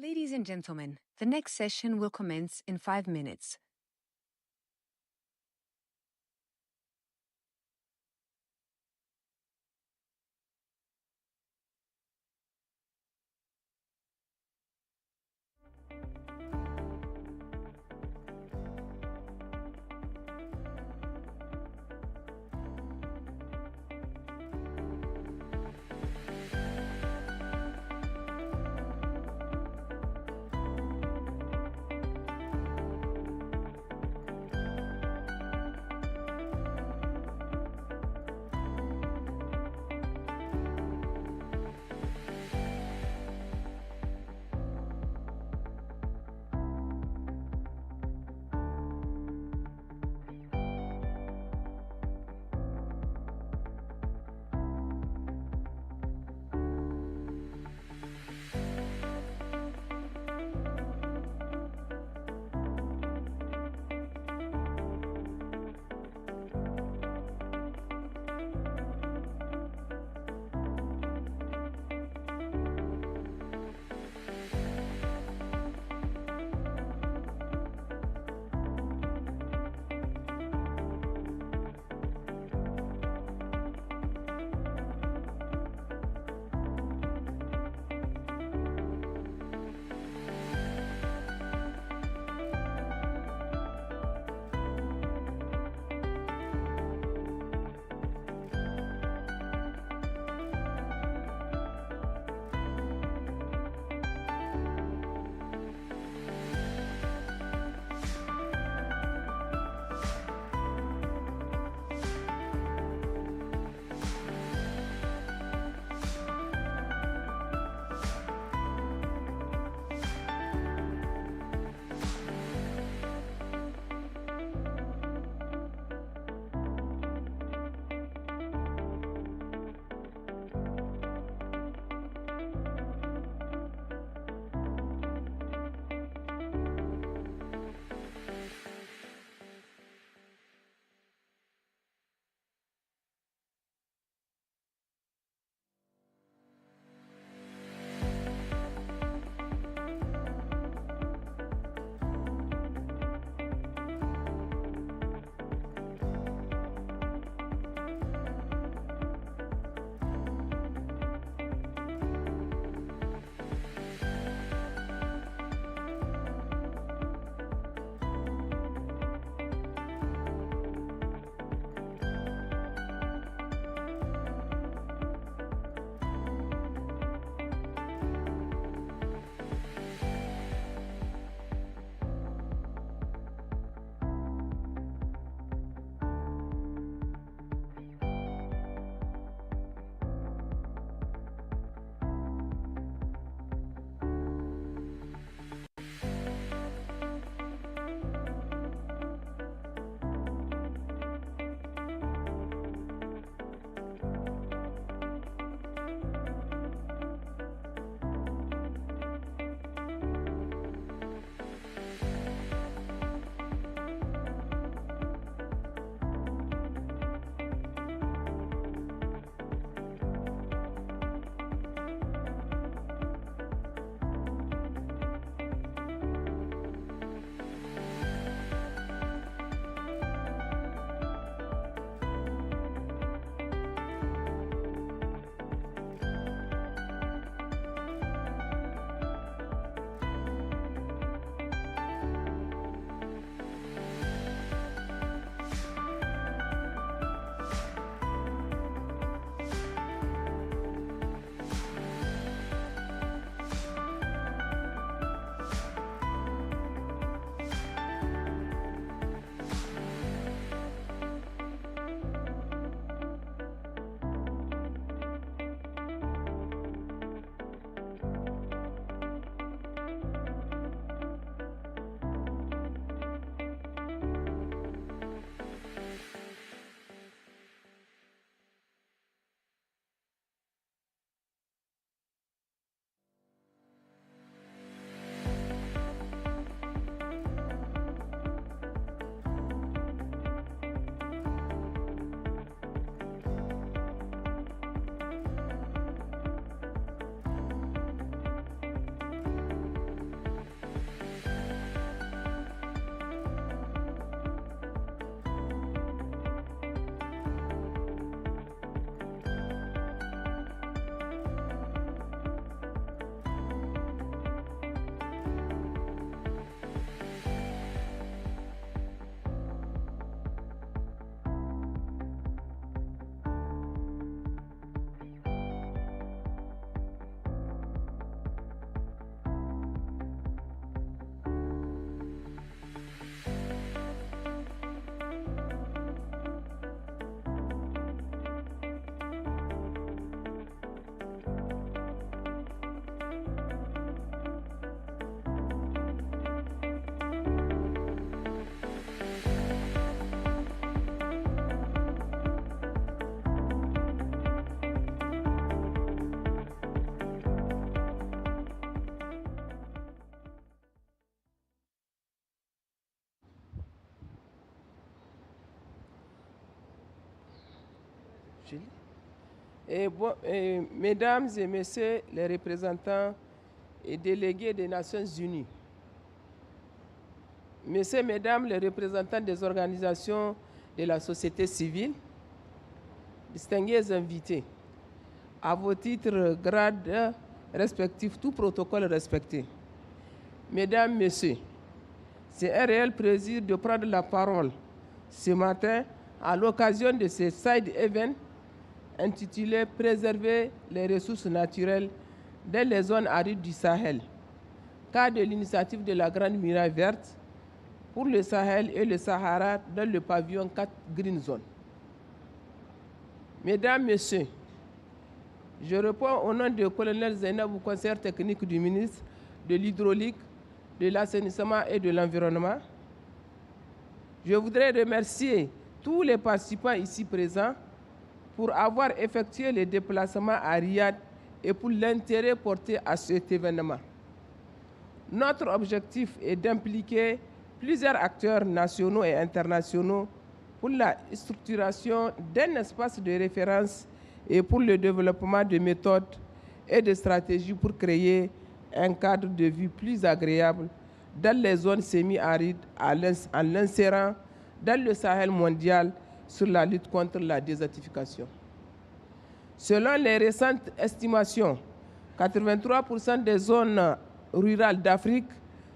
Ladies and gentlemen, the next session will commence in 5 minutes. Mesdames et messieurs les représentants et délégués des Nations Unies, messieurs, mesdames les représentants des organisations de la société civile, distingués invités, à vos titres, grades respectifs, tout protocole respecté. Mesdames, messieurs, c'est un réel plaisir de prendre la parole ce matin à l'occasion de ce side event intitulé « Préserver les ressources naturelles dans les zones arides du Sahel », cas de l'initiative de la Grande Muraille Verte pour le Sahel et le Sahara dans le pavillon 4 Green Zone. Mesdames, Messieurs, je réponds au nom du colonel Zainabou, conseiller technique du ministre de l'Hydraulique, de l'Assainissement et de l'Environnement. Je voudrais remercier tous les participants ici présents pour avoir effectué les déplacements à Riyad et pour l'intérêt porté à cet événement. Notre objectif est d'impliquer plusieurs acteurs nationaux et internationaux pour la structuration d'un espace de référence et pour le développement de méthodes et de stratégies pour créer un cadre de vie plus agréable dans les zones semi-arides en l'insérant dans le Sahel mondial sur la lutte contre la désertification. Selon les récentes estimations, 83% des zones rurales d'Afrique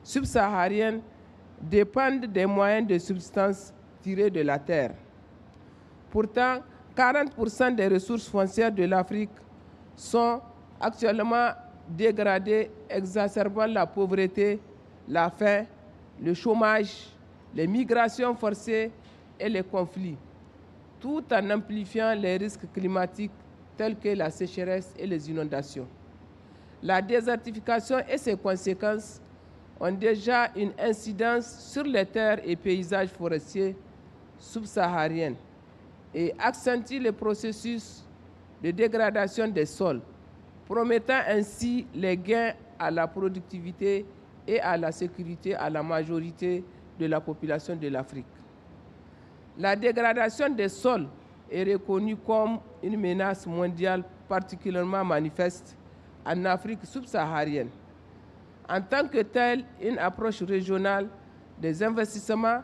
subsaharienne dépendent des moyens de subsistance tirés de la terre. Pourtant, 40% des ressources foncières de l'Afrique sont actuellement dégradées, exacerbant la pauvreté, la faim, le chômage, les migrations forcées et les conflits, tout en amplifiant les risques climatiques tels que la sécheresse et les inondations. La désertification et ses conséquences ont déjà une incidence sur les terres et paysages forestiers subsahariens et accentuent le processus de dégradation des sols, promettant ainsi les gains à la productivité et à la sécurité à la majorité de la population de l'Afrique. La dégradation des sols est reconnue comme une menace mondiale particulièrement manifeste en Afrique subsaharienne. En tant que telle, une approche régionale des investissements,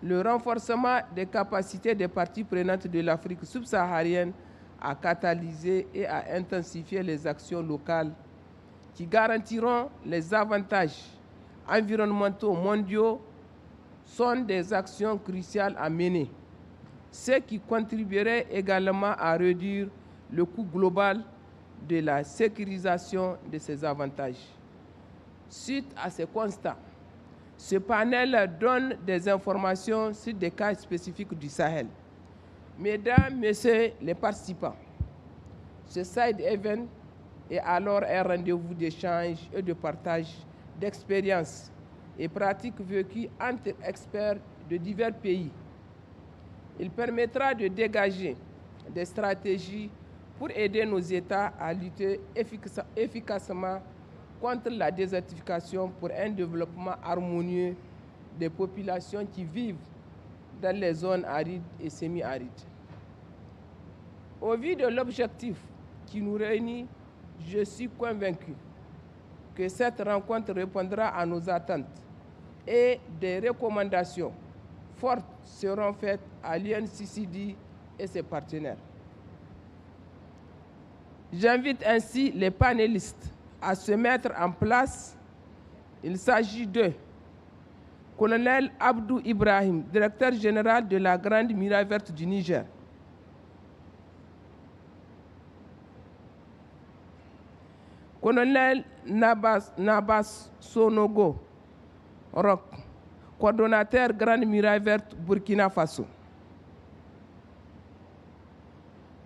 le renforcement des capacités des parties prenantes de l'Afrique subsaharienne à catalyser et à intensifier les actions locales qui garantiront les avantages environnementaux mondiaux sont des actions cruciales à mener, ce qui contribuerait également à réduire le coût global de la sécurisation de ces avantages. Suite à ces constats, ce panel donne des informations sur des cas spécifiques du Sahel. Mesdames, Messieurs les participants, ce side event est alors un rendez-vous d'échange et de partage d'expériences et pratiques vécues entre experts de divers pays. Il permettra de dégager des stratégies pour aider nos États à lutter efficacement contre la désertification pour un développement harmonieux des populations qui vivent dans les zones arides et semi-arides. Au vu de l'objectif qui nous réunit, je suis convaincu que cette rencontre répondra à nos attentes et des recommandations fortes seront faites à l'UNCCD et ses partenaires. J'invite ainsi les panélistes à se mettre en place. Il s'agit de colonel Abdou Ibrahim, directeur général de la Grande Muraille Verte du Niger. Colonel Nabas Sonogo Rock, coordonnateur Grande Muraille Verte Burkina Faso.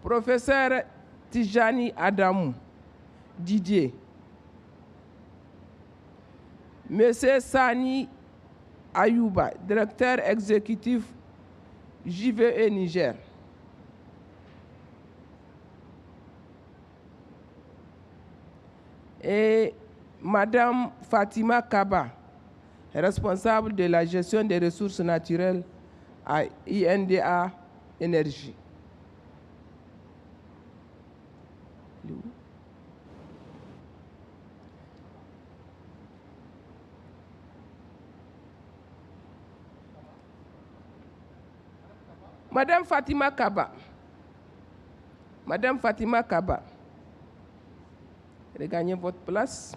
Professeur Tijani Adamou Didier. Monsieur Sani Ayouba, directeur exécutif JVE Niger. Et Madame Fatima Kaba, responsable de la gestion des ressources naturelles à INDA Énergie. Madame Fatima Kaba. Madame Fatima Kaba. Regagnez votre place.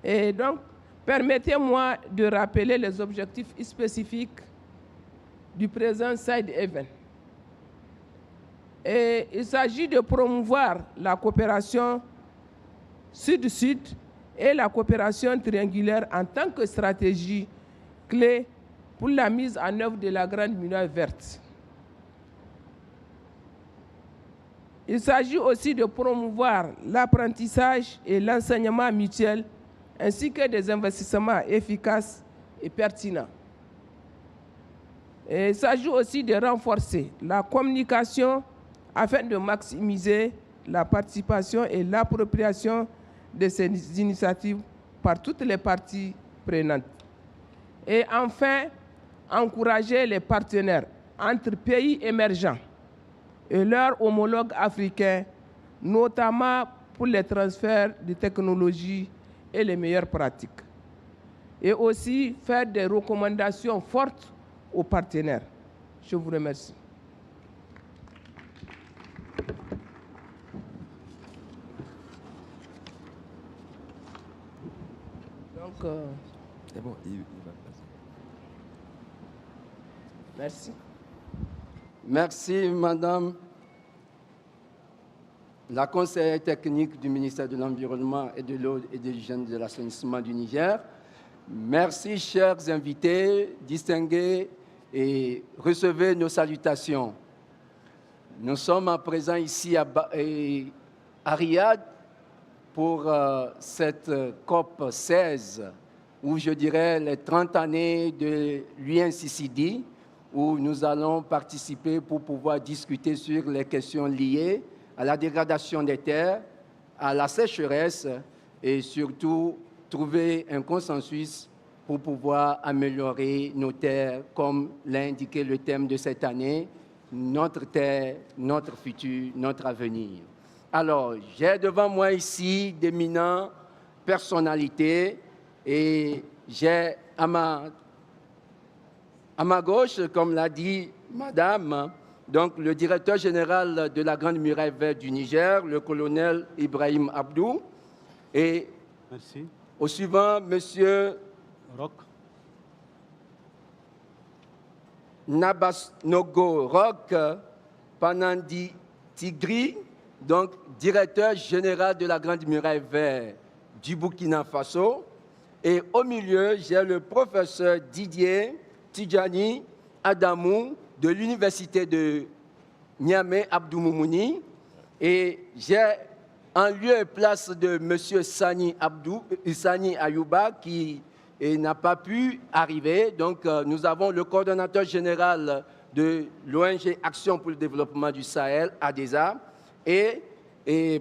Et donc, permettez-moi de rappeler les objectifs spécifiques du présent Side Event. Et il s'agit de promouvoir la coopération Sud-Sud et la coopération triangulaire en tant que stratégie clé pour la mise en œuvre de la Grande Muraille verte. Il s'agit aussi de promouvoir l'apprentissage et l'enseignement mutuel ainsi que des investissements efficaces et pertinents. Et il s'agit aussi de renforcer la communication afin de maximiser la participation et l'appropriation de ces initiatives par toutes les parties prenantes. Et enfin, encourager les partenaires entre pays émergents et leurs homologues africains, notamment pour les transferts de technologies et les meilleures pratiques. Et aussi faire des recommandations fortes aux partenaires. Je vous remercie. Donc, c'est bon, il va passer. Merci. Merci, Madame la conseillère technique du ministère de l'Environnement et de l'Eau et de l'Hygiène de l'Assainissement du Niger. Merci, chers invités, distingués, et recevez nos salutations. Nous sommes à présent ici à Riyad pour cette COP 16, où je dirais les 30 années de l'UNCCD, où nous allons participer pour pouvoir discuter sur les questions liées à la dégradation des terres, à la sécheresse et surtout trouver un consensus pour pouvoir améliorer nos terres, comme l'a indiqué le thème de cette année, notre terre, notre futur, notre avenir. Alors, j'ai devant moi ici d'éminentes personnalités et j'ai à ma gauche, comme l'a dit Madame, donc le directeur général de la Grande Muraille verte du Niger, le colonel Ibrahim Abdou, et merci. Au suivant, Monsieur Rock. Nabasnogo Rock Panandi Tigri, donc directeur général de la Grande Muraille verte du Burkina Faso. Et au milieu, j'ai le professeur Didier Tidjani Adamou de l'Université de Niamey Abdou Moumouni. Et j'ai en lieu et place de M. Sani Ayouba qui n'a pas pu arriver. Donc nous avons le coordonnateur général de l'ONG Action pour le développement du Sahel, ADESA, et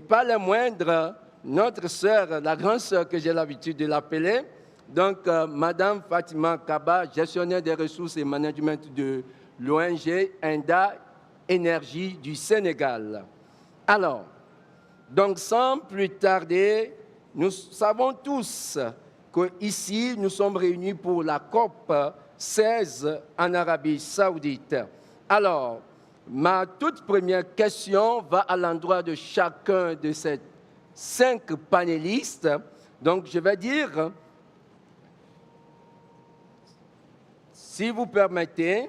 pas les moindres, notre sœur, la grande sœur que j'ai l'habitude de l'appeler, donc Madame Fatima Kaba, gestionnaire des ressources et management de l'ONG Inda Énergie du Sénégal. Alors, donc sans plus tarder, nous savons tous qu'ici, nous sommes réunis pour la COP 16 en Arabie Saoudite. Alors, ma toute première question va à l'endroit de chacun de ces 5 panélistes. Donc, je vais dire, si vous permettez,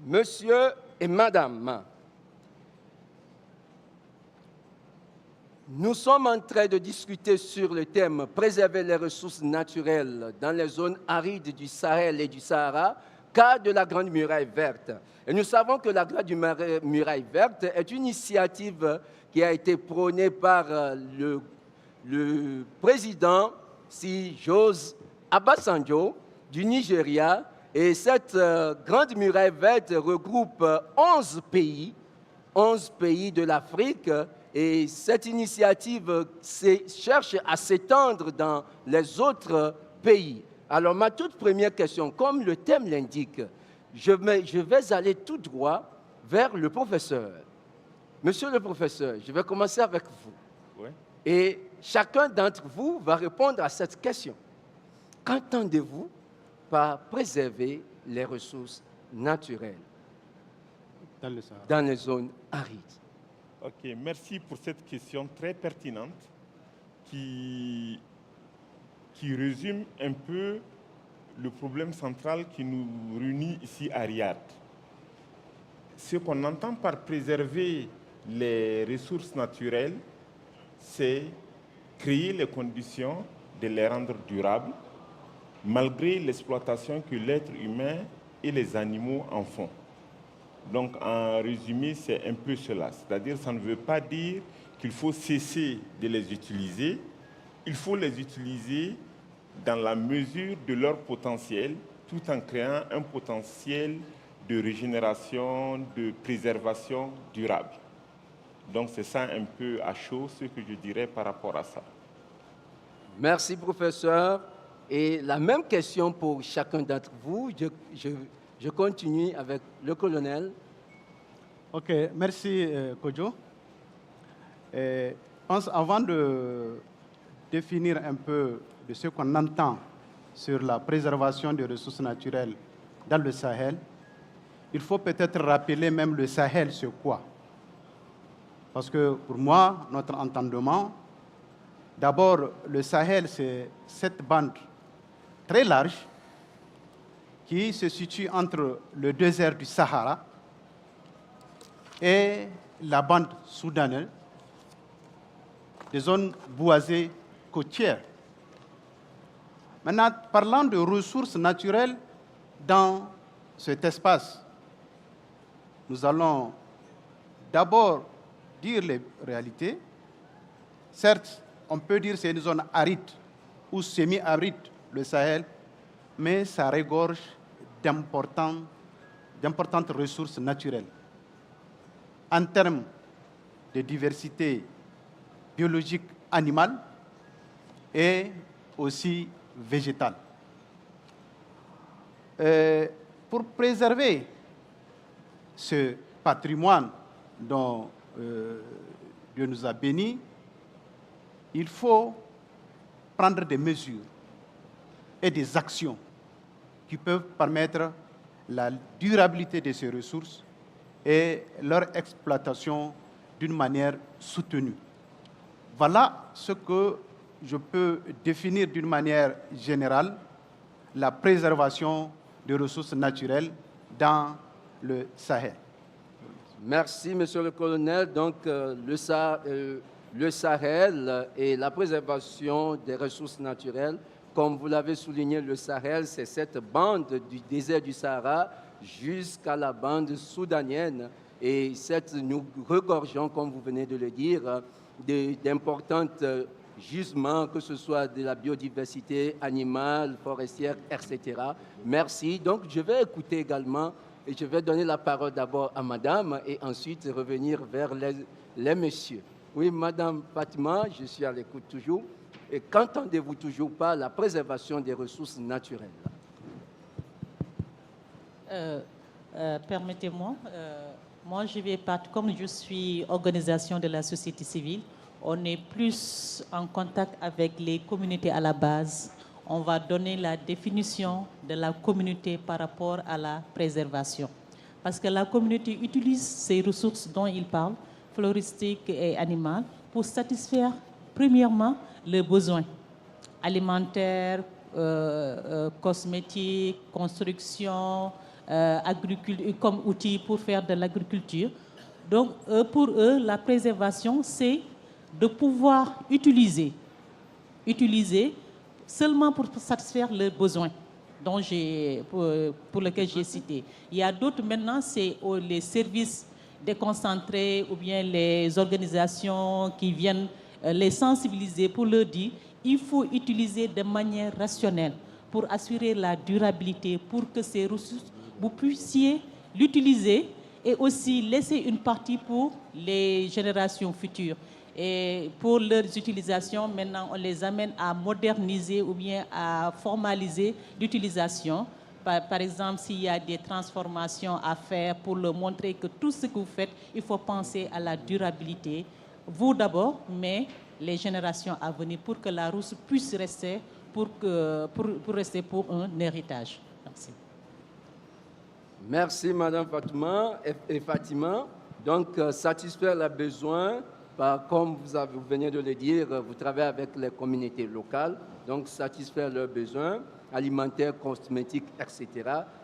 Monsieur et Madame, nous sommes en train de discuter sur le thème « Préserver les ressources naturelles dans les zones arides du Sahel et du Sahara » cas de la Grande Muraille verte. Et nous savons que la Grande Muraille verte est une initiative qui a été prônée par le président, si j'ose, Obasanjo du Nigeria. Et cette Grande Muraille verte regroupe 11 pays de l'Afrique. Et cette initiative cherche à s'étendre dans les autres pays. Alors, ma toute première question, comme le thème l'indique, je vais aller tout droit vers le professeur. Monsieur le professeur, je vais commencer avec vous. Oui. Et chacun d'entre vous va répondre à cette question. Qu'entendez-vous par préserver les ressources naturelle dans dans les zones arides. Ok, merci pour cette question très pertinente qui résume un peu le problème central qui nous réunit ici à Riyad. Ce qu'on entend par préserver les ressources naturelles, c'est créer les conditions de les rendre durables, malgré l'exploitation que l'être humain et les animaux en font. Donc, en résumé, c'est un peu cela. C'est-à-dire, ça ne veut pas dire qu'il faut cesser de les utiliser. Il faut les utiliser dans la mesure de leur potentiel, tout en créant un potentiel de régénération, de préservation durable. Donc, c'est ça un peu à chaud ce que je dirais par rapport à ça. Merci, professeur. Et la même question pour chacun d'entre vous. Je continue avec le colonel. Ok, merci Kodjo. Je pense avant de définir un peu de ce qu'on entend sur la préservation des ressources naturelles dans le Sahel, il faut peut-être rappeler même le Sahel, c'est quoi? Parce que pour moi, notre entendement, d'abord, le Sahel, c'est cette bande très large qui se situe entre le désert du Sahara et la bande soudanaise, des zones boisées côtières. Maintenant, parlant de ressources naturelles dans cet espace, nous allons d'abord dire les réalités. Certes, on peut dire que c'est une zone aride ou semi-aride, le Sahel, mais ça regorge d'importantes ressources naturelles. En termes de diversité biologique animale et aussi végétale. Pour préserver ce patrimoine dont Dieu nous a bénis, il faut prendre des mesures et des actions qui peuvent permettre la durabilité de ces ressources et leur exploitation d'une manière soutenue. Voilà ce que je peux définir d'une manière générale la préservation des ressources naturelles dans le Sahel. Merci, monsieur le colonel. Donc, le Sahel et la préservation des ressources naturelles, comme vous l'avez souligné, le Sahel, c'est cette bande du désert du Sahara jusqu'à la bande soudanienne. Et nous regorgeons, comme vous venez de le dire, d'importantes gisements, que ce soit de la biodiversité animale, forestière, etc. Merci. Donc, je vais écouter également et je vais donner la parole d'abord à madame et ensuite revenir vers les messieurs. Oui, madame Fatima, je suis à l'écoute toujours. Et qu'entendez-vous toujours par la préservation des ressources naturelles? Permettez-moi, moi je vais partir, comme je suis organisation de la société civile, on est plus en contact avec les communautés à la base. On va donner la définition de la communauté par rapport à la préservation. Parce que la communauté utilise ces ressources dont il parle, floristiques et animales, pour satisfaire premièrement leurs besoins alimentaires, cosmétiques, construction, agriculture, comme outil pour faire de l'agriculture. Donc, pour eux, la préservation, c'est de pouvoir utiliser seulement pour satisfaire leurs besoins pour lesquels j'ai cité. Il y a d'autres maintenant, c'est les services déconcentrés ou bien les organisations qui viennent les sensibiliser pour leur dire il faut utiliser de manière rationnelle pour assurer la durabilité, pour que ces ressources, vous puissiez l'utiliser et aussi laisser une partie pour les générations futures. Et pour leur utilisation, maintenant, on les amène à moderniser ou bien à formaliser l'utilisation. Par exemple, s'il y a des transformations à faire pour leur montrer que tout ce que vous faites, il faut penser à la durabilité. Vous d'abord, mais les générations à venir pour que la ressource puisse rester pour rester pour un héritage. Merci. Merci, Madame Fatima. Donc, satisfaire les besoins, comme vous venez de le dire, vous travaillez avec les communautés locales, donc satisfaire leurs besoins alimentaires, cosmétiques, etc.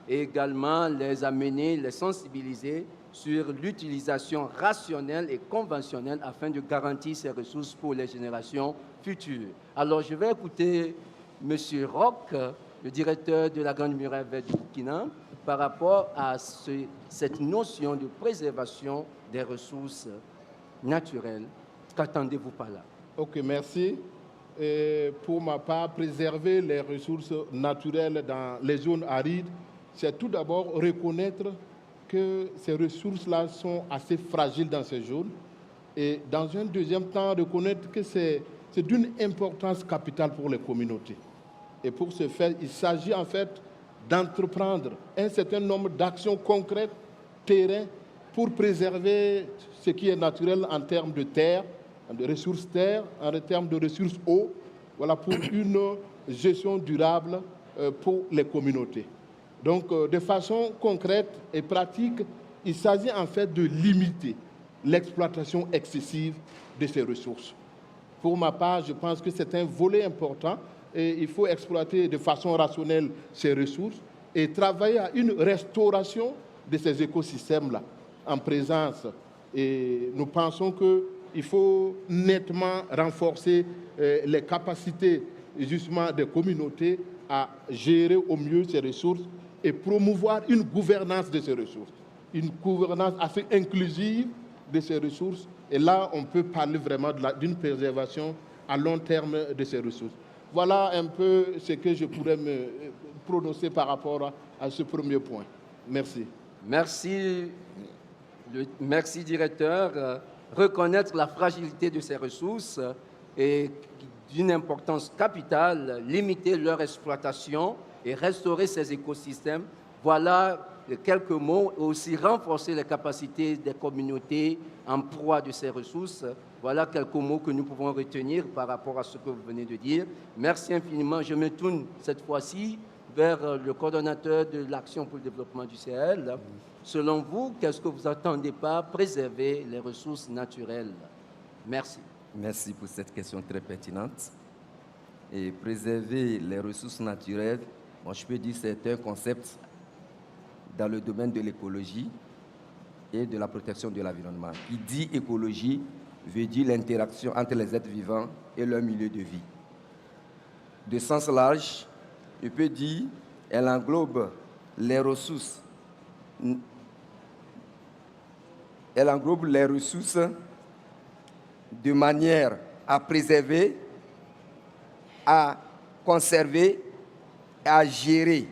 Et également les amener, les sensibiliser sur l'utilisation rationnelle et conventionnelle afin de garantir ces ressources pour les générations futures. Alors, je vais écouter M. Roch, le directeur de la Grande Muraille Verte du Burkina, par rapport à cette notion de préservation des ressources naturelles. Qu'attendez-vous par là? Ok, merci. Et pour ma part, préserver les ressources naturelles dans les zones arides, c'est tout d'abord reconnaître que ces ressources-là sont assez fragiles dans ces zones. Et dans un deuxième temps, reconnaître que c'est d'une importance capitale pour les communautés. Et pour ce faire, il s'agit en fait d'entreprendre un certain nombre d'actions concrètes, terrain, pour préserver ce qui est naturel en termes de terre, de ressources terre, en termes de ressources eau, voilà, pour une gestion durable pour les communautés. Donc, de façon concrète et pratique, il s'agit en fait de limiter l'exploitation excessive de ces ressources. Pour ma part, je pense que c'est un volet important et il faut exploiter de façon rationnelle ces ressources et travailler à une restauration de ces écosystèmes-là en présence. Et nous pensons qu'il faut nettement renforcer les capacités justement des communautés à gérer au mieux ces ressources et promouvoir une gouvernance de ces ressources, une gouvernance assez inclusive de ces ressources. Et là, on peut parler vraiment d'une préservation à long terme de ces ressources. Voilà un peu ce que je pourrais me prononcer par rapport à ce premier point. Merci. Merci, directeur. Reconnaître la fragilité de ces ressources est d'une importance capitale, limiter leur exploitation et restaurer ces écosystèmes. Voilà quelques mots, aussi renforcer les capacités des communautés en proie de ces ressources. Voilà quelques mots que nous pouvons retenir par rapport à ce que vous venez de dire. Merci infiniment. Je me tourne cette fois-ci vers le coordonnateur de l'Action pour le développement du Sahel. Selon vous, qu'est-ce que vous attendez par préserver les ressources naturelles? Merci. Merci pour cette question très pertinente. Et préserver les ressources naturelles, moi je peux dire que c'est un concept dans le domaine de l'écologie et de la protection de l'environnement. Qui dit écologie veut dire l'interaction entre les êtres vivants et leur milieu de vie. De sens large, je peux dire qu'elle englobe les ressources. Elle englobe les ressources de manière à préserver, à conserver et à gérer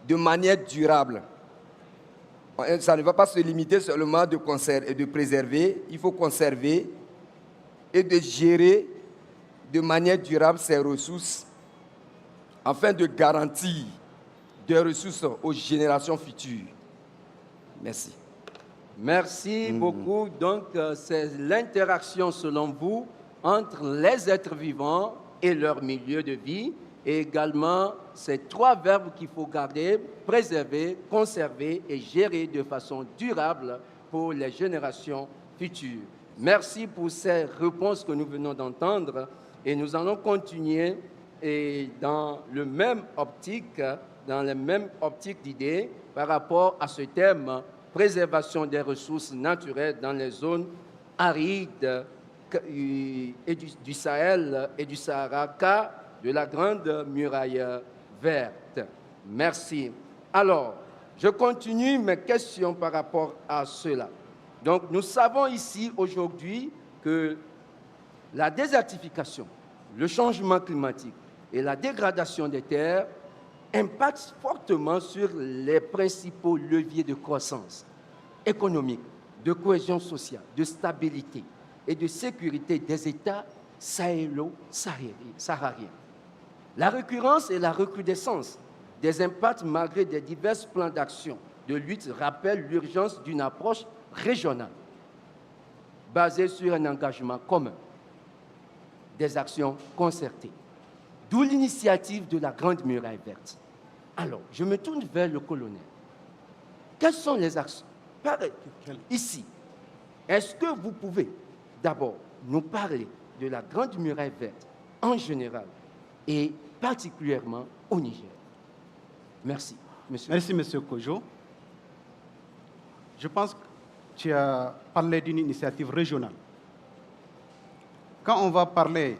de manière durable. Ça ne va pas se limiter seulement de préserver, il faut conserver et de gérer de manière durable ces ressources afin de garantir des ressources aux générations futures. Merci. Merci beaucoup. Donc, c'est l'interaction, selon vous, entre les êtres vivants et leur milieu de vie. Et également, ces trois verbes qu'il faut garder: préserver, conserver et gérer de façon durable pour les générations futures. Merci pour ces réponses que nous venons d'entendre. Et nous allons continuer dans la même optique d'idées par rapport à ce thème: préservation des ressources naturelles dans les zones arides et du Sahel et du Sahara, cas de la Grande Muraille Verte. Merci. Alors, je continue mes questions par rapport à cela. Donc, nous savons ici aujourd'hui que la désertification, le changement climatique et la dégradation des terres impactent fortement sur les principaux leviers de croissance économique, de cohésion sociale, de stabilité et de sécurité des États sahélo-sahariens. La récurrence et la recrudescence des impacts malgré des divers plans d'action de lutte rappellent l'urgence d'une approche régionale basée sur un engagement commun, des actions concertées. D'où l'initiative de la Grande Muraille Verte. Alors, je me tourne vers le colonel. quelles sont les actions? Ici, est-ce que vous pouvez d'abord nous parler de la Grande Muraille Verte en général et particulièrement au Niger? Merci, monsieur. Merci, monsieur Kojo. Je pense que tu as parlé d'une initiative régionale. Quand on va parler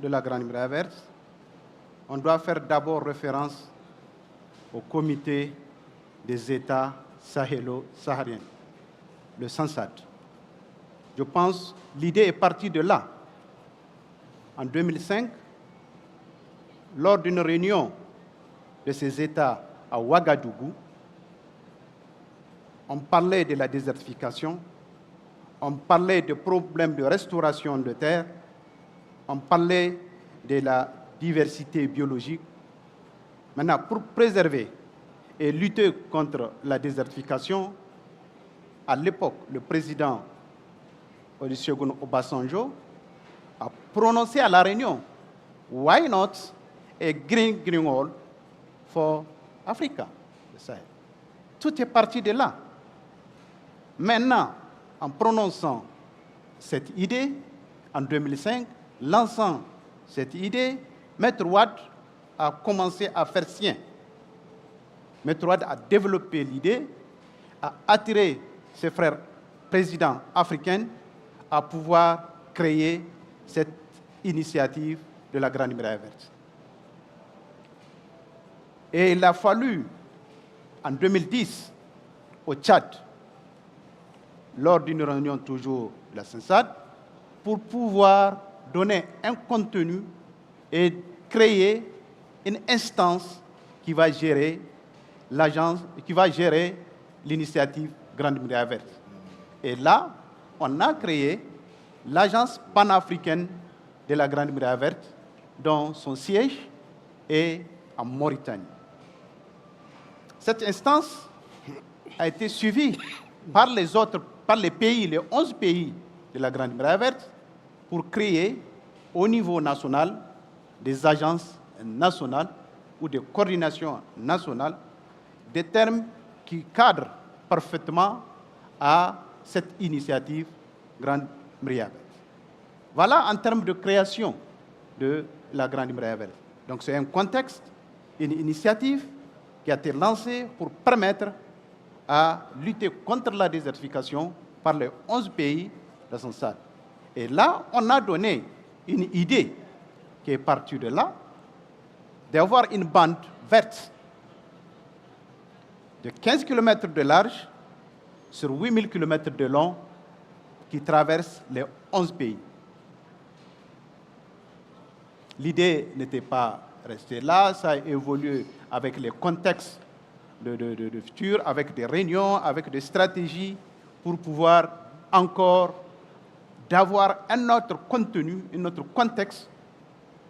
de la Grande Muraille Verte, on doit faire d'abord référence au comité des États sahélo-sahariens, le SANSAD. Je pense que l'idée est partie de là. En 2005, lors d'une réunion de ces États à Ouagadougou, on parlait de la désertification, on parlait de problèmes de restauration de terre, on parlait de la diversité biologique. Maintenant, pour préserver et lutter contre la désertification, à l'époque, le président Olusegun Obasanjo a prononcé à la réunion « Why not a green wall for Africa ?» Tout est parti de là. Maintenant, en prononçant cette idée, en 2005, lançant cette idée, Maître Wade a commencé à faire sien. Maître Wade a développé l'idée, a attiré ses frères présidents africains à pouvoir créer cette initiative de la Grande Muraille Verte. Et il a fallu, en 2010, au Tchad, lors d'une réunion toujours de la SANSAD, pour pouvoir donner un contenu et créer une instance qui va gérer l'agence, qui va gérer l'initiative Grande Muraille Verte. Et là, on a créé l'agence panafricaine de la Grande Muraille Verte, dont son siège est en Mauritanie. Cette instance a été suivie par les pays, les 11 pays de la Grande Muraille Verte, pour créer au niveau national des agences nationales ou des coordinations nationales, des termes qui cadrent parfaitement à cette initiative Grande Muraille Verte. Voilà en termes de création de la Grande Muraille Verte. Donc c'est un contexte, une initiative qui a été lancée pour permettre à lutter contre la désertification par les 11 pays de son SAD. Et là, on a donné une idée qui est partie de là, d'avoir une bande verte de 15 km de large sur 8000 km de long qui traverse les 11 pays. L'idée n'était pas restée là, ça a évolué avec les contextes de futur, avec des réunions, avec des stratégies pour pouvoir encore d'avoir un autre contenu, un autre contexte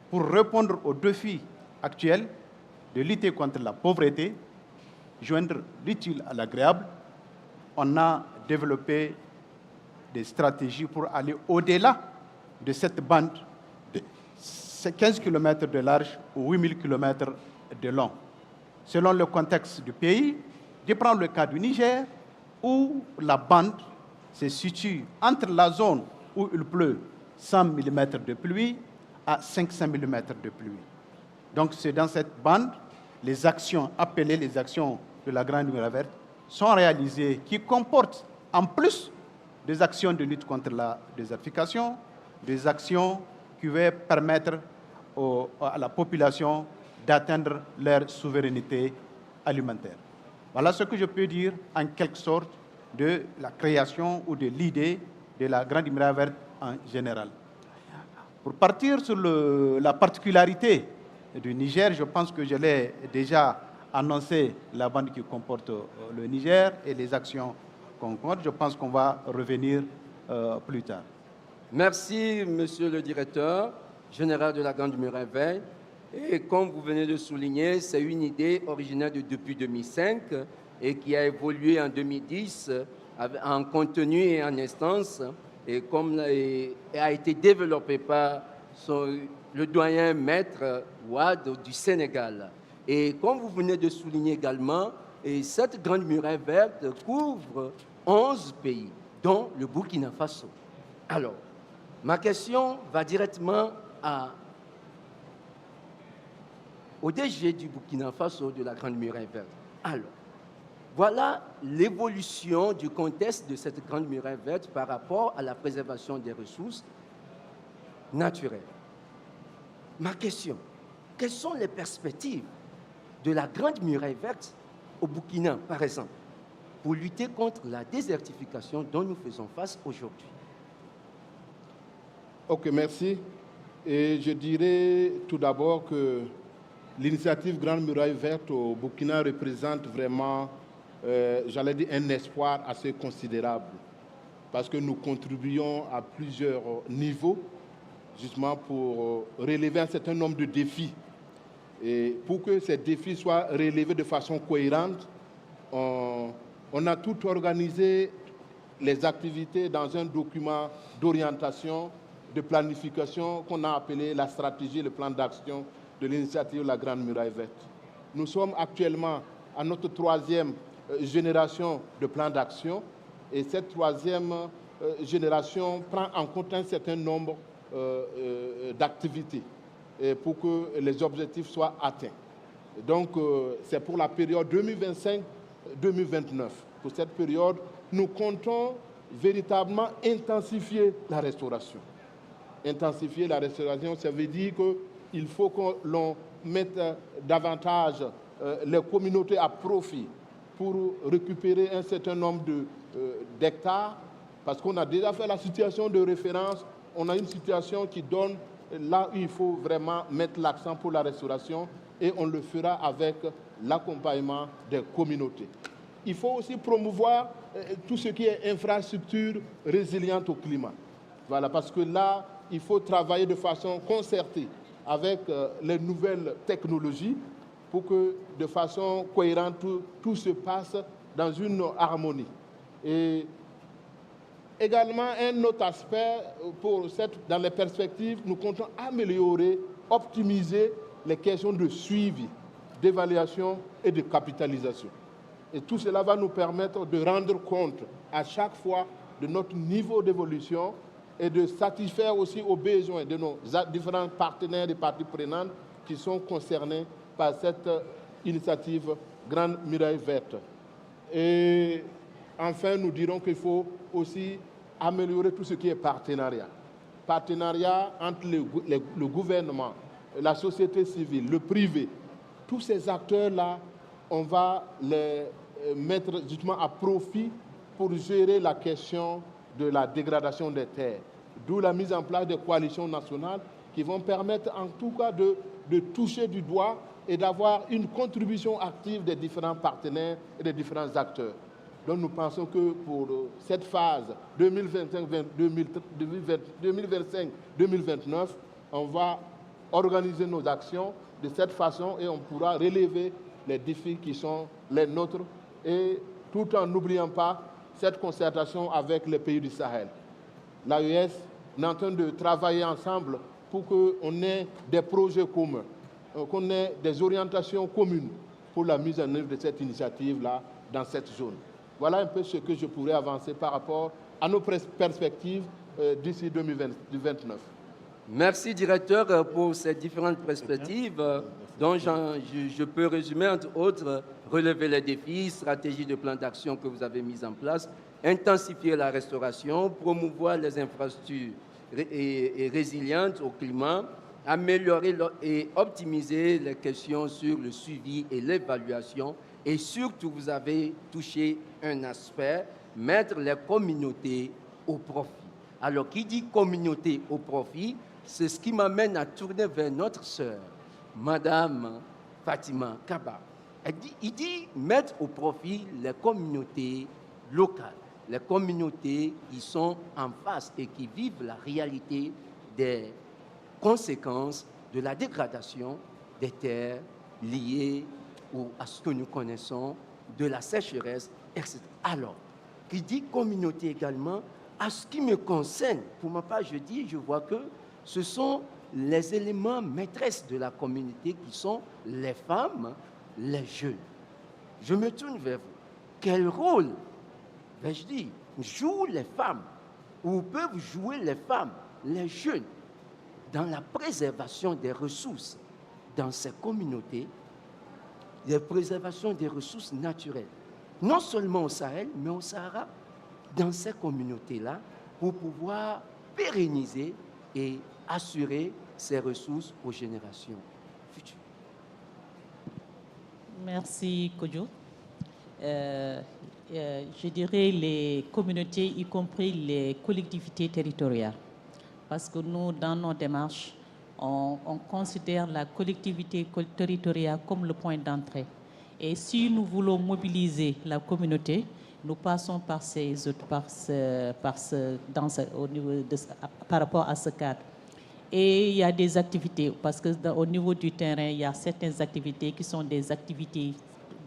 pour répondre aux défis actuels de lutter contre la pauvreté, joindre l'utile à l'agréable. On a développé des stratégies pour aller au-delà de cette bande de 15 km de large ou 8000 km de long. Selon le contexte du pays, je prends le cas du Niger, où la bande se situe entre la zone où il pleut 100 mm de pluie à 500 mm de pluie. Donc c'est dans cette bande, les actions appelées les actions de la Grande Muraille Verte sont réalisées, qui comportent en plus des actions de lutte contre la désertification, des actions qui vont permettre à la population d'atteindre leur souveraineté alimentaire. Voilà ce que je peux dire en quelque sorte de la création ou de l'idée de la Grande Muraille Verte en général. Pour partir sur la particularité du Niger, je pense que je l'ai déjà annoncé, la bande qui comporte le Niger et les actions qu'on compte. Je pense qu'on va revenir plus tard. Merci, monsieur le directeur général de la Grande Muraille Verte. Et comme vous venez de souligner, c'est une idée originaire depuis 2005 et qui a évolué en 2010 en contenu et en instance, et comme a été développée par le doyen maître Wade du Sénégal. Et comme vous venez de souligner également, Et cette grande muraille verte couvre 11 pays, dont le Burkina Faso. Alors, ma question va directement au DG du Burkina Faso de la grande muraille verte. Alors, voilà l'évolution du contexte de cette grande muraille verte par rapport à la préservation des ressources naturelles. Ma question, quelles sont les perspectives de la grande muraille verte au Burkina, par exemple, pour lutter contre la désertification dont nous faisons face aujourd'hui? Ok, merci. Et je dirais tout d'abord que l'initiative Grande Muraille Verte au Burkina représente vraiment, j'allais dire, un espoir assez considérable parce que nous contribuons à plusieurs niveaux justement pour relever un certain nombre de défis. Et pour que ces défis soient relevés de façon cohérente, on a tout organisé les activités dans un document d'orientation, de planification qu'on a appelé la stratégie, le plan d'action de l'initiative La Grande Muraille Verte. Nous sommes actuellement à notre 3e génération de plan d'action et cette 3e génération prend en compte un certain nombre d'activités pour que les objectifs soient atteints. Donc, c'est pour la période 2025-2029. Pour cette période, nous comptons véritablement intensifier la restauration. Intensifier la restauration, ça veut dire qu'il faut que l'on mette davantage les communautés à profit pour récupérer un certain nombre d'hectares, parce qu'on a déjà fait la situation de référence, on a une situation qui donne là où il faut vraiment mettre l'accent pour la restauration et on le fera avec l'accompagnement des communautés. Il faut aussi promouvoir tout ce qui est infrastructure résiliente au climat. Voilà, parce que là, il faut travailler de façon concertée avec les nouvelles technologies pour que de façon cohérente, tout se passe dans une harmonie. Et également, un autre aspect, dans les perspectives, nous comptons améliorer, optimiser les questions de suivi, d'évaluation et de capitalisation. Et tout cela va nous permettre de rendre compte à chaque fois de notre niveau d'évolution et de satisfaire aussi aux besoins de nos différents partenaires et parties prenantes qui sont concernés par cette initiative Grande Muraille Verte. Et enfin, nous dirons qu'il faut aussi améliorer tout ce qui est partenariat. Partenariat entre le gouvernement, la société civile, le privé. Tous ces acteurs-là, on va les mettre justement à profit pour gérer la question de la dégradation des terres. D'où la mise en place de coalitions nationales qui vont permettre en tout cas de toucher du doigt et d'avoir une contribution active des différents partenaires et des différents acteurs. Donc nous pensons que pour cette phase 2025-2029, on va organiser nos actions de cette façon et on pourra relever les défis qui sont les nôtres et tout en n'oubliant pas cette concertation avec les pays du Sahel. L'AES est en train de travailler ensemble pour qu'on ait des projets communs, qu'on ait des orientations communes pour la mise en œuvre de cette initiative-là dans cette zone. Voilà un peu ce que je pourrais avancer par rapport à nos perspectives d'ici 2029. Merci, directeur, pour ces différentes perspectives dont je peux résumer, entre autres, relever les défis, stratégie de plan d'action que vous avez mis en place, intensifier la restauration, promouvoir les infrastructures et résilientes au climat, améliorer et optimiser les questions sur le suivi et l'évaluation. Et surtout, vous avez touché un aspect, mettre les communautés au profit. Alors, qui dit communauté au profit, c'est ce qui m'amène à tourner vers notre sœur, Madame Fatima Kaba. Il dit mettre au profit les communautés locales, les communautés qui sont en face et qui vivent la réalité des conséquences de la dégradation des terres liées à ce que nous connaissons, de la sécheresse, etc. Alors, qui dit communauté également, à ce qui me concerne, pour ma part, je vois que ce sont les éléments maîtresses de la communauté qui sont les femmes, les jeunes. je me tourne vers vous. Quel rôle, vais-je dire, jouent les femmes, ou peuvent jouer les femmes, les jeunes, dans la préservation des ressources dans ces communautés, la préservation des ressources naturelles, non seulement au Sahel, mais au Sahara, dans ces communautés-là, pour pouvoir pérenniser et assurer ces ressources aux générations futures. Merci, Kodjo. Je dirais les communautés, y compris les collectivités territoriales. Parce que nous, dans nos démarches, on considère la collectivité territoriale comme le point d'entrée. Et si nous voulons mobiliser la communauté, nous passons par rapport à ce cadre. Et il y a des activités, parce qu'au niveau du terrain, il y a certaines activités qui sont des activités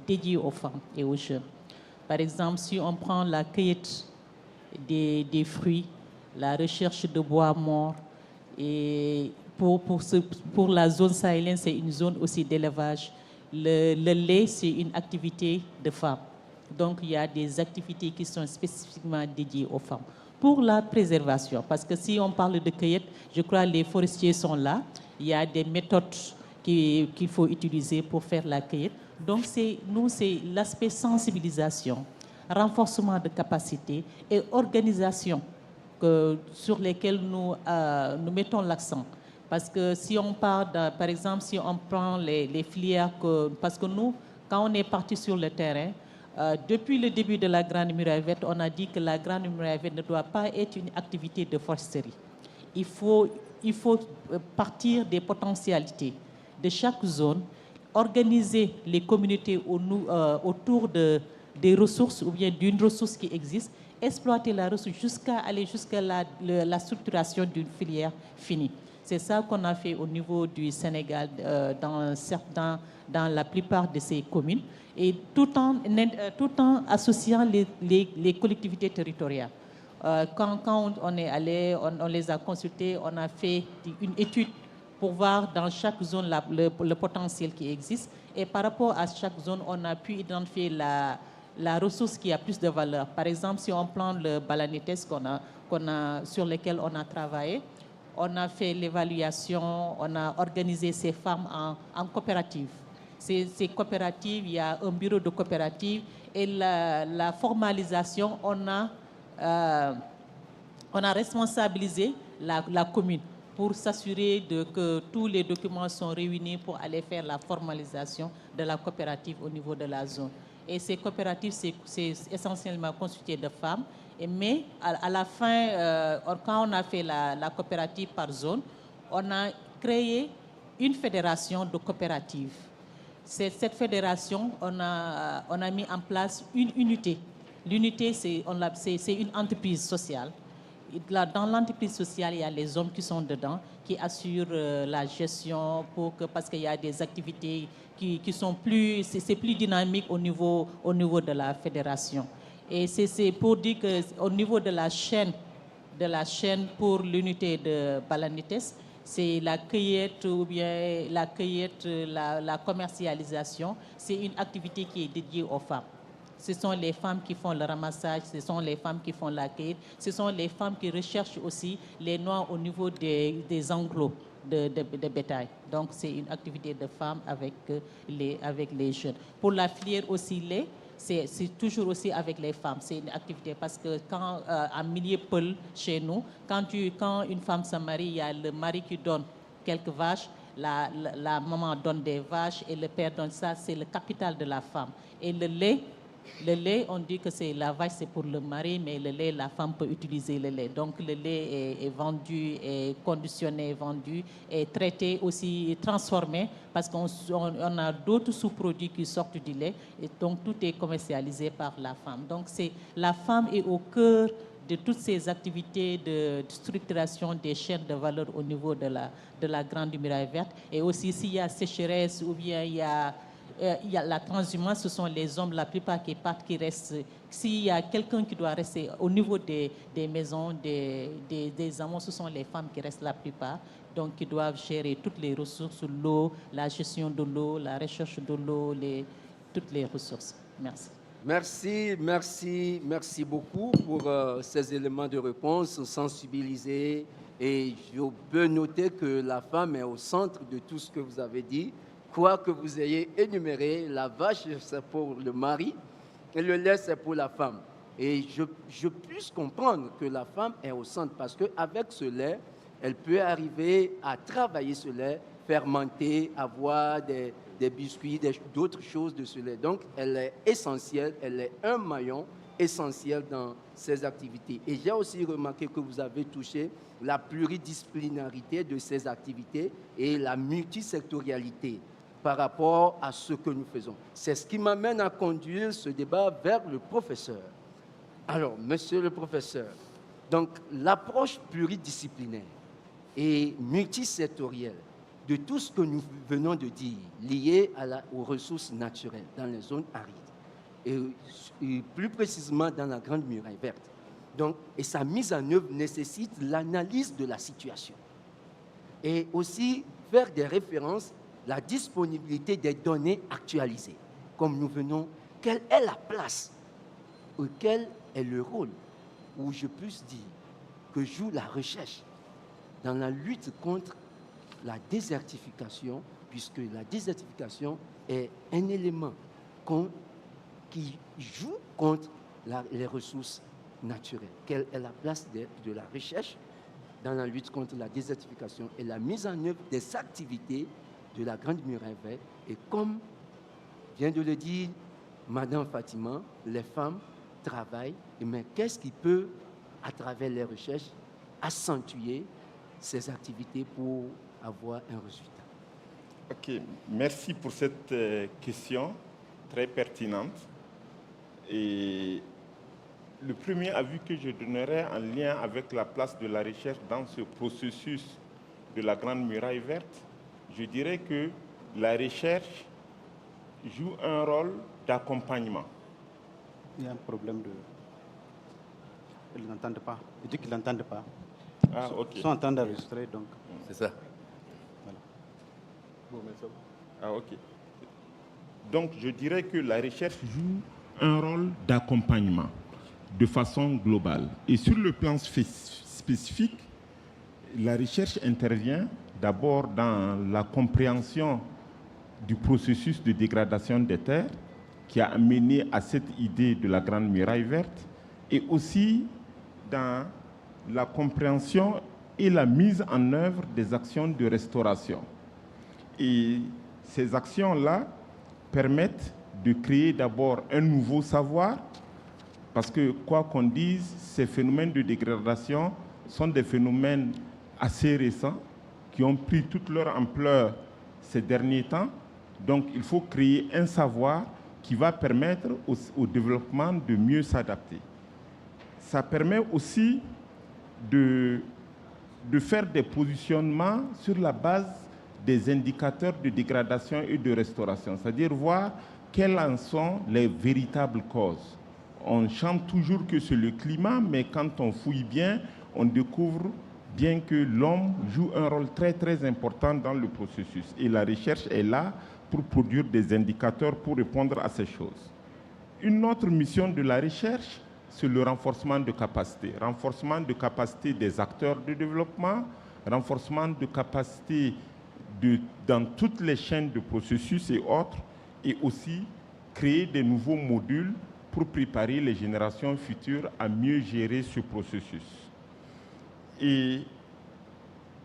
dédiées aux femmes et aux jeunes. Par exemple, si on prend la cueillette des fruits, la recherche de bois morts, et pour la zone sahélienne, c'est une zone aussi d'élevage. Le lait, c'est une activité de femmes. Donc, il y a des activités qui sont spécifiquement dédiées aux femmes. Pour la préservation, parce que si on parle de cueillette, je crois que les forestiers sont là. Il y a des méthodes qu'il faut utiliser pour faire la cueillette. Donc, c'est l'aspect sensibilisation, renforcement de capacité et organisation sur lesquels nous mettons l'accent. Parce que si on parle, par exemple, si on prend les filières, parce que nous, quand on est parti sur le terrain, depuis le début de la Grande Muraille Verte, on a dit que la Grande Muraille Verte ne doit pas être une activité de foresterie. Il faut partir des potentialités de chaque zone, organiser les communautés autour des ressources ou bien d'une ressource qui existe, exploiter la ressource jusqu'à la structuration d'une filière finie. C'est ça qu'on a fait au niveau du Sénégal dans la plupart de ces communes, et tout en associant les collectivités territoriales. Quand on est allé, on les a consultés, on a fait une étude pour voir dans chaque zone le potentiel qui existe. Et par rapport à chaque zone, on a pu identifier la ressource qui a plus de valeur. Par exemple, si on prend le balanétes sur lequel on a travaillé, on a fait l'évaluation, on a organisé ces femmes en coopérative. Ces coopératives, il y a un bureau de coopérative, et la formalisation, on a responsabilisé la commune pour s'assurer que tous les documents sont réunis pour aller faire la formalisation de la coopérative au niveau de la zone. Et ces coopératives, c'est essentiellement constitué de femmes. Mais à la fin, quand on a fait la coopérative par zone, on a créé une fédération de coopératives. Cette fédération, on a mis en place une unité. L'unité, c'est une entreprise sociale. Dans l'entreprise sociale, il y a les hommes qui sont dedans, qui assurent la gestion, parce qu'il y a des activités qui sont plus dynamique au niveau de la fédération. Et c'est pour dire qu'au niveau de la chaîne pour l'unité de balanétes, c'est la cueillette ou bien la commercialisation, c'est une activité qui est dédiée aux femmes. Ce sont les femmes qui font le ramassage, ce sont les femmes qui font la cueillette, ce sont les femmes qui recherchent aussi les noix au niveau des enclos de bétail. Donc, c'est une activité de femmes avec les jeunes. Pour la filière aussi lait, c'est toujours aussi avec les femmes. C'est une activité parce que en milieu peul chez nous, quand une femme se marie, il y a le mari qui donne quelques vaches, la maman donne des vaches et le père donne ça. C'est le capital de la femme. Et le lait, on dit que la vache, c'est pour le mari, mais le lait, la femme peut utiliser le lait. Donc, le lait est vendu, est conditionné, vendu, est traité aussi, transformé, parce qu'on a d'autres sous-produits qui sortent du lait. Et donc, tout est commercialisé par la femme. Donc, la femme est au cœur de toutes ces activités de structuration des chaînes de valeur au niveau de la Grande Muraille Verte. Et aussi, s'il y a sécheresse ou bien il y a la transhumance, ce sont les hommes, la plupart qui partent, qui restent. S'il y a quelqu'un qui doit rester au niveau des maisons, des amants, ce sont les femmes qui restent la plupart, donc qui doivent gérer toutes les ressources, l'eau, la gestion de l'eau, la recherche de l'eau, toutes les ressources. Merci. Merci beaucoup pour ces éléments de réponse sensibilisés. Et je peux noter que la femme est au centre de tout ce que vous avez dit. Quoi que vous ayez énuméré, la vache, c'est pour le mari et le lait, c'est pour la femme. Et je puisse comprendre que la femme est au centre parce qu'avec ce lait, elle peut arriver à travailler ce lait, fermenter, avoir des biscuits, d'autres choses de ce lait. Donc, elle est essentielle, elle est un maillon essentiel dans ces activités. Et j'ai aussi remarqué que vous avez touché la pluridisciplinarité de ces activités et la multisectorialité par rapport à ce que nous faisons. C'est ce qui m'amène à conduire ce débat vers le professeur. Alors, monsieur le professeur, donc l'approche pluridisciplinaire et multisectorielle de tout ce que nous venons de dire, lié aux ressources naturelles dans les zones arides, et plus précisément dans la Grande Muraille Verte. Donc, et sa mise en œuvre nécessite l'analyse de la situation. Et aussi faire des références, la disponibilité des données actualisées. Comme nous venons, quelle est la place, ou quel est le rôle, où je puisse dire, que joue la recherche dans la lutte contre la désertification, puisque la désertification est un élément qui joue contre les ressources naturelles. Quelle est la place de la recherche dans la lutte contre la désertification et la mise en œuvre des activités de la Grande Muraille Verte? Et comme vient de le dire Madame Fatima, les femmes travaillent, mais qu'est-ce qui peut, à travers les recherches, accentuer ces activités pour avoir un résultat? Ok, merci pour cette question très pertinente. Et le premier avis que je donnerais en lien avec la place de la recherche dans ce processus de la Grande Muraille Verte, je dirais que la recherche joue un rôle d'accompagnement. Il y a un problème de... Ils n'entendent pas. Ils disent qu'ils n'entendent pas. Ah, ok. Ils sont en train d'enregistrer, donc... C'est ça. Voilà. Bon, mais ça va. Ah, ok. Donc, je dirais que la recherche joue un rôle d'accompagnement de façon globale. Et sur le plan spécifique, la recherche intervient d'abord dans la compréhension du processus de dégradation des terres qui a amené à cette idée de la Grande Muraille Verte, et aussi dans la compréhension et la mise en œuvre des actions de restauration. Et ces actions-là permettent de créer d'abord un nouveau savoir, parce que quoi qu'on dise, ces phénomènes de dégradation sont des phénomènes assez récents qui ont pris toute leur ampleur ces derniers temps. Donc il faut créer un savoir qui va permettre au développement de mieux s'adapter. Ça permet aussi de faire des positionnements sur la base des indicateurs de dégradation et de restauration, c'est-à-dire voir quelles en sont les véritables causes. On chante toujours que c'est le climat, mais quand on fouille bien, on découvre bien que l'homme joue un rôle très très important dans le processus. Et la recherche est là pour produire des indicateurs pour répondre à ces choses. Une autre mission de la recherche, c'est le renforcement de capacité. Renforcement de capacité des acteurs de développement, renforcement de capacité dans toutes les chaînes de processus et autres, et aussi créer des nouveaux modules pour préparer les générations futures à mieux gérer ce processus. Et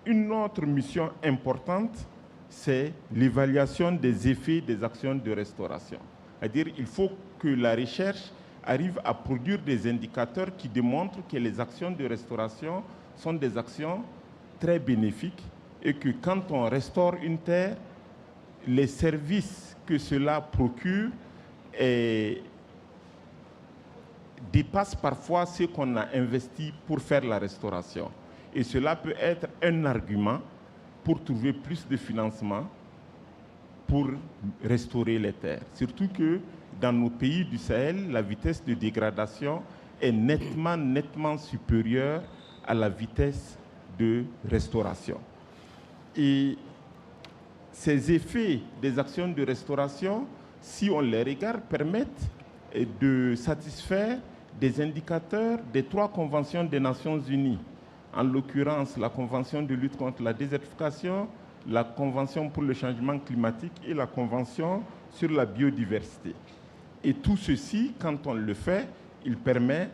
une autre mission importante, c'est l'évaluation des effets des actions de restauration. C'est-à-dire qu'il faut que la recherche arrive à produire des indicateurs qui démontrent que les actions de restauration sont des actions très bénéfiques et que quand on restaure une terre, les services que cela procure dépassent parfois ce qu'on a investi pour faire la restauration. Et cela peut être un argument pour trouver plus de financement pour restaurer les terres. Surtout que dans nos pays du Sahel, la vitesse de dégradation est nettement supérieure à la vitesse de restauration. Et ces effets des actions de restauration, si on les regarde, permettent de satisfaire des indicateurs des 3 conventions des Nations Unies, en l'occurrence la Convention de lutte contre la désertification, la Convention pour le changement climatique et la Convention sur la biodiversité. Et tout ceci, quand on le fait, il permet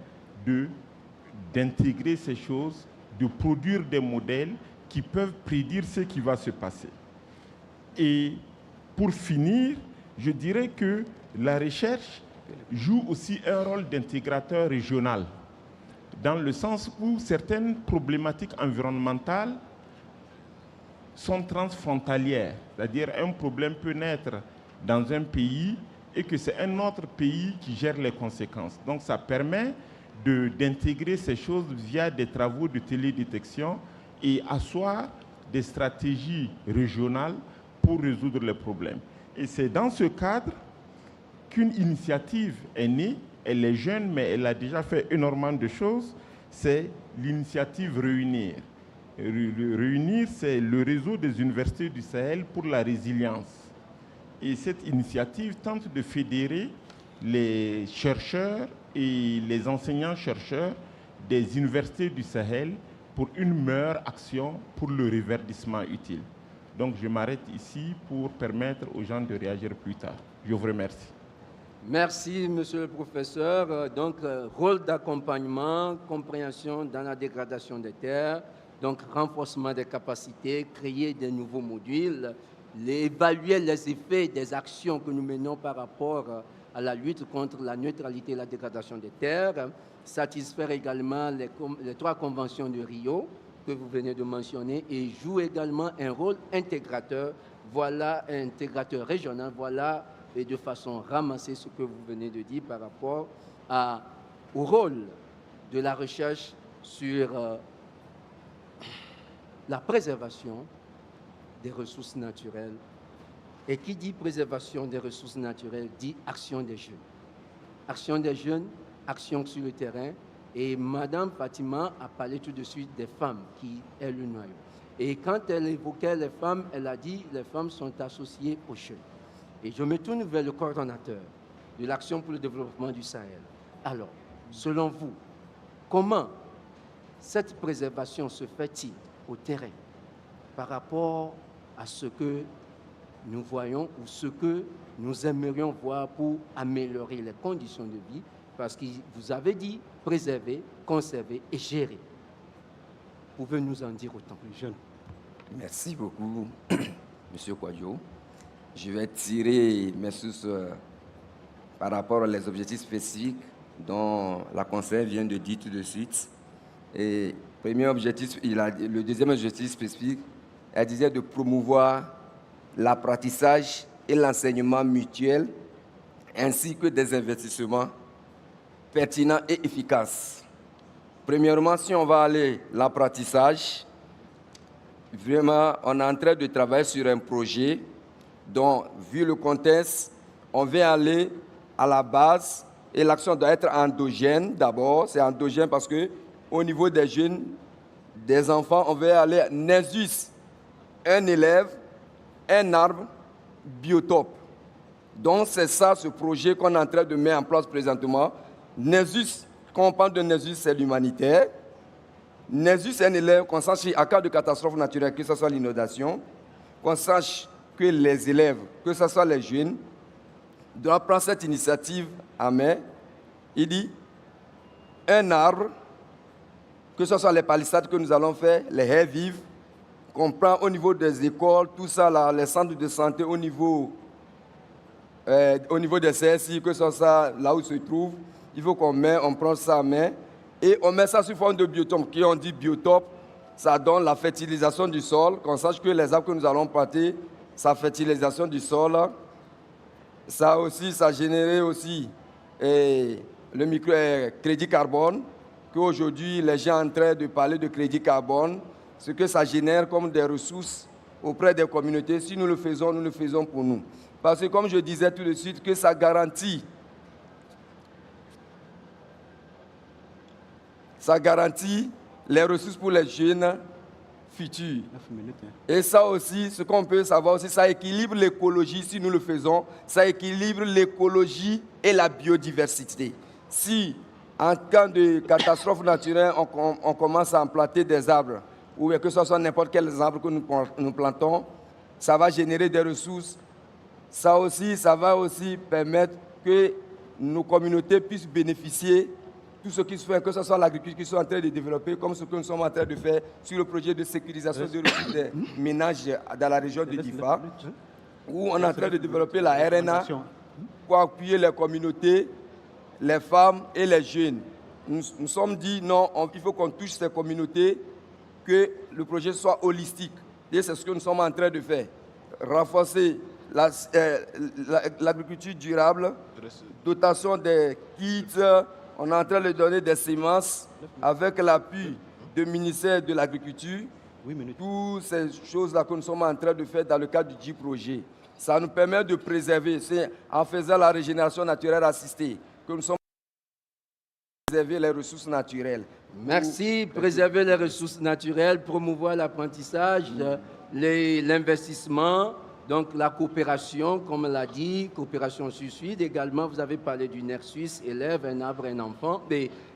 d'intégrer ces choses, de produire des modèles qui peuvent prédire ce qui va se passer. Et pour finir, je dirais que la recherche joue aussi un rôle d'intégrateur régional, dans le sens où certaines problématiques environnementales sont transfrontalières, c'est-à-dire un problème peut naître dans un pays et que c'est un autre pays qui gère les conséquences. Donc ça permet d'intégrer ces choses via des travaux de télédétection et asseoir des stratégies régionales pour résoudre les problèmes. Et c'est dans ce cadre qu'une initiative est née. Elle est jeune, mais elle a déjà fait énormément de choses. C'est l'initiative Réunir. Réunir, c'est le réseau des universités du Sahel pour la résilience. Et cette initiative tente de fédérer les chercheurs et les enseignants-chercheurs des universités du Sahel pour une meilleure action pour le reverdissement utile. Donc je m'arrête ici pour permettre aux gens de réagir plus tard. Je vous remercie. Merci, monsieur le professeur. Donc, rôle d'accompagnement, compréhension dans la dégradation des terres, donc renforcement des capacités, créer des nouveaux modules, évaluer les effets des actions que nous menons par rapport à la lutte contre la neutralité et la dégradation des terres, satisfaire également les 3 conventions de Rio que vous venez de mentionner et joue également un rôle intégrateur, voilà, intégrateur régional, voilà, et de façon ramassée ce que vous venez de dire par rapport au rôle de la recherche sur la préservation des ressources naturelles. Et qui dit préservation des ressources naturelles dit action des jeunes. Action des jeunes, action sur le terrain. Et Madame Fatima a parlé tout de suite des femmes, qui est le noyau. Et quand elle évoquait les femmes, elle a dit les femmes sont associées aux jeunes. Et je me tourne vers le coordonnateur de l'Action pour le développement du Sahel. Alors, selon vous, comment cette préservation se fait-il au terrain par rapport à ce que nous voyons ou ce que nous aimerions voir pour améliorer les conditions de vie? Parce que vous avez dit préserver, conserver et gérer. Vous pouvez nous en dire autant? Merci beaucoup, Monsieur Kwadjo. Je vais tirer mes sources par rapport aux objectifs spécifiques dont la conseillère vient de dire tout de suite. Et premier objectif, le deuxième objectif spécifique, elle disait de promouvoir l'apprentissage et l'enseignement mutuel, ainsi que des investissements pertinents et efficaces. Premièrement, si on va aller l'apprentissage, vraiment, on est en train de travailler sur un projet dont, vu le contexte, on va aller à la base et l'action doit être endogène d'abord. C'est endogène parce qu'au niveau des jeunes, des enfants, on va aller NESUS, un élève, un arbre, biotope. Donc c'est ça ce projet qu'on est en train de mettre en place présentement. NESUS, quand on parle de NESUS, c'est l'humanitaire. NESUS, c'est un élève qu'on sache à cas de catastrophe naturelle, que ce soit l'inondation, qu'on sache que les élèves, que ce soit les jeunes, doivent prendre cette initiative en main. Il dit, un arbre, que ce soit les palissades que nous allons faire, les haies vives, qu'on prend au niveau des écoles, tout ça, là, les centres de santé, au niveau des CSI, que ce soit là où se trouve, il faut on prend ça en main et on met ça sous forme de biotope. Qui on dit biotope, ça donne la fertilisation du sol, qu'on sache que les arbres que nous allons planter, sa fertilisation du sol, ça aussi, ça génère aussi le micro-crédit carbone, qu'aujourd'hui les gens sont en train de parler de crédit carbone, ce que ça génère comme des ressources auprès des communautés. Si nous le faisons pour nous. Parce que comme je disais tout de suite, que ça garantit les ressources pour les jeunes futur. 9 minutes. Et ça aussi, ce qu'on peut savoir aussi, ça équilibre l'écologie si nous le faisons, ça équilibre l'écologie et la biodiversité. Si, en cas de catastrophe naturelle, on commence à planter des arbres, ou que ce soit n'importe quel arbre que nous plantons, ça va générer des ressources. Ça va aussi permettre que nos communautés puissent bénéficier tout ce qui se fait, que ce soit l'agriculture qu'ils sont en train de développer, comme ce que nous sommes en train de faire sur le projet de sécurisation des ressources des ménages dans la région de Difa, où on est en train de développer la RNA pour appuyer les communautés, les femmes et les jeunes. Nous sommes dit non, il faut qu'on touche ces communautés, que le projet soit holistique. Et c'est ce que nous sommes en train de faire. Renforcer l'agriculture durable, dotation des kits, on est en train de donner des semences avec l'appui du ministère de l'Agriculture. Toutes ces choses-là que nous sommes en train de faire dans le cadre du projet. Ça nous permet de préserver, c'est en faisant la régénération naturelle assistée, que nous sommes en train de préserver les ressources naturelles. Merci. Préserver les ressources naturelles, promouvoir l'apprentissage, l'investissement, donc la coopération, comme on l'a dit, coopération Sud-Sud. Également, vous avez parlé du nerf suisse, élève, un arbre, un enfant,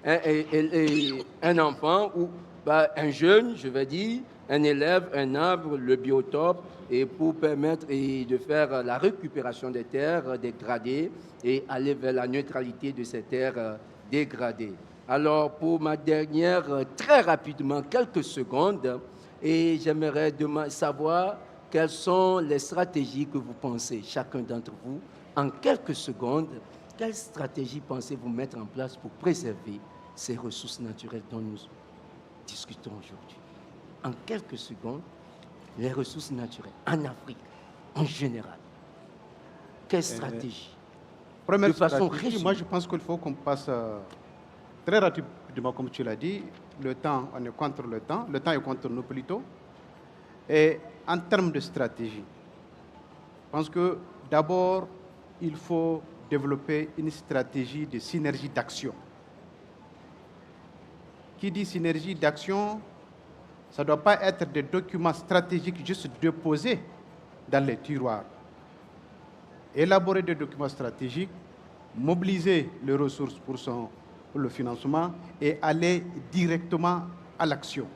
un enfant ou un jeune, je vais dire, un élève, un arbre, le biotope, et pour permettre de faire la récupération des terres dégradées et aller vers la neutralité de ces terres dégradées. Alors, pour ma dernière, très rapidement, quelques secondes, et j'aimerais savoir quelles sont les stratégies que vous pensez, chacun d'entre vous, en quelques secondes, quelles stratégies pensez-vous mettre en place pour préserver ces ressources naturelles dont nous discutons aujourd'hui? En quelques secondes, les ressources naturelles en Afrique, en général. Quelle stratégie? Première stratégie, moi je pense qu'il faut qu'on passe très rapidement, comme tu l'as dit. Le temps, on est contre le temps est contre nous plutôt. Et en termes de stratégie, je pense que d'abord, il faut développer une stratégie de synergie d'action. Qui dit synergie d'action, ça ne doit pas être des documents stratégiques juste déposés dans les tiroirs. Élaborer des documents stratégiques, mobiliser les ressources pour le financement et aller directement à l'action.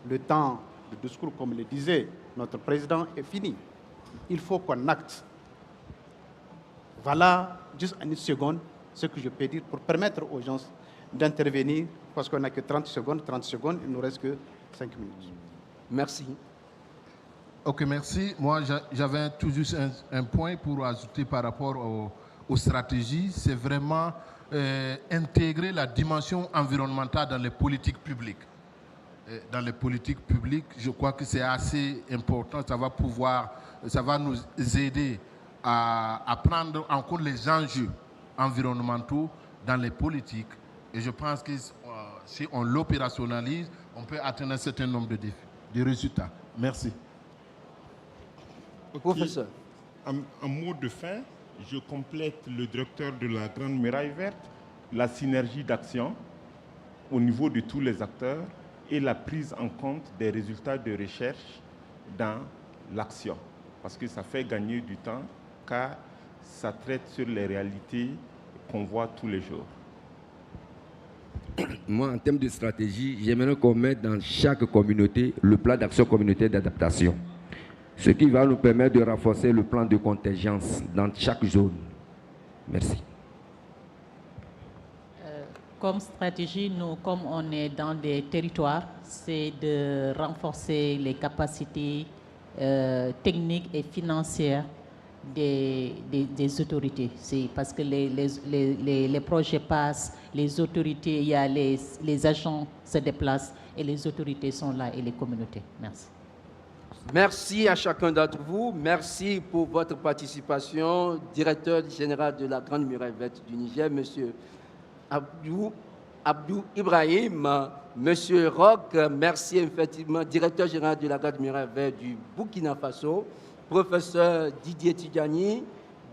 Le temps de discours, comme le disait notre président, est fini. Il faut qu'on acte. Voilà, juste en une seconde, ce que je peux dire pour permettre aux gens d'intervenir, parce qu'on n'a que 30 secondes, il ne nous reste que 5 minutes. Merci. Ok, merci. Moi, j'avais tout juste un point pour ajouter par rapport aux stratégies. C'est vraiment intégrer la dimension environnementale dans les politiques publiques. Dans les politiques publiques, je crois que c'est assez important. Ça va nous aider à prendre en compte les enjeux environnementaux dans les politiques. Et je pense que si on l'opérationnalise, on peut atteindre un certain nombre de résultats. Merci. Okay. Professeur. En mot de fin, je complète le directeur de la Grande Muraille Verte, la synergie d'action au niveau de tous les acteurs et la prise en compte des résultats de recherche dans l'action. Parce que ça fait gagner du temps, car ça traite sur les réalités qu'on voit tous les jours. Moi, en termes de stratégie, j'aimerais qu'on mette dans chaque communauté le plan d'action communautaire d'adaptation. Ce qui va nous permettre de renforcer le plan de contingence dans chaque zone. Merci. Comme stratégie, nous, comme on est dans des territoires, c'est de renforcer les capacités techniques et financières des autorités. C'est parce que les projets passent, les autorités, il y a les agents se déplacent et les autorités sont là et les communautés. Merci. Merci à chacun d'entre vous. Merci pour votre participation. Directeur général de la Grande Muraille Verte du Niger, M. Abdou Ibrahim, M. Roch, merci effectivement, directeur général de la Grande Muraille Verte du Burkina Faso, professeur Didier Tidjani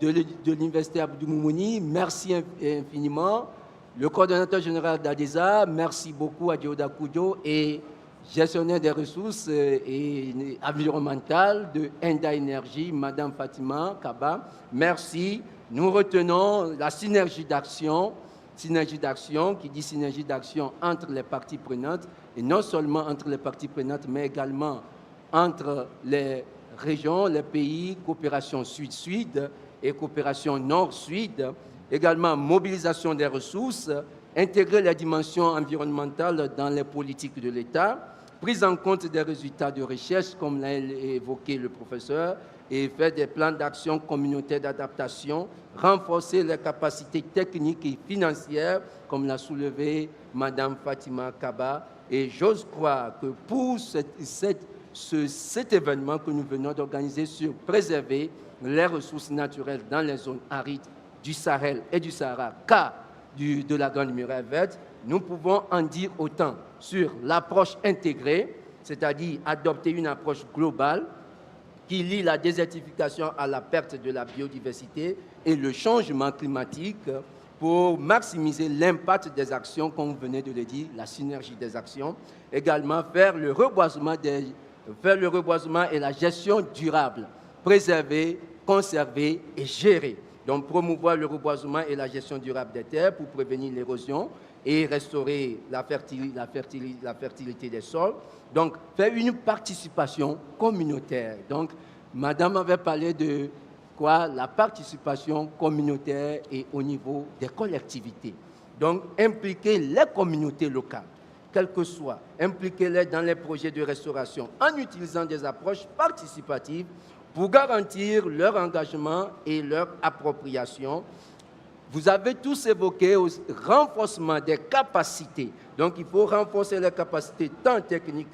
de l'Université Abdou Moumouni, merci infiniment. Le coordonnateur général d'ADESA, merci beaucoup à Dioda Koudio et gestionnaire des ressources et environnementales de Enda Énergie, Madame Fatima Kaba. Merci. Nous retenons la synergie d'action, qui dit synergie d'action entre les parties prenantes, et non seulement entre les parties prenantes, mais également entre les régions, les pays, coopération sud-sud et coopération nord-sud, également mobilisation des ressources, intégrer les dimensions environnementales dans les politiques de l'État, prise en compte des résultats de recherche, comme l'a évoqué le professeur, et faire des plans d'action communautaire d'adaptation, renforcer les capacités techniques et financières, comme l'a soulevé Mme Fatima Kaba. Et j'ose croire que pour cet événement que nous venons d'organiser sur préserver les ressources naturelles dans les zones arides du Sahel et du Sahara, cas de la Grande Muraille Verte, nous pouvons en dire autant sur l'approche intégrée, c'est-à-dire adopter une approche globale qui lie la désertification à la perte de la biodiversité et le changement climatique pour maximiser l'impact des actions, comme vous venez de le dire, la synergie des actions. Également, faire le reboisement et la gestion durable, préserver, conserver et gérer. Donc, promouvoir le reboisement et la gestion durable des terres pour prévenir l'érosion et restaurer la fertilité des sols. Donc, faire une participation communautaire. Donc, Madame avait parlé de quoi? La participation communautaire et au niveau des collectivités. Donc, impliquer les communautés locales, quelles que soient, impliquer-les dans les projets de restauration en utilisant des approches participatives pour garantir leur engagement et leur appropriation. Vous avez tous évoqué le renforcement des capacités. Donc, il faut renforcer les capacités tant techniques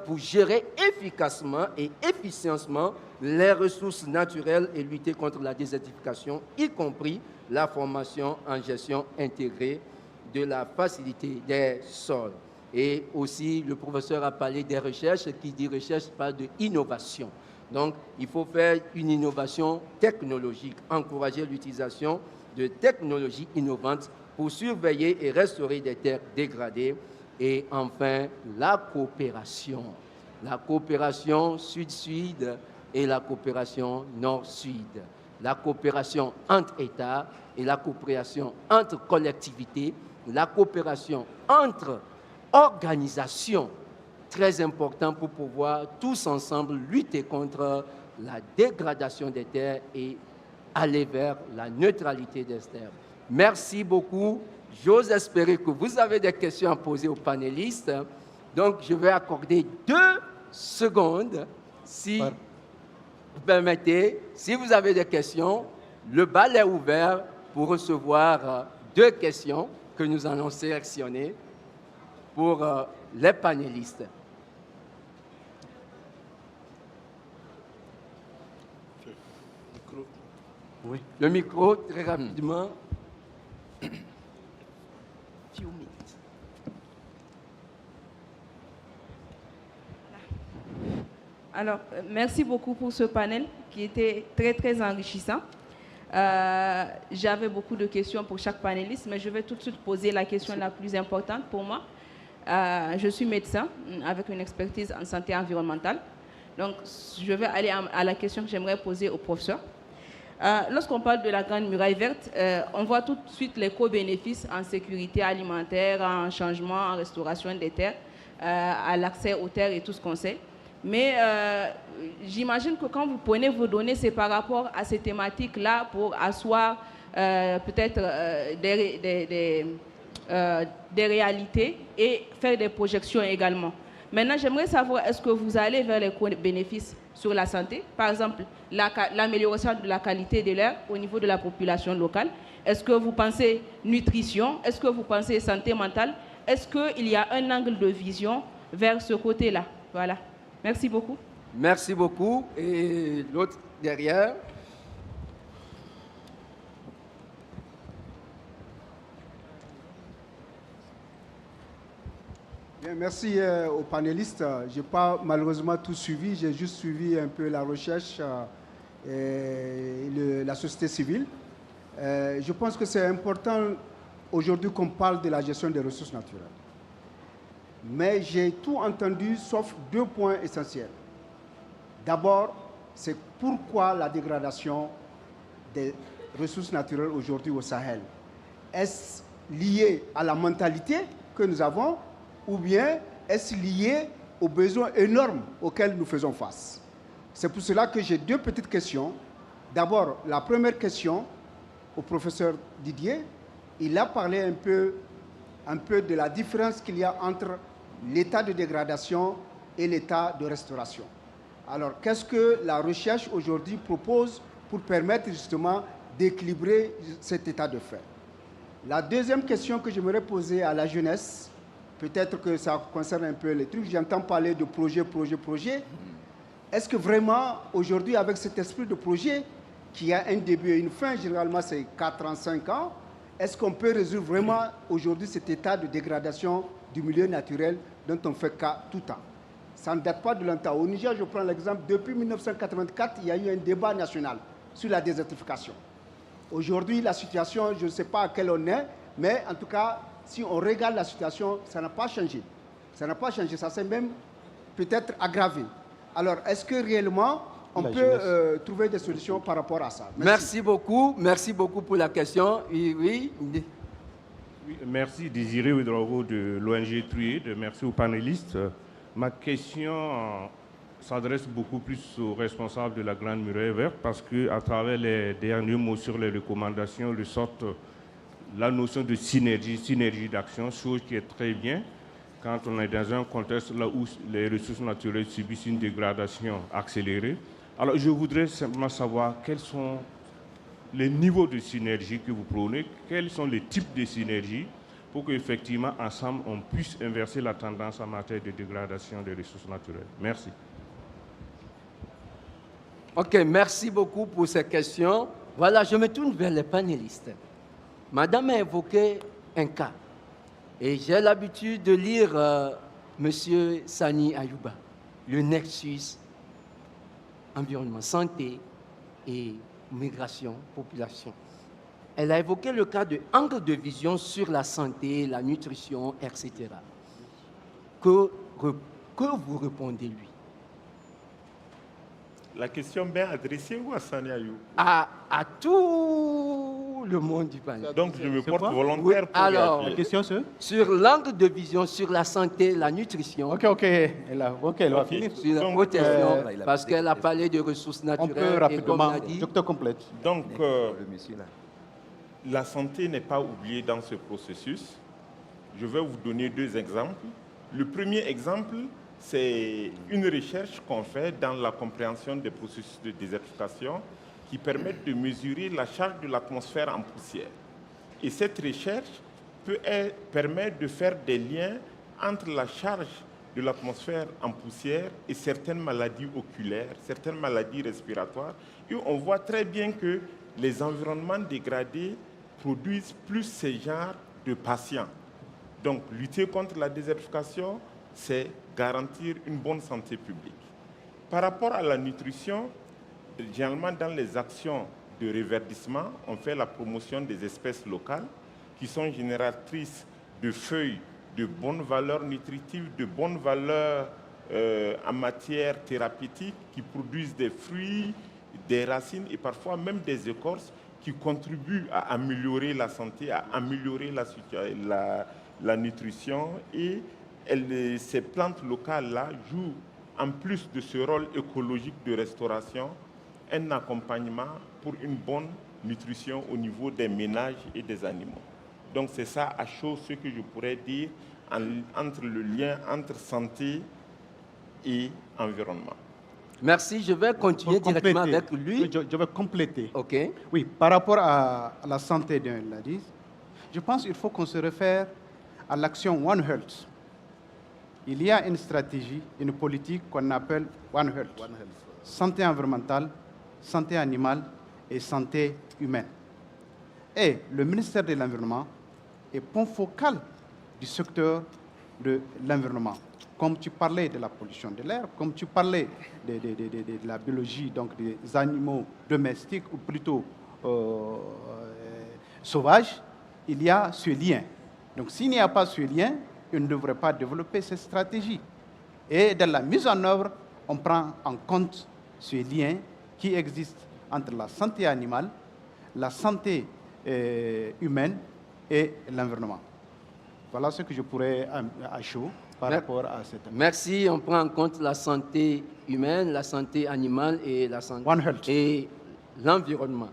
pour gérer efficacement et efficacement les ressources naturelles et lutter contre la désertification, y compris la formation en gestion intégrée de la facilité des sols. Et aussi, le professeur a parlé des recherches, qui dit recherche parle d'innovation. Donc, il faut faire une innovation technologique, encourager l'utilisation de technologies innovantes pour surveiller et restaurer des terres dégradées. Et enfin, la coopération sud-sud et la coopération nord-sud. La coopération entre États et la coopération entre collectivités, la coopération entre organisations, très important pour pouvoir tous ensemble lutter contre la dégradation des terres et aller vers la neutralité des terres. Merci beaucoup. J'ose espérer que vous avez des questions à poser aux panélistes. Donc, je vais accorder 2 secondes, si vous permettez. Si vous avez des questions, le bal est ouvert pour recevoir 2 questions que nous allons sélectionner pour les panélistes. Oui. Le micro, très rapidement. Alors, merci beaucoup pour ce panel qui était très, très enrichissant. J'avais beaucoup de questions pour chaque panéliste, mais je vais tout de suite poser la question la plus importante pour moi. Je suis médecin avec une expertise en santé environnementale. Donc, je vais aller à la question que j'aimerais poser au professeur. Lorsqu'on parle de la Grande Muraille Verte, on voit tout de suite les co-bénéfices en sécurité alimentaire, en changement, en restauration des terres, à l'accès aux terres et tout ce qu'on sait. Mais j'imagine que quand vous prenez vos données, c'est par rapport à ces thématiques-là pour asseoir peut-être des réalités et faire des projections également. Maintenant, j'aimerais savoir, est-ce que vous allez vers les bénéfices sur la santé, par exemple l'amélioration de la qualité de l'air au niveau de la population locale? Est-ce que vous pensez nutrition? Est-ce que vous pensez santé mentale? Est-ce qu'il y a un angle de vision vers ce côté-là? Voilà. Merci beaucoup. Merci beaucoup. Et l'autre derrière. Bien, merci aux panélistes. Je n'ai pas malheureusement tout suivi, j'ai juste suivi un peu la recherche et la société civile. Je pense que c'est important aujourd'hui qu'on parle de la gestion des ressources naturelles. mais j'ai tout entendu sauf 2 points essentiels. D'abord, c'est pourquoi la dégradation des ressources naturelles aujourd'hui au Sahel. Est-ce lié à la mentalité que nous avons ou bien est-ce lié aux besoins énormes auxquels nous faisons face? C'est pour cela que j'ai 2 petites questions. D'abord, la première question au professeur Didier. Il a parlé un peu de la différence qu'il y a entre l'état de dégradation et l'état de restauration. Alors, qu'est-ce que la recherche aujourd'hui propose pour permettre justement d'équilibrer cet état de fait? La deuxième question que j'aimerais poser à la jeunesse, peut-être que ça concerne un peu les trucs, j'entends parler de projet. Est-ce que vraiment, aujourd'hui, avec cet esprit de projet, qui a un début et une fin, généralement c'est 4 ans, 5 ans, est-ce qu'on peut résoudre vraiment aujourd'hui cet état de dégradation du milieu naturel dont on fait cas tout le temps? Ça ne date pas de longtemps. Au Niger, je prends l'exemple, depuis 1984, il y a eu un débat national sur la désertification. Aujourd'hui, la situation, je ne sais pas à quelle on est, mais en tout cas, si on regarde la situation, ça n'a pas changé. Ça n'a pas changé, ça s'est même peut-être aggravé. Alors, est-ce que réellement, on peut trouver des solutions par rapport à ça? Merci beaucoup pour la question. Oui. Merci Désiré Ouedraogo de l'ONG TRUID, merci aux panélistes. Ma question s'adresse beaucoup plus aux responsables de la Grande Muraille Verte parce qu'à travers les derniers mots sur les recommandations ressortent la notion de synergie d'action, chose qui est très bien quand on est dans un contexte là où les ressources naturelles subissent une dégradation accélérée. Alors je voudrais simplement savoir quels sont les niveaux de synergie que vous prônez, quels sont les types de synergie pour qu'effectivement, ensemble, on puisse inverser la tendance en matière de dégradation des ressources naturelles. Merci. OK, merci beaucoup pour ces questions. Voilà, je me tourne vers les panélistes. Madame a évoqué un cas. Et j'ai l'habitude de lire M. Sani Ayouba, le nexus environnement, santé et migration, population. Elle a évoqué le cas de angle de vision sur la santé, la nutrition, etc. Que vous répondez, lui? La question bien adressée ou à Sani Ayou? À tout le monde du panel. Donc je me porte volontaire pour alors, la question sur l'angle de vision sur la santé, la nutrition. Ok, elle va finir. Sur la protection, parce qu'elle a parlé de ressources naturelles. On peut rapidement, docteur complète. Donc, la santé n'est pas oubliée dans ce processus. Je vais vous donner 2 exemples. Le premier exemple, c'est une recherche qu'on fait dans la compréhension des processus de désertification qui permettent de mesurer la charge de l'atmosphère en poussière. Et cette recherche permet de faire des liens entre la charge de l'atmosphère en poussière et certaines maladies oculaires, certaines maladies respiratoires. Et on voit très bien que les environnements dégradés produisent plus ce genre de patients. Donc, lutter contre la désertification, c'est garantir une bonne santé publique. Par rapport à la nutrition, généralement dans les actions de reverdissement, on fait la promotion des espèces locales qui sont génératrices de feuilles de bonnes valeurs nutritives, de bonnes valeurs en matière thérapeutique, qui produisent des fruits, des racines et parfois même des écorces qui contribuent à améliorer la santé, à améliorer la nutrition. Et ces plantes locales-là jouent, en plus de ce rôle écologique de restauration, un accompagnement pour une bonne nutrition au niveau des ménages et des animaux. Donc c'est ça à chaud ce que je pourrais dire entre le lien entre santé et environnement. Merci, je vais continuer directement avec lui. Je vais compléter. OK. Oui, par rapport à la santé de la dit, je pense qu'il faut qu'on se réfère à l'action One Health. Il y a une stratégie, une politique qu'on appelle One Health. Santé environnementale, santé animale et santé humaine. Et le ministère de l'Environnement est point focal du secteur de l'environnement. Comme tu parlais de la pollution de l'air, comme tu parlais de la biologie, donc des animaux domestiques ou plutôt sauvages, il y a ce lien. Donc s'il n'y a pas ce lien, ils ne devraient pas développer cette stratégie. Et dans la mise en œuvre, on prend en compte ce lien qui existe entre la santé animale, la santé humaine et l'environnement. Voilà ce que je pourrais à chaud par rapport à cette... Merci, on prend en compte la santé humaine, la santé animale et la santé et l'environnement.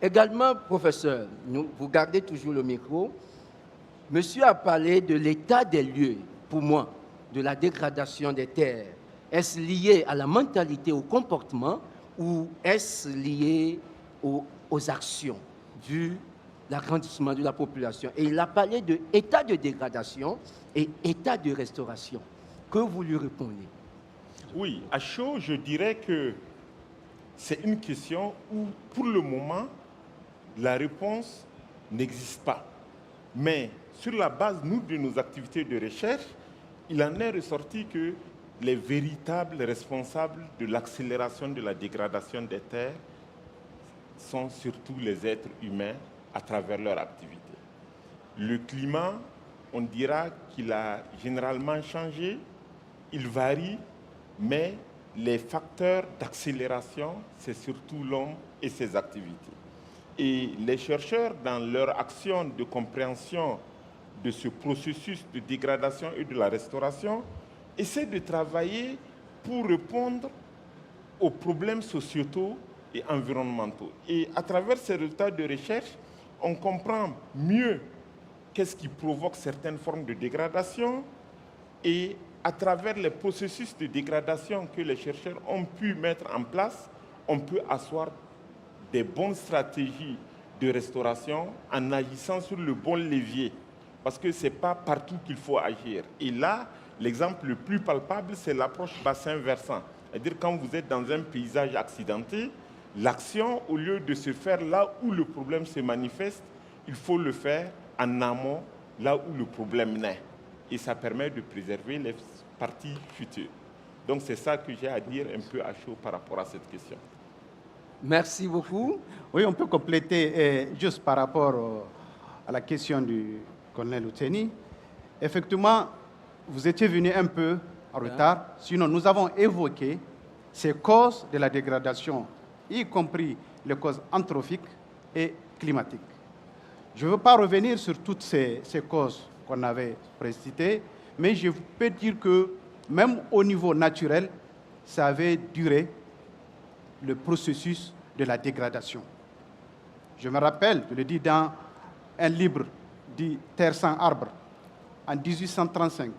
Également, professeur, vous gardez toujours le micro. Monsieur a parlé de l'état des lieux, pour moi, de la dégradation des terres. Est-ce lié à la mentalité, au comportement, ou est-ce lié aux actions, vu l'agrandissement de la population? Et il a parlé d'état de dégradation et état de restauration. Que vous lui répondez? Oui, à chaud, je dirais que c'est une question où, pour le moment, la réponse n'existe pas. Mais sur la base, nous, de nos activités de recherche, il en est ressorti que les véritables responsables de l'accélération de la dégradation des terres sont surtout les êtres humains à travers leur activité. Le climat, on dira qu'il a généralement changé, il varie, mais les facteurs d'accélération, c'est surtout l'homme et ses activités. Et les chercheurs, dans leur action de compréhension de ce processus de dégradation et de la restauration, essaient de travailler pour répondre aux problèmes sociétaux et environnementaux. Et à travers ces résultats de recherche, on comprend mieux qu'est-ce qui provoque certaines formes de dégradation, et à travers les processus de dégradation que les chercheurs ont pu mettre en place, on peut asseoir des bonnes stratégies de restauration en agissant sur le bon levier, parce que ce n'est pas partout qu'il faut agir. Et là, l'exemple le plus palpable, c'est l'approche bassin-versant. C'est-à-dire quand vous êtes dans un paysage accidenté, l'action, au lieu de se faire là où le problème se manifeste, il faut le faire en amont, là où le problème naît. Et ça permet de préserver les parties futures. Donc c'est ça que j'ai à dire un peu à chaud par rapport à cette question. Merci beaucoup. Oui, on peut compléter juste par rapport à la question du colonel Outeni. Effectivement, vous étiez venu un peu en retard. Sinon, nous avons évoqué ces causes de la dégradation, y compris les causes anthropiques et climatiques. Je ne veux pas revenir sur toutes ces causes qu'on avait précitées, mais je peux dire que même au niveau naturel, ça avait duré le processus de la dégradation. Je me rappelle, je le dis dans un livre dit « Terre sans arbre », en 1835,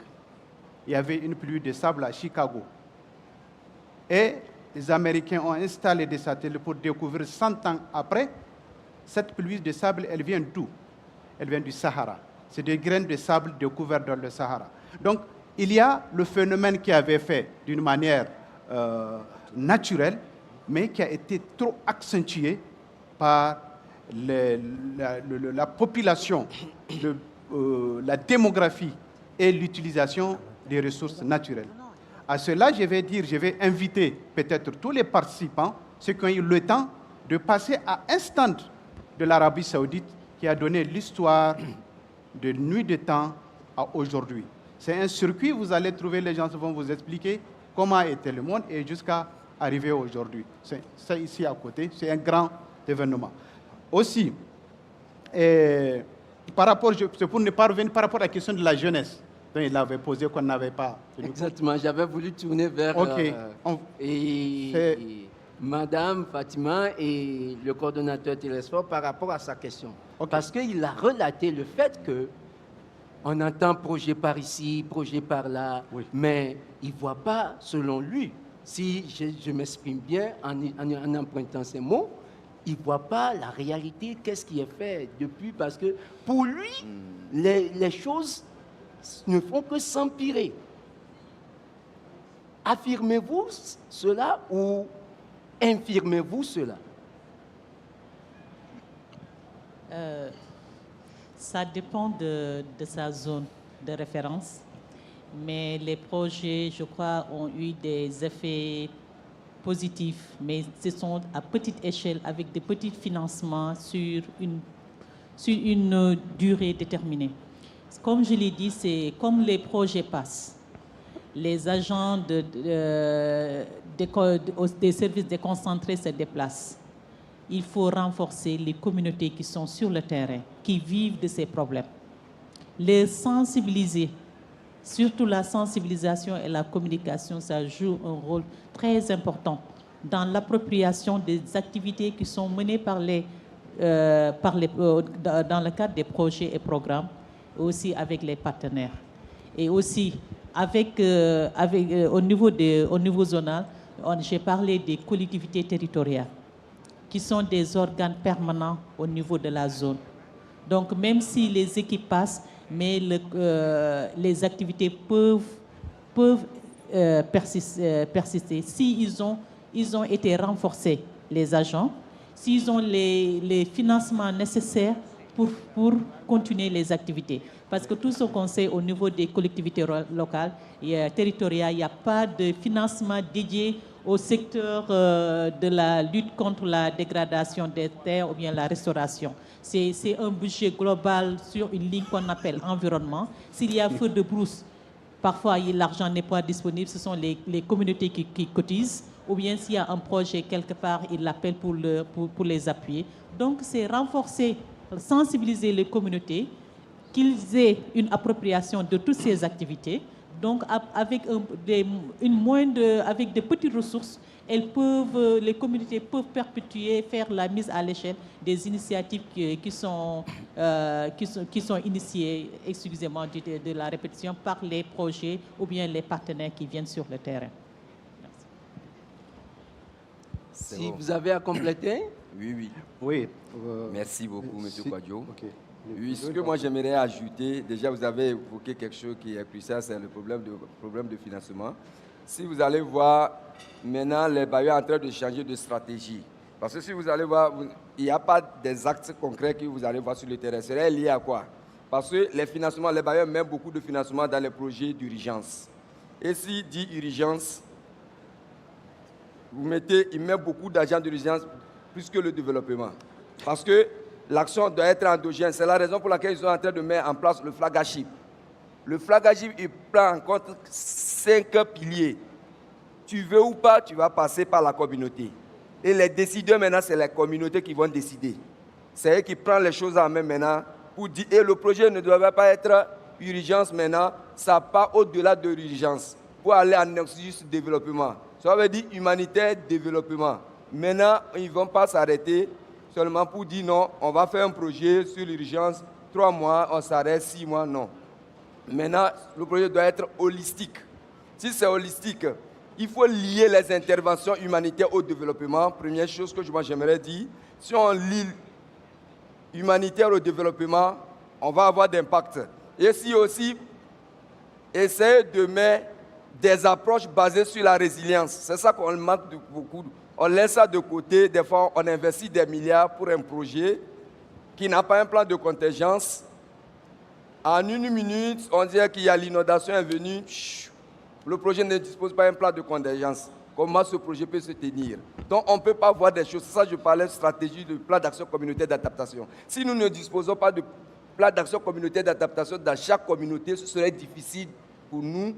il y avait une pluie de sable à Chicago. Et les Américains ont installé des satellites pour découvrir 100 ans après, cette pluie de sable, elle vient d'où? Elle vient du Sahara. C'est des graines de sable découvertes dans le Sahara. Donc, il y a le phénomène qui avait fait d'une manière naturelle, mais qui a été trop accentué par la population, la démographie et l'utilisation des ressources naturelles. À cela, je vais inviter peut-être tous les participants, ceux qui ont eu le temps, de passer à un stand de l'Arabie Saoudite qui a donné l'histoire de nuit de temps à aujourd'hui. C'est un circuit, vous allez trouver, les gens vont vous expliquer comment était le monde et jusqu'à arriver aujourd'hui. C'est ça ici à côté, c'est un grand événement. Aussi, c'est pour ne pas revenir par rapport à la question de la jeunesse. Donc, il avait posé qu'on n'avait pas. Exactement, j'avais voulu tourner vers Madame Fatima et le coordonnateur Télésphore par rapport à sa question. Parce qu'il a relaté le fait qu'on entend projet par ici, projet par là, mais il ne voit pas, selon lui, si je m'exprime bien en empruntant ces mots, il ne voit pas la réalité, qu'est-ce qui est fait depuis, parce que pour lui, les choses ne font que s'empirer. Affirmez-vous cela ou infirmez-vous cela? Ça dépend de sa zone de référence, mais les projets, je crois, ont eu des effets positifs, mais ce sont à petite échelle, avec des petits financements sur une durée déterminée. Comme je l'ai dit, c'est comme les projets passent. Les agents des services déconcentrés se déplacent. Il faut renforcer les communautés qui sont sur le terrain, qui vivent de ces problèmes. Les sensibiliser, surtout la sensibilisation et la communication, ça joue un rôle très important dans l'appropriation des activités qui sont menées dans le cadre des projets et programmes, aussi avec les partenaires. Et aussi, au niveau zonal, j'ai parlé des collectivités territoriales, qui sont des organes permanents au niveau de la zone. Donc, même si les équipes passent, mais les activités peuvent persister. S'ils ont été renforcés, les agents, s'ils ont les financements nécessaires pour continuer les activités. Parce que tout ce qu'on sait au niveau des collectivités locales et territoriales, il n'y a pas de financement dédié au secteur de la lutte contre la dégradation des terres ou bien la restauration. C'est un budget global sur une ligne qu'on appelle environnement. S'il y a feu de brousse, parfois l'argent n'est pas disponible, ce sont les communautés qui cotisent, ou bien s'il y a un projet quelque part, ils l'appellent pour les appuyer. Donc c'est renforcer, sensibiliser les communautés, qu'ils aient une appropriation de toutes ces activités. Donc, avec des petites ressources, les communautés peuvent perpétuer, faire la mise à l'échelle des initiatives qui sont initiées, excusez-moi de la répétition, par les projets ou bien les partenaires qui viennent sur le terrain. Merci. Si vous avez à compléter? Oui. Merci beaucoup, M. Kwadjo. Oui, ce que moi j'aimerais ajouter, déjà vous avez évoqué quelque chose qui est crucial, c'est le problème de financement. Si vous allez voir, maintenant les bailleurs sont en train de changer de stratégie. Parce que si vous allez voir, il n'y a pas des actes concrets que vous allez voir sur le terrain. C'est lié à quoi? Parce que les financements, les bailleurs mettent beaucoup de financement dans les projets d'urgence. Et s'il dit urgence, ils mettent beaucoup d'argent d'urgence plus que le développement. Parce que l'action doit être endogène. C'est la raison pour laquelle ils sont en train de mettre en place le flagship. Le flagship, il prend en compte 5 piliers. Tu veux ou pas, tu vas passer par la communauté. Et les décideurs, maintenant, c'est les communautés qui vont décider. C'est eux qui prennent les choses en main maintenant pour dire, et le projet ne doit pas être urgence maintenant, ça part au-delà de l'urgence pour aller en juste développement. Ça veut dire humanitaire, développement. Maintenant, ils ne vont pas s'arrêter seulement pour dire non, on va faire un projet sur l'urgence, 3 mois, on s'arrête, 6 mois, non. Maintenant, le projet doit être holistique. Si c'est holistique, il faut lier les interventions humanitaires au développement. Première chose que moi j'aimerais dire, si on lie humanitaire au développement, on va avoir d'impact. Et si aussi, essayer de mettre des approches basées sur la résilience. C'est ça qu'on manque de beaucoup. On laisse ça de côté, des fois on investit des milliards pour un projet qui n'a pas un plan de contingence. En 1 minute, on dit qu'il y a l'inondation est venue, le projet ne dispose pas d'un plan de contingence. Comment ce projet peut se tenir? Donc on ne peut pas voir des choses. C'est ça que je parlais de stratégie de plan d'action communautaire d'adaptation. Si nous ne disposons pas de plan d'action communautaire d'adaptation dans chaque communauté, ce serait difficile pour nous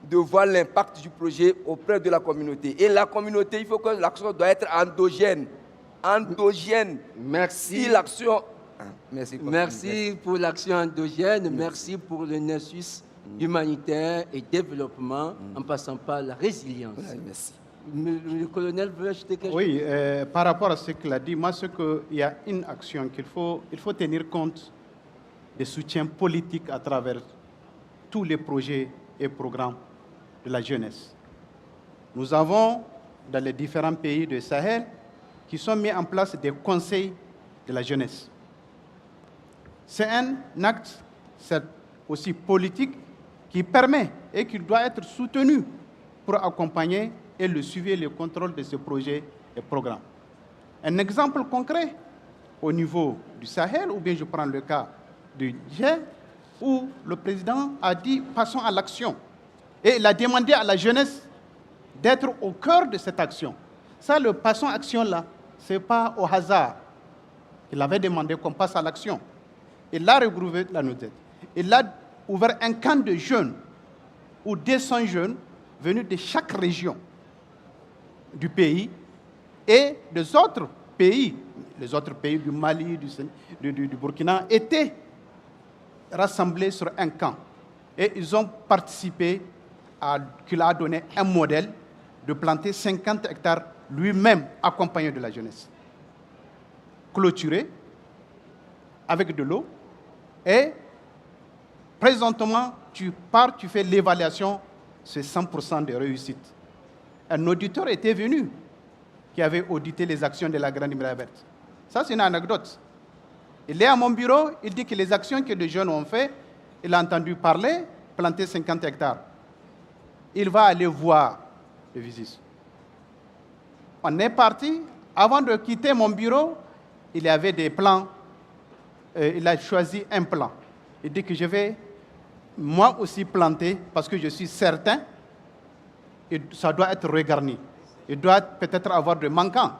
de voir l'impact du projet auprès de la communauté. Et la communauté, il faut que l'action doit être endogène. Endogène. Merci. Si l'action... Merci pour l'action endogène. Merci pour le nexus humanitaire et développement en passant par la résilience. Merci. Le colonel veut ajouter quelque chose? Oui, par rapport à ce qu'il a dit, moi, c'est qu'il y a une action il faut tenir compte des soutiens politiques à travers tous les projets et programmes de la jeunesse. Nous avons, dans les différents pays du Sahel, qui sont mis en place des conseils de la jeunesse. C'est un acte aussi politique qui permet et qui doit être soutenu pour accompagner et le suivi et le contrôle de ces projets et programmes. Un exemple concret au niveau du Sahel, ou bien je prends le cas du Niger, où le président a dit « passons à l'action ». Et il a demandé à la jeunesse d'être au cœur de cette action. Ça, le « passons à l'action » là, ce n'est pas au hasard. Il avait demandé qu'on passe à l'action. Il a regrouvé la note. il a ouvert un camp de jeunes, où 200 jeunes venus de chaque région du pays et des autres pays, les autres pays du Mali, du Burkina, étaient rassemblés sur un camp. Et ils ont participé qu'il a donné un modèle de planter 50 hectares lui-même, accompagné de la jeunesse. Clôturé, avec de l'eau, et présentement, tu pars, tu fais l'évaluation, c'est 100% de réussite. Un auditeur était venu qui avait audité les actions de la Grande Muraille Verte. Ça, c'est une anecdote. Il est à mon bureau, il dit que les actions que les jeunes ont fait, il a entendu parler, planter 50 hectares. Il va aller voir le visite. On est parti. Avant de quitter mon bureau, il y avait des plans. Il a choisi un plan. Il dit que je vais moi aussi planter parce que je suis certain que ça doit être regarni. Il doit peut-être avoir de manquants.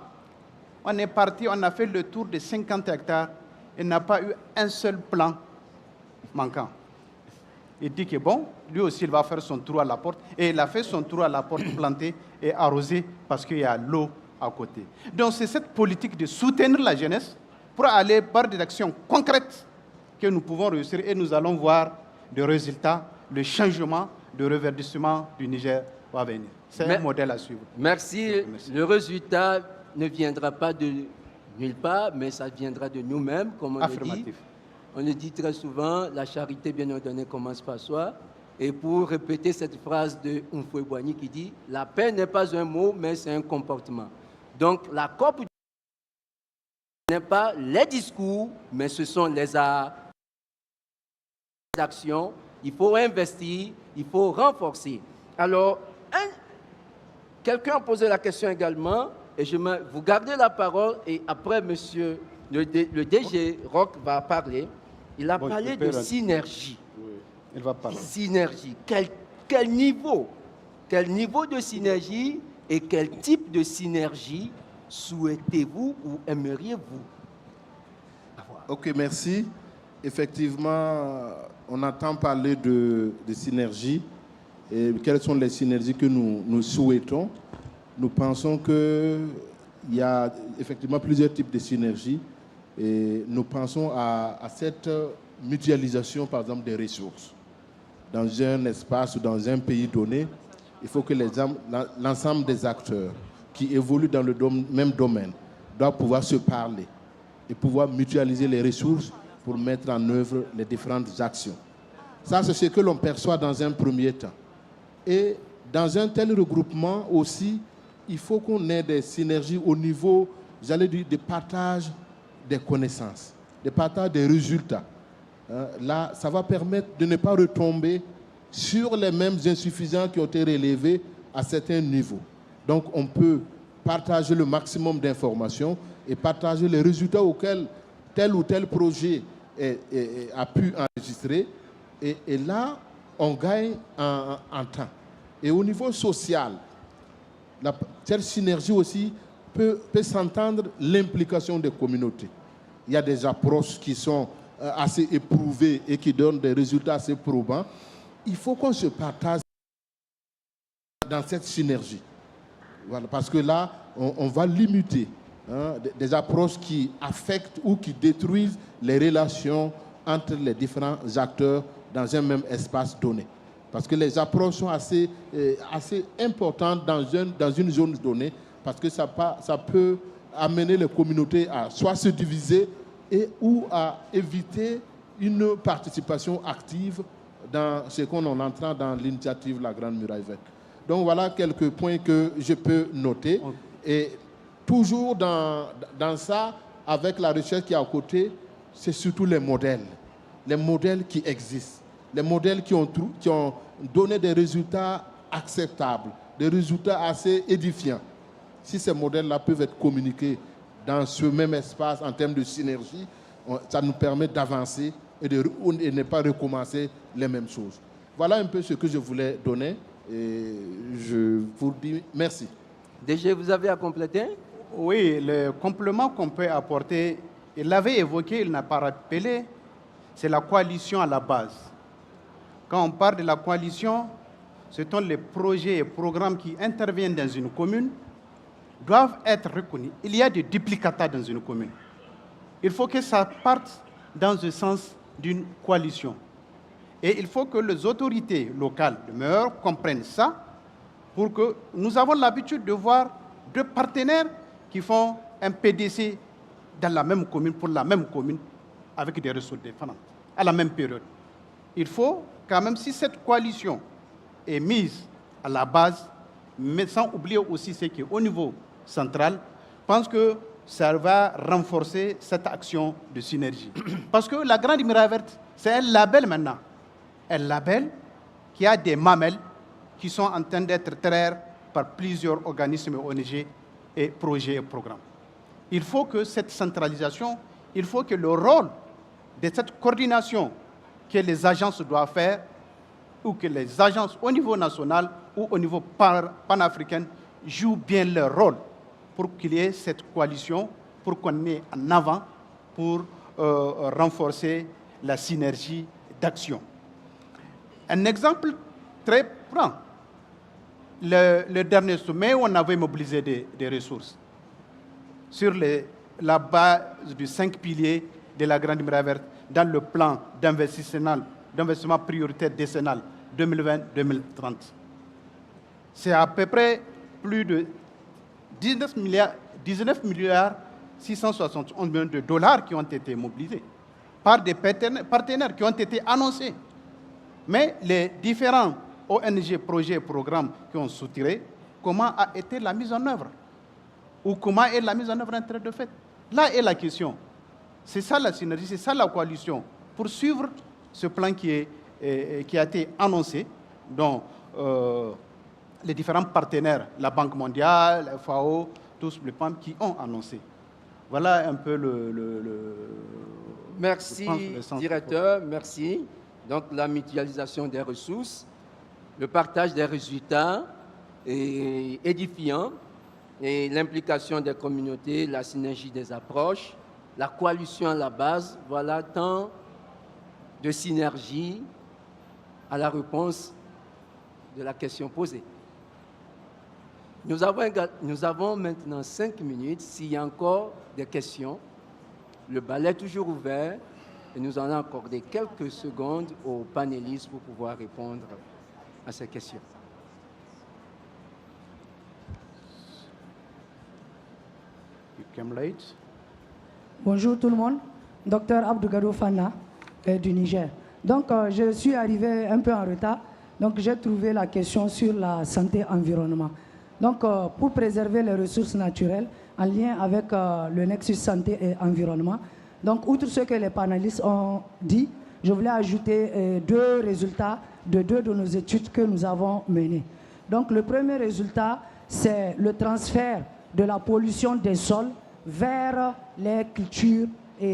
On est parti, on a fait le tour de 50 hectares. Il n'a pas eu un seul plan manquant. Il dit que bon, lui aussi, il va faire son trou à la porte. Et il a fait son trou à la porte planté et arrosé parce qu'il y a l'eau à côté. Donc, c'est cette politique de soutenir la jeunesse pour aller par des actions concrètes que nous pouvons réussir et nous allons voir des résultats, le changement de reverdissement du Niger va venir. C'est un modèle à suivre. Merci. Le résultat ne viendra pas de nulle part, mais ça viendra de nous-mêmes, comme on le dit. On le dit très souvent, la charité bien ordonnée commence par soi. Et pour répéter cette phrase de Mfoué-Boigny qui dit « La paix n'est pas un mot, mais c'est un comportement ». Donc la COP n'est pas les discours, mais ce sont les actions. Il faut investir, il faut renforcer. Alors, quelqu'un a posé la question également, et vous gardez la parole, et après, monsieur le DG Roch va parler. Il a parlé de synergie. Oui, il va parler. Synergie. Quel niveau de synergie et quel type de synergie souhaitez-vous ou aimeriez-vous avoir? Ok, merci. Effectivement, on entend parler de synergie. Et quelles sont les synergies que nous souhaitons? Nous pensons qu'il y a effectivement plusieurs types de synergies. Et nous pensons à cette mutualisation, par exemple, des ressources. Dans un espace ou dans un pays donné, il faut que l'ensemble des acteurs qui évoluent dans le même domaine doivent pouvoir se parler et pouvoir mutualiser les ressources pour mettre en œuvre les différentes actions. Ça, c'est ce que l'on perçoit dans un premier temps. Et dans un tel regroupement aussi, il faut qu'on ait des synergies au niveau, j'allais dire, de partage des connaissances, de partage des résultats. Là, ça va permettre de ne pas retomber sur les mêmes insuffisants qui ont été relevés à certains niveaux. Donc, on peut partager le maximum d'informations et partager les résultats auxquels tel ou tel projet a pu enregistrer. Et là, on gagne en temps. Et au niveau social, cette synergie aussi peut s'entendre l'implication des communautés. Il y a des approches qui sont assez éprouvées et qui donnent des résultats assez probants. Il faut qu'on se partage dans cette synergie. Voilà, parce que là, on va limiter des approches qui affectent ou qui détruisent les relations entre les différents acteurs dans un même espace donné. Parce que les approches sont assez importantes dans une zone donnée, parce que ça peut amener les communautés à soit se diviser ou à éviter une participation active dans ce qu'on entend dans l'initiative La Grande Muraille Verte. Donc voilà quelques points que je peux noter. Et toujours dans ça, avec la recherche qui est à côté, c'est surtout les modèles qui existent, les modèles qui ont donné des résultats acceptables, des résultats assez édifiants. Si ces modèles-là peuvent être communiqués dans ce même espace en termes de synergie, ça nous permet d'avancer et de ne pas recommencer les mêmes choses. Voilà un peu ce que je voulais donner et je vous dis merci. DG, vous avez à compléter? Oui, le complément qu'on peut apporter, il l'avait évoqué, il n'a pas rappelé, c'est la coalition à la base. Quand on parle de la coalition, ce sont les projets et programmes qui interviennent dans une commune doivent être reconnus. Il y a des duplicata dans une commune. Il faut que ça parte dans le sens d'une coalition. Et il faut que les autorités locales, les maires, comprennent ça pour que nous avons l'habitude de voir deux partenaires qui font un PDC dans la même commune, pour la même commune, avec des ressources différentes, à la même période. Il faut quand même, si cette coalition est mise à la base, mais sans oublier aussi ce qui est au niveau central, je pense que ça va renforcer cette action de synergie. Parce que la Grande Muraille Verte, c'est un label maintenant. Un label qui a des mamelles qui sont en train d'être traites par plusieurs organismes, ONG et projets et programmes. Il faut que cette centralisation, il faut que le rôle de cette coordination que les agences doivent faire, ou que les agences au niveau national ou au niveau panafricain jouent bien leur rôle pour qu'il y ait cette coalition, pour qu'on ait en avant, pour renforcer la synergie d'action. Un exemple très franc, le dernier sommet où on avait mobilisé des ressources sur la base des 5 piliers de la Grande Muraille Verte dans le plan d'investissement prioritaire décennal 2020-2030. C'est à peu près plus de 19 milliards 671 millions de dollars qui ont été mobilisés par des partenaires qui ont été annoncés. Mais les différents ONG, projets et programmes qui ont soutiré, comment a été la mise en œuvre? Ou comment est la mise en œuvre en train de fait? Là est la question. C'est ça la synergie, c'est ça la coalition. Pour suivre ce plan qui a été annoncé, dont les différents partenaires, la Banque mondiale, la FAO, tous les PAM qui ont annoncé. Voilà un peu Merci, directeur, merci. Donc la mutualisation des ressources, le partage des résultats est édifiant, et l'implication des communautés, la synergie des approches, la coalition à la base, voilà tant de synergie à la réponse de la question posée. Nous avons maintenant 5 minutes. S'il y a encore des questions, le bal est toujours ouvert et nous allons accorder quelques secondes aux panélistes pour pouvoir répondre à ces questions. Bonjour tout le monde, docteur Abdougadou Fana du Niger. Donc je suis arrivé un peu en retard, donc j'ai trouvé la question sur la santé environnement. Donc pour préserver les ressources naturelles en lien avec le nexus santé et environnement, donc outre ce que les panélistes ont dit, je voulais ajouter 2 résultats de 2 de nos études que nous avons menées. Donc le premier résultat, c'est le transfert de la pollution des sols vers les cultures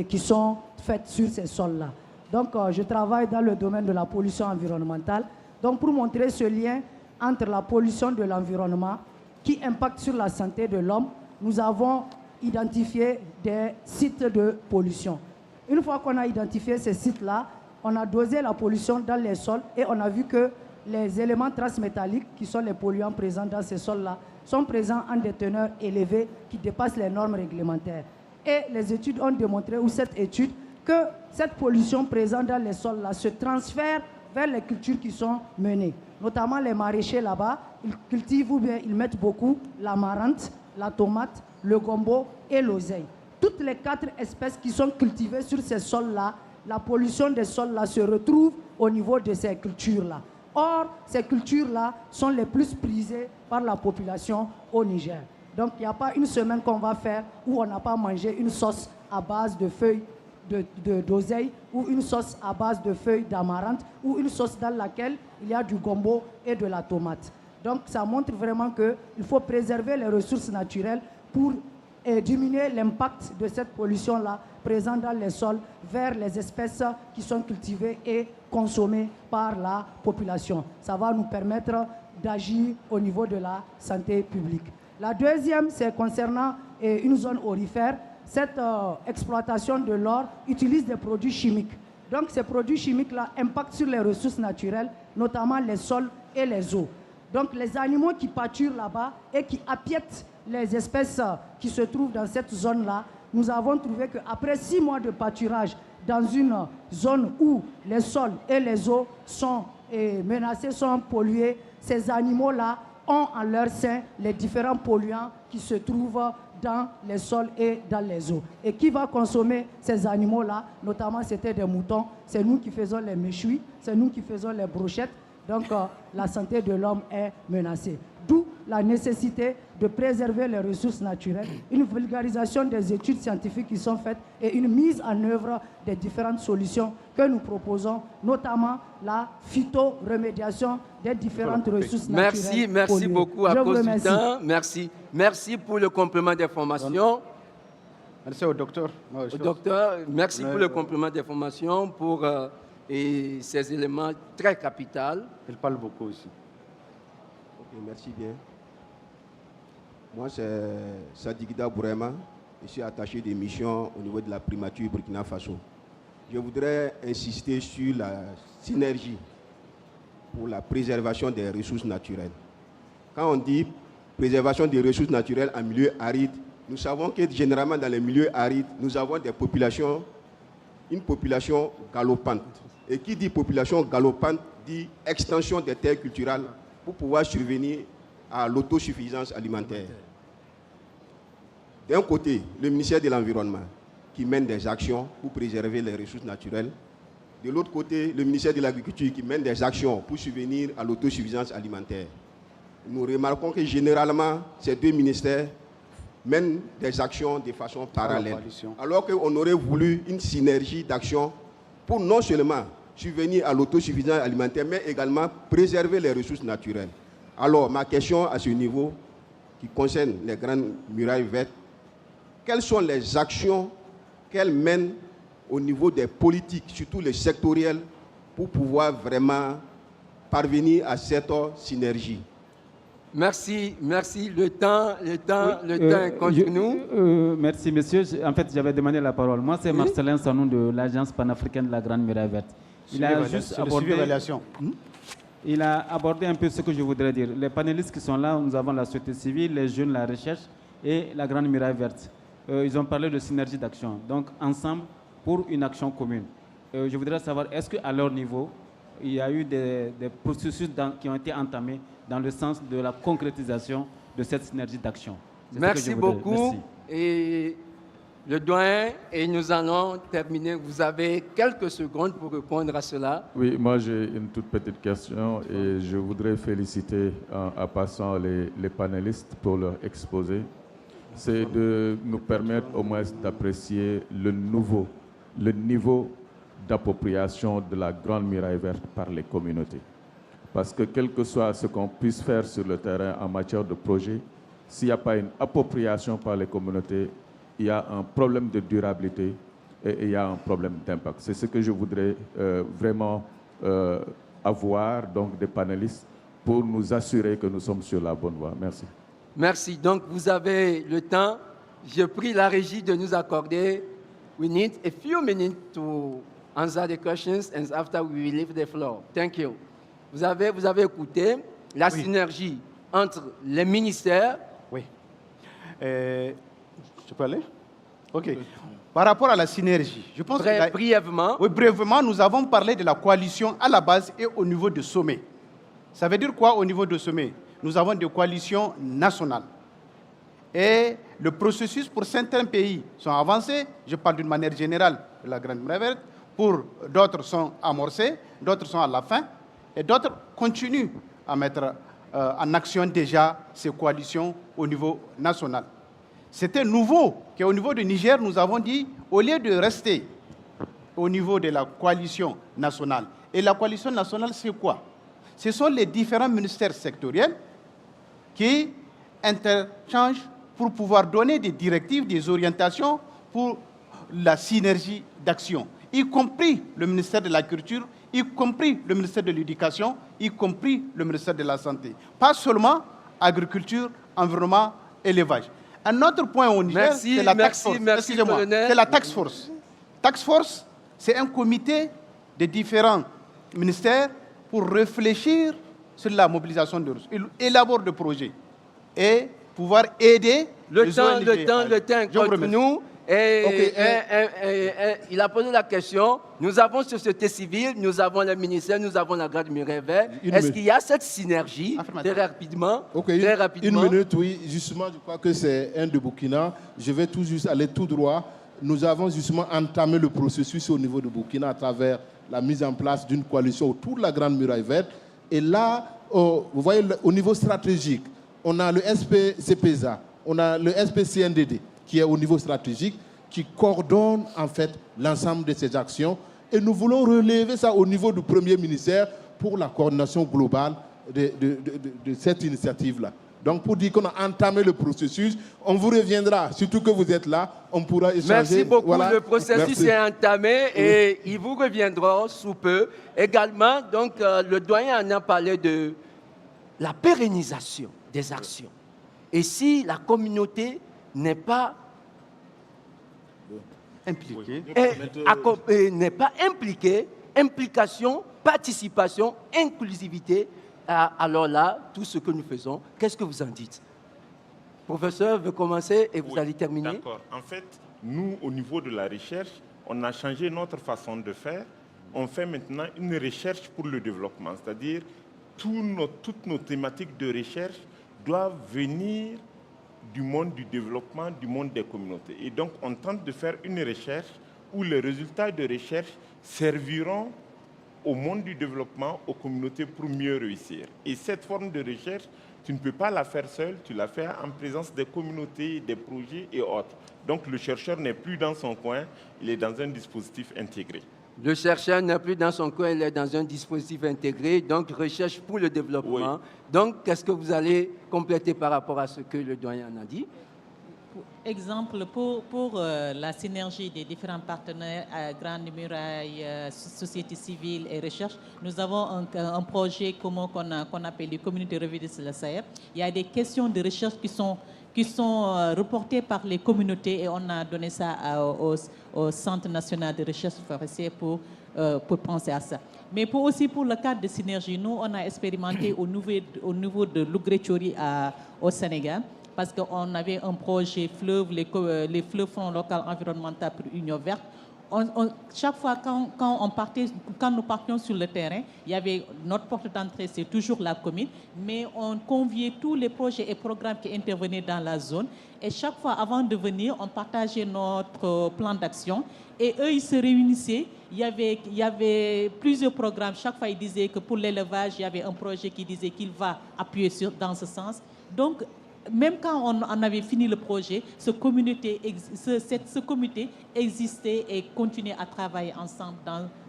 qui sont faites sur ces sols-là. Donc, je travaille dans le domaine de la pollution environnementale. Donc, pour montrer ce lien entre la pollution de l'environnement qui impacte sur la santé de l'homme, nous avons identifié des sites de pollution. Une fois qu'on a identifié ces sites-là, on a dosé la pollution dans les sols et on a vu que les éléments transmétalliques, qui sont les polluants présents dans ces sols-là, sont présents en des teneurs élevées qui dépassent les normes réglementaires. Et les études ont démontré, ou cette étude, que cette pollution présente dans les sols-là se transfère vers les cultures qui sont menées. Notamment les maraîchers là-bas, ils cultivent ou bien ils mettent beaucoup l'amarante, la tomate, le gombo et l'oseille. Toutes les 4 espèces qui sont cultivées sur ces sols-là, la pollution des sols-là se retrouve au niveau de ces cultures-là. Or, ces cultures-là sont les plus prisées par la population au Niger. Donc, il n'y a pas une semaine qu'on va faire où on n'a pas mangé une sauce à base de feuilles d'oseille ou une sauce à base de feuilles d'amarante ou une sauce dans laquelle il y a du gombo et de la tomate. Donc, ça montre vraiment qu'il faut préserver les ressources naturelles pour diminuer l'impact de cette pollution-là présente dans les sols vers les espèces qui sont cultivées et consommées par la population. Ça va nous permettre d'agir au niveau de la santé publique. La deuxième, c'est concernant une zone aurifère. Cette exploitation de l'or utilise des produits chimiques. Donc ces produits chimiques-là impactent sur les ressources naturelles, notamment les sols et les eaux. Donc les animaux qui pâturent là-bas et qui appiètent les espèces qui se trouvent dans cette zone-là, nous avons trouvé qu'après 6 mois de pâturage dans une zone où les sols et les eaux sont menacés, sont pollués, ces animaux-là ont en leur sein les différents polluants qui se trouvent dans les sols et dans les eaux. Et qui va consommer ces animaux-là? Notamment, c'était des moutons. C'est nous qui faisons les méchouis, c'est nous qui faisons les brochettes. Donc, la santé de l'homme est menacée. D'où la nécessité de préserver les ressources naturelles, une vulgarisation des études scientifiques qui sont faites et une mise en œuvre des différentes solutions que nous proposons, notamment la phytoremédiation des différentes ressources naturelles. Merci beaucoup à cause du temps. Merci pour le complément d'information. Merci au docteur. Merci pour le complément d'information, pour et ces éléments très capitaux. Il parle beaucoup aussi. Ok, merci bien. Moi, c'est Sadigida Bourema. Je suis attaché de mission au niveau de la primature Burkina Faso. Je voudrais insister sur la synergie pour la préservation des ressources naturelles. Quand on dit préservation des ressources naturelles en milieu aride, nous savons que généralement dans les milieux arides, nous avons une population galopante. Et qui dit population galopante dit extension des terres culturelles pour pouvoir survenir à l'autosuffisance alimentaire. D'un côté, le ministère de l'Environnement qui mène des actions pour préserver les ressources naturelles. De l'autre côté, le ministère de l'Agriculture qui mène des actions pour subvenir à l'autosuffisance alimentaire. Nous remarquons que généralement, ces deux ministères mènent des actions de façon parallèle. Alors qu'on aurait voulu une synergie d'action pour non seulement subvenir à l'autosuffisance alimentaire, mais également préserver les ressources naturelles. Alors, ma question à ce niveau, qui concerne les grandes murailles vertes, quelles sont les actions qu'elles mènent au niveau des politiques, surtout les sectorielles, pour pouvoir vraiment parvenir à cette synergie? Merci. Le temps est contre nous. Merci, monsieur. En fait, j'avais demandé la parole. Moi, c'est Marcelin Sanou de l'Agence panafricaine de la Grande Muraille Verte. Il a abordé un peu ce que je voudrais dire. Les panélistes qui sont là, nous avons la société civile, les jeunes, la recherche et la Grande Muraille Verte. Ils ont parlé de synergie d'action. Donc, ensemble, pour une action commune. Je voudrais savoir, est-ce qu'à leur niveau, il y a eu des processus qui ont été entamés dans le sens de la concrétisation de cette synergie d'action? Merci beaucoup. Merci. Et le doyen, et nous allons terminer. Vous avez quelques secondes pour répondre à cela. Oui, moi j'ai une toute petite question et je voudrais féliciter en passant les panélistes pour leur exposé. C'est de nous permettre au moins d'apprécier le niveau d'appropriation de la Grande Muraille Verte par les communautés. Parce que quel que soit ce qu'on puisse faire sur le terrain en matière de projet, s'il n'y a pas une appropriation par les communautés, il y a un problème de durabilité et il y a un problème d'impact. C'est ce que je voudrais vraiment avoir donc des panélistes pour nous assurer que nous sommes sur la bonne voie. Merci. Merci. Donc, vous avez le temps. Je prie la régie de nous accorder. We need a few minutes to answer the questions and after we will leave the floor. Thank you. Vous avez écouté la synergie entre les ministères. Oui. Je peux aller? OK. Par rapport à la synergie, je pense brièvement. Oui, brièvement, nous avons parlé de la coalition à la base et au niveau du sommet. Ça veut dire quoi au niveau du sommet? Nous avons des coalitions nationales. Et le processus pour certains pays sont avancés. Je parle d'une manière générale de la Grande Muraille Verte. Pour d'autres sont amorcés, d'autres sont à la fin. Et d'autres continuent à mettre en action déjà ces coalitions au niveau national. C'était nouveau qu'au niveau du Niger, nous avons dit, au lieu de rester au niveau de la coalition nationale, et la coalition nationale, c'est quoi? Ce sont les différents ministères sectoriels qui interchangent pour pouvoir donner des directives, des orientations pour la synergie d'action, y compris le ministère de la Culture, y compris le ministère de l'Éducation, y compris le ministère de la Santé. Pas seulement agriculture, environnement, élevage. Un autre point au Niger, c'est la task force. Excusez-moi, c'est la task force. Task force, c'est un comité des différents ministères pour réfléchir sur la mobilisation de ressources. Il élabore des projets et pouvoir aider le temps est contre nous. Et il a posé la question. Nous avons société civile, nous avons le ministère, nous avons la Grande Muraille Verte. Est-ce qu'il y a cette synergie très rapidement? Très rapidement. Une minute, oui. Justement, je crois que c'est un de Burkina. Je vais tout juste aller tout droit. Nous avons justement entamé le processus au niveau de Burkina à travers la mise en place d'une coalition autour de la Grande Muraille Verte. Et là, vous voyez, au niveau stratégique, on a le SPCPSA, on a le SPCNDD, qui est au niveau stratégique, qui coordonne en fait l'ensemble de ces actions. Et nous voulons relever ça au niveau du Premier ministère pour la coordination globale de cette initiative-là. Donc pour dire qu'on a entamé le processus, on vous reviendra, surtout que vous êtes là, on pourra échanger. Merci beaucoup, voilà. Le processus est entamé et ils vous reviendront sous peu. Également, donc le doyen en a parlé de la pérennisation des actions. Et si la communauté n'est pas impliquée, implication, participation, inclusivité, alors là, tout ce que nous faisons, qu'est-ce que vous en dites? Professeur veut commencer et vous allez terminer. D'accord. En fait, nous, au niveau de la recherche, on a changé notre façon de faire. On fait maintenant une recherche pour le développement, c'est-à-dire toutes nos thématiques de recherche doivent venir du monde du développement, du monde des communautés. Et donc, on tente de faire une recherche où les résultats de recherche serviront au monde du développement, aux communautés pour mieux réussir. Et cette forme de recherche, tu ne peux pas la faire seule, tu la fais en présence des communautés, des projets et autres. Donc, le chercheur n'est plus dans son coin, il est dans un dispositif intégré. Le chercheur n'est plus dans son coin, il est dans un dispositif intégré, donc recherche pour le développement. Oui. Donc, qu'est-ce que vous allez compléter par rapport à ce que le doyen en a dit? Exemple, pour la synergie des différents partenaires, Grande Muraille, société civile et recherche, nous avons un projet commun qu'on appelle les communautés revue de la Sahel. Il y a des questions de recherche qui sont reportées par les communautés et on a donné ça au Centre national de recherche forestière pour penser à ça. Mais aussi pour le cadre de synergie, nous, on a expérimenté au niveau de l'Ougrechori au Sénégal, parce qu'on avait un projet fleuve, les fleuves Fonds local environnemental pour Union verte. Chaque fois quand nous partions sur le terrain, il y avait notre porte d'entrée, c'est toujours la commune, mais on conviait tous les projets et programmes qui intervenaient dans la zone. Et chaque fois, avant de venir, on partageait notre plan d'action. Et eux, ils se réunissaient. Il y avait plusieurs programmes. Chaque fois, ils disaient que pour l'élevage, il y avait un projet qui disait qu'il va appuyer dans ce sens. Donc, même quand on avait fini le projet, ce comité existait et continuait à travailler ensemble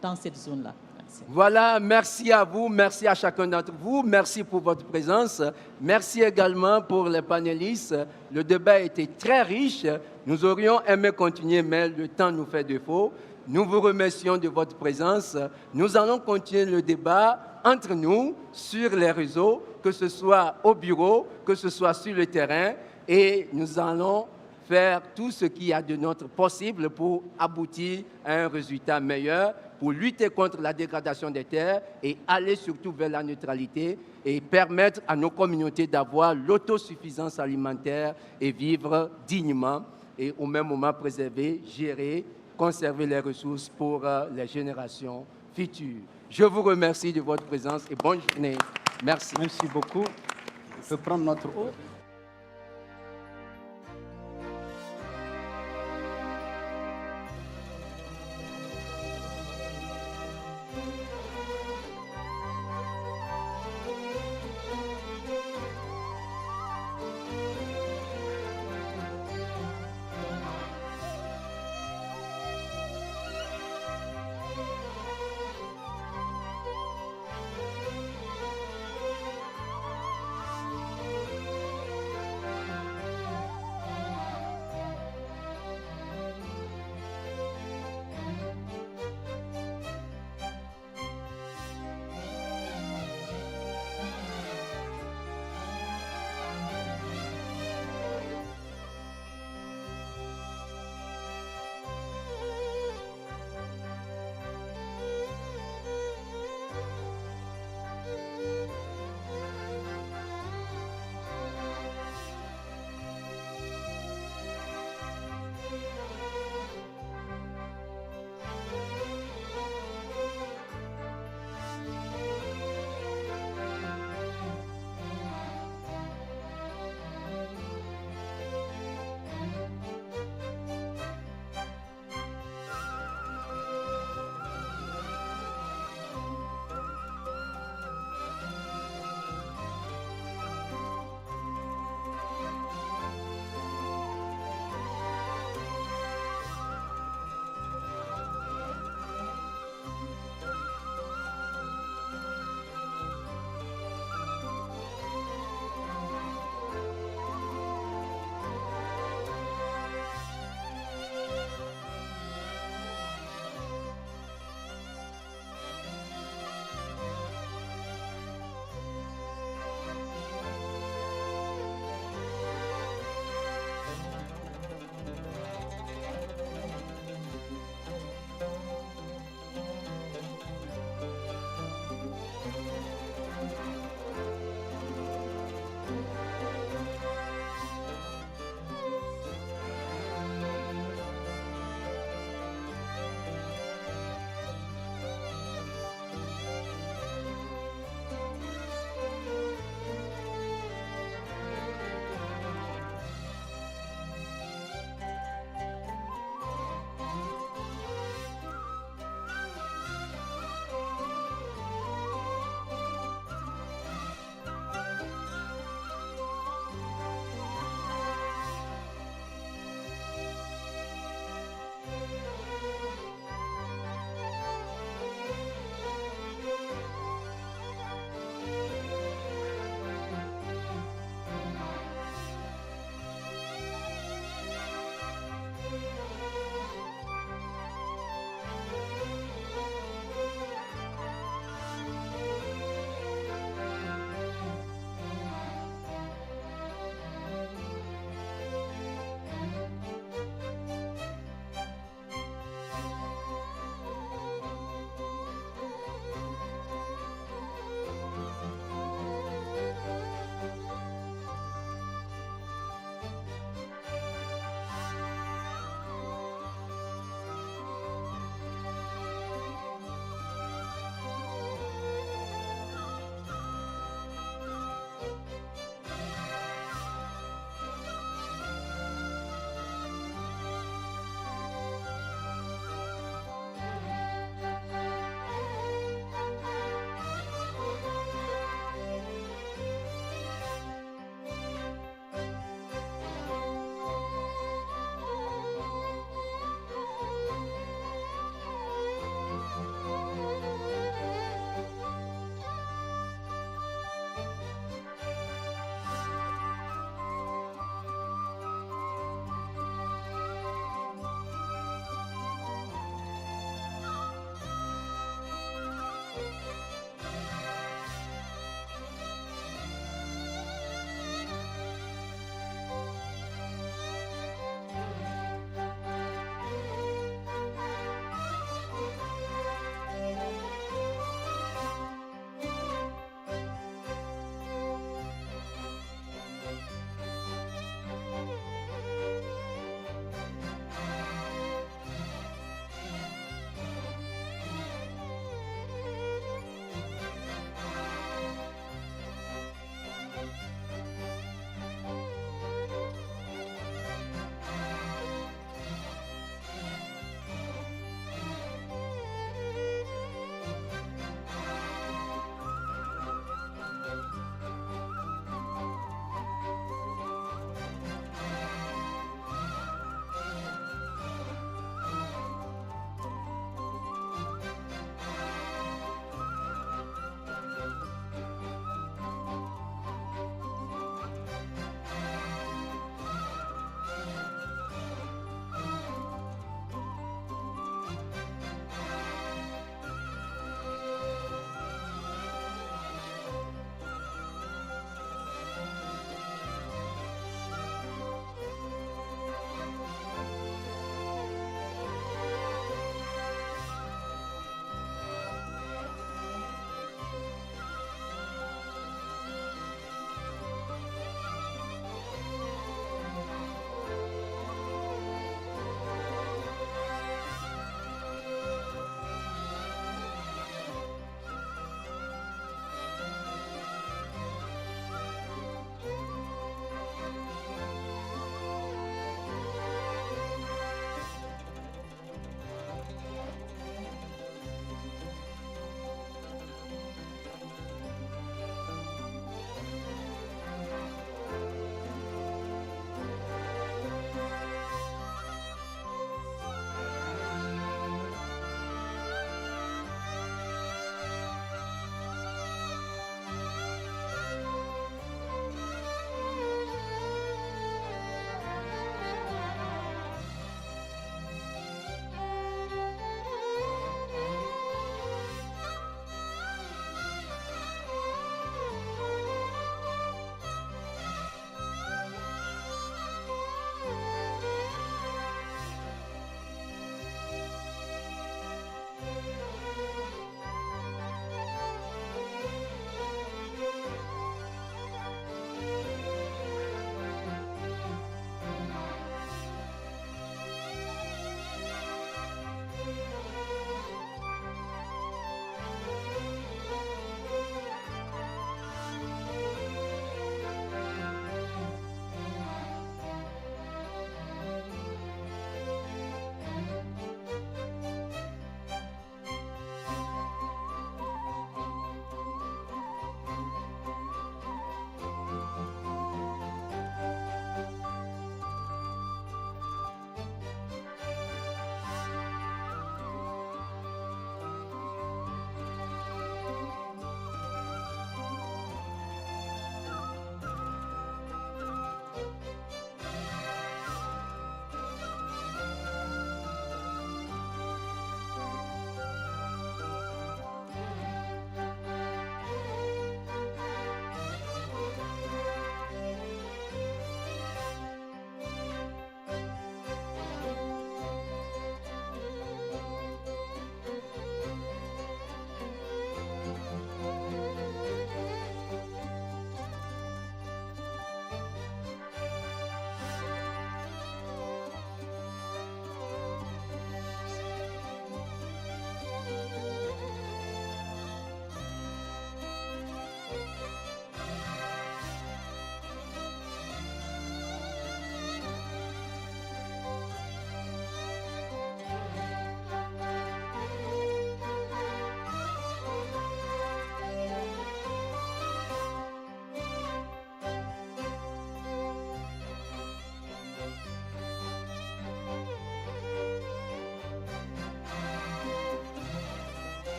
dans cette zone-là. Merci. Voilà, merci à vous, merci à chacun d'entre vous, merci pour votre présence. Merci également pour les panélistes. Le débat était très riche. Nous aurions aimé continuer, mais le temps nous fait défaut. Nous vous remercions de votre présence. Nous allons continuer le débat entre nous, sur les réseaux, que ce soit au bureau, que ce soit sur le terrain, et nous allons faire tout ce qu'il y a de notre possible pour aboutir à un résultat meilleur, pour lutter contre la dégradation des terres et aller surtout vers la neutralité et permettre à nos communautés d'avoir l'autosuffisance alimentaire et vivre dignement et au même moment préserver, gérer, conserver les ressources pour les générations futures. Je vous remercie de votre présence et bonne journée. Merci. Merci beaucoup. On peut prendre notre eau.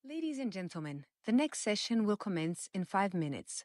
Ladies and gentlemen, the next session will commence in 5 minutes.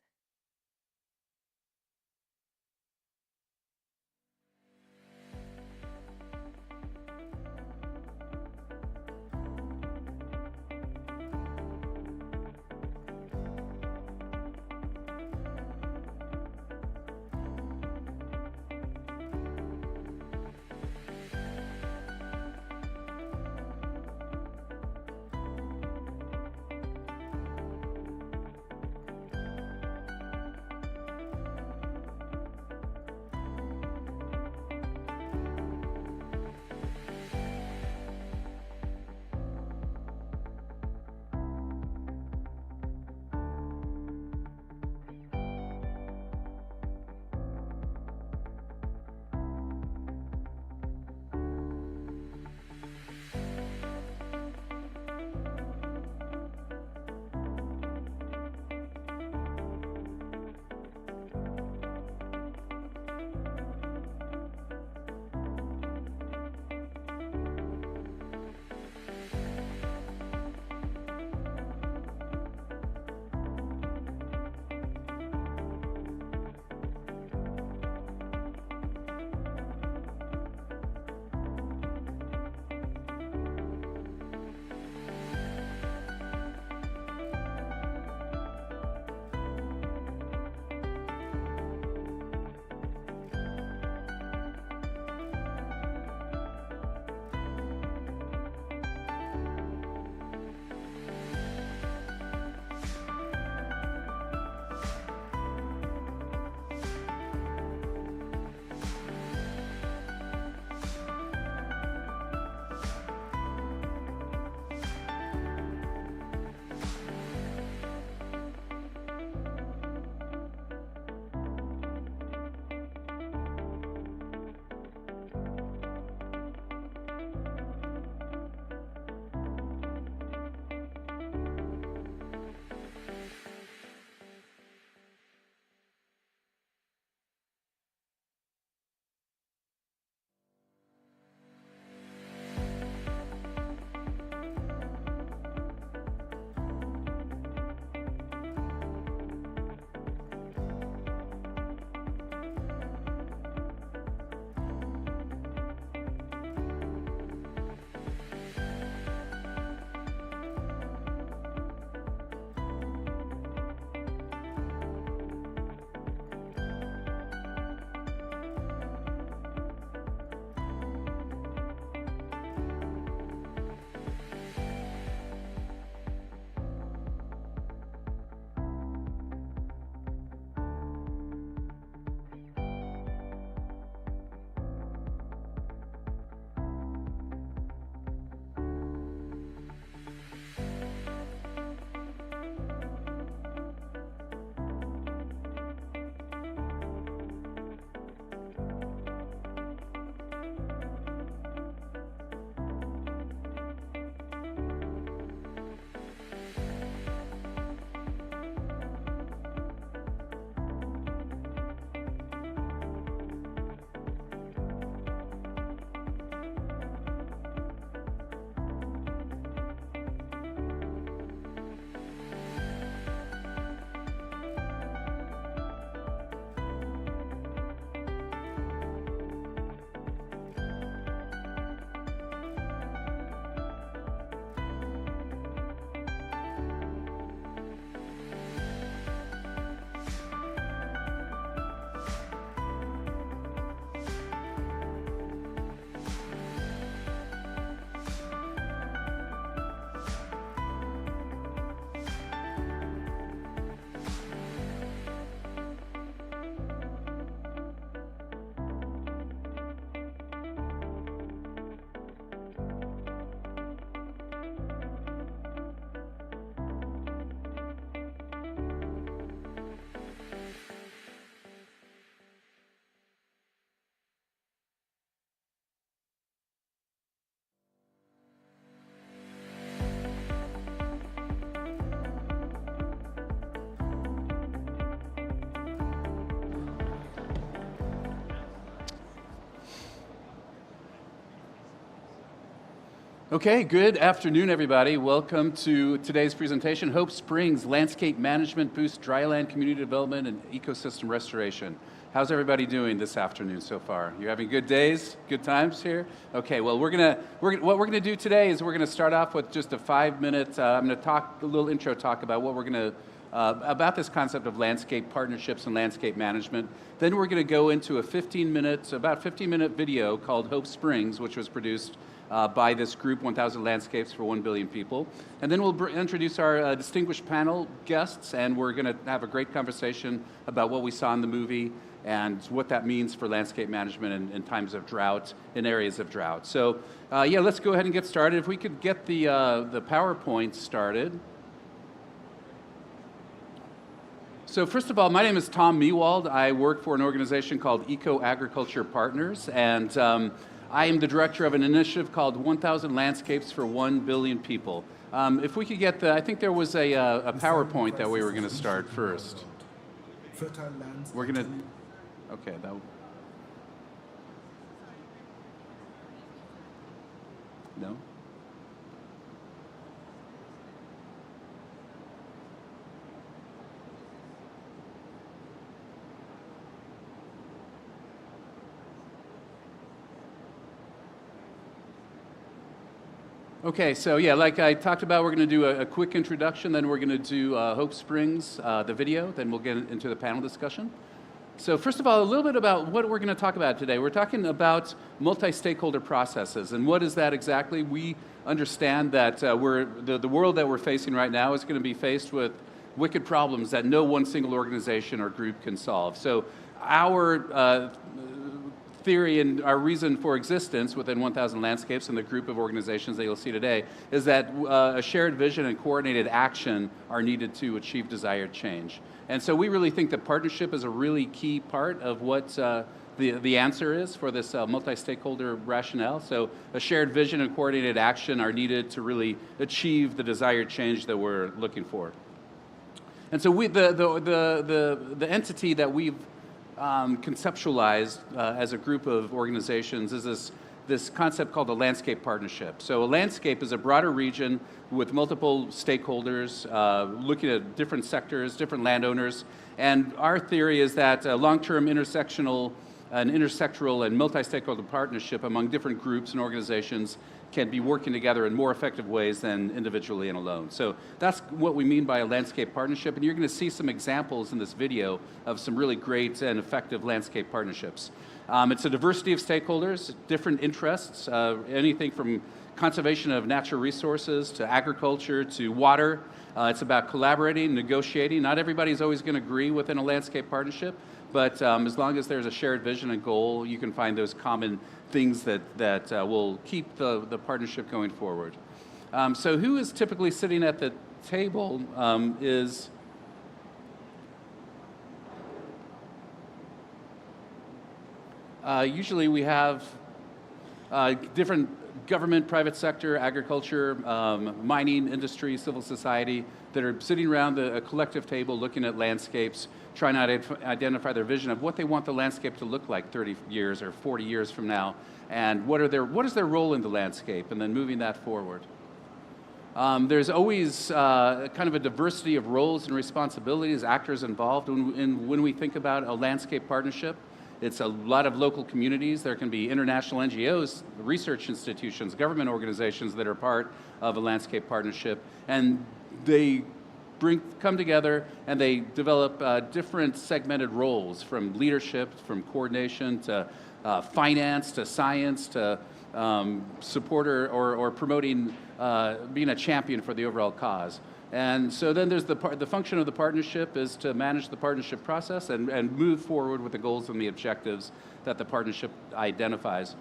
Okay, good afternoon, everybody. Welcome to today's presentation, Hope Springs, Landscape Management Boosts Dryland Community Development and Ecosystem Restoration. How's everybody doing this afternoon so far? You having good days, good times here? Okay, well, what we're gonna do today is we're gonna start off with just a 5-minute, I'm gonna talk a little intro talk about what we're gonna, about this concept of landscape partnerships and landscape management. Then we're gonna go into a 15-minute video called Hope Springs, which was produced by this group, 1,000 Landscapes for 1 Billion People. And then we'll introduce our distinguished panel guests, and we're going to have a great conversation about what we saw in the movie and what that means for landscape management in times of drought, in areas of drought. So yeah, let's go ahead and get started. If we could get the PowerPoint started. So first of all, my name is Tom Mewald. I work for an organization called Eco Agriculture Partners, and I am the director of an initiative called 1,000 Landscapes for 1 Billion People. If we could get I think there was a PowerPoint that we were going to start first. Fertile lands. We're going to, okay, no? Okay, so yeah, like I talked about, we're going to do a quick introduction, then we're going to do Hope Springs, the video, then we'll get into the panel discussion. So first of all, a little bit about what we're going to talk about today. We're talking about multi-stakeholder processes, and what is that exactly? We understand that the world that we're facing right now is going to be faced with wicked problems that no one single organization or group can solve. So our theory and our reason for existence within 1,000 Landscapes and the group of organizations that you'll see today is that a shared vision and coordinated action are needed to achieve desired change. And so we really think that partnership is a really key part of what the answer is for this multi-stakeholder rationale. So a shared vision and coordinated action are needed to really achieve the desired change that we're looking for. And so the entity that we've conceptualized as a group of organizations is this concept called a landscape partnership. So a landscape is a broader region with multiple stakeholders looking at different sectors, different landowners, and our theory is that a long-term intersectoral and multi-stakeholder partnership among different groups and organizations can be working together in more effective ways than individually and alone. So that's what we mean by a landscape partnership, and you're going to see some examples in this video of some really great and effective landscape partnerships. It's a diversity of stakeholders, different interests, anything from conservation of natural resources to agriculture to water. It's about collaborating, negotiating. Not everybody's always going to agree within a landscape partnership, but as long as there's a shared vision and goal, you can find those common things that will keep the partnership going forward. So who is typically sitting at the table is usually we have different government, private sector, agriculture, mining, industry, civil society that are sitting around a collective table looking at landscapes, trying to identify their vision of what they want the landscape to look like 30 years or 40 years from now, and what is their role in the landscape, and then moving that forward. There's always kind of a diversity of roles and responsibilities, actors involved when we think about a landscape partnership. It's a lot of local communities. There can be international NGOs, research institutions, government organizations that are part of a landscape partnership, and they come together and they develop different segmented roles, from leadership, from coordination to finance to science to supporter or promoting, being a champion for the overall cause. And so then there's the function of the partnership is to manage the partnership process and move forward with the goals and the objectives that the partnership identifies.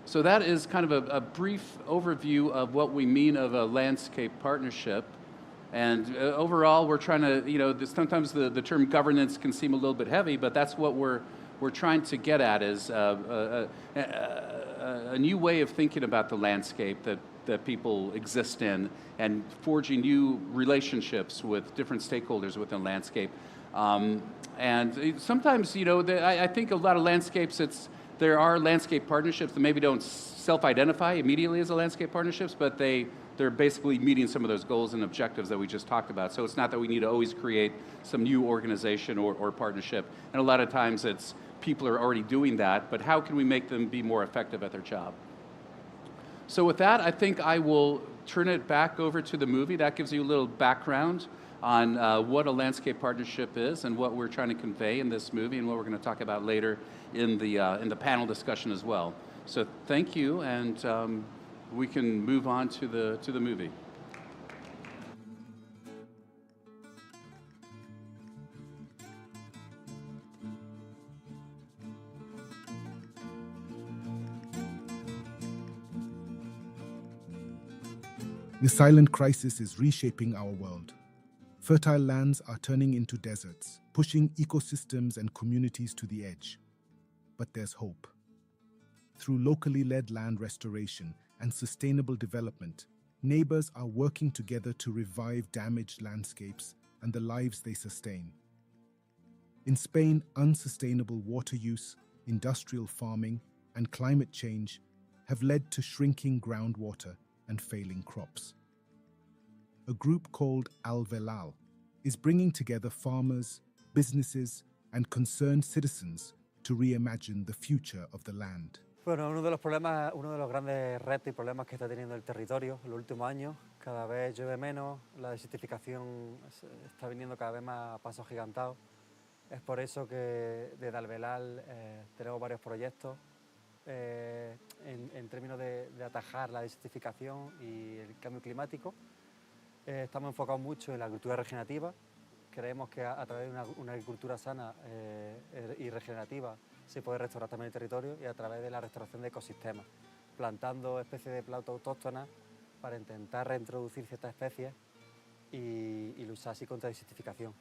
So that is kind of a brief overview of what we mean of a landscape partnership. And overall, we're trying to, sometimes the term governance can seem a little bit heavy, but that's what we're trying to get at, is a new way of thinking about the landscape that people exist in, and forging new relationships with different stakeholders within the landscape. And sometimes, I think a lot of landscapes, There are landscape partnerships that maybe don't self-identify immediately as a landscape partnerships, but they're basically meeting some of those goals and objectives that we just talked about. So it's not that we need to always create some new organization or partnership. And a lot of times it's people are already doing that, but how can we make them be more effective at their job? So with that, I think I will turn it back over to the movie. That gives you a little background on what a landscape partnership is and what we're trying to convey in this movie and what we're going to talk about later in the panel discussion as well. So thank you, and we can move on to the movie. The silent crisis is reshaping our world. Fertile lands are turning into deserts, pushing ecosystems and communities to the edge. But there's hope. Through locally led land restoration and sustainable development, neighbors are working together to revive damaged landscapes and the lives they sustain. In Spain, unsustainable water use, industrial farming, and climate change have led to shrinking groundwater and failing crops. A group called Alvelal is bringing together farmers, businesses, and concerned citizens to reimagine the future of the land. Bueno, uno de los grandes retos y problemas que está teniendo el territorio en los últimos años, cada vez llueve menos, la desertificación está viniendo cada vez más a pasos gigantados. Es por eso que desde Alvelal tenemos varios proyectos en términos de atajar la desertificación y el cambio climático. Estamos enfocados mucho en la agricultura regenerativa. Creemos que a través de una agricultura sana y regenerativa se puede restaurar también el territorio, y a través de la restauración de ecosistemas, plantando especies de plantas autóctonas para intentar reintroducir ciertas especies y luchar así contra la desertificación.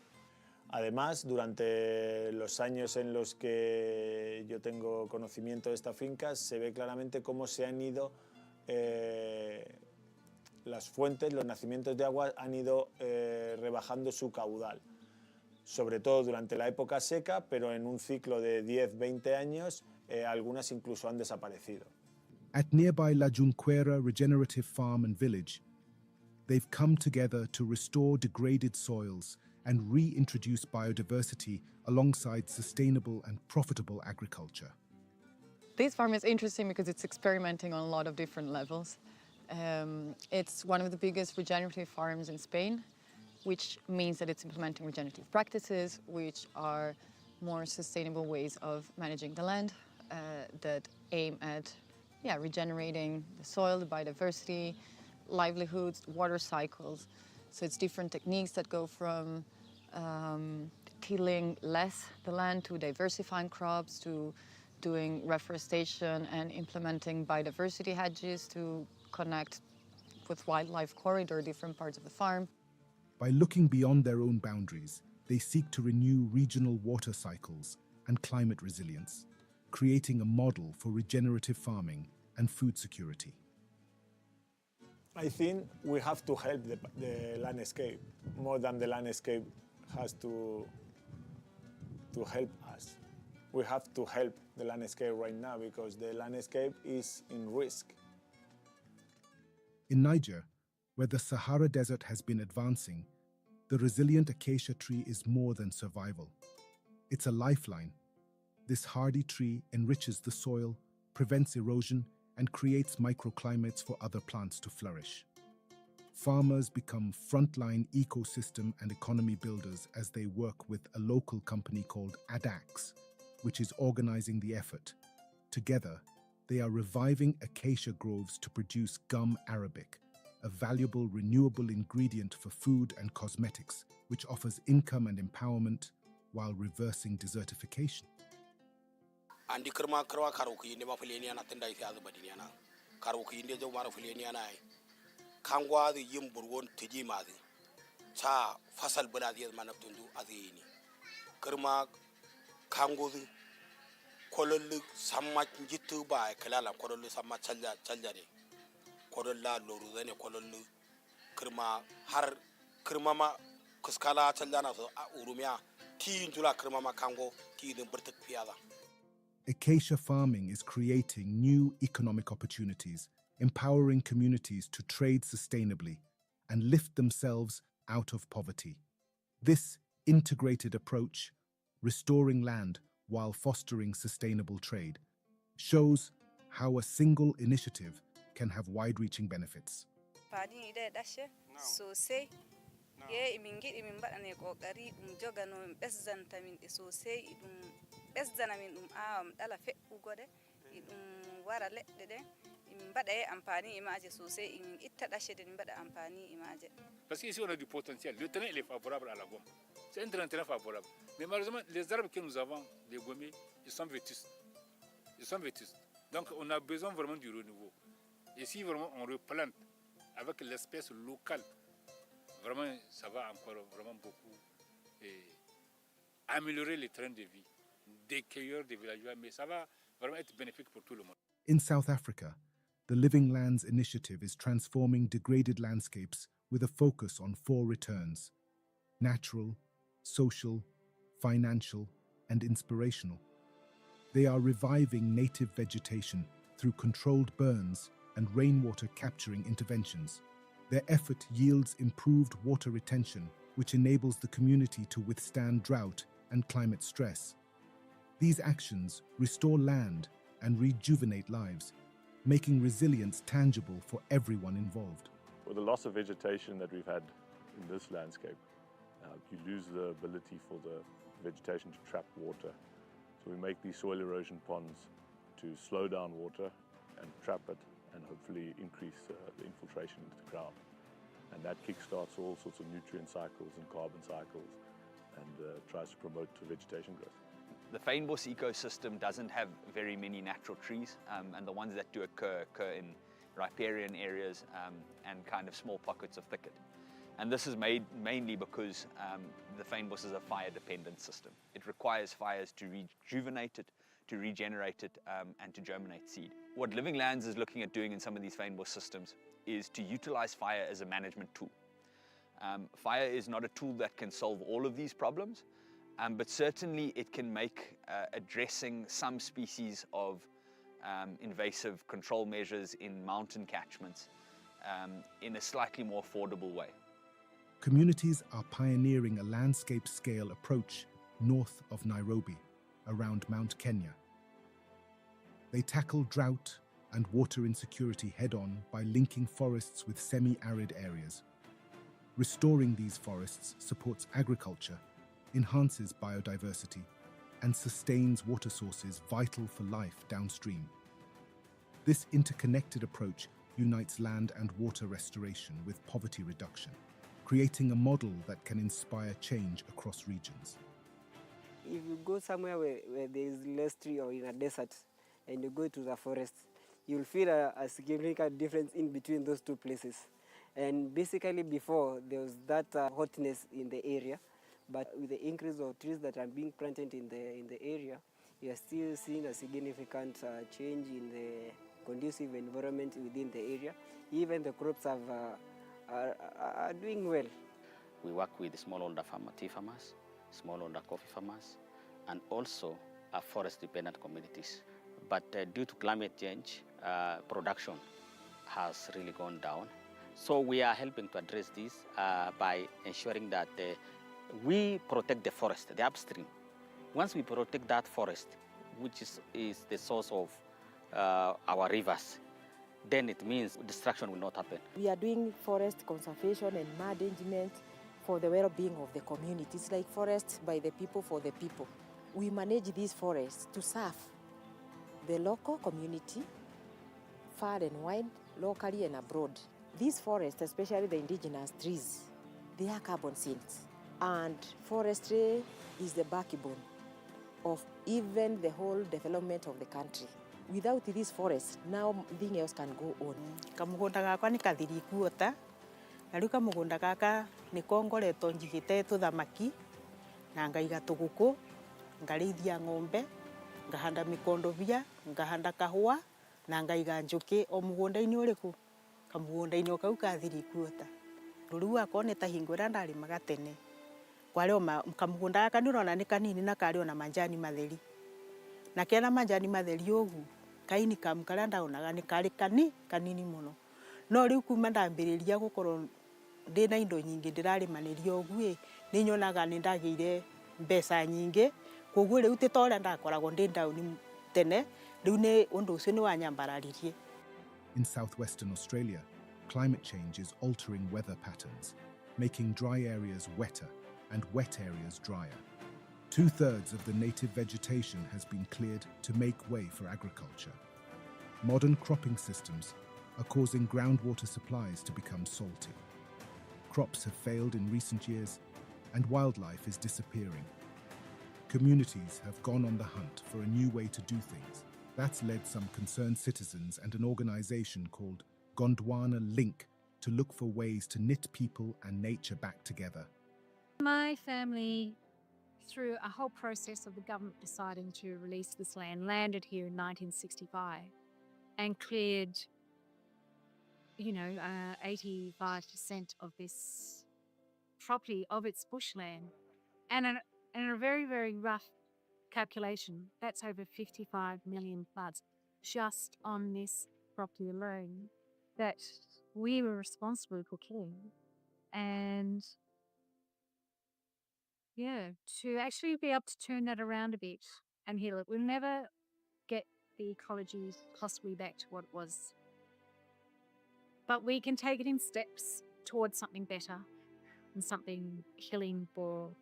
Además, durante los años en los que yo tengo conocimiento de esta finca, se ve claramente cómo se han ido las fuentes, los nacimientos de agua han ido rebajando su caudal, sobre todo durante la época seca, pero en un ciclo de 10-20 años, algunas incluso han desaparecido. At nearby La Junquera Regenerative Farm and Village, they've come together to restore degraded soils and reintroduce biodiversity alongside sustainable and profitable agriculture. This farm is interesting because it's experimenting on a lot of different levels. It's one of the biggest regenerative farms in Spain, which means that it's implementing regenerative practices, which are more sustainable ways of managing the land that aim at regenerating the soil, the biodiversity, livelihoods, water cycles. So it's different techniques that go from tilling less the land to diversifying crops, to doing reforestation and implementing biodiversity hedges to connect with wildlife corridor different parts of the farm. By looking beyond their own boundaries, they seek to renew regional water cycles and climate resilience, creating a model for regenerative farming and food security. I think we have to help the landscape more than the landscape has to help us. We have to help the landscape right now because the landscape is in risk. In Niger, where the Sahara Desert has been advancing, the resilient acacia tree is more than survival. It's a lifeline. This hardy tree enriches the soil, prevents erosion, and creates microclimates for other plants to flourish. Farmers become frontline ecosystem and economy builders as they work with a local company called ADAX, which is organizing the effort. Together, they are reviving acacia groves to produce gum arabic, a valuable renewable ingredient for food and cosmetics, which offers income and empowerment while reversing desertification. Andi kerma karuku yinde ma fuleni ana tenda isi azu badini ana karuku yinde jo mara fuleni ana ai kangwa di yimbur won tiji madi cha fasal bana di manaptundu azini kerma kango di kololu samma jitu ba kalala kololu samma chaljare kololla loru zane kololu kerma har kerma ma kuskala chaljana so urumia ti njula kerma ma kango ti din burtuk piyada. acacia farming is creating new economic opportunities, empowering communities to trade sustainably and lift themselves out of poverty. This integrated approach, restoring land while fostering sustainable trade, shows how a single initiative can have wide-reaching benefits. ye imingi iminbaɗane ƙoƙari ɗum jogano min ɓesdanta min ɗe sosai ɗum ɓesdana min ɗum awam ɗala fe'ugo ɗe ɗum wara leɗɗe ɗe imin mbaɗa ye amfani e maaje sosai imin itta ɗashe ɗe min mbaɗa amfani e maaje. Parce qu'ici on a du potentiel, le terrain il est favorable à la gomme, c'est un terrain favorable. Mais malheureusement les arbres que nous avons, les gommiers, ils sont vétustes. Donc on a besoin vraiment du renouveau. Et si vraiment on replante avec l'espèce locale, vraiment, ça va encore vraiment beaucoup améliorer les trains de vie des cueilleurs, des villageois, mais ça va vraiment être bénéfique pour tout le monde. In South Africa, the Living Lands Initiative is transforming degraded landscapes with a focus on 4 returns: natural, social, financial, and inspirational. They are reviving native vegetation through controlled burns and rainwater capturing interventions. Their effort yields improved water retention, which enables the community to withstand drought and climate stress. These actions restore land and rejuvenate lives, making resilience tangible for everyone involved. With the loss of vegetation that we've had in this landscape, you lose the ability for the vegetation to trap water. So we make these soil erosion ponds to slow down water and trap it, and hopefully increase the infiltration into the ground. And that kickstarts all sorts of nutrient cycles and carbon cycles and tries to promote vegetation growth. The fynbos ecosystem doesn't have very many natural trees, and the ones that do occur in riparian areas and kind of small pockets of thicket. And this is made mainly because the fynbos is a fire-dependent system. It requires fires to rejuvenate it, to regenerate it, and to germinate seed. What Living Lands is looking at doing in some of these fynbos systems is to utilize fire as a management tool. Fire is not a tool that can solve all of these problems, but certainly it can make addressing some species of invasive control measures in mountain catchments in a slightly more affordable way. Communities are pioneering a landscape-scale approach north of Nairobi, around Mount Kenya. They tackle drought and water insecurity head-on by linking forests with semi-arid areas. Restoring these forests supports agriculture, enhances biodiversity, and sustains water sources vital for life downstream. This interconnected approach unites land and water restoration with poverty reduction, creating a model that can inspire change across regions. If you go somewhere where there is less tree or in a desert and you go to the forest, you'll feel a significant difference in between those two places. And basically before, there was that hotness in the area, but with the increase of trees that are being planted in the area, you are still seeing a significant change in the conducive environment within the area. Even the crops are doing well. We work with smallholder tea farmers, smallholder coffee farmers, and also forest-dependent communities. But due to climate change, production has really gone down. So we are helping to address this by ensuring that we protect the forest, the upstream. Once we protect that forest, which is the source of our rivers, then it means destruction will not happen. We are doing forest conservation and management for the well-being of the community. It's like forests by the people for the people. We manage these forests to serve the local community, far and wide, locally and abroad. These forests, especially the indigenous trees, they are carbon sinks. And forestry is the backbone of even the whole development of the country. Without these forests, nothing else can go on. Kamugunda gakwa ni kathirikuota. Na riu kamugunda gaka ni kongoretwo njigite tuthamaki na ngaiga tuguku, ngarithia ng'ombe, ngahanda mikondobia, ngahanda kahua na ngaiga njuki o mugunda-ini uriku. Kamugunda-ini kau kathirikuota. Riu akwa ni ta hingo ria ndarimaga tene. Kwari kamugunda gaka ni urona ni kanini na kari ona manjani matheri. na kena majani matheri ũgu kaini kamu karia ndaonaga nĩ karĩ kanini mũno no rĩu kuma ndambĩrĩria gũkorwo ndĩna indo nyingĩ ndĩrarĩmanĩria ũgu nĩ nyonaga nĩ ndagĩire mbeca nyingĩ koguo rĩu ti ta ũrĩa ndakoragwo ndĩ down tene rĩu nĩ ũndũ ũcio nĩ wanyambararirie. In southwestern Australia, climate change is altering weather patterns, making dry areas wetter and wet areas drier. 2/3 of the native vegetation has been cleared to make way for agriculture. Modern cropping systems are causing groundwater supplies to become salty. Crops have failed in recent years, and wildlife is disappearing. Communities have gone on the hunt for a new way to do things. That's led some concerned citizens and an organization called Gondwana Link to look for ways to knit people and nature back together. My family, through a whole process of the government deciding to release this land, landed here in 1965 and cleared, 85% of this property of its bushland. And in a very, very rough calculation, that's over 55 million plants just on this property alone that we were responsible for killing. And to actually be able to turn that around a bit and heal it, we'll never get the ecology possibly back to what it was. But we can take it in steps towards something better and something healing for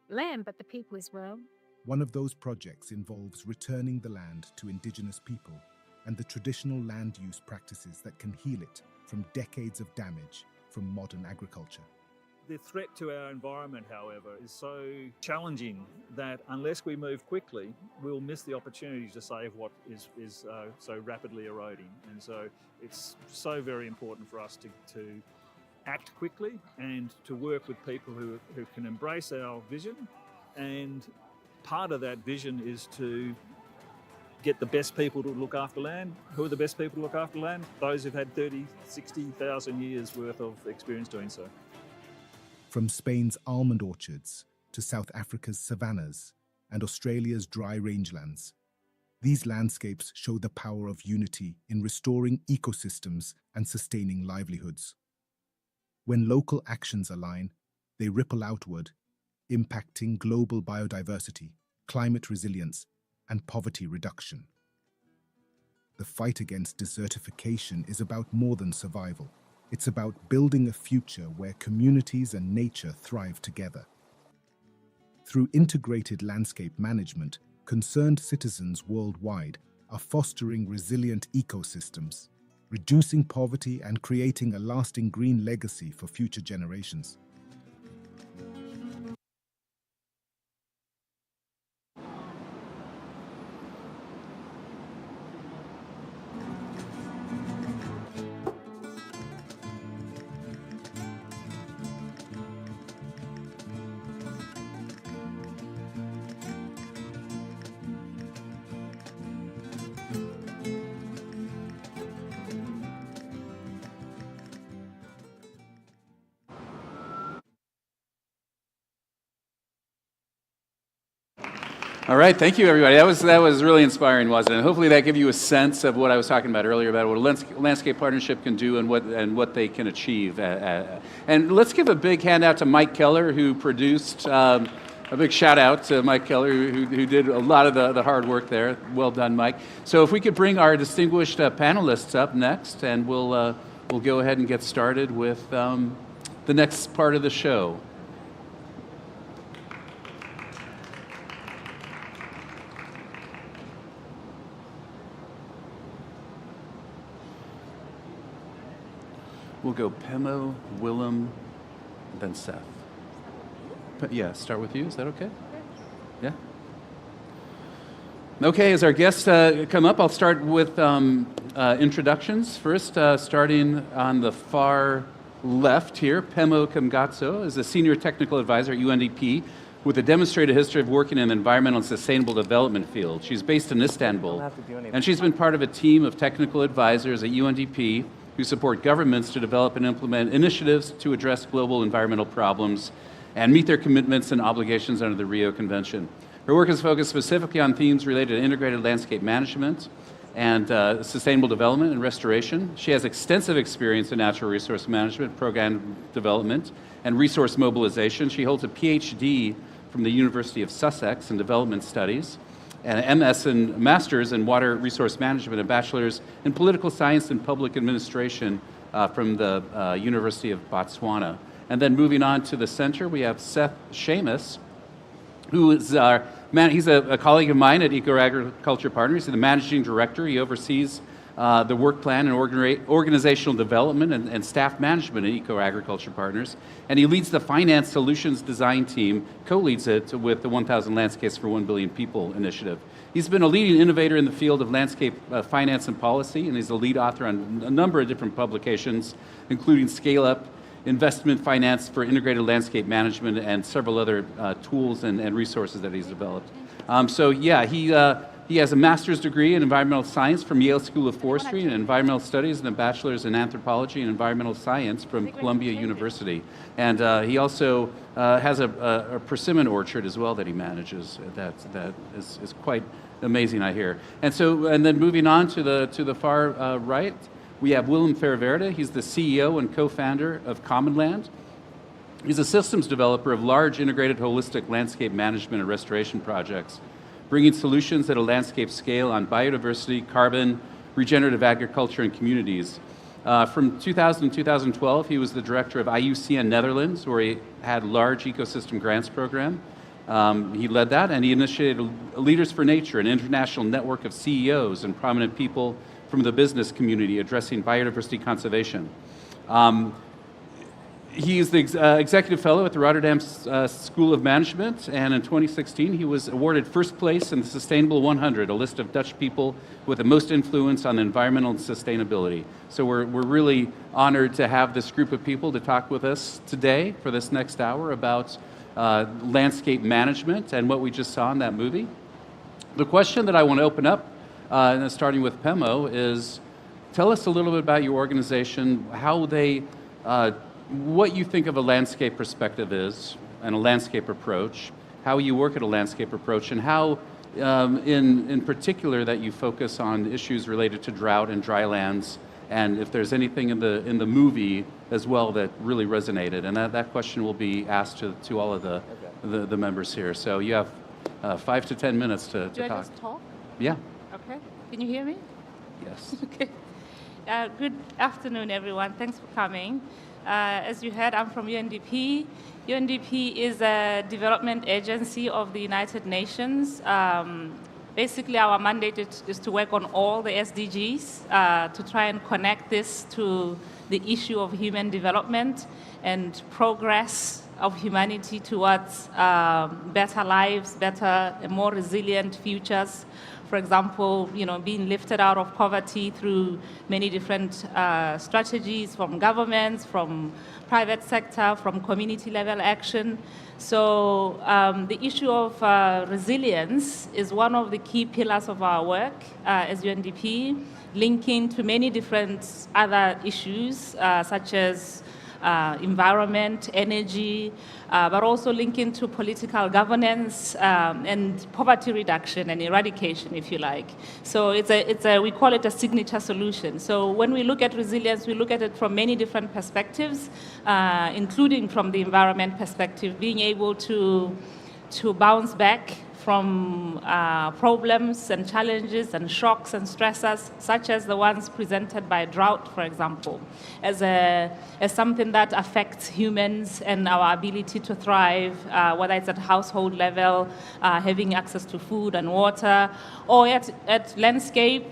land, but the people as well. One of those projects involves returning the land to Indigenous people and the traditional land use practices that can heal it from decades of damage from modern agriculture. The threat to our environment, however, is so challenging that unless we move quickly, we'll miss the opportunity to save what is so rapidly eroding. And so it's so very important for us to act quickly and to work with people who can embrace our vision. And part of that vision is to get the best people to look after land. Who are the best people to look after land? Those who've had 30, 60,000 years worth of experience doing so. From Spain's almond orchards to South Africa's savannas and Australia's dry rangelands, these landscapes show the power of unity in restoring ecosystems and sustaining livelihoods. When local actions align, they ripple outward, impacting global biodiversity, climate resilience, and poverty reduction. The fight against desertification is about more than survival. It's about building a future where communities and nature thrive together. Through integrated landscape management, concerned citizens worldwide are fostering resilient ecosystems, reducing poverty and creating a lasting green legacy for future generations. All right, thank you, everybody. That was really inspiring, wasn't it? Hopefully that gave you a sense of what I was talking about earlier about what a landscape partnership can do and what they can achieve. And let's give a big hand out to Mike Keller, who produced. A big shout out to Mike Keller, who did a lot of the hard work there. Well done, Mike. So if we could bring our distinguished panelists up next, and we'll go ahead and get started with the next part of the show. We'll go Pemo, Willem, then Seth. Yeah, start with you. Is that okay? Yeah? Okay, as our guests come up, I'll start with introductions. First, starting on the far left here, Pemo Kamgatso is a senior technical advisor at UNDP with a demonstrated history of working in the environmental and sustainable development field. She's based in Istanbul, and she's been part of a team of technical advisors at UNDP who support governments to develop and implement initiatives to address global environmental problems and meet their commitments and obligations under the Rio Convention. Her work is focused specifically on themes related to integrated landscape management and sustainable development and restoration. She has extensive experience in natural resource management, program development, and resource mobilization. She holds a PhD from the University of Sussex in Development Studies, and an MS and Master's in Water Resource Management, and Bachelor's in Political Science and Public Administration from the University of Botswana. And then moving on to the center, we have Seth Seamus, who is he's a colleague of mine at Eco-Agriculture Partners. He's the managing director. He oversees the work plan and organizational development and staff management at Eco-Agriculture Partners. And he leads the Finance Solutions Design team, co-leads it with the 1,000 Landscapes for 1 Billion People initiative. He's been a leading innovator in the field of landscape finance and policy, and he's a lead author on a number of different publications, including Scale Up, Investment Finance for Integrated Landscape Management, and several other tools and resources that he's developed. He has a master's degree in environmental science from Yale School of Forestry and environmental studies, and a bachelor's in anthropology and environmental science from Columbia University. And he also has a persimmon orchard as well that he manages. That is quite amazing, I hear. And then moving on to the far right, we have Willem Ververde. He's the CEO and co-founder of Commonland. He's a systems developer of large integrated holistic landscape management and restoration projects, bringing solutions at a landscape scale on biodiversity, carbon, regenerative agriculture, and communities. From 2000 to 2012, he was the director of IUCN Netherlands, where he had a large ecosystem grants program. He led that, and he initiated Leaders for Nature, an international network of CEOs and prominent people from the business community addressing biodiversity conservation. He is the executive fellow at the Rotterdam School of Management, and in 2016 he was awarded first place in the Sustainable 100, a list of Dutch people with the most influence on environmental and sustainability. So we're really honored to have this group of people to talk with us today for this next hour about landscape management and what we just saw in that movie. The question that I want to open up, starting with Pemo, is tell us a little bit about your organization, how they what you think of a landscape perspective is, and a landscape approach, how you work at a landscape approach, and how, in particular, that you focus on issues related to drought and dry lands, and if there's anything in the movie as well that really resonated. And that question will be asked to all of the members here. So you have 5 to 10 minutes to Do talk. I just talk? Yeah. Okay. Can you hear me? Yes. Okay. Good afternoon, everyone. Thanks for coming. As you heard, I'm from UNDP. UNDP is a development agency of the United Nations. Basically, our mandate is to work on all the SDGs, to try and connect this to the issue of human development and progress of humanity towards better lives, better and more resilient futures. For example, being lifted out of poverty through many different strategies from governments, from private sector, from community level action. So the issue of resilience is one of the key pillars of our work as UNDP, linking to many different other issues such as environment, energy, but also linking to political governance and poverty reduction and eradication, if you like. So we call it a signature solution. So when we look at resilience, we look at it from many different perspectives, including from the environment perspective, being able to bounce back from problems and challenges and shocks and stressors, such as the ones presented by drought, for example, as something that affects humans and our ability to thrive, whether it's at household level, having access to food and water, or at landscape,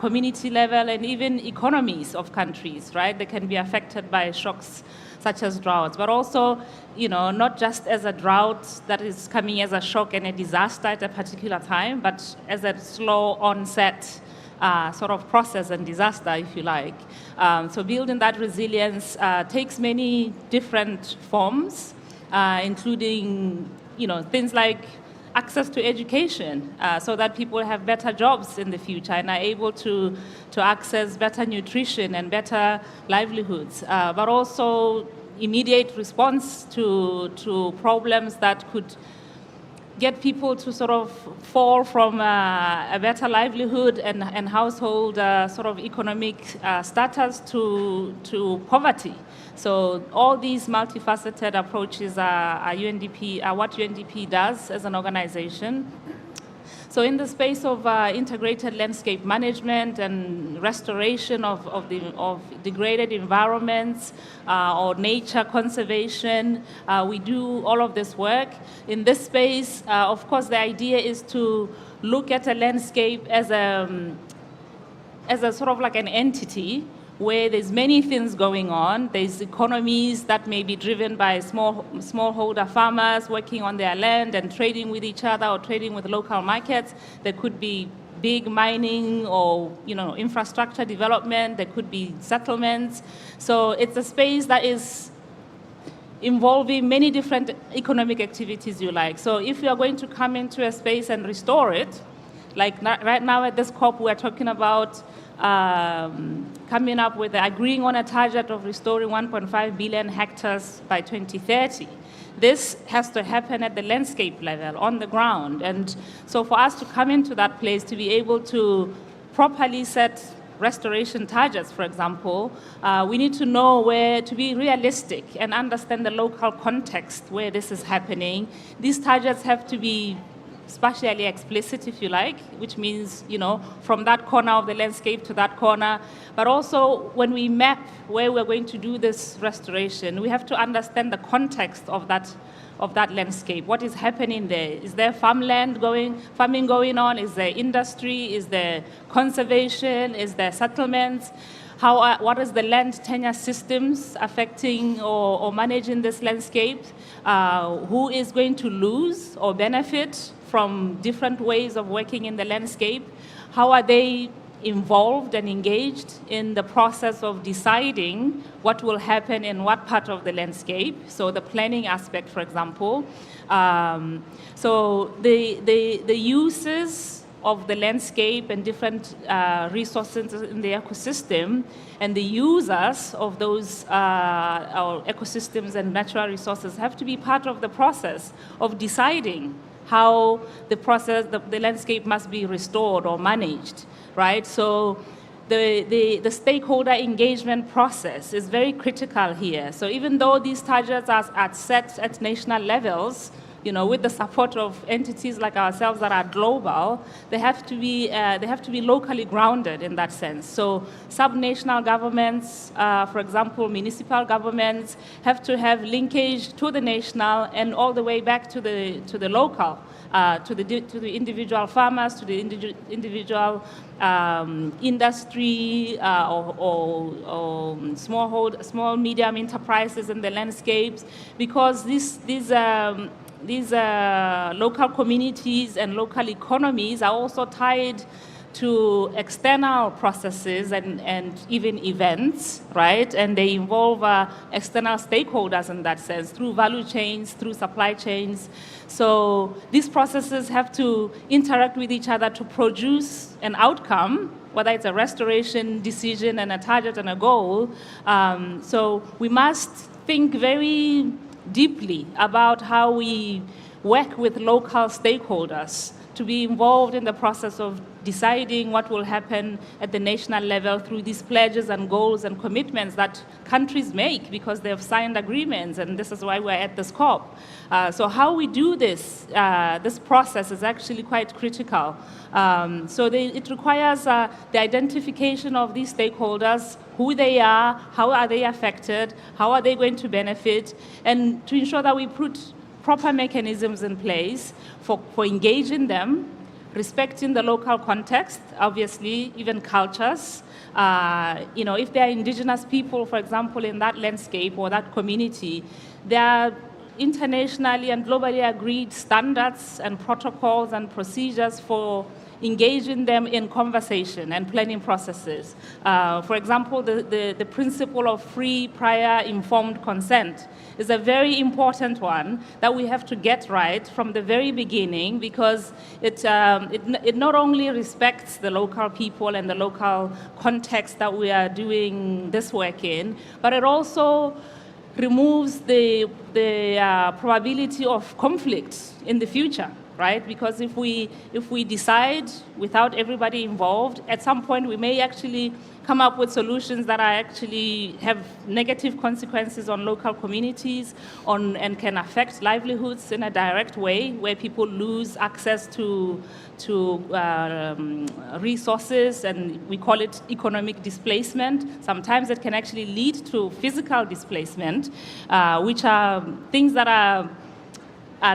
community level, and even economies of countries, right? They can be affected by shocks such as droughts, but also, not just as a drought that is coming as a shock and a disaster at a particular time, but as a slow onset sort of process and disaster, if you like. So building that resilience takes many different forms, including, things like access to education, so that people have better jobs in the future and are able to access better nutrition and better livelihoods, but also immediate response to problems that could get people to sort of fall from a better livelihood and household sort of economic status to poverty. So all these multifaceted approaches are what UNDP does as an organization. So in the space of integrated landscape management and restoration of degraded environments or nature conservation, we do all of this work. In this space, of course, the idea is to look at a landscape as a sort of like an entity where there's many things going on. There's economies that may be driven by smallholder farmers working on their land and trading with each other or trading with local markets. There could be big mining or infrastructure development. There could be settlements. So it's a space that is involving many different economic activities you like. So if you are going to come into a space and restore it, like right now at this COP, we're talking about coming up with agreeing on a target of restoring 1.5 billion hectares by 2030. This has to happen at the landscape level, on the ground. And so for us to come into that place, to be able to properly set restoration targets, for example, we need to know where to be realistic and understand the local context where this is happening. These targets have to be spatially explicit, if you like, which means, from that corner of the landscape to that corner. But also, when we map where we're going to do this restoration, we have to understand the context of that landscape. What is happening there? Is there farming going on? Is there industry? Is there conservation? Is there settlements? What is the land tenure systems affecting or managing this landscape? Who is going to lose or benefit from different ways of working in the landscape? How are they involved and engaged in the process of deciding what will happen in what part of the landscape? So the planning aspect, for example. So the uses of the landscape and different resources in the ecosystem, and the users of those our ecosystems and natural resources have to be part of the process of deciding how the landscape must be restored or managed, right? So the stakeholder engagement process is very critical here. So even though these targets are set at national levels, with the support of entities like ourselves that are global, they have to be locally grounded in that sense. So subnational governments, for example, municipal governments, have to have linkage to the national and all the way back to the local, to the individual farmers, to the individual industry or small medium enterprises in the landscapes, because these local communities and local economies are also tied to external processes and even events, right? And they involve external stakeholders in that sense, through value chains, through supply chains. So these processes have to interact with each other to produce an outcome, whether it's a restoration decision and a target and a goal. So we must think very deeply about how we work with local stakeholders to be involved in the process of deciding what will happen at the national level through these pledges and goals and commitments that countries make because they have signed agreements, and this is why we're at this COP. So how we do this process is actually quite critical. It requires the identification of these stakeholders, who they are, how are they affected, how are they going to benefit, and to ensure that we put proper mechanisms in place for engaging them, respecting the local context, obviously, even cultures. If there are indigenous people, for example, in that landscape or that community, there are internationally and globally agreed standards and protocols and procedures for engaging them in conversation and planning processes. For example, the principle of free, prior, informed consent is a very important one that we have to get right from the very beginning, because it not only respects the local people and the local context that we are doing this work in, but it also removes the probability of conflict in the future. right? Because if we decide without everybody involved, at some point we may actually come up with solutions that are actually have negative consequences on local communities and can affect livelihoods in a direct way, where people lose access to resources, and we call it economic displacement. Sometimes it can actually lead to physical displacement, which are things that are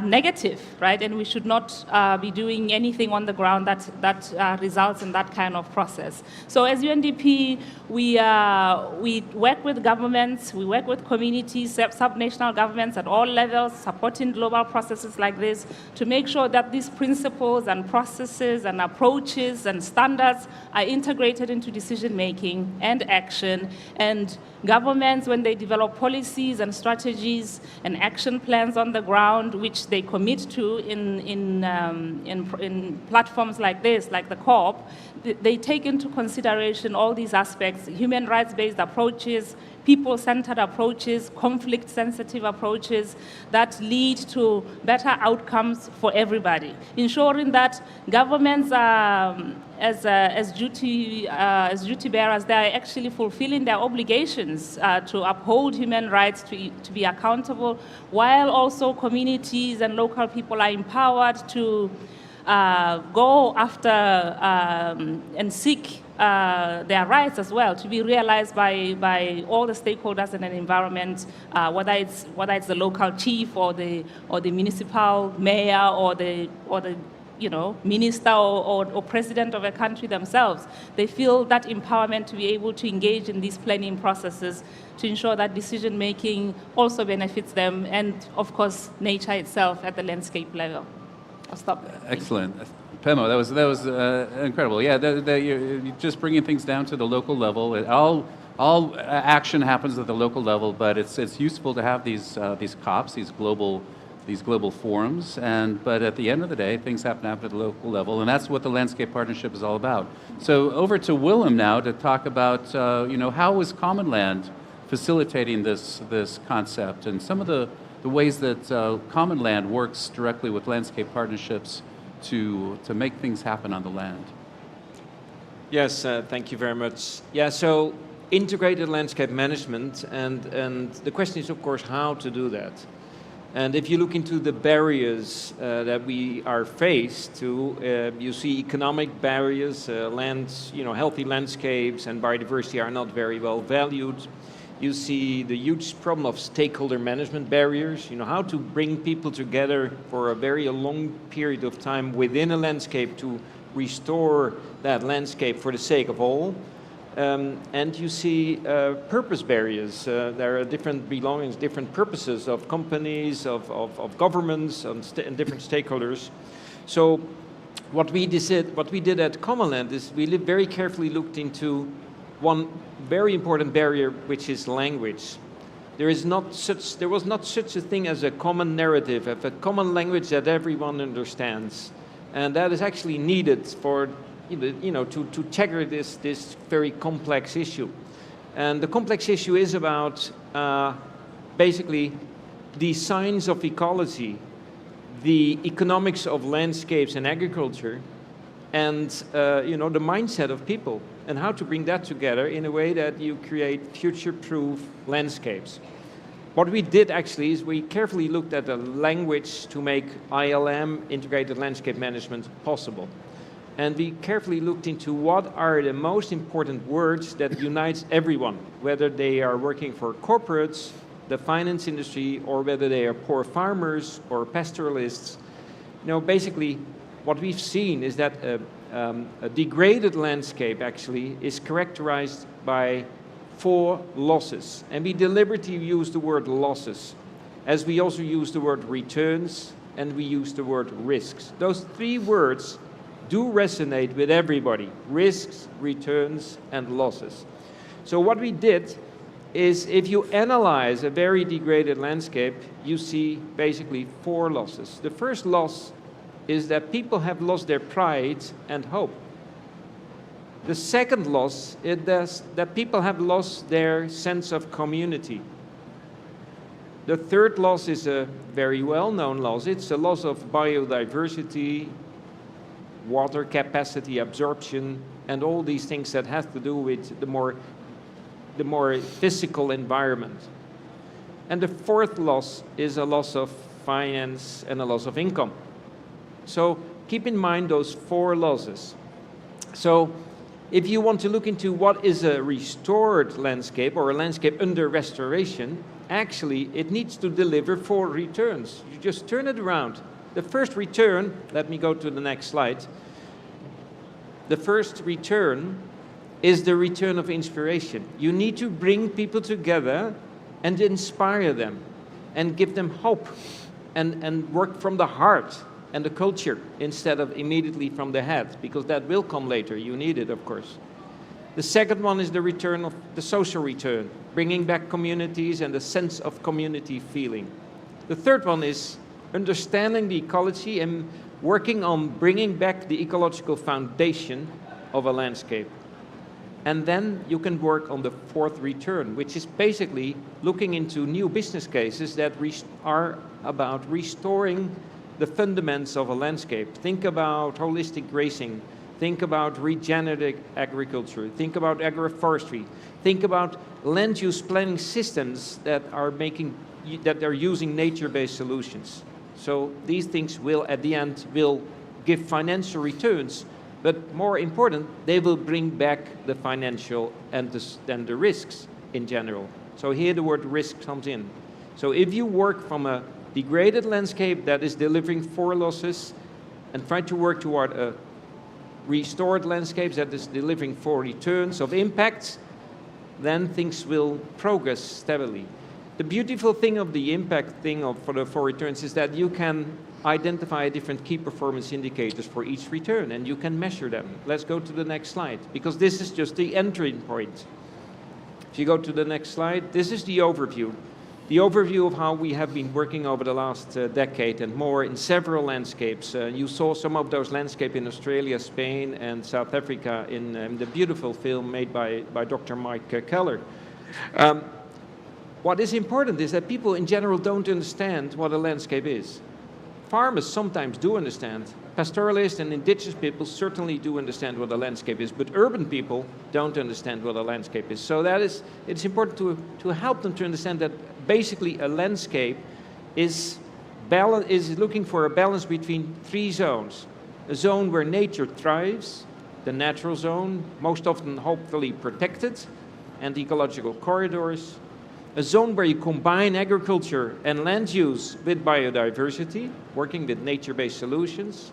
negative, right? And we should not be doing anything on the ground that results in that kind of process. So as UNDP, we work with governments, we work with communities, subnational governments at all levels, supporting global processes like this to make sure that these principles and processes and approaches and standards are integrated into decision-making and action. And governments, when they develop policies and strategies and action plans on the ground, which they commit to in platforms like this, like the COP, they take into consideration all these aspects: human rights-based approaches, people-centered approaches, conflict-sensitive approaches that lead to better outcomes for everybody, ensuring that governments as duty bearers, they are actually fulfilling their obligations to uphold human rights, to be accountable, while also communities and local people are empowered to go after and seek their rights as well, to be realized by all the stakeholders in an environment, whether it's the local chief or the municipal mayor or the minister or president of a country themselves. They feel that empowerment to be able to engage in these planning processes to ensure that decision-making also benefits them and, of course, nature itself at the landscape level. I'll stop there. Excellent. Pemo, that was incredible. Yeah, you're just bringing things down to the local level. All action happens at the local level, but it's useful to have these COPs, these global forums, but at the end of the day, things happen at the local level, and that's what the Landscape Partnership is all about. So over to Willem now to talk about how is Commonland facilitating this concept and some of the ways that Commonland works directly with Landscape Partnerships to make things happen on the land. Yes, thank you very much. Yeah, so integrated landscape management, and the question is, of course, how to do that. And if you look into the barriers that we are faced to, you see economic barriers, healthy landscapes and biodiversity are not very well valued. You see the huge problem of stakeholder management barriers, how to bring people together for a very long period of time within a landscape to restore that landscape for the sake of all. And you see purpose barriers. There are different belongings, different purposes of companies, of governments, and different stakeholders. So what we did at Commonland is we very carefully looked into one very important barrier, which is language. There was not such a thing as a common narrative, a common language that everyone understands. And that is actually needed for to tackle this very complex issue. And the complex issue is about basically the science of ecology, the economics of landscapes and agriculture, and the mindset of people, and how to bring that together in a way that you create future-proof landscapes. What we did actually is we carefully looked at the language to make ILM, integrated landscape management, possible. And we carefully looked into what are the most important words that unites everyone, whether they are working for corporates, the finance industry, or whether they are poor farmers or pastoralists. Basically, what we've seen is that a degraded landscape actually is characterized by 4 losses. And we deliberately use the word losses, as we also use the word returns, and we use the word risks. Those 3 words do resonate with everybody: risks, returns, and losses. So what we did is, if you analyze a very degraded landscape, you see basically 4 losses. The first loss is that people have lost their pride and hope. The second loss is that people have lost their sense of community. The third loss is a very well-known loss. It's a loss of biodiversity, water capacity, absorption, and all these things that have to do with the more physical environment. And the fourth loss is a loss of finance and a loss of income. So keep in mind those four losses. So if you want to look into what is a restored landscape or a landscape under restoration, actually it needs to deliver four returns. You just turn it around. The first return, let me go to the next slide. The first return is the return of inspiration. You need to bring people together and inspire them and give them hope and work from the heart and the culture instead of immediately from the head, because that will come later. You need it, of course. The second one is the return of the social return, bringing back communities and a sense of community feeling. The third one is understanding the ecology and working on bringing back the ecological foundation of a landscape. And then you can work on the fourth return, which is basically looking into new business cases that are about restoring the fundamentals of a landscape. Think about holistic grazing. Think about regenerative agriculture. Think about agroforestry. Think about land use planning systems that are using nature-based solutions. So these things will, at the end, will give financial returns, but more important, they will bring back the financial and the risks in general. So here the word risk comes in. So if you work from a degraded landscape that is delivering four losses and try to work toward a restored landscape that is delivering four returns of impact, then things will progress steadily. The beautiful thing of the impact thing for the four returns is that you can identify different key performance indicators for each return and you can measure them. Let's go to the next slide, because this is just the entry point. If you go to the next slide, this is the overview. The overview of how we have been working over the last decade and more in several landscapes. You saw some of those landscapes in Australia, Spain, and South Africa in the beautiful film made by Dr. Mike Keller. What is important is that people in general don't understand what a landscape is. Farmers sometimes do understand. Pastoralists and indigenous people certainly do understand what a landscape is, but urban people don't understand what a landscape is. So it's important to help them to understand that basically a landscape is looking for a balance between three zones. A zone where nature thrives, the natural zone, most often hopefully protected, and ecological corridors. A zone where you combine agriculture and land use with biodiversity, working with nature-based solutions.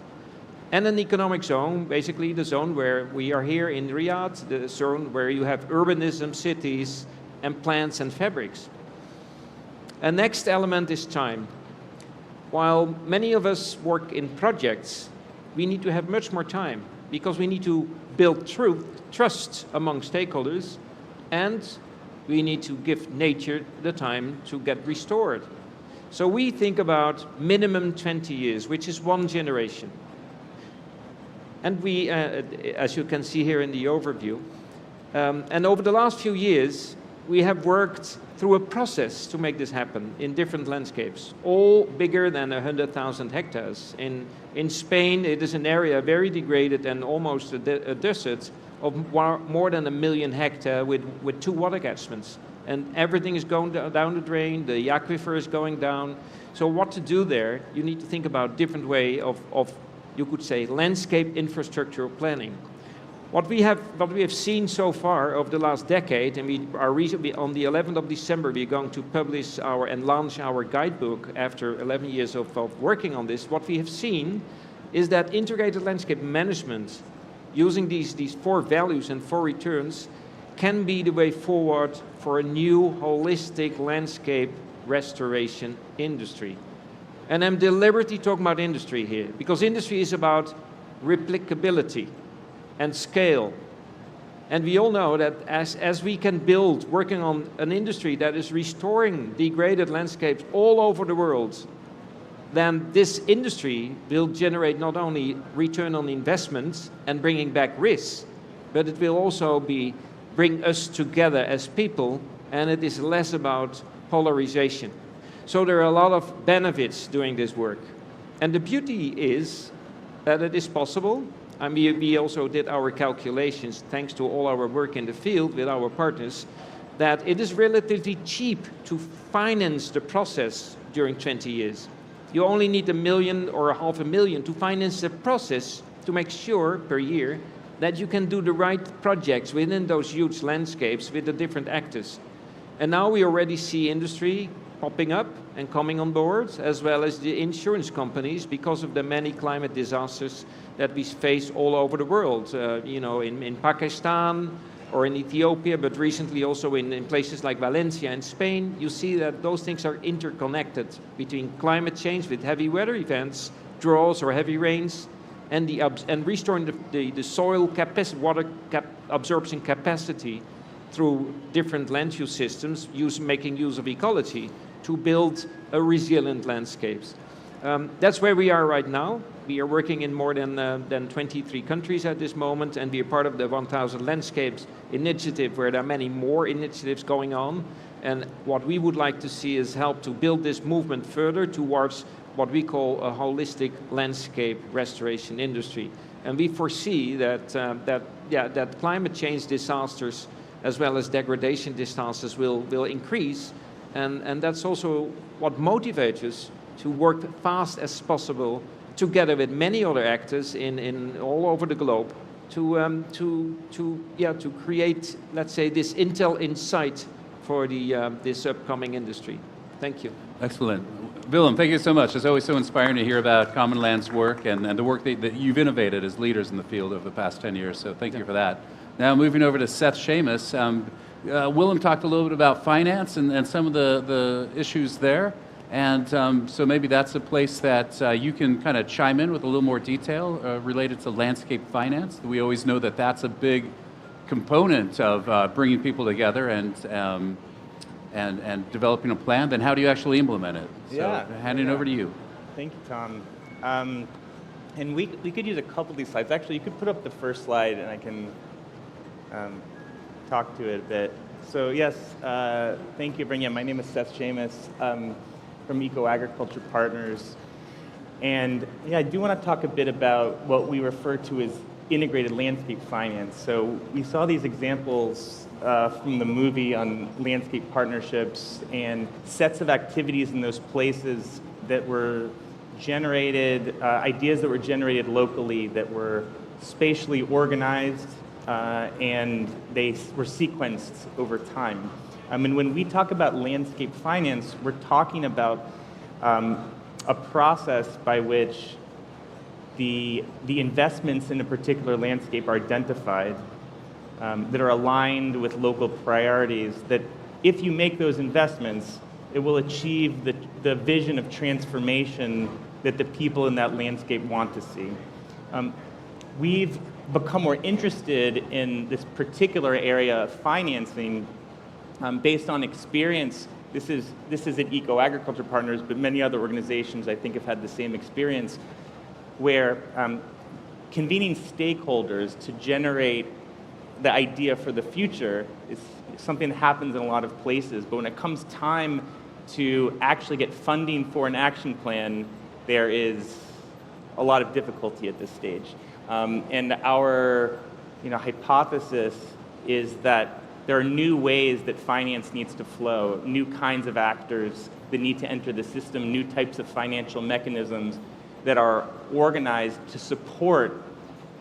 And an economic zone, basically the zone where we are here in Riyadh, the zone where you have urbanism, cities, and plants and fabrics. A next element is time. While many of us work in projects, we need to have much more time because we need to build trust among stakeholders, and we need to give nature the time to get restored. So we think about minimum 20 years, which is one generation. And we, as you can see here in the overview, and over the last few years, we have worked through a process to make this happen in different landscapes, all bigger than 100,000 hectares. In Spain, it is an area very degraded and almost a desert of more than 1 million hectares with 2 water catchments. And everything is going down the drain, the aquifer is going down. So what to do there? You need to think about different way of you could say, landscape infrastructure planning. What we have seen so far over the last decade, and we are recently, on the 11th of December, we're going to publish and launch our guidebook after 11 years of working on this. What we have seen is that integrated landscape management, using these 4 values and 4 returns, can be the way forward for a new holistic landscape restoration industry. And I'm deliberately talking about industry here, because industry is about replicability and scale. And we all know that as we can build, working on an industry that is restoring degraded landscapes all over the world, then this industry will generate not only return on investments and bringing back risks, but it will also bring us together as people, and it is less about polarization. So there are a lot of benefits doing this work. And the beauty is that it is possible. And we also did our calculations, thanks to all our work in the field with our partners, that it is relatively cheap to finance the process during 20 years. You only need $1 million or $500,000 to finance the process to make sure per year that you can do the right projects within those huge landscapes with the different actors. And now we already see industry popping up and coming on board, as well as the insurance companies, because of the many climate disasters that we face all over the world, in Pakistan or in Ethiopia, but recently also in places like Valencia in Spain. You see that those things are interconnected between climate change with heavy weather events, droughts or heavy rains, and restoring the soil capacity, water absorption capacity through different land use systems, making use of ecology to build a resilient landscapes. That's where we are right now. We are working in more than 23 countries at this moment, and we are part of the 1,000 Landscapes initiative, where there are many more initiatives going on. And what we would like to see is help to build this movement further towards what we call a holistic landscape restoration industry. And we foresee that climate change disasters as well as degradation disasters will increase. And that's also what motivates us to work fast as possible together with many other actors in all over the globe to create, let's say, this intel insight for this upcoming industry. Thank you. Excellent. Willem, thank you so much. It's always so inspiring to hear about Commonland's work and the work that you've innovated as leaders in the field over the past 10 years, so thank you for that. Now moving over to Seth Seamus. Willem talked a little bit about finance and some of the issues there, and so maybe that's a place that you can kind of chime in with a little more detail related to landscape finance. We always know that that's a big component of bringing people together and developing a plan. Then how do you actually implement it? So handing it over to you. Thank you, Tom. And we could use a couple of these slides. Actually, you could put up the first slide and I can talk to it a bit. So yes, thank you, Brynja. My name is Seth Seamus from Eco Agriculture Partners. And I do want to talk a bit about what we refer to as integrated landscape finance. So we saw these examples from the movie on landscape partnerships and sets of activities in those places that were generated, ideas that were generated locally that were spatially organized and they were sequenced over time. And when we talk about landscape finance, we're talking about a process by which the investments in a particular landscape are identified that are aligned with local priorities, that if you make those investments, it will achieve the vision of transformation that the people in that landscape want to see. We've become more interested in this particular area of financing based on experience. This is at Eco Agriculture Partners, but many other organizations I think have had the same experience, where convening stakeholders to generate the idea for the future is something that happens in a lot of places. But when it comes time to actually get funding for an action plan, there is a lot of difficulty at this stage. And our hypothesis is that there are new ways that finance needs to flow, new kinds of actors that need to enter the system, new types of financial mechanisms that are organized to support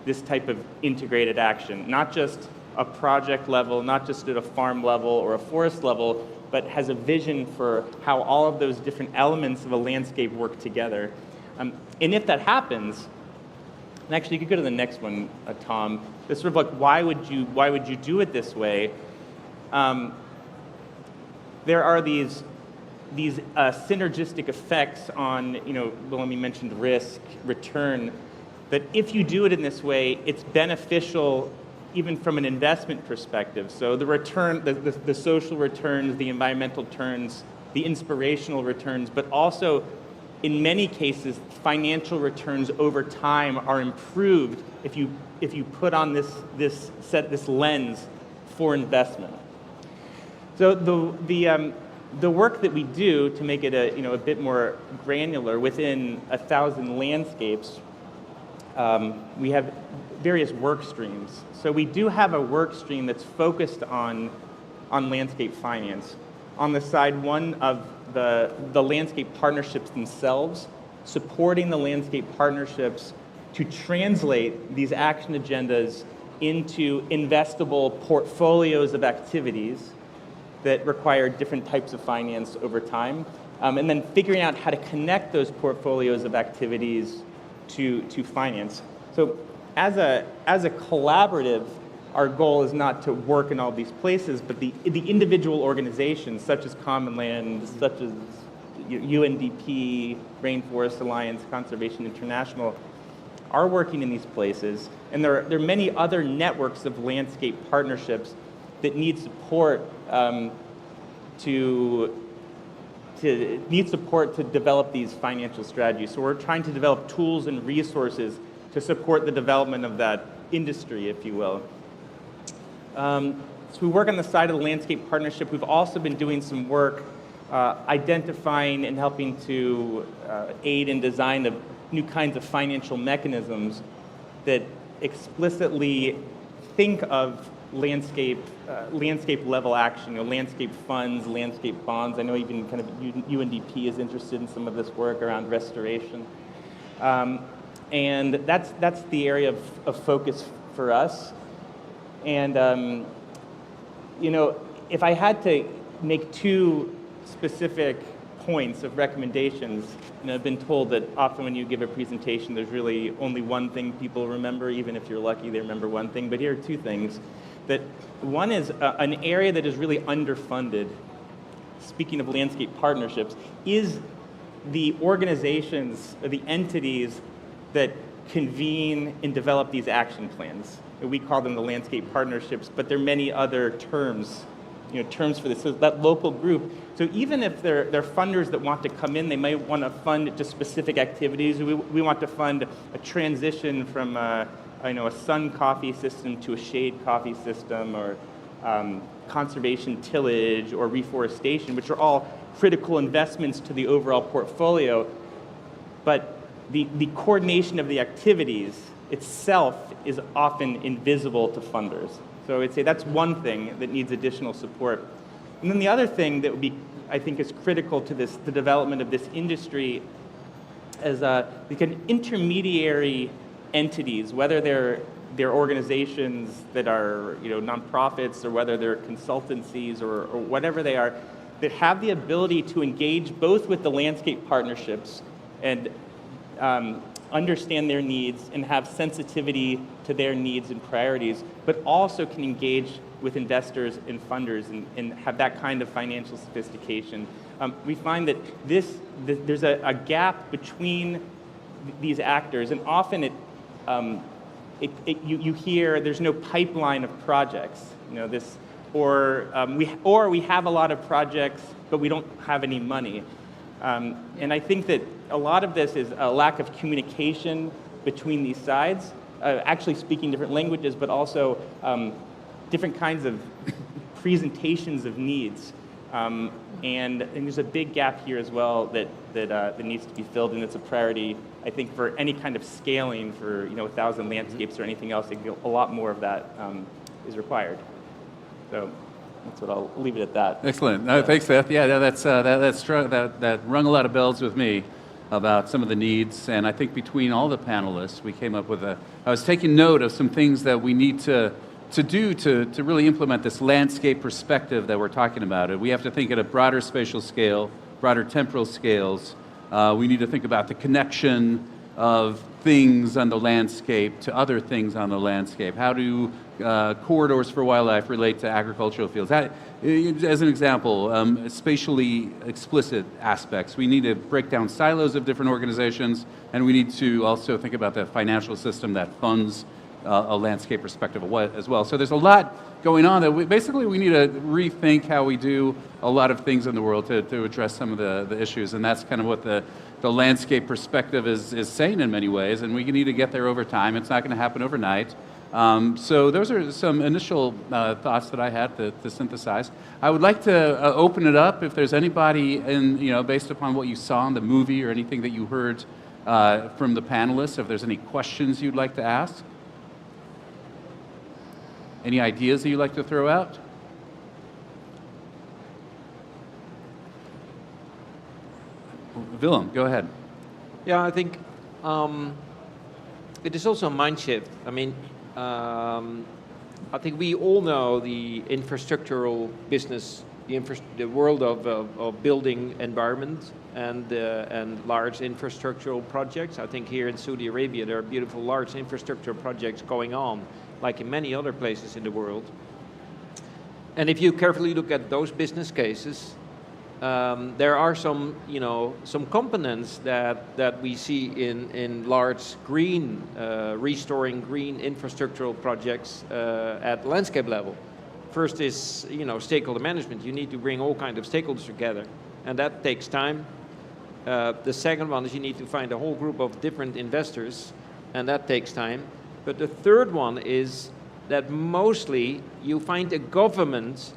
this type of integrated action, not just a project level, not just at a farm level or a forest level, but has a vision for how all of those different elements of a landscape work together. And if that happens, and actually you could go to the next one, Tom, it's sort of like, why would you do it this way? There are these synergistic effects on, Willem mentioned risk, return, that if you do it in this way, it's beneficial even from an investment perspective. So the return, the social returns, the environmental returns, the inspirational returns, but also in many cases, financial returns over time are improved if you put on this lens for investment. So the work that we do to make it a bit more granular within 1,000 landscapes, we have various work streams. So we do have a work stream that's focused on landscape finance. On the side one of the landscape partnerships themselves, supporting the landscape partnerships to translate these action agendas into investable portfolios of activities that require different types of finance over time, and then figuring out how to connect those portfolios of activities to finance. So as a collaborative, our goal is not to work in all these places, but the individual organizations, such as Commonland, such as UNDP, Rainforest Alliance, Conservation International, are working in these places. And there are many other networks of landscape partnerships that need support to develop these financial strategies. So we're trying to develop tools and resources to support the development of that industry, if you will. So we work on the side of the landscape partnership. We've also been doing some work identifying and helping to aid in design of new kinds of financial mechanisms that explicitly think of landscape level action, landscape funds, landscape bonds. I know even kind of UNDP is interested in some of this work around restoration. And that's the area of focus for us. And if I had to make two specific points of recommendations, I've been told that often when you give a presentation, there's really only one thing people remember. Even if you're lucky, they remember one thing. But here are two things. That one is an area that is really underfunded, speaking of landscape partnerships, is the organizations, or the entities that convene and develop these action plans. We call them the landscape partnerships, but there are many other terms, terms for this. So that local group. So even if they're funders that want to come in, they might want to fund just specific activities. We want to fund a transition from a sun coffee system to a shade coffee system, or conservation tillage or reforestation, which are all critical investments to the overall portfolio. But the coordination of the activities itself is often invisible to funders. So I'd say that's one thing that needs additional support. And then the other thing that would be, I think, is critical to the development of this industry is the kind of intermediary entities, whether they're organizations that are nonprofits, or whether they're consultancies, or whatever they are, that have the ability to engage both with the landscape partnerships and understand their needs and have sensitivity to their needs and priorities, but also can engage with investors and funders and have that kind of financial sophistication. We find that there's a gap between these actors, and often you hear there's no pipeline of projects. We have a lot of projects, but we don't have any money. And I think that a lot of this is a lack of communication between these sides, actually speaking different languages, but also different kinds of presentations of needs. And there's a big gap here as well that needs to be filled, and it's a priority, I think, for any kind of scaling for 1,000 landscapes or anything else. A lot more of that is required. So that's what I'll leave it at that. Excellent. No, thanks, Seth. Yeah, that rung a lot of bells with me about some of the needs, and I think between all the panelists, we came up with I was taking note of some things that we need to do to really implement this landscape perspective that we're talking about. We have to think at a broader spatial scale, broader temporal scales. We need to think about the connection of things on the landscape to other things on the landscape. How do corridors for wildlife relate to agricultural fields? As an example, spatially explicit aspects. We need to break down silos of different organizations, and we need to also think about the financial system that funds a landscape perspective as well. So there's a lot going on that we need to rethink how we do a lot of things in the world to address some of the issues, and that's kind of what the landscape perspective is saying in many ways, and we need to get there over time. It's not going to happen overnight. So those are some initial thoughts that I had to synthesize. I would like to open it up if there's anybody based upon what you saw in the movie or anything that you heard from the panelists, if there's any questions you'd like to ask. Any ideas that you'd like to throw out? Willem, go ahead. Yeah, I think it is also a mind shift. I mean, I think we all know the infrastructural business, the world of building environment and large infrastructural projects. I think here in Saudi Arabia there are beautiful large infrastructure projects going on, like in many other places in the world. And if you carefully look at those business cases, there are some components that we see in large green, restoring green infrastructural projects at landscape level. First is, stakeholder management. You need to bring all kinds of stakeholders together, and that takes time. The second one is you need to find a whole group of different investors, and that takes time. But the third one is that mostly you find a government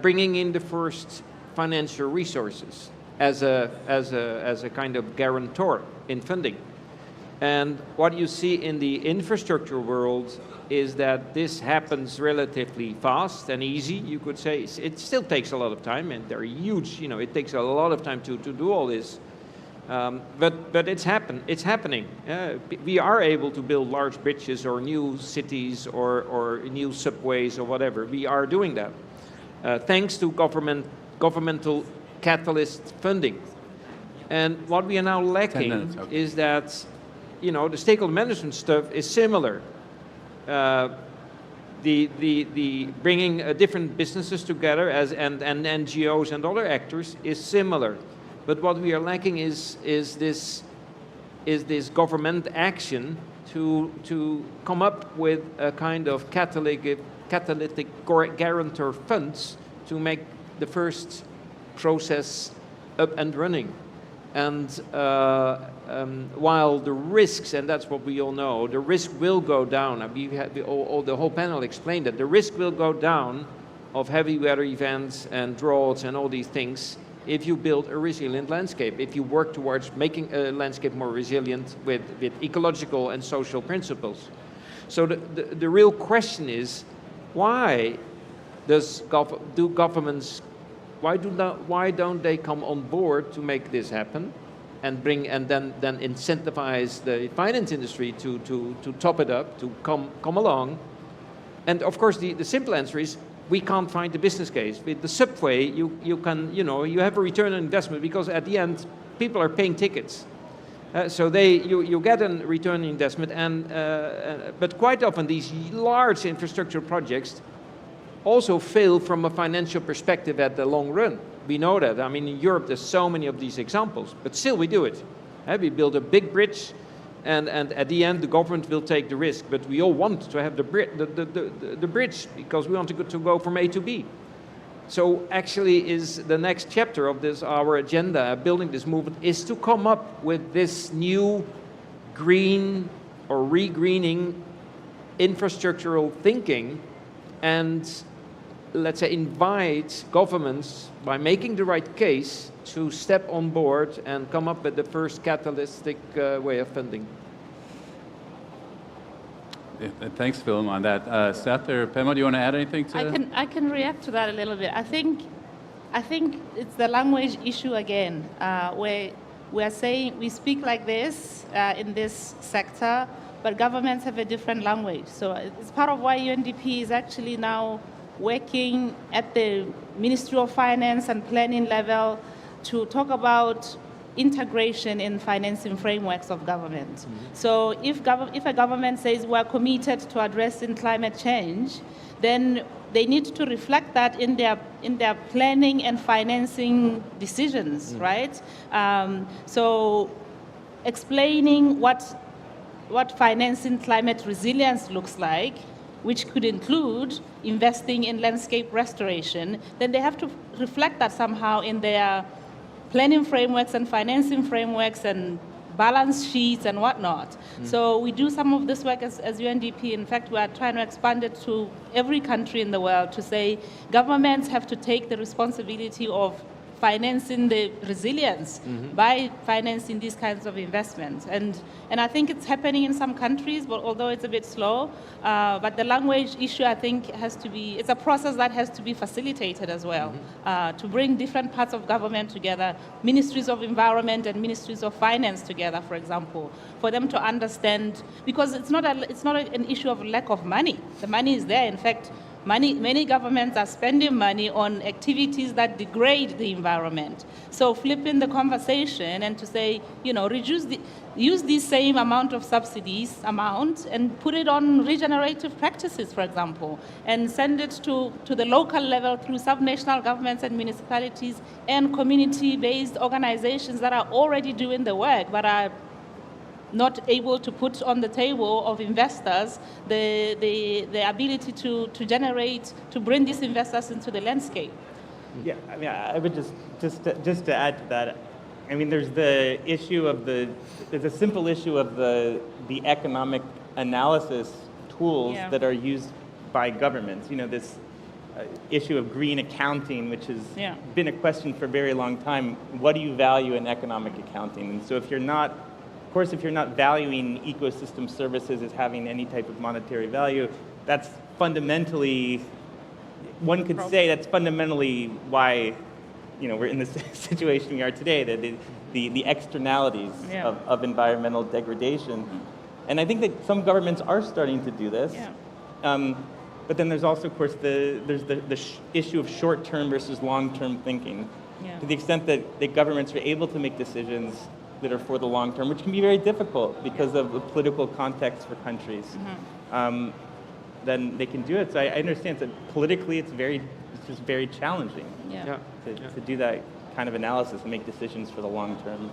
bringing in the first financial resources as a kind of guarantor in funding. And what you see in the infrastructure world is that this happens relatively fast and easy, you could say. It still takes a lot of time, and they're huge, it takes a lot of time to do all this. But it's happening. We are able to build large bridges or new cities or new subways or whatever. We are doing that. Thanks to governmental catalyst funding. And what we are now lacking is that, the stakeholder management stuff is similar. The bringing different businesses together and NGOs and other actors is similar. But what we are lacking is this government action to come up with a kind of catalytic guarantor funds to make the first process up and running. And while the risks, and that's what we all know, the risk will go down. The whole panel explained that the risk will go down of heavy weather events and droughts and all these things if you build a resilient landscape, if you work towards making a landscape more resilient with ecological and social principles. So the real question is, why don't they come on board to make this happen and then incentivize the finance industry to top it up, to come along? And of course the simple answer is we can't find the business case. With the subway you have a return on investment because at the end people are paying tickets. So you get a return on investment, but quite often these large infrastructure projects also fail from a financial perspective at the long run. We know that. I mean, in Europe there's so many of these examples, but still we do it. We build a big bridge, and at the end the government will take the risk, but we all want to have the bridge because we want to go from A to B. So actually is the next chapter of our agenda, building this movement, is to come up with this new green or re-greening infrastructural thinking and, let's say, invite governments, by making the right case, to step on board and come up with the first catalytic way of funding. Thanks, Willem, on that. Seth or Pema, do you want to add anything to? I can react to that a little bit. I think it's the language issue again, where we are saying we speak like this in this sector, but governments have a different language. So it's part of why UNDP is actually now working at the Ministry of Finance and Planning level to talk about integration in financing frameworks of government. Mm-hmm. So if a government says we're committed to addressing climate change, then they need to reflect that in their planning and financing decisions, right? So explaining what financing climate resilience looks like, which could include investing in landscape restoration, then they have to reflect that somehow in their planning frameworks and financing frameworks and balance sheets and whatnot. So we do some of this work as UNDP. In fact, we are trying to expand it to every country in the world to say governments have to take the responsibility of financing the resilience by financing these kinds of investments. And I think it's happening in some countries, but although it's a bit slow, but the language issue, I think, it's a process that has to be facilitated as well, to bring different parts of government together, ministries of environment and ministries of finance together, for example, for them to understand, because it's not an issue of lack of money. The money is there. In fact, many governments are spending money on activities that degrade the environment. So flipping the conversation and to say, use the same amount of subsidies and put it on regenerative practices, for example, and send it to the local level through subnational governments and municipalities and community-based organizations that are already doing the work but are not able to put on the table of investors the ability to bring these investors into the landscape. Yeah, I mean, I would just to add to that, I mean, there's the issue of there's a simple issue of the economic analysis tools that are used by governments. This issue of green accounting, which has been a question for a very long time. What do you value in economic accounting? And so if you're not valuing ecosystem services as having any type of monetary value, that's fundamentally, one could say that's fundamentally why, we're in the situation we are today, that the externalities of environmental degradation. And I think that some governments are starting to do this. But then there's also, of course, the issue of short-term versus long-term thinking. To the extent that the governments are able to make decisions that are for the long term, which can be very difficult because of the political context for countries, then they can do it. So I understand that politically it's just very challenging to do that kind of analysis and make decisions for the long term.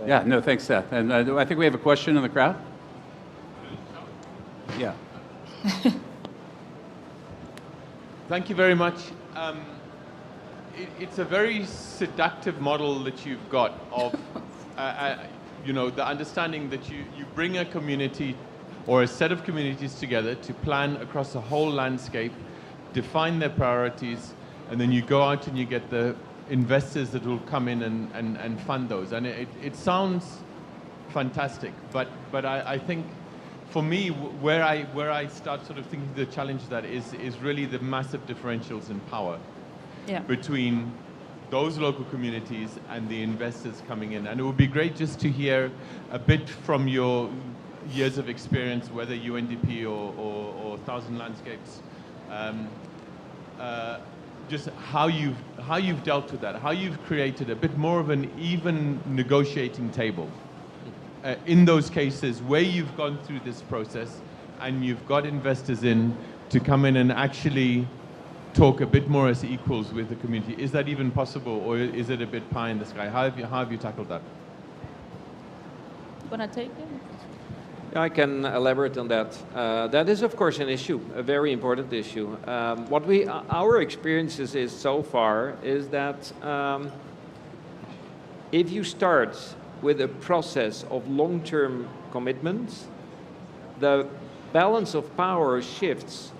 Yeah, no, thanks, Seth. And I think we have a question in the crowd. Yeah. Thank you very much. It's a very seductive model that you've got of the understanding that you bring a community or a set of communities together to plan across the whole landscape, define their priorities, and then you go out and you get the investors that will come in and fund those. And it sounds fantastic, but I think for me, where I start sort of thinking the challenge of that is really the massive differentials in power between those local communities and the investors coming in. And it would be great just to hear a bit from your years of experience, whether UNDP or Thousand Landscapes, just how you've dealt with that, how you've created a bit more of an even negotiating table. In those cases where you've gone through this process and you've got investors in to come in and actually talk a bit more as equals with the community. Is that even possible, or is it a bit pie in the sky? How have you tackled that? You want to take it? I can elaborate on that. That is, of course, an issue, a very important issue. Our experiences is so far is that if you start with a process of long-term commitments, the balance of power shifts,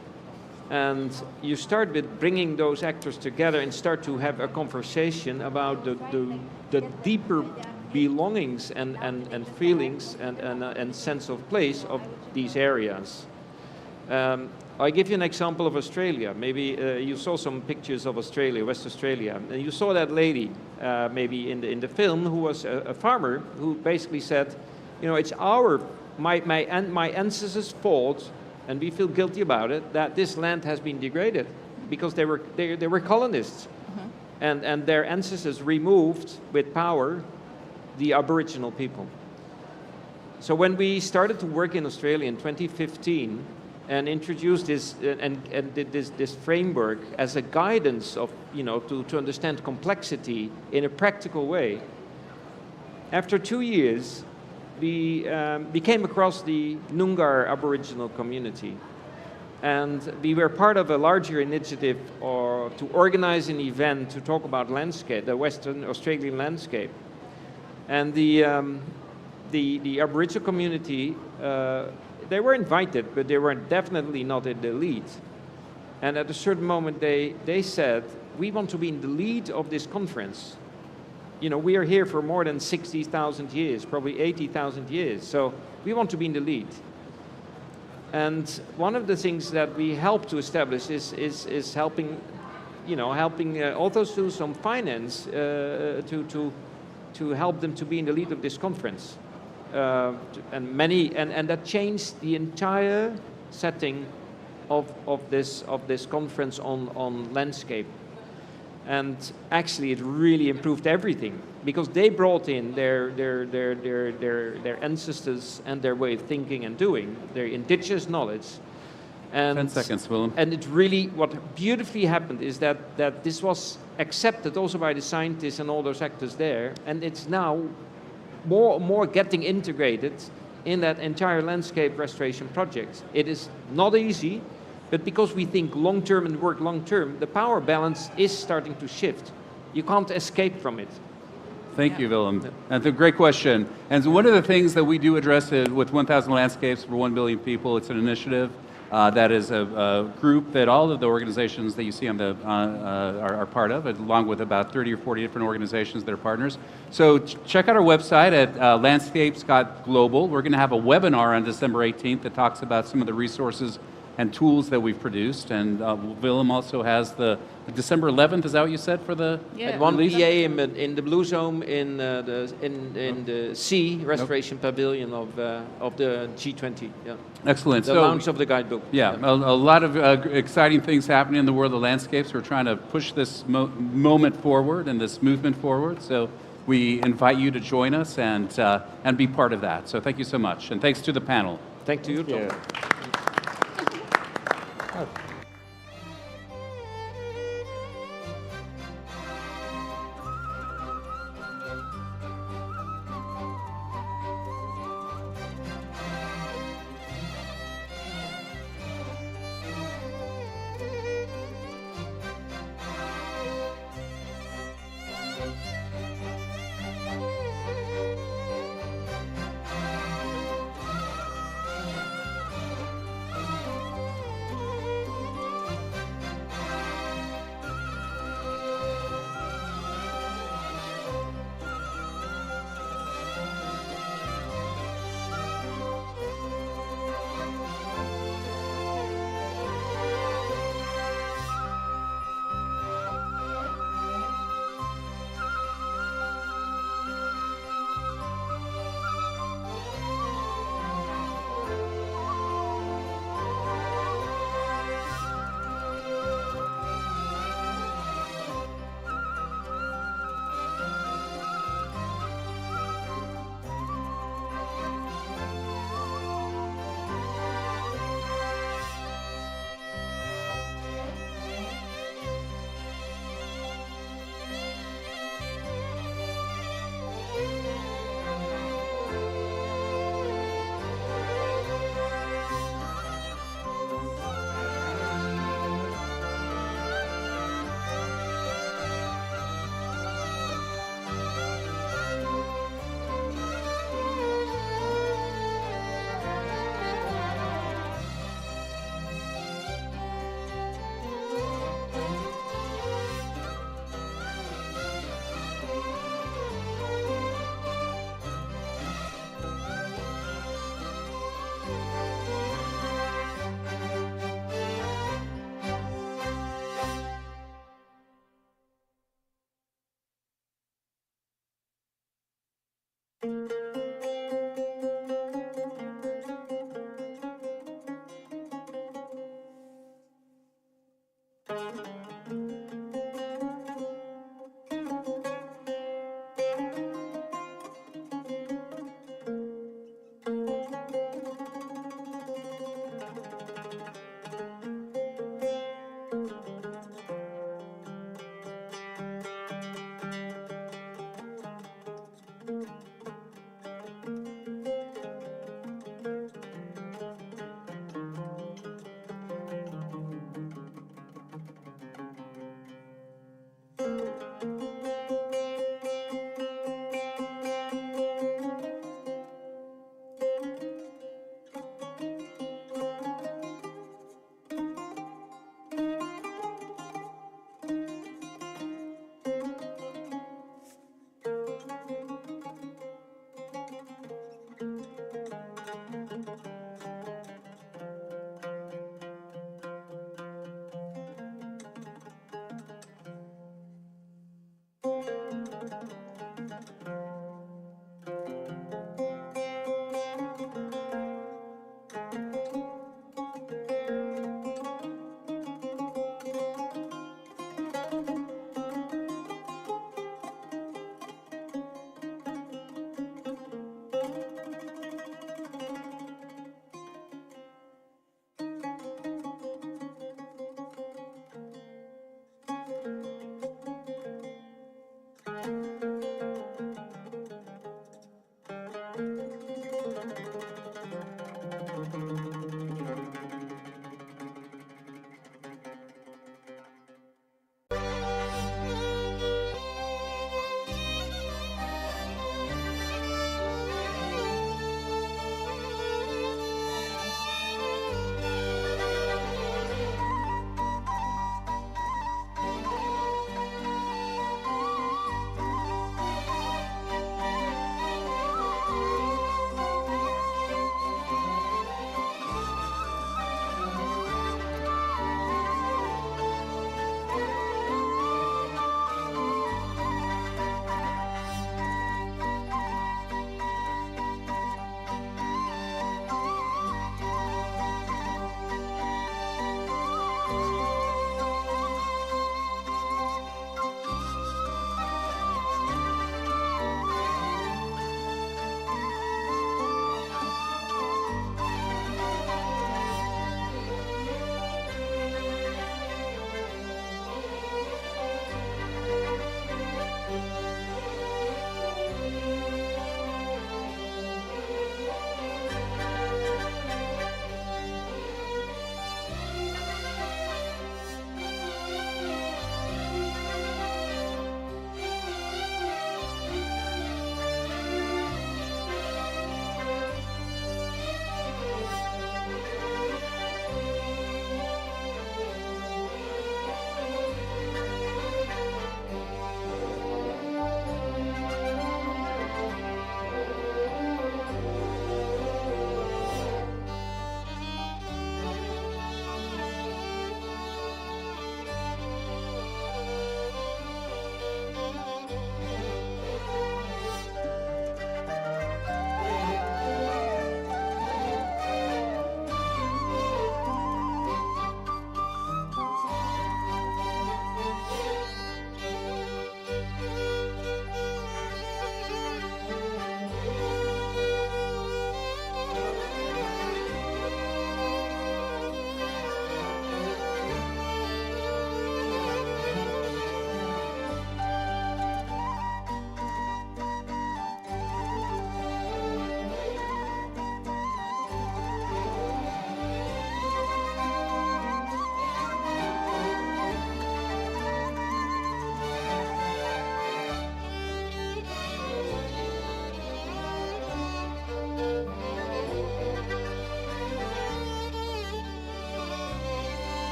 and you start with bringing those actors together and start to have a conversation about the deeper belongings and feelings and sense of place of these areas. I'll give you an example of Australia. Maybe you saw some pictures of Australia, West Australia, and you saw that lady maybe in the film who was a farmer who basically said, it's my ancestors' fault, and we feel guilty about it, that this land has been degraded because they were colonists, and their ancestors removed with power the Aboriginal people. So when we started to work in Australia in 2015 and introduced this and did this framework as a guidance of to understand complexity in a practical way, after 2 years we came across the Noongar Aboriginal community, and we were part of a larger initiative to organize an event to talk about landscape, the Western Australian landscape. And the Aboriginal community, they were invited, but they were definitely not in the lead. And at a certain moment, they said, we want to be in the lead of this conference. You know, we are here for more than 60,000 years, probably 80,000 years. So we want to be in the lead. And one of the things that we help to establish is helping, you know, authors do some finance to help them to be in the lead of this conference. And that changed the entire setting of this conference on landscape. And actually, it really improved everything because they brought in their ancestors and their way of thinking and doing, their indigenous knowledge. And 10 seconds, Willem. And it really, what beautifully happened is that this was accepted also by the scientists and all those actors there, and it's now more getting integrated in that entire landscape restoration project. It is not easy, but because we think long-term and work long-term, the power balance is starting to shift. You can't escape from it. Thank you, Willem. That's a great question. And so one of the things that we do address with 1,000 Landscapes for 1 billion people, it's an initiative that is a group that all of the organizations that you see on the are part of, along with about 30 or 40 different organizations that are partners. So check out our website at landscapes.global. We're going to have a webinar on December 18th that talks about some of the resources and tools that we've produced. And Willem also has the December 11th, is that what you said for the At 1 PA in the Blue Zone in the C Restoration Pavilion of the G20. Yeah. Excellent. The launch of the guidebook. Yeah, a lot of exciting things happening in the world of landscapes. We're trying to push this moment forward and this movement forward. So we invite you to join us and be part of that. So thank you so much. And thanks to the panel. Thank you, Tom.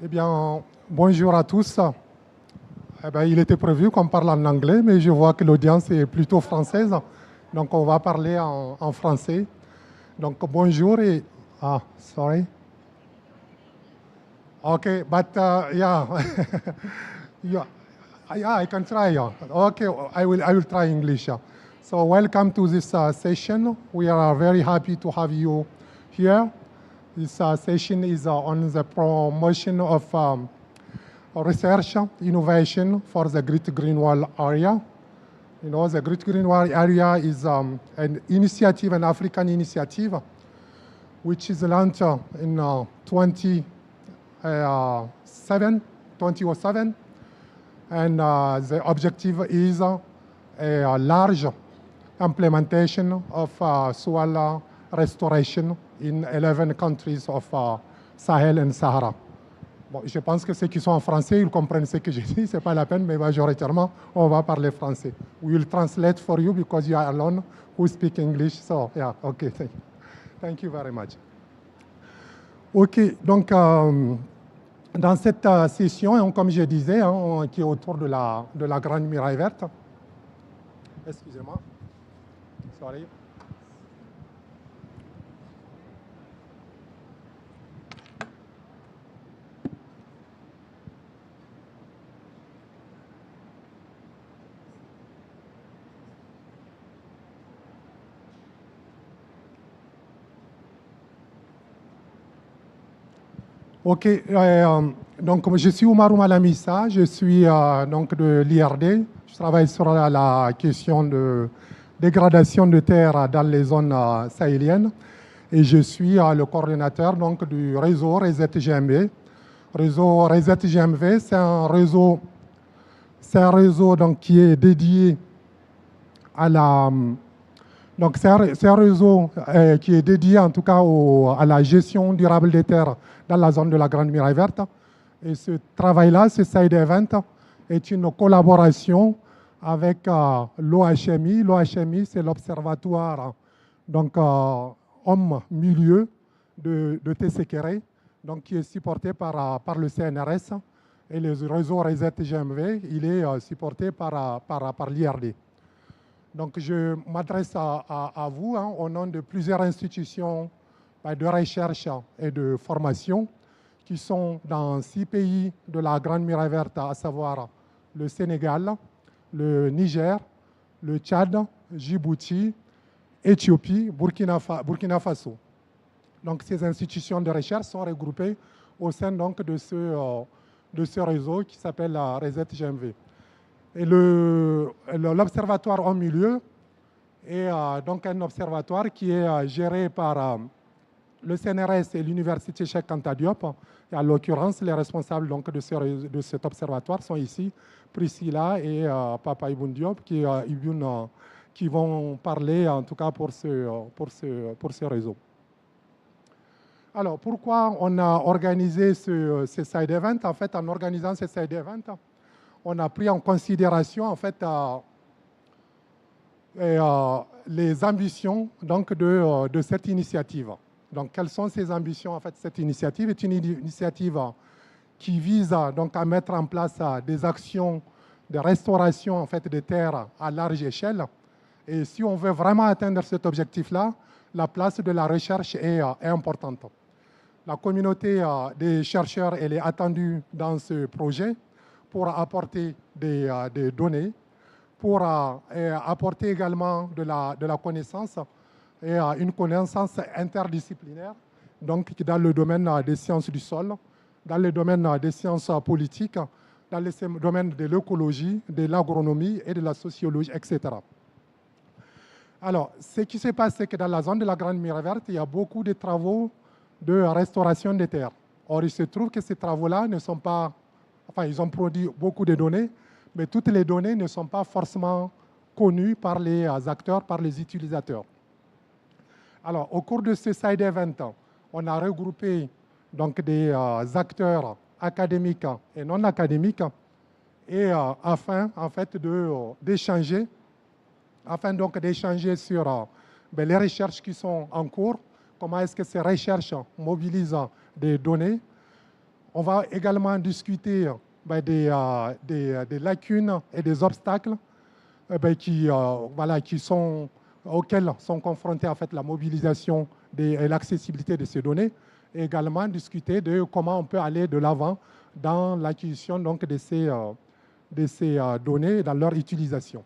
Eh bien, bonjour à tous. Eh bien, il était prévu qu'on parle en anglais, mais je vois que l'audience est plutôt française. Donc, on va parler en français. Donc, bonjour et... Ah, sorry. Okay, but yeah. Yeah, I can try. Okay, I will try English. So, welcome to this session. We are very happy to have you here. This session is on the promotion of research, innovation for the Great Green Wall area. You know, the Great Green Wall area is an initiative, an African initiative, which is launched in 2007. And the objective is a large implementation of soil restoration in 11 countries of Sahel and Sahara. Bon, je pense que ceux qui sont en français, ils comprennent ce que je dis. Ce n'est pas la peine, mais majoritairement, on va parler français. We will translate for you because you are alone who speak English. So, yeah, okay, thank you very much. OK, donc, dans cette session, hein, comme je disais, hein, qui est autour de la Grande Muraille Verte. Excusez-moi. Sorry. Ok, donc je suis Oumarou Malamissa, je suis donc de l'IRD. Je travaille sur la question de dégradation de terre dans les zones sahéliennes et je suis le coordinateur donc du réseau Reset-GMV. Réseau Reset-GMV, c'est un réseau donc, qui est dédié à la... Donc c'est un réseau qui est dédié en tout cas à la gestion durable des terres dans la zone de la Grande Muraille Verte. Et ce travail-là, ce side event, est une collaboration avec l'OHMI. L'OHMI, c'est l'Observatoire donc homme-milieu de Tessékéré, donc qui est supporté par le CNRS. Et le réseau Reset-GMV, il est supporté par l'IRD. Donc, je m'adresse à vous hein, au nom de plusieurs institutions de recherche et de formation qui sont dans 6 pays de la Grande Muraille Verte, à savoir le Sénégal, le Niger, le Tchad, Djibouti, Éthiopie, Burkina Faso. Donc, ces institutions de recherche sont regroupées au sein donc, de ce réseau qui s'appelle Reset-GMV. Et l'observatoire au milieu est donc un observatoire qui est géré par le CNRS et l'Université Cheikh Anta Diop. Et en l'occurrence, les responsables donc, de cet observatoire sont ici, Priscilla et Papa Ibn Diop, qui vont parler en tout cas pour ce réseau. Alors, pourquoi on a organisé ce side event? En fait, en organisant ce side event, on a pris en considération en fait les ambitions donc, de cette initiative. Donc, quelles sont ces ambitions? En fait, cette initiative est une initiative qui vise donc, à mettre en place des actions de restauration en fait, des terres à large échelle. Et si on veut vraiment atteindre cet objectif-là, la place de la recherche est importante. La communauté des chercheurs elle est attendue dans ce projet pour apporter des données, pour apporter également de la connaissance et une connaissance interdisciplinaire, donc dans le domaine des sciences du sol, dans le domaine des sciences politiques, dans le domaine de l'écologie, de l'agronomie et de la sociologie, etc. Alors, ce qui se passe, c'est que dans la zone de la Grande Muraille Verte, il y a beaucoup de travaux de restauration des terres. Or, il se trouve que ces travaux-là ne sont pas... Enfin, ils ont produit beaucoup de données, mais toutes les données ne sont pas forcément connues par les acteurs, par les utilisateurs. Alors, au cours de ce side event, on a regroupé donc, des acteurs académiques et non académiques et afin en fait, d'échanger sur les recherches qui sont en cours, comment est-ce que ces recherches mobilisent des données. On va également discuter des lacunes et des obstacles auxquels sont confrontés en fait, la mobilisation et l'accessibilité de ces données, et également discuter de comment on peut aller de l'avant dans l'acquisition de ces données et dans leur utilisation.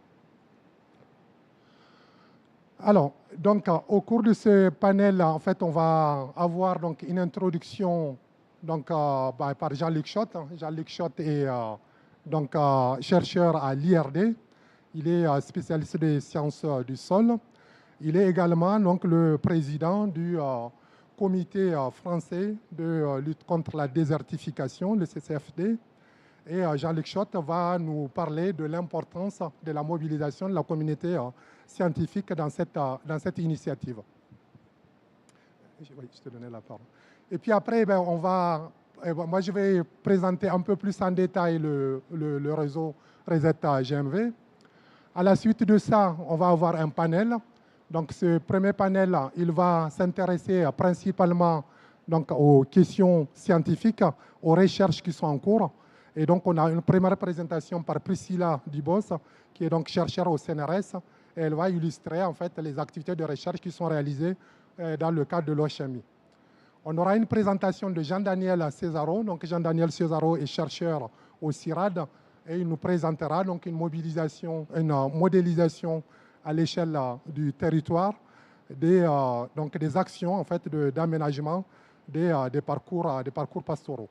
Alors, donc, au cours de ce panel, en fait, on va avoir donc, une introduction donc, par Jean-Luc Schott. Jean-Luc Schott est chercheur à l'IRD. Il est spécialiste des sciences du sol. Il est également donc, le président du comité français de lutte contre la désertification, le CCFD. Et Jean-Luc Schott va nous parler de l'importance de la mobilisation de la communauté scientifique dans cette initiative. Je te donnais la parole. Et puis après, moi je vais présenter un peu plus en détail le réseau Reset-GMV. À la suite de ça, on va avoir un panel. Donc ce premier panel, il va s'intéresser principalement donc, aux questions scientifiques, aux recherches qui sont en cours. Et donc, on a une première présentation par Priscilla Dubos, qui est donc chercheur au CNRS. Et elle va illustrer en fait les activités de recherche qui sont réalisées dans le cadre de l'OCHMI. On aura une présentation de Jean-Daniel Césaro. Donc, Jean-Daniel Césaro est chercheur au CIRAD et il nous présentera donc une modélisation à l'échelle du territoire donc des actions en fait d'aménagement des parcours pastoraux.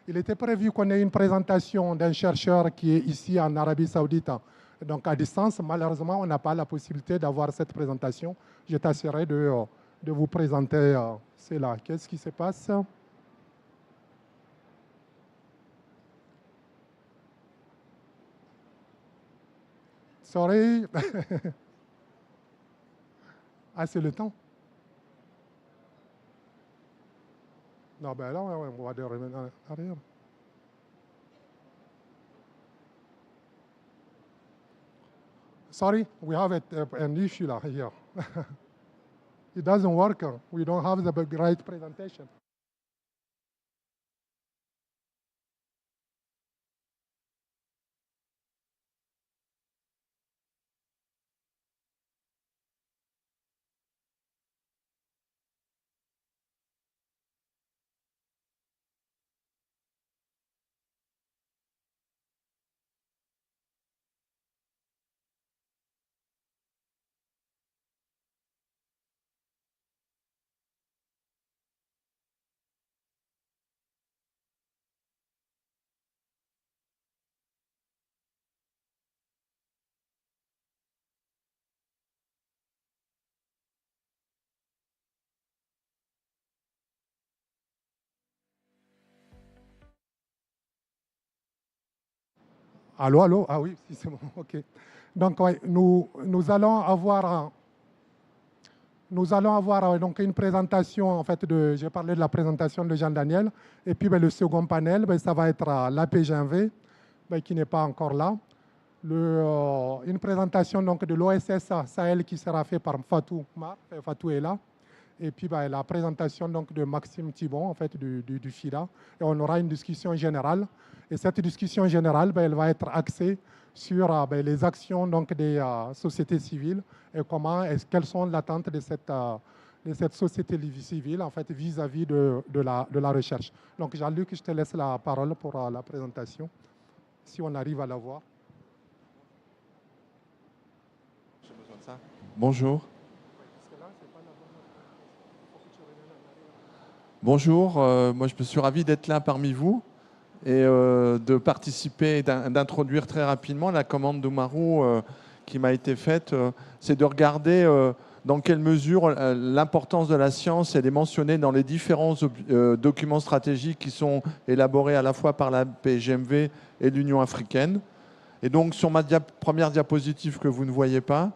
Il était prévu qu'on ait une présentation d'un chercheur qui est ici en Arabie Saoudite, donc à distance. Malheureusement, on n'a pas la possibilité d'avoir cette présentation. Je t'assurerai de vous présenter cela. Qu'est-ce qui se passe? Sorry. Ah, c'est le temps? Non, ben là, on va revenir en arrière. Sorry, we have an issue here. It doesn't work. We don't have the right presentation. Allô, allô? Ah oui, c'est bon, ok. Donc, ouais, nous allons avoir donc une présentation, en fait, j'ai parlé de la présentation de Jean-Daniel, et puis le second panel, ça va être l'APGMV, qui n'est pas encore là. Une présentation donc, de l'OSS Sahel qui sera faite par Fatou Mar, Fatou est là, et puis la présentation donc, de Maxime Thibon, en fait, du FIDA, et on aura une discussion générale. Et cette discussion générale, elle va être axée sur les actions donc, des sociétés civiles et quelles sont les attentes de cette société civile en fait, vis-à-vis de la recherche. Donc Jean-Luc, je te laisse la parole pour la présentation, si on arrive à la voir. J'ai besoin de ça. Bonjour. Bonjour, moi je suis ravi d'être là parmi vous et de participer, d'introduire très rapidement la commande d'Oumarou qui m'a été faite. C'est de regarder dans quelle mesure l'importance de la science elle est mentionnée dans les différents documents stratégiques qui sont élaborés à la fois par la PGMV et l'Union africaine. Et donc sur ma première diapositive que vous ne voyez pas,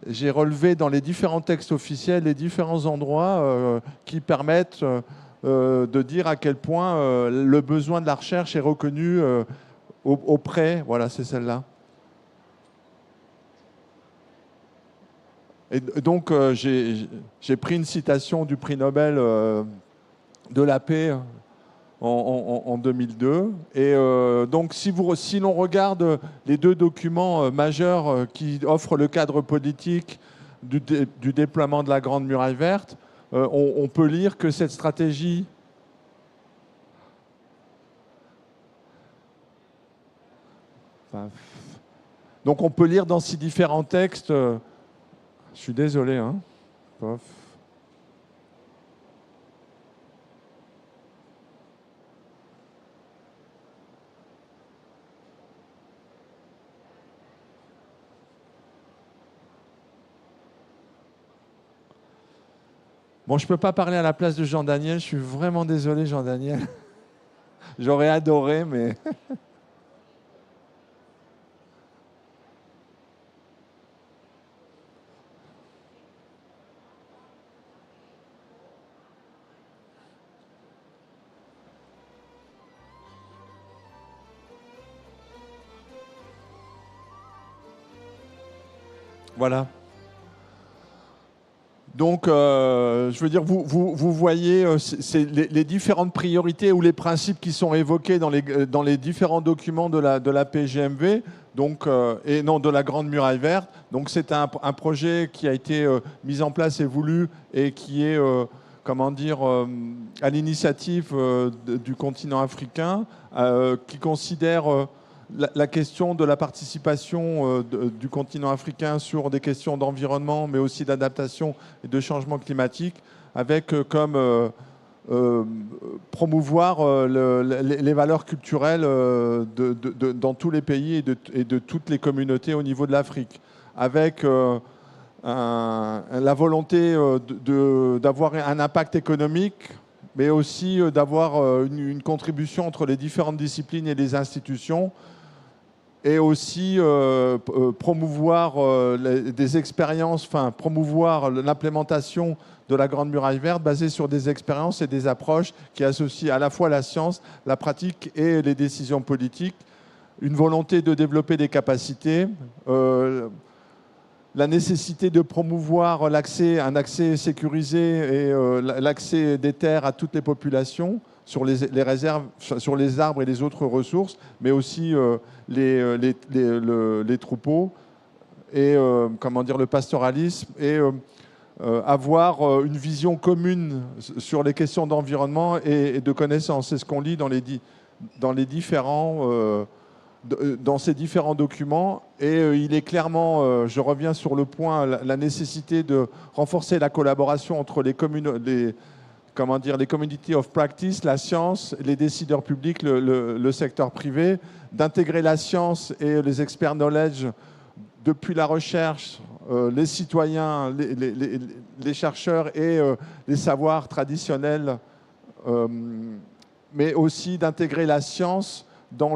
j'ai relevé dans les différents textes officiels les différents endroits qui permettent de dire à quel point le besoin de la recherche est reconnu auprès, voilà, c'est celle-là. Et donc, j'ai pris une citation du prix Nobel de la paix en 2002. Et donc, si l'on regarde les deux documents majeurs qui offrent le cadre politique du déploiement de la Grande Muraille Verte, on peut lire que cette stratégie donc on peut lire dans ces différents textes, je suis désolé, hein. Bon, je ne peux pas parler à la place de Jean-Daniel. Je suis vraiment désolé, Jean-Daniel. J'aurais adoré, mais... Voilà. Donc, je veux dire, vous voyez les différentes priorités ou les principes qui sont évoqués dans les différents documents de la PGMV, donc, et non de la Grande Muraille Verte. Donc, c'est un projet qui a été mis en place et voulu et qui est, comment dire, à l'initiative du continent africain, qui considère la question de la participation du continent africain sur des questions d'environnement, mais aussi d'adaptation et de changement climatique, avec comme promouvoir les valeurs culturelles dans tous les pays et de toutes les communautés au niveau de l'Afrique, avec la volonté d'avoir un impact économique, mais aussi d'avoir une contribution entre les différentes disciplines et les institutions, et aussi promouvoir des expériences, enfin promouvoir l'implémentation de la Grande Muraille Verte basée sur des expériences et des approches qui associent à la fois la science, la pratique et les décisions politiques, une volonté de développer des capacités, la nécessité de promouvoir un accès sécurisé et l'accès des terres à toutes les populations, sur les réserves, sur les arbres et les autres ressources, mais aussi les troupeaux et comment dire, le pastoralisme, et avoir une vision commune sur les questions d'environnement et de connaissances. C'est ce qu'on lit dans ces différents documents. Et il est clairement, je reviens sur le point, la nécessité de renforcer la collaboration entre les community of practice, la science, les décideurs publics, le secteur privé, d'intégrer la science et les experts knowledge depuis la recherche, les citoyens, les chercheurs et les savoirs traditionnels, mais aussi d'intégrer la science dans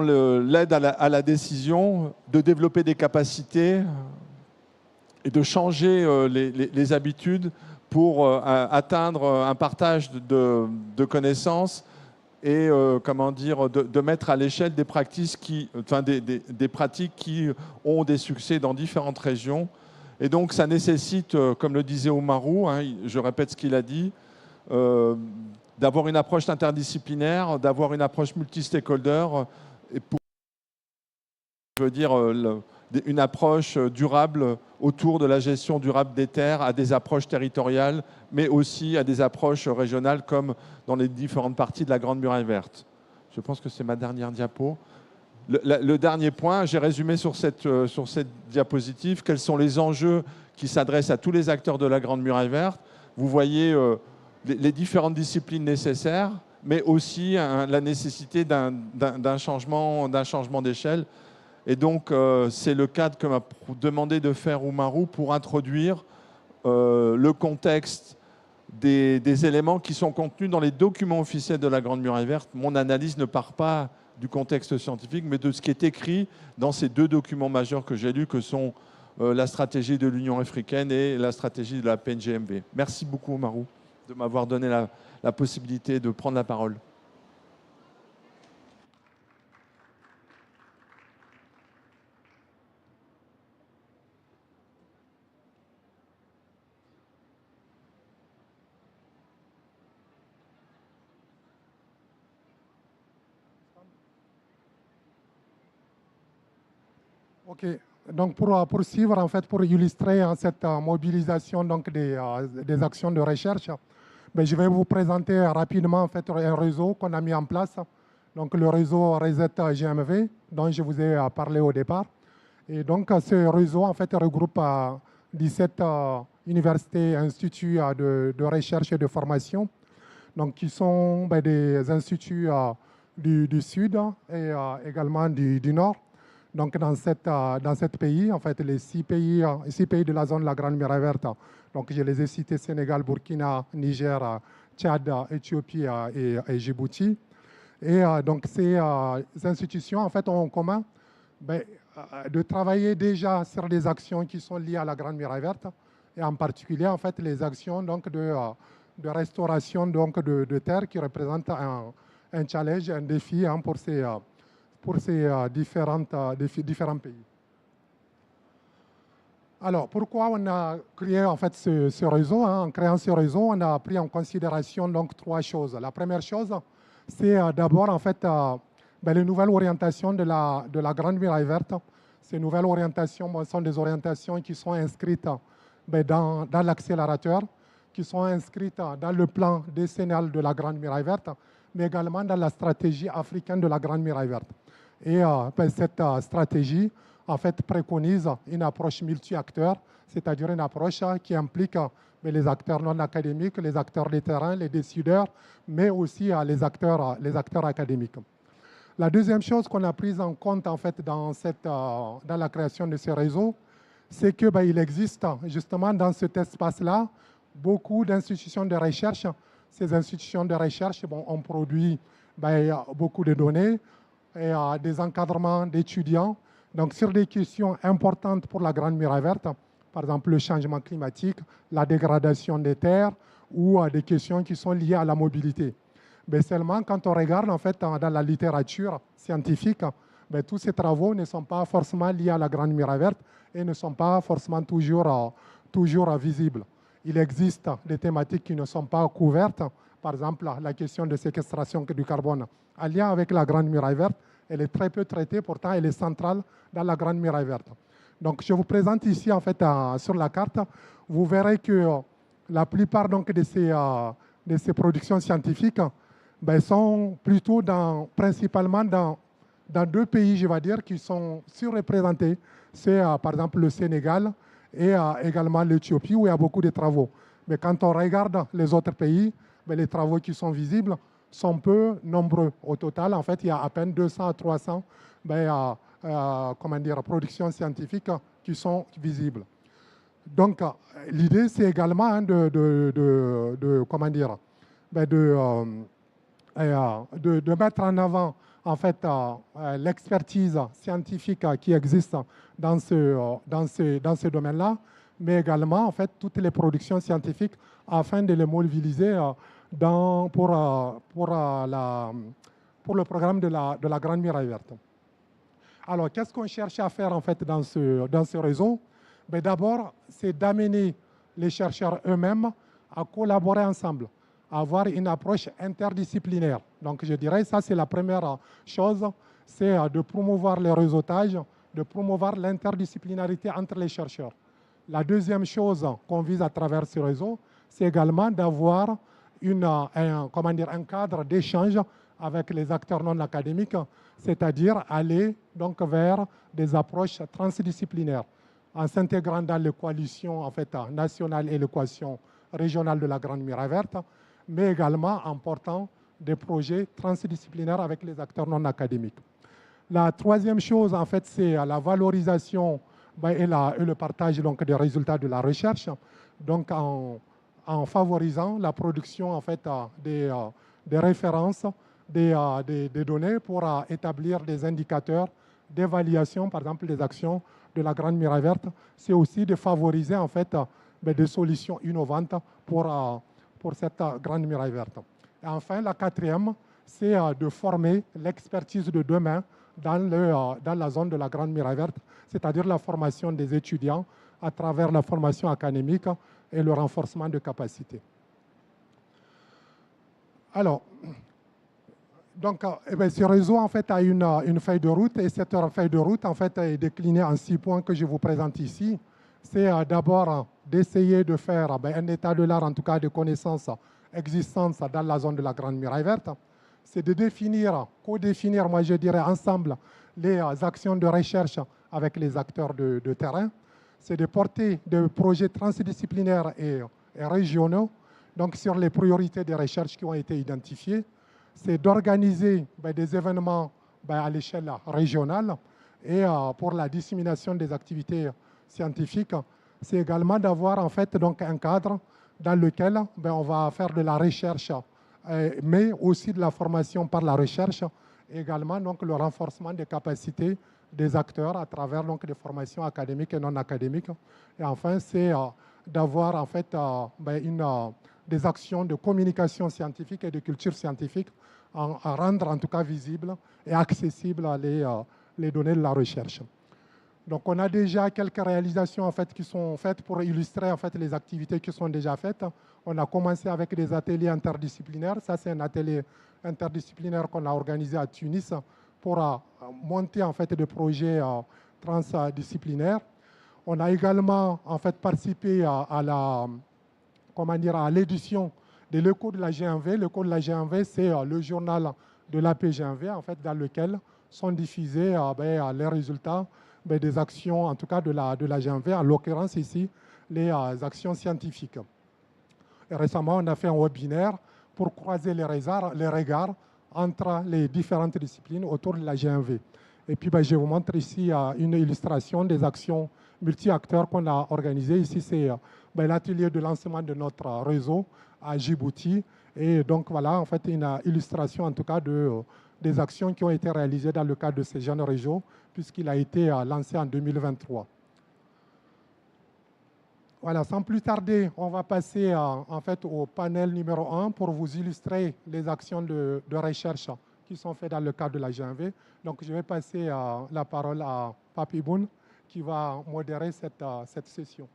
l'aide à la décision, de développer des capacités et de changer les habitudes pour atteindre un partage de connaissances et comment dire, de mettre à l'échelle des pratiques qui ont des succès dans différentes régions. Et donc ça nécessite, comme le disait Oumarou, hein, je répète ce qu'il a dit, d'avoir une approche interdisciplinaire, d'avoir une approche multi-stakeholder, et pour, je veux dire, une approche durable autour de la gestion durable des terres, à des approches territoriales, mais aussi à des approches régionales comme dans les différentes parties de la Grande Muraille Verte. Je pense que c'est ma dernière diapo. Le dernier point, j'ai résumé sur cette diapositive quels sont les enjeux qui s'adressent à tous les acteurs de la Grande Muraille Verte. Vous voyez les différentes disciplines nécessaires, mais aussi la nécessité d'un changement d'échelle. Et donc, c'est le cadre que m'a demandé de faire Oumarou pour introduire le contexte des éléments qui sont contenus dans les documents officiels de la Grande Muraille Verte. Mon analyse ne part pas du contexte scientifique, mais de ce qui est écrit dans ces deux documents majeurs que j'ai lus, que sont la stratégie de l'Union africaine et la stratégie de la PNGMV. Merci beaucoup, Oumarou, de m'avoir donné la possibilité de prendre la parole. Ok, donc pour poursuivre, en fait, pour illustrer cette mobilisation donc, des actions de recherche, ben, je vais vous présenter rapidement en fait, un réseau qu'on a mis en place, donc le réseau Reset GMV, dont je vous ai parlé au départ. Et donc ce réseau en fait, regroupe 17 universités et instituts de recherche et de formation, donc, qui sont ben, des instituts du Sud et également du Nord. Donc, dans cet pays, en fait, les six pays de la zone de la Grande Muraille Verte, donc je les ai cités, Sénégal, Burkina, Niger, Tchad, Éthiopie et Djibouti. Et donc, ces institutions, en fait, ont en commun de travailler déjà sur des actions qui sont liées à la Grande Muraille Verte, et en particulier, en fait, les actions donc, de restauration donc, de terres qui représentent un challenge, un défi hein, pour ces différents pays. Alors, pourquoi on a créé en fait ce réseau, hein? En créant ce réseau, on a pris en considération donc 3 choses. La première chose, c'est d'abord en fait les nouvelles orientations de la Grande Muraille Verte. Ces nouvelles orientations sont des orientations qui sont inscrites dans l'accélérateur, qui sont inscrites dans le plan décennal de la Grande Muraille Verte, mais également dans la stratégie africaine de la Grande Muraille Verte. Et cette stratégie, en fait, préconise une approche multi-acteurs, c'est-à-dire une approche qui implique les acteurs non académiques, les acteurs de terrain, les décideurs, mais aussi les acteurs académiques. La deuxième chose qu'on a prise en compte en fait, dans la création de ce réseau, c'est qu'il existe justement dans cet espace-là beaucoup d'institutions de recherche. Ces institutions de recherche ont produit beaucoup de données et des encadrements d'étudiants. Donc, sur des questions importantes pour la Grande Muraille Verte, par exemple le changement climatique, la dégradation des terres ou des questions qui sont liées à la mobilité. Mais seulement quand on regarde en fait, dans la littérature scientifique, tous ces travaux ne sont pas forcément liés à la Grande Muraille Verte et ne sont pas forcément toujours visibles. Il existe des thématiques qui ne sont pas couvertes, par exemple la question de séquestration du carbone. En lien avec la Grande Muraille Verte, elle est très peu traitée, pourtant elle est centrale dans la Grande Muraille Verte. Donc je vous présente ici en fait sur la carte, vous verrez que la plupart donc, de ces productions scientifiques sont plutôt principalement dans 2 pays, je vais dire, qui sont surreprésentés. C'est par exemple le Sénégal et également l'Éthiopie où il y a beaucoup de travaux. Mais quand on regarde les autres pays, les travaux qui sont visibles sont peu nombreux. Au total, en fait, il y a à peine 200 à 300 productions scientifiques qui sont visibles. Donc, l'idée, c'est également de mettre en avant en fait, l'expertise scientifique qui existe dans ce domaine-là, mais également en fait, toutes les productions scientifiques afin de les mobiliser pour le programme de la Grande Muraille Verte. Alors, qu'est-ce qu'on cherche à faire en fait, dans ce réseau? D'abord, c'est d'amener les chercheurs eux-mêmes à collaborer ensemble, à avoir une approche interdisciplinaire. Donc, je dirais, ça, c'est la première chose, c'est de promouvoir le réseautage, de promouvoir l'interdisciplinarité entre les chercheurs. La deuxième chose qu'on vise à travers ce réseau, c'est également d'avoir un cadre d'échange avec les acteurs non académiques, c'est-à-dire aller donc vers des approches transdisciplinaires, en s'intégrant dans les coalitions en fait, nationales et les coalitions régionales de la Grande Muraille Verte, mais également en portant des projets transdisciplinaires avec les acteurs non académiques. La troisième chose, en fait, c'est la valorisation et le partage donc, des résultats de la recherche, donc en favorisant la production en fait, des références, des données pour établir des indicateurs d'évaluation, par exemple, des actions de la Grande Muraille Verte. C'est aussi de favoriser en fait, des solutions innovantes pour cette Grande Muraille Verte. Et enfin, la quatrième, c'est de former l'expertise de demain dans la zone de la Grande Muraille Verte, c'est-à-dire la formation des étudiants à travers la formation académique et le renforcement de capacités. Alors, donc, ce réseau en fait, a une feuille de route et cette feuille de route en fait, est déclinée en 6 points que je vous présente ici. C'est d'abord d'essayer de faire un état de l'art, en tout cas de connaissances existantes dans la zone de la Grande Muraille Verte. C'est de co-définir, moi je dirais ensemble, les actions de recherche avec les acteurs de terrain. C'est de porter des projets transdisciplinaires et régionaux, donc sur les priorités des recherches qui ont été identifiées. C'est d'organiser des événements à l'échelle régionale et pour la dissémination des activités scientifiques. C'est également d'avoir en fait donc un cadre dans lequel on va faire de la recherche, mais aussi de la formation par la recherche, et également donc le renforcement des capacités des acteurs à travers donc des formations académiques et non académiques. Et enfin, c'est d'avoir en fait des actions de communication scientifique et de culture scientifique à rendre en tout cas visibles et accessibles les données de la recherche. Donc, on a déjà quelques réalisations en fait, qui sont faites pour illustrer en fait, les activités qui sont déjà faites. On a commencé avec des ateliers interdisciplinaires. Ça, c'est un atelier interdisciplinaire qu'on a organisé à Tunis pour monter en fait, des projets transdisciplinaires. On a également en fait, participé à l'édition de l'écho de la GMV. L'écho de la GMV, c'est le journal de l'APGMV, en fait, dans lequel sont diffusés les résultats des actions, en tout cas de la GMV, en l'occurrence ici, les actions scientifiques. Et récemment, on a fait un webinaire pour croiser les regards entre les différentes disciplines autour de la GMV. Et puis, je vous montre ici une illustration des actions multi-acteurs qu'on a organisées. Ici, c'est l'atelier de lancement de notre réseau à Djibouti. Et donc, voilà, en fait, une illustration, en tout cas, des actions qui ont été réalisées dans le cadre de ces jeunes réseaux, puisqu'il a été lancé en 2023. Voilà, sans plus tarder, on va passer en fait, au panel numéro 1 pour vous illustrer les actions de recherche qui sont faites dans le cadre de la GMV. Donc, je vais passer la parole à Papi Boun qui va modérer cette session.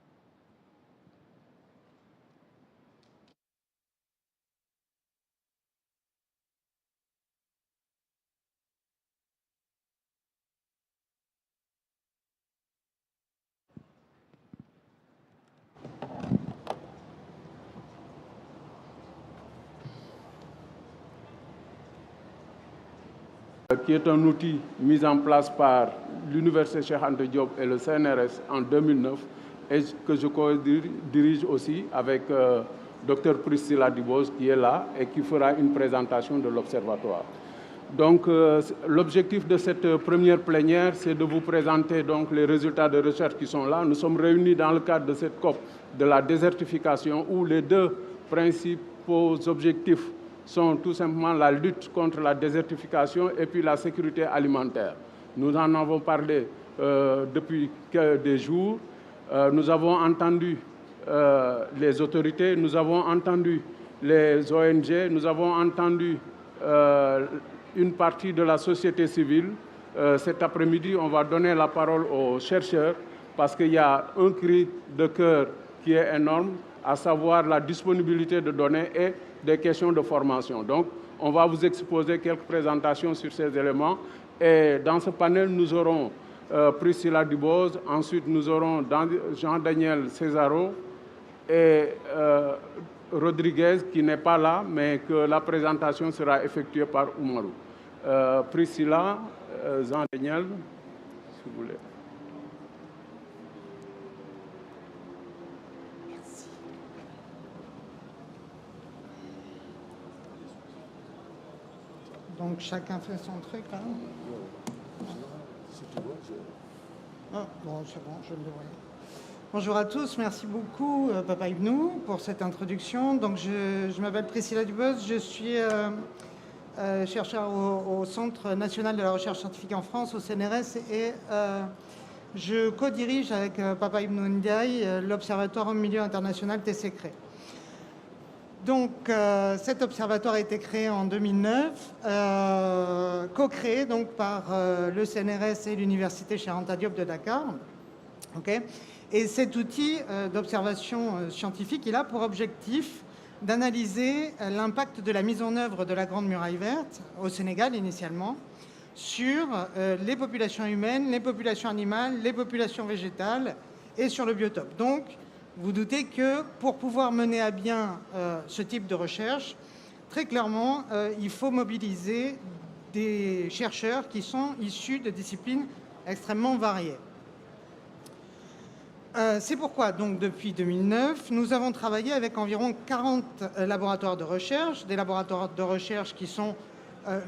Qui est un outil mis en place par l'Université Cheikh Anta Diop et le CNRS en 2009 et que je dirige aussi avec Dr Priscilla Dibos qui est là et qui fera une présentation de l'Observatoire. Donc l'objectif de cette première plénière, c'est de vous présenter donc, les résultats de recherche qui sont là. Nous sommes réunis dans le cadre de cette COP de la désertification où les deux principaux objectifs sont tout simplement la lutte contre la désertification et puis la sécurité alimentaire. Nous en avons parlé depuis des jours. Nous avons entendu les autorités, nous avons entendu les ONG, nous avons entendu une partie de la société civile. Cet après-midi, on va donner la parole aux chercheurs parce qu'il y a un cri de cœur qui est énorme, à savoir la disponibilité de données et des questions de formation. Donc, on va vous exposer quelques présentations sur ces éléments. Et dans ce panel, nous aurons Priscilla Dubose, ensuite nous aurons Jean-Daniel Césaro et Rodriguez, qui n'est pas là, mais que la présentation sera effectuée par Oumarou. Priscilla, Jean-Daniel, si vous voulez. Donc chacun fait son truc, hein. Ah, bon, c'est bon, je le vois. Bonjour à tous, merci beaucoup Papa Ibnou pour cette introduction. Donc je m'appelle Priscilla Dubose, je suis chercheur au Centre national de la recherche scientifique en France, au CNRS, et je co-dirige avec Papa Ibnou Ndiaye l'Observatoire au milieu international TCCRE. Donc, cet observatoire a été créé en 2009, co-créé donc par le CNRS et l'Université Cheikh Anta Diop de Dakar. Okay. Et cet outil d'observation scientifique, il a pour objectif d'analyser l'impact de la mise en œuvre de la Grande Muraille Verte, au Sénégal initialement, sur les populations humaines, les populations animales, les populations végétales et sur le biotope. Donc, vous doutez que pour pouvoir mener à bien ce type de recherche, très clairement, il faut mobiliser des chercheurs qui sont issus de disciplines extrêmement variées. C'est pourquoi, donc, depuis 2009, nous avons travaillé avec environ 40 laboratoires de recherche, des laboratoires de recherche qui sont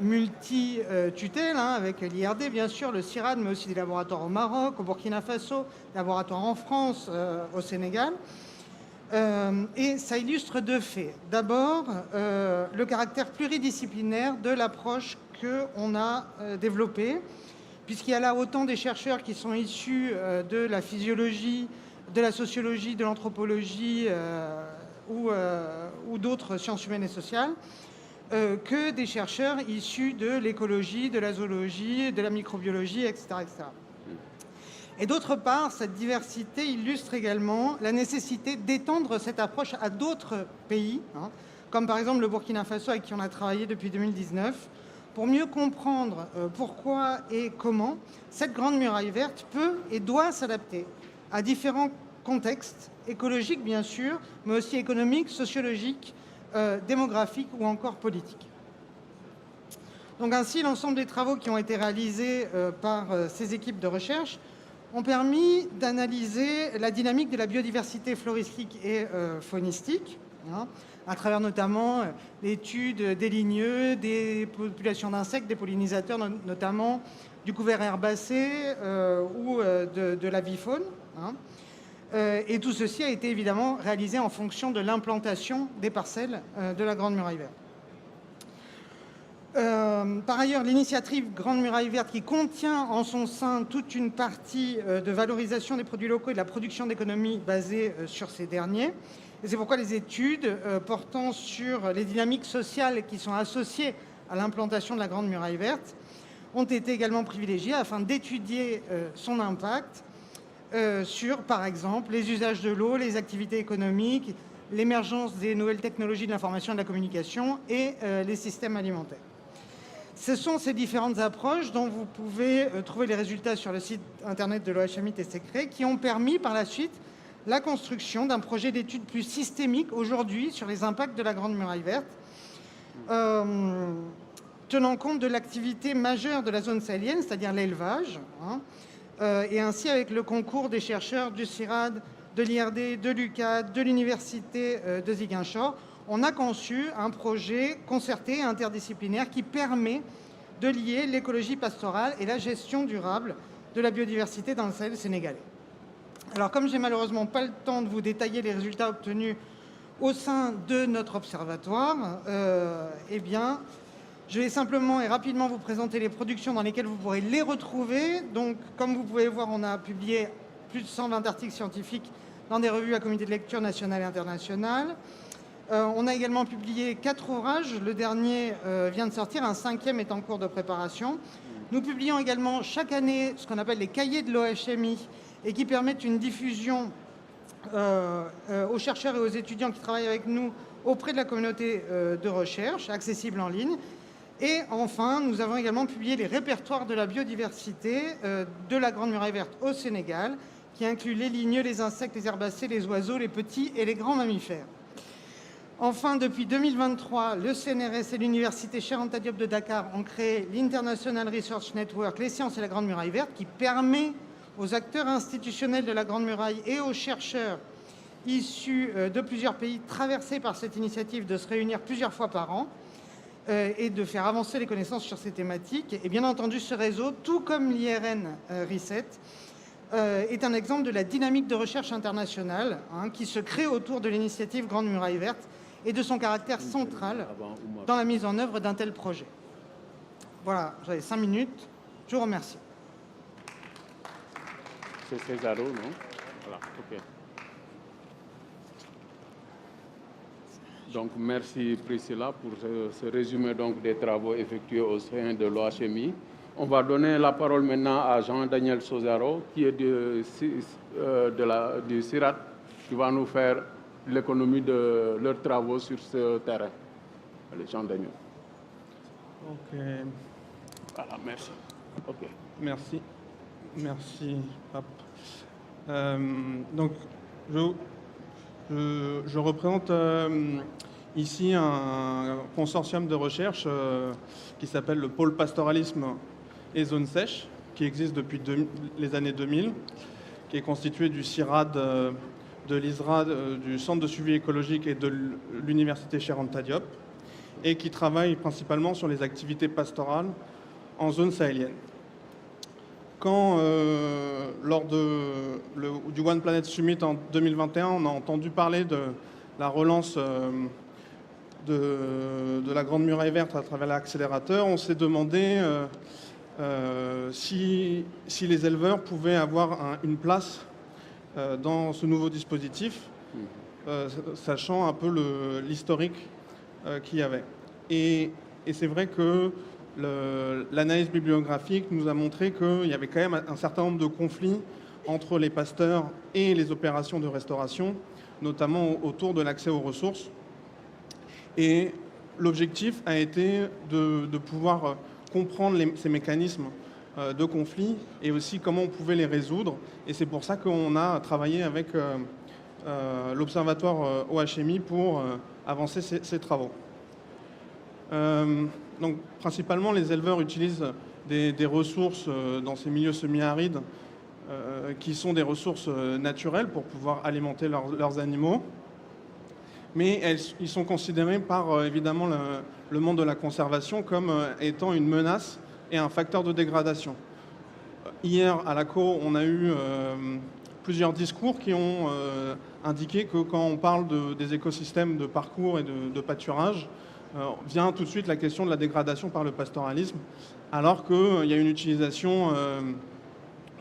multi-tutelles, hein, avec l'IRD, bien sûr, le CIRAD, mais aussi des laboratoires au Maroc, au Burkina Faso, laboratoires en France, au Sénégal. Et ça illustre deux faits. D'abord, le caractère pluridisciplinaire de l'approche qu'on a développée, puisqu'il y a là autant des chercheurs qui sont issus de la physiologie, de la sociologie, de l'anthropologie ou d'autres sciences humaines et sociales, que des chercheurs issus de l'écologie, de la zoologie, de la microbiologie, etc., etc. Et d'autre part, cette diversité illustre également la nécessité d'étendre cette approche à d'autres pays, comme par exemple le Burkina Faso avec qui on a travaillé depuis 2019, pour mieux comprendre pourquoi et comment cette grande muraille verte peut et doit s'adapter à différents contextes, écologiques bien sûr, mais aussi économiques, sociologiques, démographiques ou encore politiques. Donc ainsi, l'ensemble des travaux qui ont été réalisés par ces équipes de recherche ont permis d'analyser la dynamique de la biodiversité floristique et faunistique, à travers notamment l'étude des ligneux, des populations d'insectes, des pollinisateurs, notamment du couvert herbacé ou de l'avifaune. Et tout ceci a été évidemment réalisé en fonction de l'implantation des parcelles de la Grande Muraille Verte. Par ailleurs, l'initiative Grande Muraille Verte, qui contient en son sein toute une partie de valorisation des produits locaux et de la production d'économie basée sur ces derniers. Et c'est pourquoi les études portant sur les dynamiques sociales qui sont associées à l'implantation de la Grande Muraille Verte ont été également privilégiées afin d'étudier son impact sur, par exemple, les usages de l'eau, les activités économiques, l'émergence des nouvelles technologies de l'information et de la communication et les systèmes alimentaires. Ce sont ces différentes approches dont vous pouvez trouver les résultats sur le site internet de l'OHMI Tessécré qui ont permis par la suite la construction d'un projet d'étude plus systémique aujourd'hui sur les impacts de la Grande Muraille Verte, tenant compte de l'activité majeure de la zone sahélienne, c'est-à-dire l'élevage, et ainsi avec le concours des chercheurs du CIRAD, de l'IRD, de l'UCAD, de l'université de Ziguinchor, on a conçu un projet concerté et interdisciplinaire qui permet de lier l'écologie pastorale et la gestion durable de la biodiversité dans le Sahel sénégalais. Alors, comme j'ai malheureusement pas le temps de vous détailler les résultats obtenus au sein de notre observatoire, eh bien, je vais simplement et rapidement vous présenter les productions dans lesquelles vous pourrez les retrouver. Donc, comme vous pouvez voir, on a publié plus de 120 articles scientifiques dans des revues à comité de lecture nationale et internationale. On a également publié 4 ouvrages. Le dernier vient de sortir, un 5e est en cours de préparation. Nous publions également chaque année ce qu'on appelle les cahiers de l'OHMI et qui permettent une diffusion aux chercheurs et aux étudiants qui travaillent avec nous auprès de la communauté de recherche, accessible en ligne. Et enfin, nous avons également publié les répertoires de la biodiversité de la Grande Muraille Verte au Sénégal, qui inclut les ligneux, les insectes, les herbacées, les oiseaux, les petits et les grands mammifères. Enfin, depuis 2023, le CNRS et l'Université Cheikh Anta Diop de Dakar ont créé l'International Research Network, les sciences et la Grande Muraille Verte, qui permet aux acteurs institutionnels de la Grande Muraille et aux chercheurs issus de plusieurs pays traversés par cette initiative de se réunir plusieurs fois par an et de faire avancer les connaissances sur ces thématiques. Et bien entendu, ce réseau, tout comme l'IRN Reset, est un exemple de la dynamique de recherche internationale qui se crée autour de l'initiative Grande Muraille Verte et de son caractère central dans la mise en œuvre d'un tel projet. Voilà, j'avais 5 minutes. Je vous remercie. C'est Césaro, non? Voilà, ok. Donc, merci Priscilla pour ce résumé donc, des travaux effectués au sein de l'OHMI. On va donner la parole maintenant à Jean-Daniel Sozaro, qui est du CIRAD, qui va nous faire l'économie de leurs travaux sur ce terrain. Allez, Jean-Daniel. Ok. Voilà, merci. Ok. Merci. Merci, Pape. Donc, je représente ici un consortium de recherche qui s'appelle le pôle pastoralisme et zones sèches, qui existe depuis les années 2000, qui est constitué du CIRAD, de l'ISRA, du Centre de suivi écologique et de l'Université Cheikh Anta Diop, et qui travaille principalement sur les activités pastorales en zone sahélienne. Quand, lors du One Planet Summit en 2021, on a entendu parler de la relance de la Grande Muraille Verte à travers l'accélérateur, on s'est demandé si les éleveurs pouvaient avoir une place dans ce nouveau dispositif, sachant un peu l'historique qu'il y avait. Et c'est vrai que l'analyse bibliographique nous a montré qu'il y avait quand même un certain nombre de conflits entre les pasteurs et les opérations de restauration, notamment autour de l'accès aux ressources. Et l'objectif a été de pouvoir comprendre ces mécanismes de conflit et aussi comment on pouvait les résoudre. Et c'est pour ça qu'on a travaillé avec l'Observatoire OHMI pour avancer ces travaux. Donc, principalement, les éleveurs utilisent des ressources dans ces milieux semi-arides qui sont des ressources naturelles pour pouvoir alimenter leurs animaux. Mais ils sont considérés par, évidemment, le monde de la conservation comme étant une menace et un facteur de dégradation. Hier, à la COO, on a eu plusieurs discours qui ont indiqué que quand on parle des écosystèmes de parcours et de pâturage, vient tout de suite la question de la dégradation par le pastoralisme, alors qu'il y a une utilisation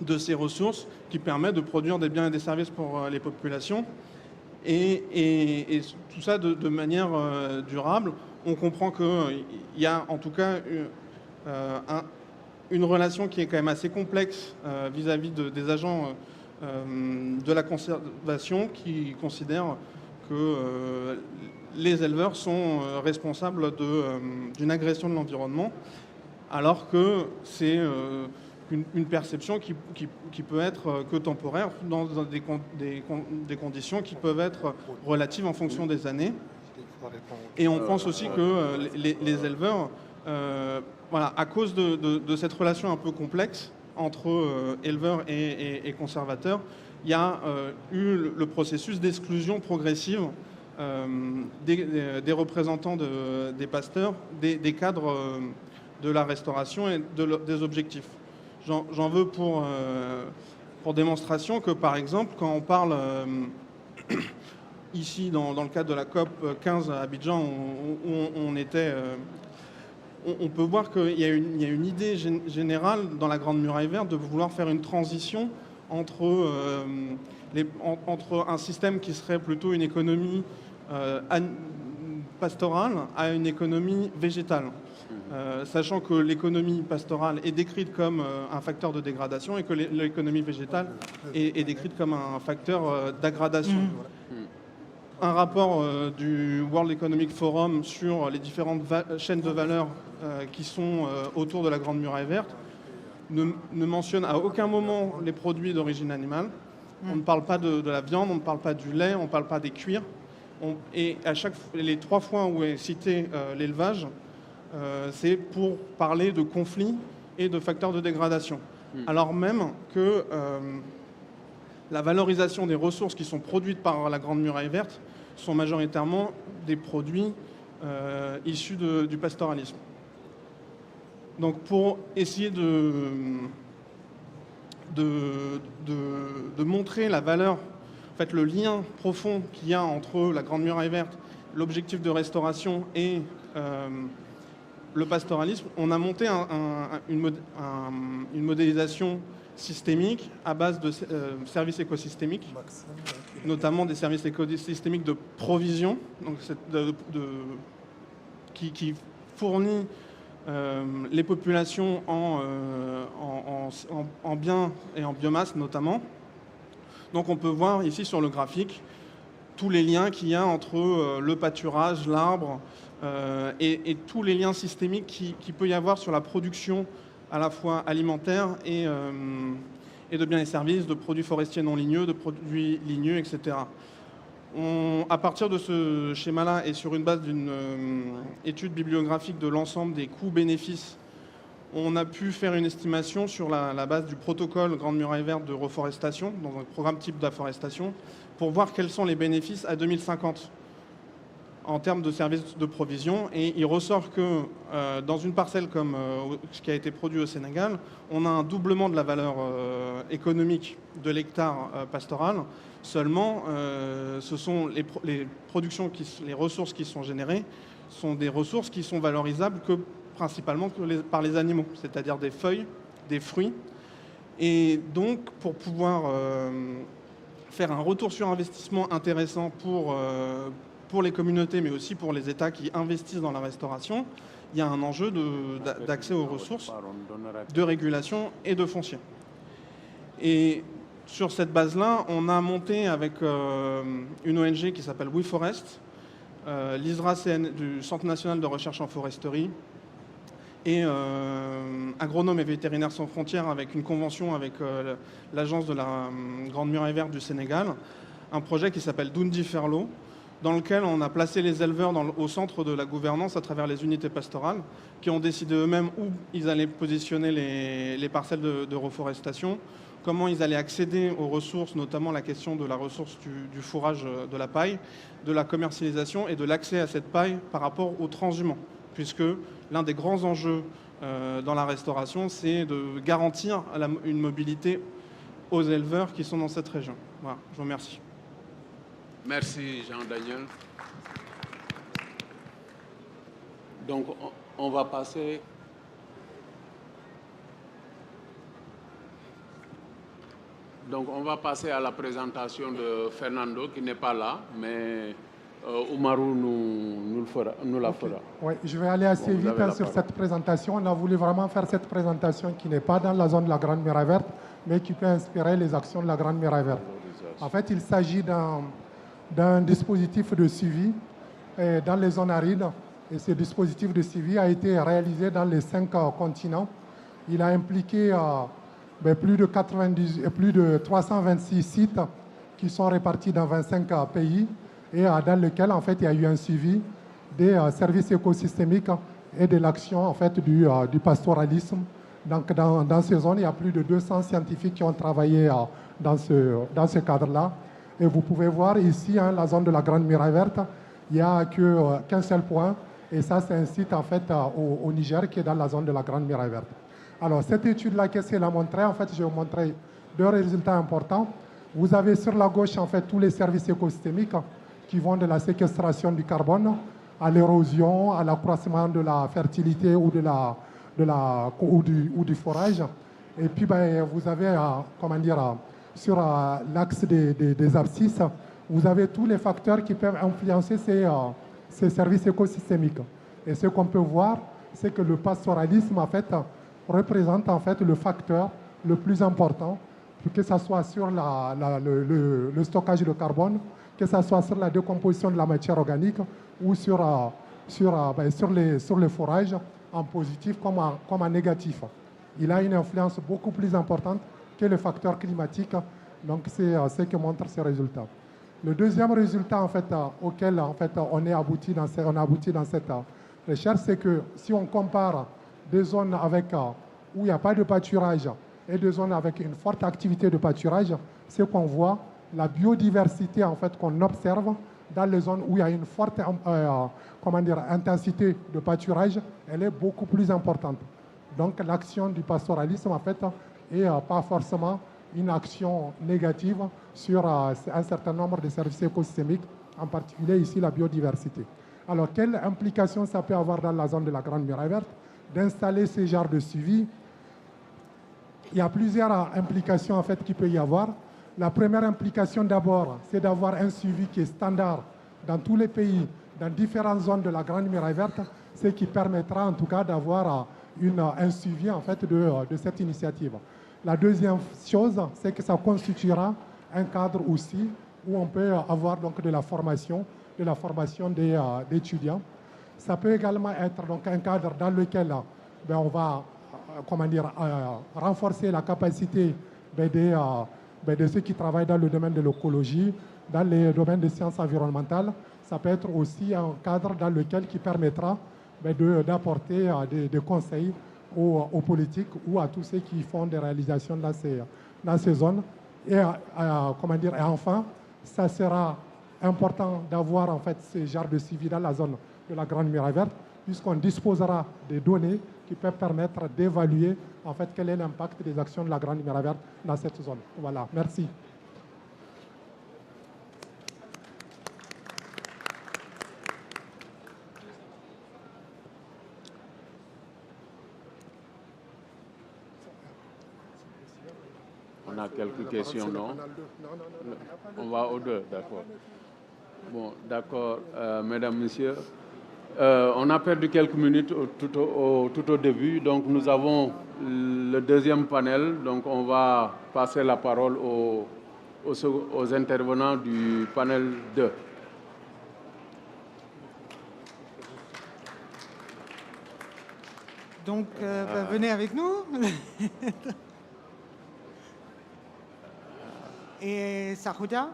de ces ressources qui permet de produire des biens et des services pour les populations. Et tout ça de manière durable. On comprend qu'il y a en tout cas une relation qui est quand même assez complexe vis-à-vis des agents de la conservation qui considèrent que les éleveurs sont responsables d'une agression de l'environnement, alors que c'est une perception qui peut être que temporaire dans des conditions qui peuvent être relatives en fonction des années. Et on pense aussi que les éleveurs, voilà, à cause de cette relation un peu complexe entre éleveurs et conservateurs, il y a eu le processus d'exclusion progressive des représentants des pasteurs, des cadres de la restauration et des objectifs. J'en veux pour démonstration que, par exemple, quand on parle ici, dans le cadre de la COP 15 à Abidjan, où on peut voir qu'il y a une idée générale dans la Grande Muraille Verte de vouloir faire une transition entre un système qui serait plutôt une économie pastorale à une économie végétale. Sachant que l'économie pastorale est décrite comme un facteur de dégradation et que l'économie végétale est décrite comme un facteur d'aggradation. Un rapport du World Economic Forum sur les différentes chaînes de valeur qui sont autour de la Grande Muraille Verte ne mentionne à aucun moment les produits d'origine animale. On ne parle pas de la viande, on ne parle pas du lait, on ne parle pas des cuirs. Et les 3 fois où est cité l'élevage, c'est pour parler de conflits et de facteurs de dégradation. Alors même que la valorisation des ressources qui sont produites par la Grande Muraille Verte sont majoritairement des produits issus du pastoralisme. Donc pour essayer de montrer la valeur, en fait, le lien profond qu'il y a entre la Grande Muraille Verte, l'objectif de restauration et le pastoralisme, on a monté une modélisation systémique à base de services écosystémiques, notamment des services écosystémiques de provision, donc qui fournit les populations en biens et en biomasse notamment. Donc on peut voir ici sur le graphique tous les liens qu'il y a entre le pâturage, l'arbre et tous les liens systémiques qu'il peut y avoir sur la production à la fois alimentaire et de biens et services, de produits forestiers non ligneux, de produits ligneux, etc. À partir de ce schéma-là et sur une base d'une étude bibliographique de l'ensemble des coûts-bénéfices, on a pu faire une estimation sur la base du protocole Grande Muraille Verte de reforestation, dans un programme type d'afforestation, pour voir quels sont les bénéfices à 2050 en termes de services de provision. Et il ressort que dans une parcelle comme ce qui a été produit au Sénégal, on a un doublement de la valeur économique de l'hectare pastoral. Seulement, ce sont les ressources qui sont générées sont des ressources qui sont valorisables que principalement par les animaux, c'est-à-dire des feuilles, des fruits. Et donc, pour pouvoir faire un retour sur investissement intéressant pour les communautés, mais aussi pour les États qui investissent dans la restauration, il y a un enjeu d'accès aux ressources, de régulation et de foncier. Et Sur cette base-là, on a monté avec une ONG qui s'appelle WeForest, l'ISRA du Centre national de recherche en foresterie, et Agronomes et Vétérinaires sans frontières, avec une convention avec l'agence de la Grande Muraille Verte du Sénégal, un projet qui s'appelle Dundi Ferlo, dans lequel on a placé les éleveurs au centre de la gouvernance à travers les unités pastorales, qui ont décidé eux-mêmes où ils allaient positionner les parcelles de reforestation, comment ils allaient accéder aux ressources, notamment la question de la ressource du fourrage de la paille, de la commercialisation et de l'accès à cette paille par rapport aux transhumants, puisque l'un des grands enjeux dans la restauration, c'est de garantir une mobilité aux éleveurs qui sont dans cette région. Voilà, je vous remercie. Merci Jean-Daniel. Donc on va passer... Donc on va passer à la présentation de Fernando, qui n'est pas là, mais Oumarou nous la fera. Oui, je vais aller assez vite sur cette présentation. On a voulu vraiment faire cette présentation qui n'est pas dans la zone de la Grande Muraille Verte, mais qui peut inspirer les actions de la Grande Muraille Verte. En fait, il s'agit d'un dispositif de suivi dans les zones arides. Et ce dispositif de suivi a été réalisé dans les 5 continents. Il a impliqué plus de 326 sites qui sont répartis dans 25 pays et dans lesquels en fait, il y a eu un suivi des services écosystémiques et de l'action en fait, du pastoralisme. Donc, dans ces zones, il y a plus de 200 scientifiques qui ont travaillé dans ce cadre-là. Et vous pouvez voir ici, la zone de la Grande Muraille Verte, il n'y a qu'un seul point. Et ça, c'est un site en fait, au Niger qui est dans la zone de la Grande Muraille Verte. Alors, cette étude-là, qu'est-ce qu'elle a montré? En fait, je vais vous montrer 2 résultats importants. Vous avez sur la gauche, en fait, tous les services écosystémiques qui vont de la séquestration du carbone à l'érosion, à l'accroissement de la fertilité ou, du forage. Et puis, vous avez, sur l'axe des abscisses, vous avez tous les facteurs qui peuvent influencer ces services écosystémiques. Et ce qu'on peut voir, c'est que le pastoralisme, en fait, représente en fait le facteur le plus important, que ce soit sur le stockage de carbone, que ce soit sur la décomposition de la matière organique ou sur les forages en positif comme en négatif. Il a une influence beaucoup plus importante que le facteur climatique, donc c'est ce que montrent ces résultats. Le deuxième résultat en fait, auquel en fait, on a abouti dans cette recherche, c'est que si on compare des zones où il n'y a pas de pâturage et des zones avec une forte activité de pâturage, c'est qu'on voit la biodiversité en fait, qu'on observe dans les zones où il y a une forte intensité de pâturage, elle est beaucoup plus importante. Donc l'action du pastoralisme en fait, est pas forcément une action négative sur un certain nombre de services écosystémiques, en particulier ici la biodiversité. Alors quelle implication ça peut avoir dans la zone de la Grande Muraille Verte d'installer ces genres de suivi? Il y a plusieurs implications en fait qu'il peut y avoir. La première implication d'abord, c'est d'avoir un suivi qui est standard dans tous les pays, dans différentes zones de la Grande Muraille Verte, ce qui permettra en tout cas d'avoir un suivi en fait, de cette initiative. La deuxième chose, c'est que ça constituera un cadre aussi où on peut avoir donc, de la formation des étudiants. Ça peut également être donc, un cadre dans lequel on va renforcer la capacité de ceux qui travaillent dans le domaine de l'écologie, dans le domaine des sciences environnementales. Ça peut être aussi un cadre dans lequel qui permettra d'apporter des conseils aux politiques ou à tous ceux qui font des réalisations dans ces zones. Et enfin, ça sera important d'avoir en fait ce genre de suivi dans la zone de la Grande Muraille Verte, puisqu'on disposera des données qui peuvent permettre d'évaluer en fait quel est l'impact des actions de la Grande Muraille Verte dans cette zone. Voilà, merci. On a quelques questions, non? On va aux 2, d'accord. Bon, d'accord, mesdames, messieurs. On a perdu quelques minutes tout au début, donc nous avons le deuxième panel. Donc on va passer la parole aux intervenants du panel 2. Donc, venez avec nous. Et Sarouda?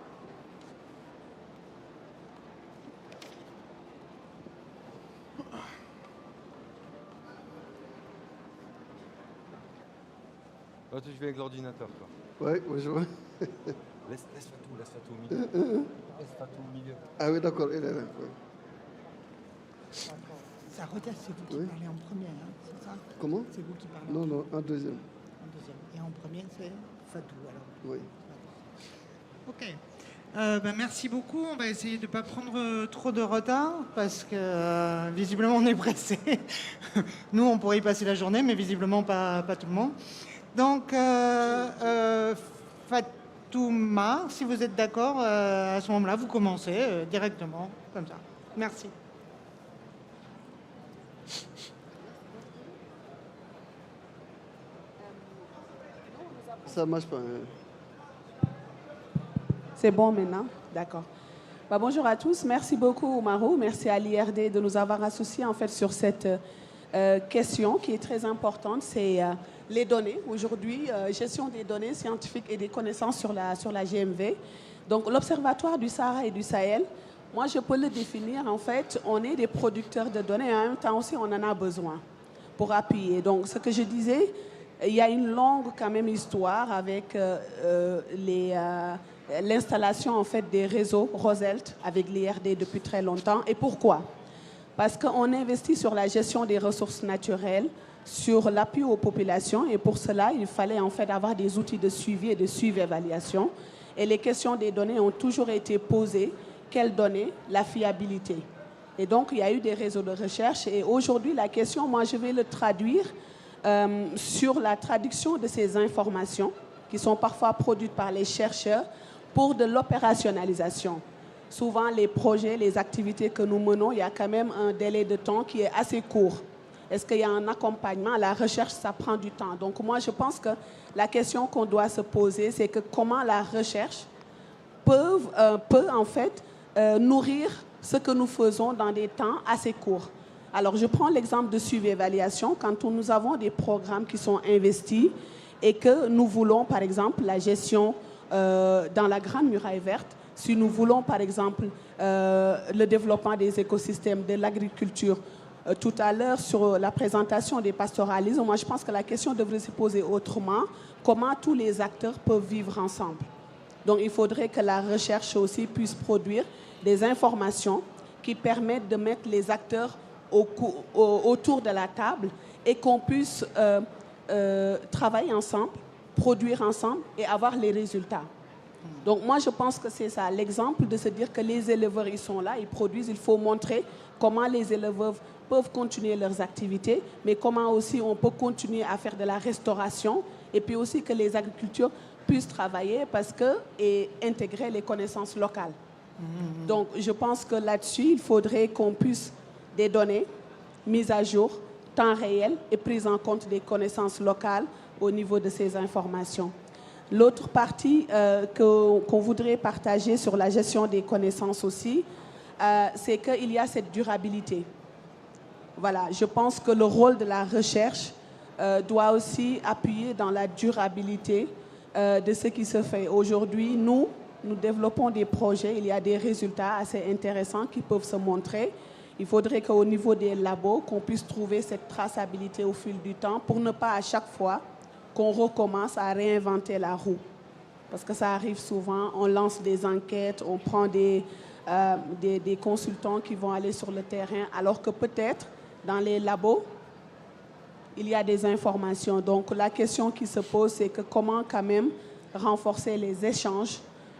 Là, tu fais avec l'ordinateur, toi. Ouais, bonjour. Laisse Fatou au milieu. Laisse Fatou au milieu. Ah oui, d'accord, il est là. Ouais. Sarouda, c'est vous qui parlez en premier, hein, c'est ça? Comment? C'est vous qui parlez Non, non, en deuxième. En deuxième. Et en premier, c'est Fatou, alors? Oui. Ok. Merci beaucoup. On va essayer de ne pas prendre trop de retard parce que visiblement on est pressé. Nous, on pourrait y passer la journée, mais visiblement pas tout le monde. Donc, Fatouma, si vous êtes d'accord, à ce moment-là, vous commencez directement, comme ça. Merci. Ça marche pas. C'est bon maintenant? D'accord. Bonjour à tous. Merci beaucoup, Omaro. Merci à l'IRD de nous avoir associés en fait, sur cette question qui est très importante. C'est les données. Aujourd'hui, gestion des données scientifiques et des connaissances sur la GMV. Donc, l'Observatoire du Sahara et du Sahel, moi, je peux le définir. En fait, on est des producteurs de données. En même temps aussi, on en a besoin pour appuyer. Donc, ce que je disais, il y a une longue quand même histoire avec l'installation en fait des réseaux Roselt avec l'IRD depuis très longtemps. Et pourquoi? Parce qu'on investit sur la gestion des ressources naturelles, sur l'appui aux populations, et pour cela, il fallait en fait avoir des outils de suivi et de suivi-évaluation. Et les questions des données ont toujours été posées. Quelles données? La fiabilité. Et donc, il y a eu des réseaux de recherche. Et aujourd'hui, la question, moi, je vais le traduire sur la traduction de ces informations qui sont parfois produites par les chercheurs pour de l'opérationnalisation. Souvent, les projets, les activités que nous menons, il y a quand même un délai de temps qui est assez court. Est-ce qu'il y a un accompagnement? La recherche, ça prend du temps. Donc, moi, je pense que la question qu'on doit se poser, c'est que comment la recherche peut en fait, nourrir ce que nous faisons dans des temps assez courts. Alors, je prends l'exemple de suivi-évaluation. Quand nous avons des programmes qui sont investis et que nous voulons, par exemple, la gestion dans la Grande Muraille Verte, si nous voulons, par exemple, le développement des écosystèmes, de l'agriculture, tout à l'heure, sur la présentation des pastoralismes, moi, je pense que la question devrait se poser autrement. Comment tous les acteurs peuvent vivre ensemble? Donc, il faudrait que la recherche aussi puisse produire des informations qui permettent de mettre les acteurs autour de la table et qu'on puisse travailler ensemble, produire ensemble et avoir les résultats. Donc moi, je pense que c'est ça, l'exemple de se dire que les éleveurs, ils sont là, ils produisent. Il faut montrer comment les éleveurs peuvent continuer leurs activités, mais comment aussi on peut continuer à faire de la restauration et puis aussi que les agriculteurs puissent travailler et intégrer les connaissances locales. Donc je pense que là-dessus, il faudrait qu'on puisse des données mises à jour, temps réel et prise en compte des connaissances locales au niveau de ces informations. L'autre partie qu'on voudrait partager sur la gestion des connaissances aussi, c'est qu'il y a cette durabilité. Voilà, je pense que le rôle de la recherche doit aussi appuyer dans la durabilité de ce qui se fait. Aujourd'hui, nous développons des projets, il y a des résultats assez intéressants qui peuvent se montrer. Il faudrait qu'au niveau des labos, qu'on puisse trouver cette traçabilité au fil du temps pour ne pas à chaque fois qu'on recommence à réinventer la roue. Parce que ça arrive souvent, on lance des enquêtes, on prend des consultants qui vont aller sur le terrain, alors que peut-être dans les labos, il y a des informations. Donc la question qui se pose, c'est que comment quand même renforcer les échanges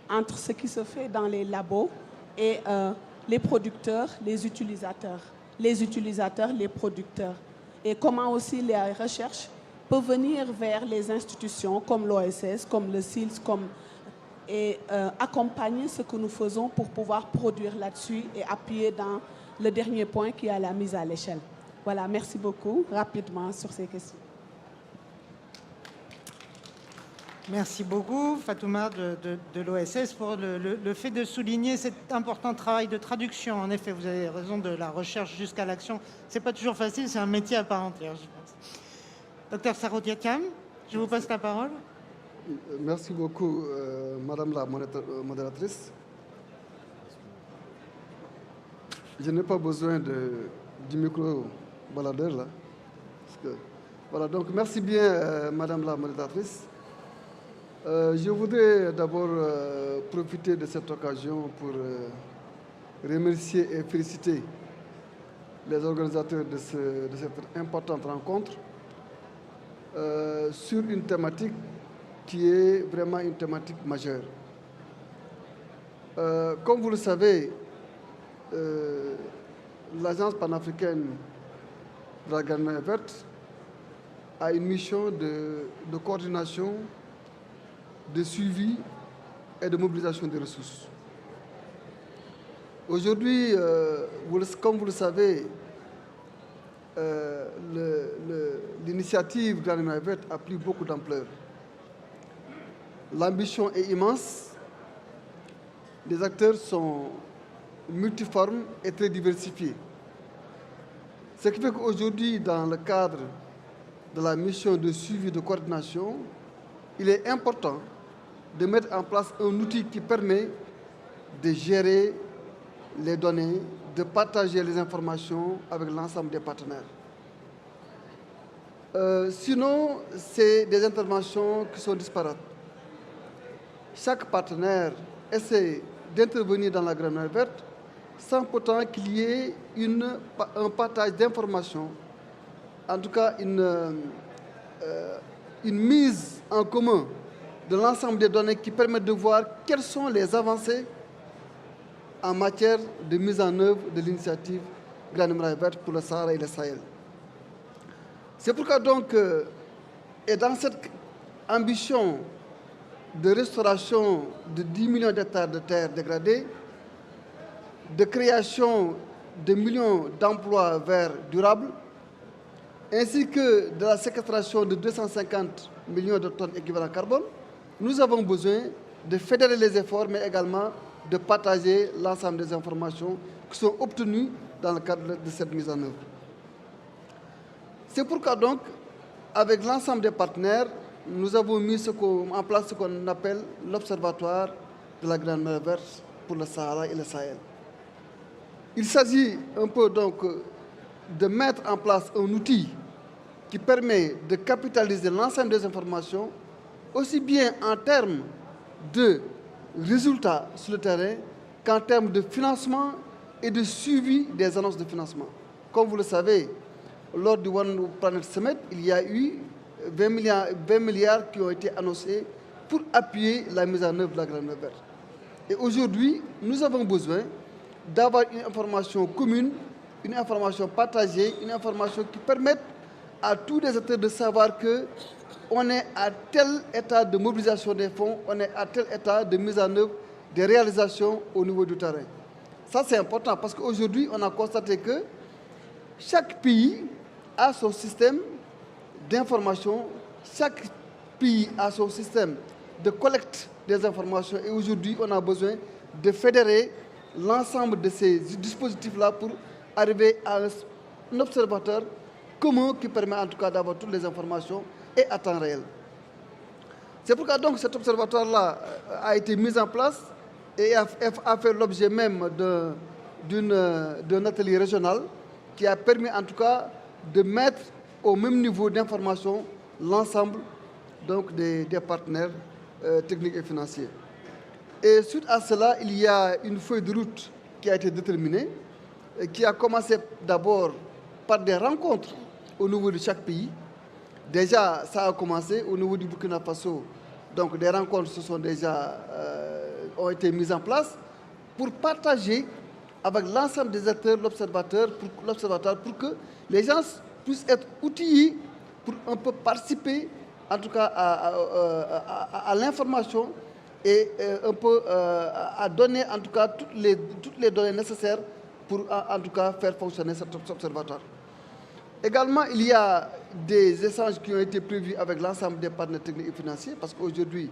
entre ce qui se fait dans les labos et les producteurs, les utilisateurs, les producteurs. Et comment aussi la recherche peut venir vers les institutions comme l'OSS, comme le SILS, et accompagner ce que nous faisons pour pouvoir produire là-dessus et appuyer dans le dernier point qui est la mise à l'échelle. Voilà, merci beaucoup. Rapidement sur ces questions. Merci beaucoup, Fatouma de l'OSS, pour le fait de souligner cet important travail de traduction. En effet, vous avez raison, de la recherche jusqu'à l'action. Ce n'est pas toujours facile, c'est un métier à part entière, je pense. Docteur Sarotiakam, je vous passe la parole. Merci beaucoup, Madame la modératrice. Je n'ai pas besoin du micro baladeur là. Voilà, donc merci bien, Madame la modératrice. Je voudrais d'abord profiter de cette occasion pour remercier et féliciter les organisateurs de cette importante rencontre sur une thématique qui est vraiment une thématique majeure. Comme vous le savez, l'Agence panafricaine de la Grande Mer Verte a une mission de coordination, de suivi et de mobilisation des ressources. Aujourd'hui, comme vous le savez, l'initiative Grande Mer Verte a pris beaucoup d'ampleur. L'ambition est immense, les acteurs sont multiformes et très diversifiés. Ce qui fait qu'aujourd'hui, dans le cadre de la mission de suivi de coordination, il est important de mettre en place un outil qui permet de gérer les données, de partager les informations avec l'ensemble des partenaires. Sinon, c'est des interventions qui sont disparates. Chaque partenaire essaie d'intervenir dans la Grande Mer Verte sans pourtant qu'il y ait un partage d'informations, en tout cas une mise en commun de l'ensemble des données qui permettent de voir quelles sont les avancées en matière de mise en œuvre de l'initiative Grande Mer Verte pour le Sahara et le Sahel. C'est pourquoi donc, et dans cette ambition de restauration de 10 millions d'hectares de terres dégradées, de création de millions d'emplois verts durables, ainsi que de la séquestration de 250 millions de tonnes équivalent carbone, nous avons besoin de fédérer les efforts, mais également de partager l'ensemble des informations qui sont obtenues dans le cadre de cette mise en œuvre. C'est pourquoi donc, avec l'ensemble des partenaires, nous avons mis en place ce qu'on appelle l'Observatoire de la Grande Mer Verte pour le Sahara et le Sahel. Il s'agit un peu donc de mettre en place un outil qui permet de capitaliser l'ensemble des informations, aussi bien en termes de résultats sur le terrain qu'en termes de financement et de suivi des annonces de financement. Comme vous le savez, lors du One Planet Summit, il y a eu 20 milliards qui ont été annoncés pour appuyer la mise en œuvre de la Grande Mer Verte. Et aujourd'hui, nous avons besoin d'avoir une information commune, une information partagée, une information qui permette à tous les acteurs de savoir qu'on est à tel état de mobilisation des fonds, on est à tel état de mise en œuvre des réalisations au niveau du terrain. Ça, c'est important parce qu'aujourd'hui, on a constaté que chaque pays a son système d'information, chaque pays a son système de collecte des informations et aujourd'hui, on a besoin de fédérer l'ensemble de ces dispositifs-là pour arriver à un observateur commun qui permet en tout cas d'avoir toutes les informations et à temps réel. C'est pourquoi donc cet observatoire-là a été mis en place et a fait l'objet même d'un atelier régional qui a permis en tout cas de mettre au même niveau d'information l'ensemble donc des partenaires techniques et financiers. Et suite à cela, il y a une feuille de route qui a été déterminée, et qui a commencé d'abord par des rencontres au niveau de chaque pays. Déjà, ça a commencé au niveau du Burkina Faso. Donc, des rencontres ont été mises en place pour partager avec l'ensemble des acteurs l'observatoire pour que les gens puissent être outillés pour un peu participer, en tout cas, à l'information et un peu à donner, en tout cas, toutes les données nécessaires pour en tout cas faire fonctionner cet observatoire. Également, il y a des échanges qui ont été prévus avec l'ensemble des partenaires techniques et financiers, parce qu'aujourd'hui,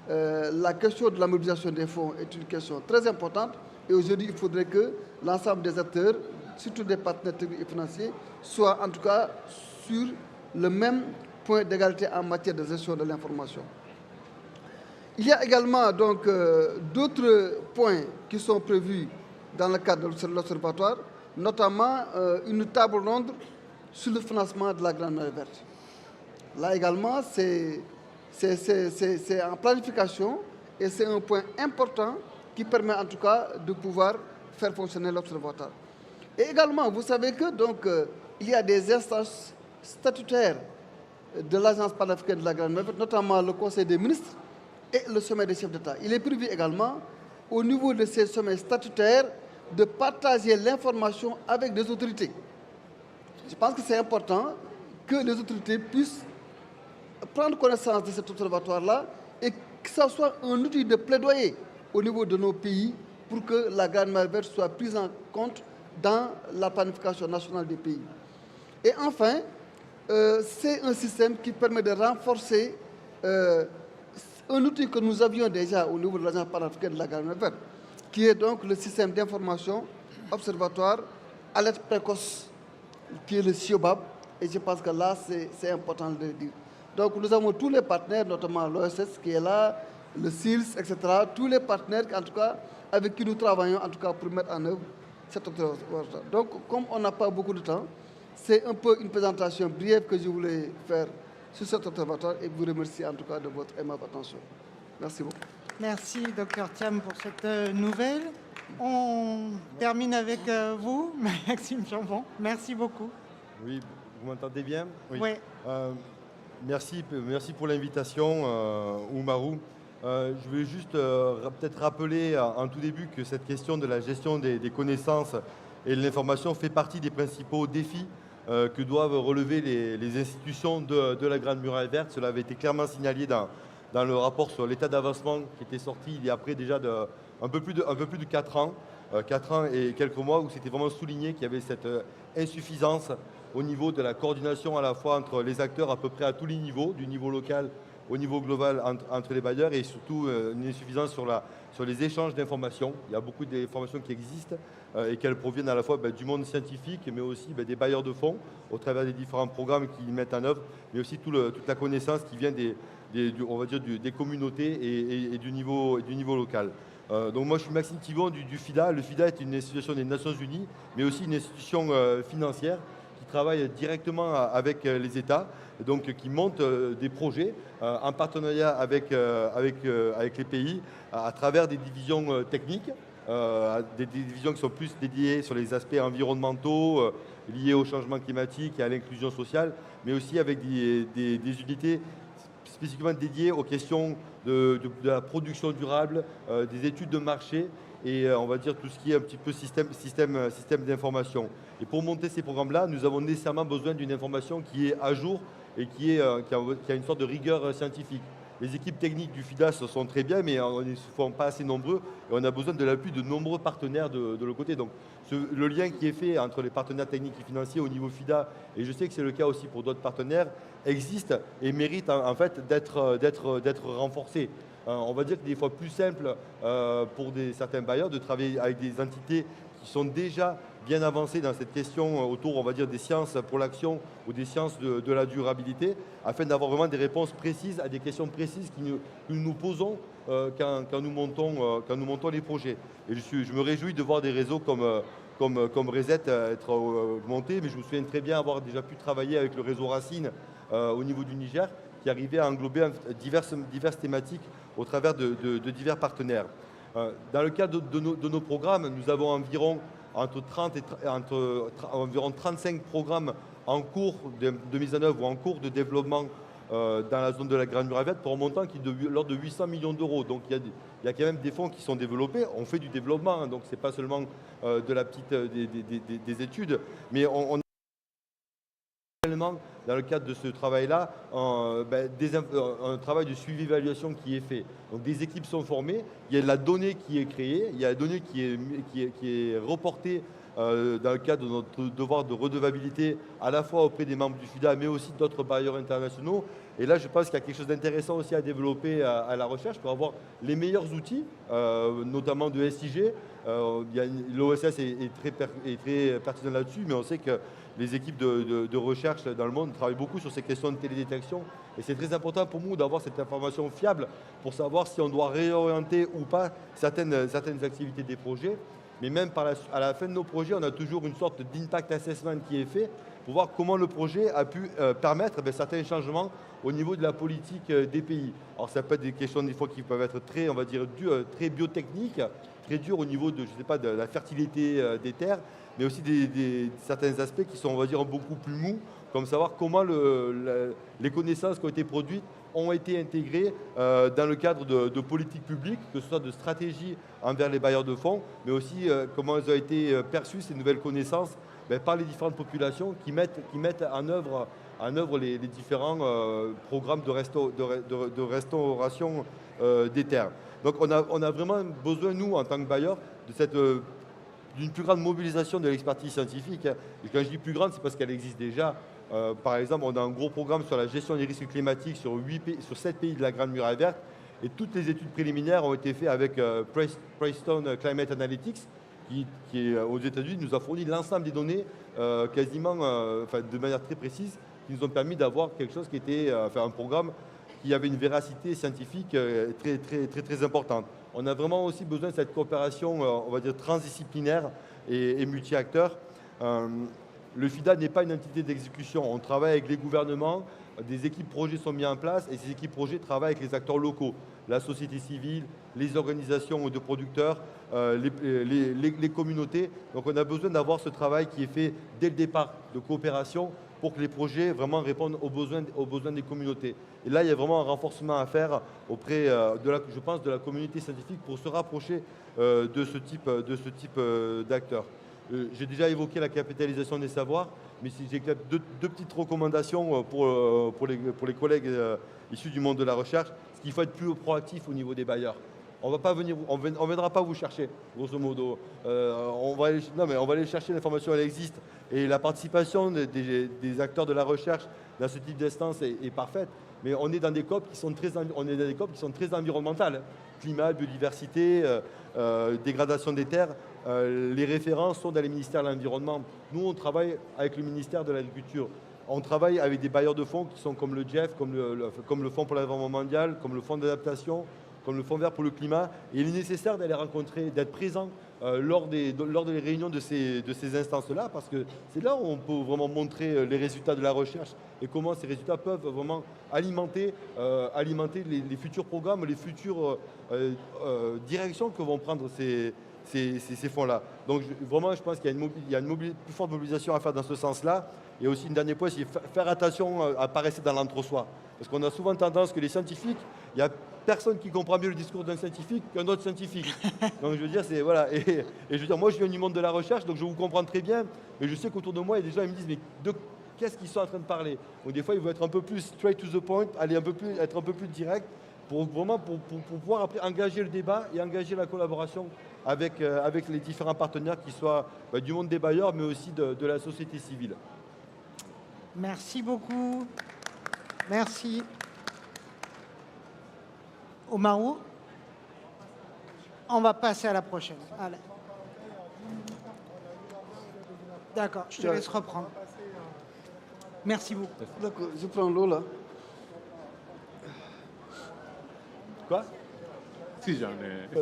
la question de la mobilisation des fonds est une question très importante. Et aujourd'hui, il faudrait que l'ensemble des acteurs, surtout des partenaires techniques et financiers, soient en tout cas sur le même point d'égalité en matière de gestion de l'information. Il y a également donc d'autres points qui sont prévus dans le cadre de l'observatoire, notamment une table ronde sur le financement de la Grande Mer Verte. Là également, c'est en planification et c'est un point important qui permet en tout cas de pouvoir faire fonctionner l'observatoire. Et également, vous savez que donc, il y a des instances statutaires de l'Agence panafricaine de la Grande Mer Verte, notamment le Conseil des ministres et le sommet des chefs d'État. Il est prévu également, au niveau de ces sommets statutaires, de partager l'information avec des autorités. Je pense que c'est important que les autorités puissent prendre connaissance de cet observatoire-là et que ça soit un outil de plaidoyer au niveau de nos pays pour que la Grande Mer Verte soit prise en compte dans la planification nationale des pays. Et enfin, c'est un système qui permet de renforcer un outil que nous avions déjà au niveau de l'Agence panafricaine de la Grande Mer Verte, qui est donc le système d'information observatoire alerte précoce, qui est le CIOBAB, et je pense que là, c'est important de le dire. Donc nous avons tous les partenaires, notamment l'OSS qui est là, le SILS, etc., tous les partenaires, en tout cas, avec qui nous travaillons, en tout cas, pour mettre en œuvre cet observatoire. Donc, comme on n'a pas beaucoup de temps, c'est un peu une présentation brève que je voulais faire sur cet observatoire et vous remercie en tout cas de votre aimable attention. Merci beaucoup. Merci, Dr Thiam, pour cette nouvelle. On termine avec vous, Maxime Chambon. Merci beaucoup. Oui, vous m'entendez bien? Oui. Merci pour l'invitation, Oumarou. Je voulais juste peut-être rappeler en tout début que cette question de la gestion des connaissances et de l'information fait partie des principaux défis que doivent relever les institutions de la Grande Muraille Verte. Cela avait été clairement signalé dans le rapport sur l'état d'avancement qui était sorti il y a après déjà un peu plus de 4 ans, 4 ans et quelques mois, où c'était vraiment souligné qu'il y avait cette insuffisance au niveau de la coordination à la fois entre les acteurs à peu près à tous les niveaux, du niveau local au niveau global entre les bailleurs, et surtout une insuffisance sur les échanges d'informations. Il y a beaucoup d'informations qui existent et qu'elles proviennent à la fois du monde scientifique, mais aussi des bailleurs de fonds au travers des différents programmes qu'ils mettent en œuvre, mais aussi toute la connaissance qui vient on va dire des communautés et du niveau local. Donc moi je suis Maxime Thibon du FIDA. Le FIDA est une institution des Nations Unies, mais aussi une institution financière qui travaille directement avec les États, donc qui monte des projets en partenariat avec les pays à travers des divisions techniques, des divisions qui sont plus dédiées sur les aspects environnementaux liés au changement climatique et à l'inclusion sociale, mais aussi avec des unités spécifiquement dédiées aux questions de la production durable, des études de marché et on va dire tout ce qui est un petit peu système d'information. Et pour monter ces programmes-là, nous avons nécessairement besoin d'une information qui est à jour et qui a une sorte de rigueur scientifique. Les équipes techniques du FIDA sont très bien, mais on ne sont pas assez nombreux et on a besoin de l'appui de nombreux partenaires de l'autre côté. Donc le lien qui est fait entre les partenaires techniques et financiers au niveau FIDA, et je sais que c'est le cas aussi pour d'autres partenaires, existe et mérite en fait d'être renforcé. On va dire que des fois plus simple pour certains bailleurs de travailler avec des entités qui sont déjà bien avancées dans cette question autour, on va dire, des sciences pour l'action ou des sciences de la durabilité, afin d'avoir vraiment des réponses précises à des questions précises que nous posons quand nous montons les projets. Et je me réjouis de voir des réseaux comme Reset être montés, mais je me souviens très bien avoir déjà pu travailler avec le réseau Racine au niveau du Niger, qui arrivait à englober diverses thématiques au travers de divers partenaires. Dans le cadre de nos programmes, nous avons environ environ 35 programmes en cours de mise en œuvre ou en cours de développement dans la zone de la Grande Muraille Verte pour un montant qui est de l'ordre de 800 millions d'euros. Donc il y a quand même des fonds qui sont développés. On fait du développement, hein, donc ce n'est pas seulement des études, mais on dans le cadre de ce travail-là, un travail de suivi-évaluation qui est fait. Donc des équipes sont formées, il y a de la donnée qui est créée, il y a la donnée qui est reportée dans le cadre de notre devoir de redevabilité, à la fois auprès des membres du FIDA, mais aussi d'autres bailleurs internationaux. Et là, je pense qu'il y a quelque chose d'intéressant aussi à développer à la recherche pour avoir les meilleurs outils, notamment de SIG. L'OSS est très pertinent là-dessus, mais on sait que les équipes de recherche dans le monde travaillent beaucoup sur ces questions de télédétection. Et c'est très important pour nous d'avoir cette information fiable pour savoir si on doit réorienter ou pas certaines activités des projets. Mais même à la fin de nos projets, on a toujours une sorte d'impact assessment qui est fait pour voir comment le projet a pu permettre certains changements au niveau de la politique des pays. Alors ça peut être des questions des fois qui peuvent être très, on va dire, très biotechniques, très dures au niveau de, je sais pas, de la fertilité des terres, mais aussi certains aspects qui sont, on va dire, beaucoup plus mous, comme savoir comment les connaissances qui ont été produites ont été intégrées dans le cadre de politiques publiques, que ce soit de stratégies envers les bailleurs de fonds, mais aussi comment elles ont été perçues, ces nouvelles connaissances, par les différentes populations qui mettent en œuvre les différents programmes de restauration des terres. Donc on a vraiment besoin, nous, en tant que bailleurs, d'une plus grande mobilisation de l'expertise scientifique. Et quand je dis plus grande, c'est parce qu'elle existe déjà. Par exemple, on a un gros programme sur la gestion des risques climatiques sur 7 pays de la Grande Muraille Verte. Et toutes les études préliminaires ont été faites avec Preston Climate Analytics, qui aux États-Unis nous a fourni l'ensemble des données quasiment de manière très précise, qui nous ont permis d'avoir quelque chose qui était un programme qui avait une véracité scientifique très importante. On a vraiment aussi besoin de cette coopération, on va dire, transdisciplinaire et multi-acteurs. Le FIDA n'est pas une entité d'exécution. On travaille avec les gouvernements, des équipes projets sont mises en place et ces équipes projets travaillent avec les acteurs locaux, la société civile, les organisations de producteurs, les communautés. Donc on a besoin d'avoir ce travail qui est fait dès le départ de coopération pour que les projets vraiment répondent aux besoins des communautés. Et là, il y a vraiment un renforcement à faire auprès, je pense, de la communauté scientifique pour se rapprocher de ce type d'acteurs. J'ai déjà évoqué la capitalisation des savoirs, mais si j'ai deux petites recommandations pour les collègues issus du monde de la recherche, c'est qu'il faut être plus proactif au niveau des bailleurs. On ne viendra pas vous chercher, grosso modo. On va aller chercher l'information, elle existe. Et la participation des acteurs de la recherche dans ce type d'instance est parfaite. Mais on est dans des COP qui sont très environnementales. Climat, biodiversité, dégradation des terres. Les références sont dans les ministères de l'Environnement. Nous, on travaille avec le ministère de l'Agriculture. On travaille avec des bailleurs de fonds qui sont comme le GEF, comme le Fonds pour l'environnement mondial, comme le Fonds d'adaptation, comme le Fonds vert pour le climat. Et il est nécessaire d'aller rencontrer, d'être présent lors des réunions de ces instances-là, parce que c'est là où on peut vraiment montrer les résultats de la recherche et comment ces résultats peuvent vraiment alimenter les futurs programmes, les futures directions que vont prendre ces fonds-là. Donc vraiment, je pense qu'il y a une plus forte mobilisation à faire dans ce sens-là. Et aussi, une dernière point, c'est faire attention à ne pas rester dans l'entre-soi. Parce qu'on a souvent tendance que les scientifiques, il n'y a personne qui comprend mieux le discours d'un scientifique qu'un autre scientifique. Donc je veux dire, c'est voilà. Et je veux dire, moi je viens du monde de la recherche, donc je vous comprends très bien. Mais je sais qu'autour de moi, il y a des gens qui me disent, mais qu'est-ce qu'ils sont en train de parler? Donc des fois, il faut être un peu plus straight to the point, être un peu plus direct, pour pouvoir après engager le débat et engager la collaboration avec les différents partenaires qui soient du monde des bailleurs, mais aussi de la société civile. Merci beaucoup. Merci. Omarou, on va passer à la prochaine. Allez. D'accord, je te laisse reprendre. Merci beaucoup. D'accord, je prends l'eau là. Quoi? Si j'en ai. On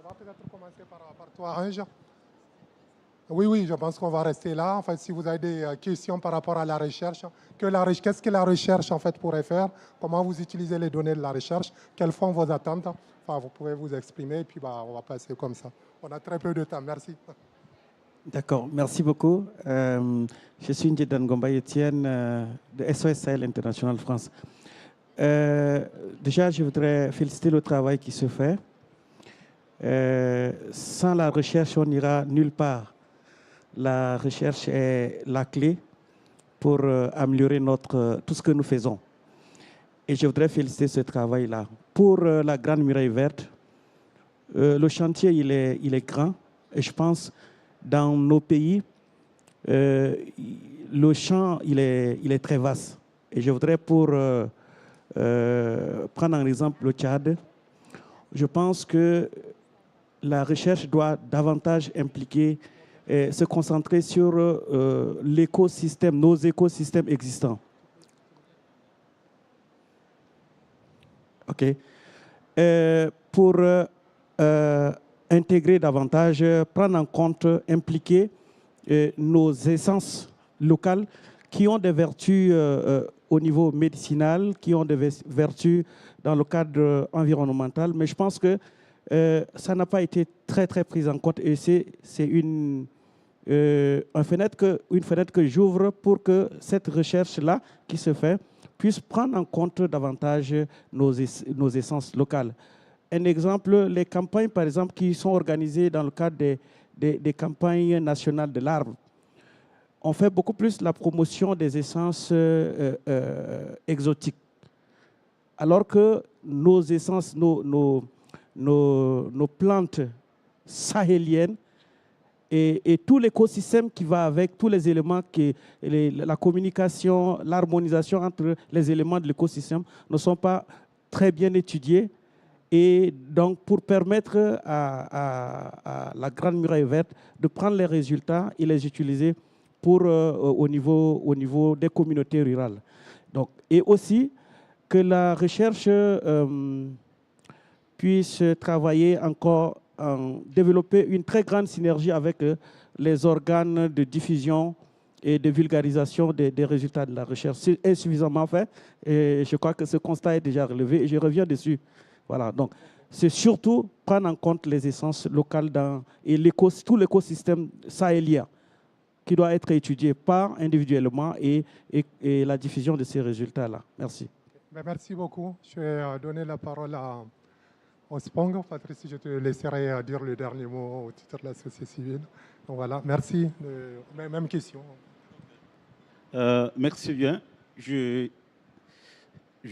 va peut-être commencer par toi, Ange. Oui, je pense qu'on va rester là. En fait, si vous avez des questions par rapport à la recherche, qu'est-ce que la recherche en fait pourrait faire? Comment vous utilisez les données de la recherche? Quelles sont vos attentes? Enfin, vous pouvez vous exprimer et puis on va passer comme ça. On a très peu de temps. Merci. D'accord, merci beaucoup. Je suis Ndjedan Gombay Etienne de SOS Sahel International France. Déjà, je voudrais féliciter le travail qui se fait. Sans la recherche, on n'ira nulle part. La recherche est la clé pour améliorer tout ce que nous faisons. Et je voudrais féliciter ce travail-là. Pour la Grande Muraille Verte, le chantier, il est grand. Et je pense dans nos pays, le champ, il est très vaste. Et je voudrais prendre en exemple le Tchad. Je pense que la recherche doit davantage impliquer, se concentrer sur l'écosystème, nos écosystèmes existants. OK. Pour intégrer davantage, prendre en compte, impliquer nos essences locales qui ont des vertus au niveau médicinal, qui ont des vertus dans le cadre environnemental, mais je pense que ça n'a pas été très pris en compte et c'est une fenêtre que j'ouvre pour que cette recherche-là qui se fait puisse prendre en compte davantage nos essences locales. Un exemple, les campagnes, par exemple, qui sont organisées dans le cadre des campagnes nationales de l'arbre. On fait beaucoup plus la promotion des essences exotiques. Alors que nos essences, nos plantes sahéliennes et tout l'écosystème qui va avec, tous les éléments, la communication, l'harmonisation entre les éléments de l'écosystème ne sont pas très bien étudiés. Et donc, pour permettre à la Grande Muraille Verte de prendre les résultats et les utiliser au niveau des communautés rurales. Donc, et aussi que la recherche puisse travailler encore, développer une très grande synergie avec les organes de diffusion et de vulgarisation des résultats de la recherche. C'est insuffisamment fait et je crois que ce constat est déjà relevé et je reviens dessus. Voilà, donc c'est surtout prendre en compte les essences locales et tout l'écosystème sahélien qui doit être étudié individuellement et la diffusion de ces résultats-là. Merci. Merci beaucoup. Je vais donner la parole au SPONG. Patrice, je te laisserai dire le dernier mot au titre de la société civile. Donc voilà, merci. Même question. Merci bien. Je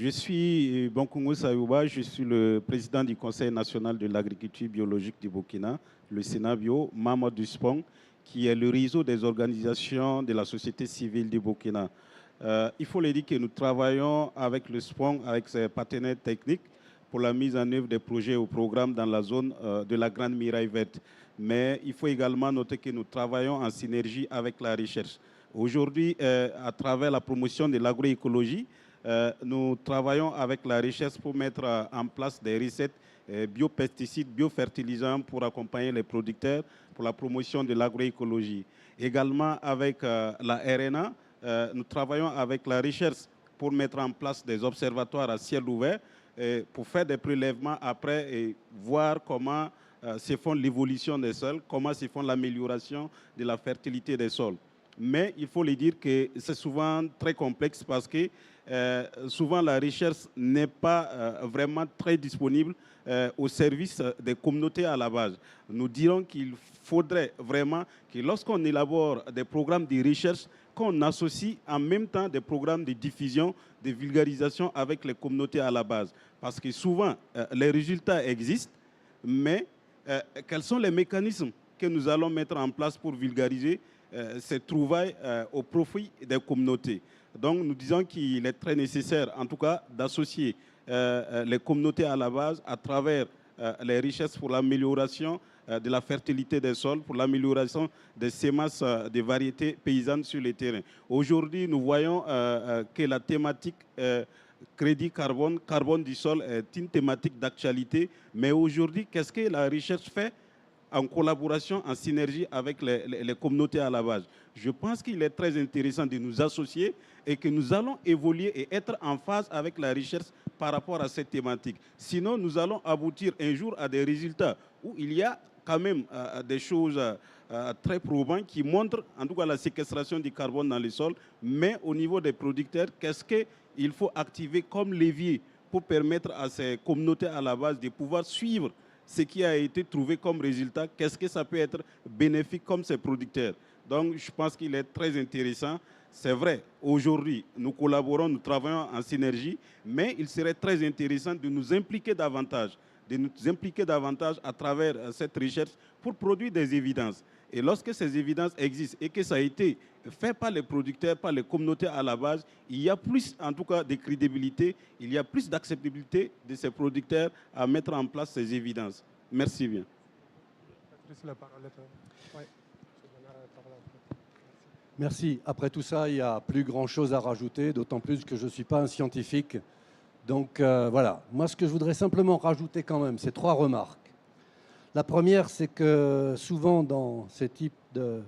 suis Bonkungo Sayouba, je suis le président du Conseil national de l'agriculture biologique du Burkina, le Sénat-Bio, membre du SPONG, qui est le réseau des organisations de la société civile du Burkina. Il faut le dire que nous travaillons avec le SPONG, avec ses partenaires techniques, pour la mise en œuvre des projets ou programmes dans la zone de la Grande Muraille Verte. Mais il faut également noter que nous travaillons en synergie avec la recherche. Aujourd'hui, à travers la promotion de l'agroécologie, nous travaillons avec la recherche pour mettre en place des recettes biopesticides, biofertilisants pour accompagner les producteurs pour la promotion de l'agroécologie. Également avec la RNA, nous travaillons avec la recherche pour mettre en place des observatoires à ciel ouvert pour faire des prélèvements après et voir comment se font l'évolution des sols, comment se font l'amélioration de la fertilité des sols. Mais il faut le dire que c'est souvent très complexe parce que souvent la recherche n'est pas vraiment très disponible au service des communautés à la base. Nous dirons qu'il faudrait vraiment que lorsqu'on élabore des programmes de recherche, qu'on associe en même temps des programmes de diffusion, de vulgarisation avec les communautés à la base. Parce que souvent, les résultats existent, mais quels sont les mécanismes que nous allons mettre en place pour vulgariser ces trouvailles au profit des communautés? Donc nous disons qu'il est très nécessaire, en tout cas, d'associer les communautés à la base à travers les richesses pour l'amélioration de la fertilité des sols, pour l'amélioration des semences des variétés paysannes sur les terrains. Aujourd'hui, nous voyons que la thématique crédit carbone, carbone du sol est une thématique d'actualité. Mais aujourd'hui, qu'est-ce que la recherche fait en collaboration, en synergie avec les communautés à la base? Je pense qu'il est très intéressant de nous associer et que nous allons évoluer et être en phase avec la recherche par rapport à cette thématique. Sinon, nous allons aboutir un jour à des résultats où il y a quand même des choses très probantes qui montrent en tout cas la séquestration du carbone dans les sols, mais au niveau des producteurs, qu'est-ce qu'il faut activer comme levier pour permettre à ces communautés à la base de pouvoir suivre ce qui a été trouvé comme résultat, qu'est-ce que ça peut être bénéfique comme ces producteurs. Donc je pense qu'il est très intéressant. C'est vrai, aujourd'hui, nous collaborons, nous travaillons en synergie, mais il serait très intéressant de nous impliquer davantage de nous impliquer davantage à travers cette recherche pour produire des évidences. Et lorsque ces évidences existent et que ça a été fait par les producteurs, par les communautés à la base, il y a plus, en tout cas, de crédibilité, il y a plus d'acceptabilité de ces producteurs à mettre en place ces évidences. Merci bien. Merci. Après tout ça, il n'y a plus grand-chose à rajouter, d'autant plus que je ne suis pas un scientifique. Donc voilà, moi ce que je voudrais simplement rajouter quand même, c'est 3 remarques. La première, c'est que souvent dans ces types de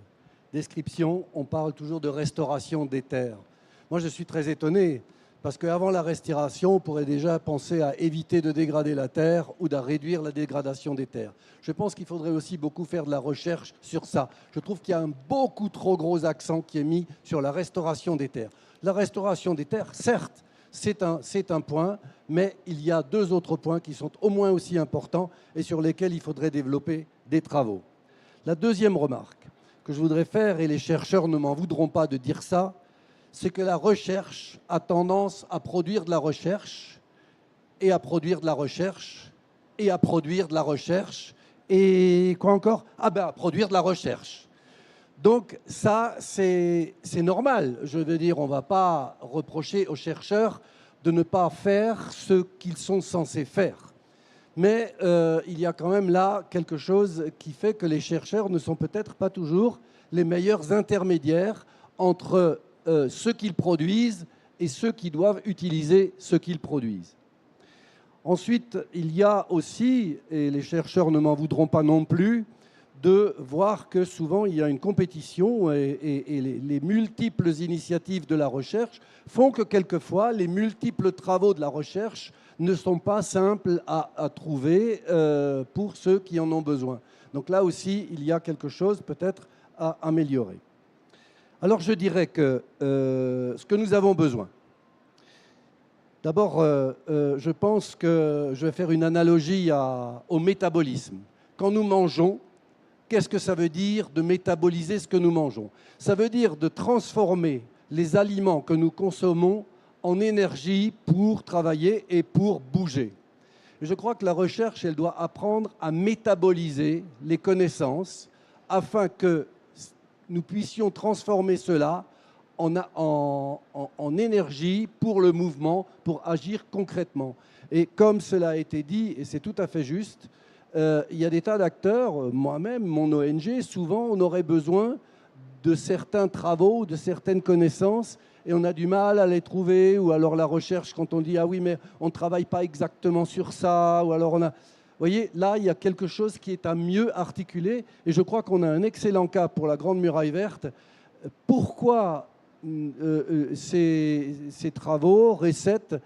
descriptions, on parle toujours de restauration des terres. Moi je suis très étonné, parce qu'avant la restauration, on pourrait déjà penser à éviter de dégrader la terre ou de réduire la dégradation des terres. Je pense qu'il faudrait aussi beaucoup faire de la recherche sur ça. Je trouve qu'il y a un beaucoup trop gros accent qui est mis sur la restauration des terres. La restauration des terres, certes, c'est un point, mais il y a 2 autres points qui sont au moins aussi importants et sur lesquels il faudrait développer des travaux. La deuxième remarque que je voudrais faire, et les chercheurs ne m'en voudront pas de dire ça, c'est que la recherche a tendance à produire de la recherche et à produire de la recherche et à produire de la recherche et quoi encore ? Ah ben, à produire de la recherche. Donc ça, c'est normal. Je veux dire, on ne va pas reprocher aux chercheurs de ne pas faire ce qu'ils sont censés faire. Mais il y a quand même là quelque chose qui fait que les chercheurs ne sont peut-être pas toujours les meilleurs intermédiaires entre ce qu'ils produisent et ceux qui doivent utiliser ce qu'ils produisent. Ensuite, il y a aussi, et les chercheurs ne m'en voudront pas non plus, de voir que souvent il y a une compétition et les multiples initiatives de la recherche font que quelquefois les multiples travaux de la recherche ne sont pas simples à trouver pour ceux qui en ont besoin. Donc là aussi, il y a quelque chose peut-être à améliorer. Alors je dirais que ce que nous avons besoin, d'abord je pense que je vais faire une analogie au métabolisme. Quand nous mangeons, qu'est-ce que ça veut dire de métaboliser ce que nous mangeons? Ça veut dire de transformer les aliments que nous consommons en énergie pour travailler et pour bouger. Je crois que la recherche, elle doit apprendre à métaboliser les connaissances afin que nous puissions transformer cela en énergie pour le mouvement, pour agir concrètement. Et comme cela a été dit, et c'est tout à fait juste, il y a des tas d'acteurs, moi-même, mon ONG, souvent on aurait besoin de certains travaux, de certaines connaissances, et on a du mal à les trouver, ou alors la recherche, quand on dit « ah oui, mais on ne travaille pas exactement sur ça », ou alors on a... Vous voyez, là, il y a quelque chose qui est à mieux articuler, et je crois qu'on a un excellent cas pour la Grande Muraille Verte. Pourquoi ces travaux, recettes,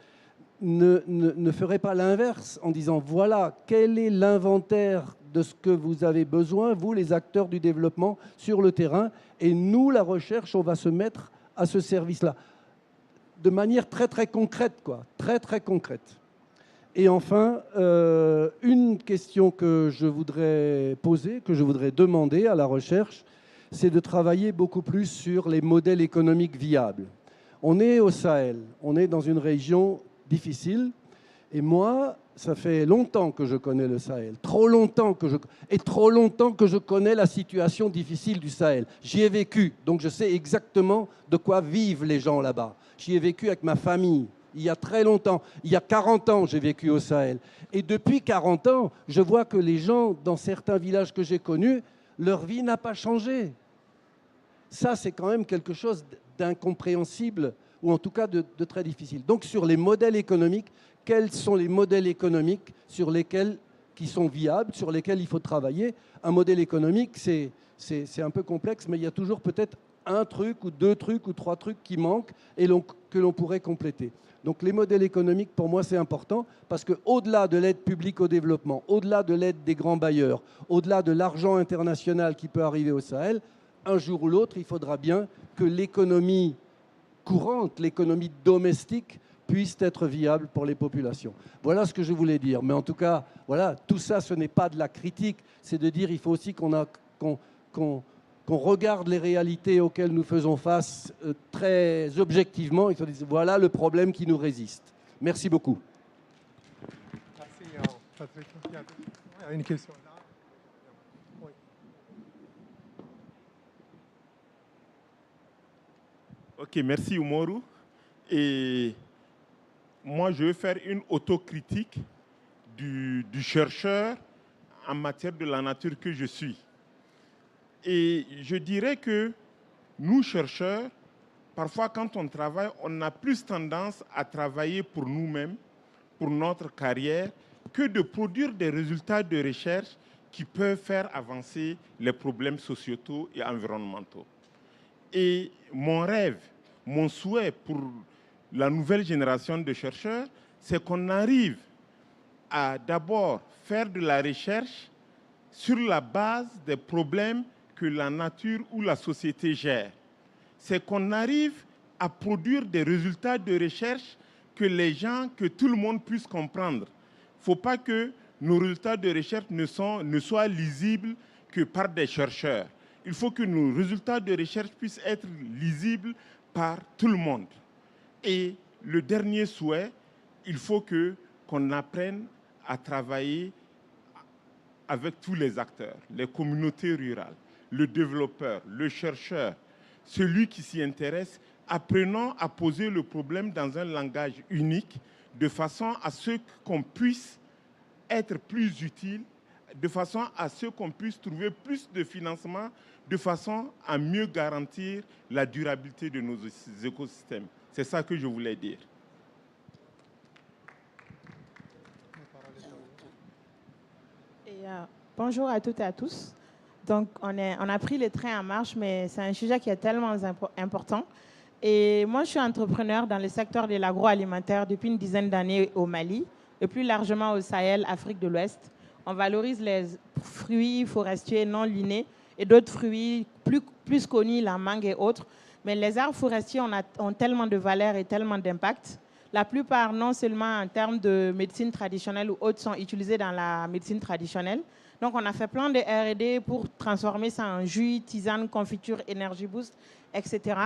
ne ferait pas l'inverse en disant voilà quel est l'inventaire de ce que vous avez besoin, vous les acteurs du développement sur le terrain, et nous la recherche on va se mettre à ce service-là de manière très très concrète, quoi, très très concrète. Et enfin une question que je voudrais poser, que je voudrais demander à la recherche, c'est de travailler beaucoup plus sur les modèles économiques viables. On est au Sahel, on est dans une région difficile. Et moi, ça fait longtemps que je connais le Sahel, trop longtemps que je connais la situation difficile du Sahel. J'y ai vécu, donc je sais exactement de quoi vivent les gens là-bas. J'y ai vécu avec ma famille, il y a très longtemps. Il y a 40 ans, j'ai vécu au Sahel. Et depuis 40 ans, je vois que les gens, dans certains villages que j'ai connus, leur vie n'a pas changé. Ça, c'est quand même quelque chose d'incompréhensible, ou en tout cas de très difficile. Donc sur les modèles économiques, quels sont les modèles économiques qui sont viables, sur lesquels il faut travailler? Un modèle économique, c'est un peu complexe, mais il y a toujours peut-être un truc ou 2 trucs ou 3 trucs qui manquent et que l'on pourrait compléter. Donc les modèles économiques, pour moi, c'est important parce qu'au-delà de l'aide publique au développement, au-delà de l'aide des grands bailleurs, au-delà de l'argent international qui peut arriver au Sahel, un jour ou l'autre, il faudra bien que l'économie courante, l'économie domestique, puisse être viable pour les populations. Voilà ce que je voulais dire. Mais en tout cas, voilà, tout ça, ce n'est pas de la critique, c'est de dire qu'il faut aussi qu'on regarde les réalités auxquelles nous faisons face très objectivement et qu'on dise voilà le problème qui nous résiste. Merci beaucoup. Merci. Patrick, il y a une question là. Oui. Ok, merci Umoru. Et moi, je vais faire une autocritique du chercheur en matière de la nature que je suis. Et je dirais que nous, chercheurs, parfois quand on travaille, on a plus tendance à travailler pour nous-mêmes, pour notre carrière, que de produire des résultats de recherche qui peuvent faire avancer les problèmes sociétaux et environnementaux. Et mon rêve, mon souhait pour la nouvelle génération de chercheurs, c'est qu'on arrive à d'abord faire de la recherche sur la base des problèmes que la nature ou la société gère. C'est qu'on arrive à produire des résultats de recherche que tout le monde puisse comprendre. Il ne faut pas que nos résultats de recherche ne soient lisibles que par des chercheurs. Il faut que nos résultats de recherche puissent être lisibles par tout le monde. Et le dernier souhait, il faut qu'on apprenne à travailler avec tous les acteurs, les communautés rurales, le développeur, le chercheur, celui qui s'y intéresse. Apprenons à poser le problème dans un langage unique, de façon à ce qu'on puisse être plus utile, de façon à ce qu'on puisse trouver plus de financement, de façon à mieux garantir la durabilité de nos écosystèmes. C'est ça que je voulais dire. Bonjour à toutes et à tous. Donc, on a pris le train en marche, mais c'est un sujet qui est tellement important. Et moi, je suis entrepreneur dans le secteur de l'agroalimentaire depuis une dizaine d'années au Mali et plus largement au Sahel, Afrique de l'Ouest. On valorise les fruits forestiers non linés et d'autres fruits plus connus, la mangue et autres. Mais les arbres forestiers ont tellement de valeur et tellement d'impact. La plupart, non seulement en termes de médecine traditionnelle ou autres, sont utilisés dans la médecine traditionnelle. Donc, on a fait plein de R&D pour transformer ça en jus, tisane, confiture, énergie boost, etc.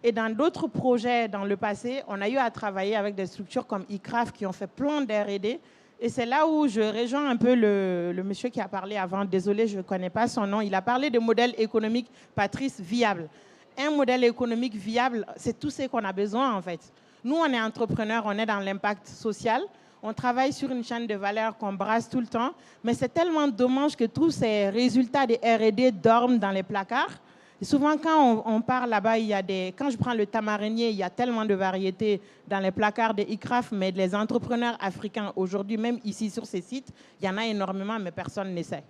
Et dans d'autres projets dans le passé, on a eu à travailler avec des structures comme ICRAF qui ont fait plein de R&D. Et c'est là où je rejoins un peu le monsieur qui a parlé avant. Désolé, je ne connais pas son nom. Il a parlé de modèle économique, Patrice, viable. Un modèle économique viable, c'est tout ce qu'on a besoin, en fait. Nous, on est entrepreneurs, on est dans l'impact social. On travaille sur une chaîne de valeur qu'on brasse tout le temps. Mais c'est tellement dommage que tous ces résultats de R&D dorment dans les placards. Et souvent, quand on part là-bas, quand je prends le tamarinier, il y a tellement de variétés dans les placards de ICRAF, mais les entrepreneurs africains, aujourd'hui, même ici sur ces sites, il y en a énormément, mais personne n'essaie.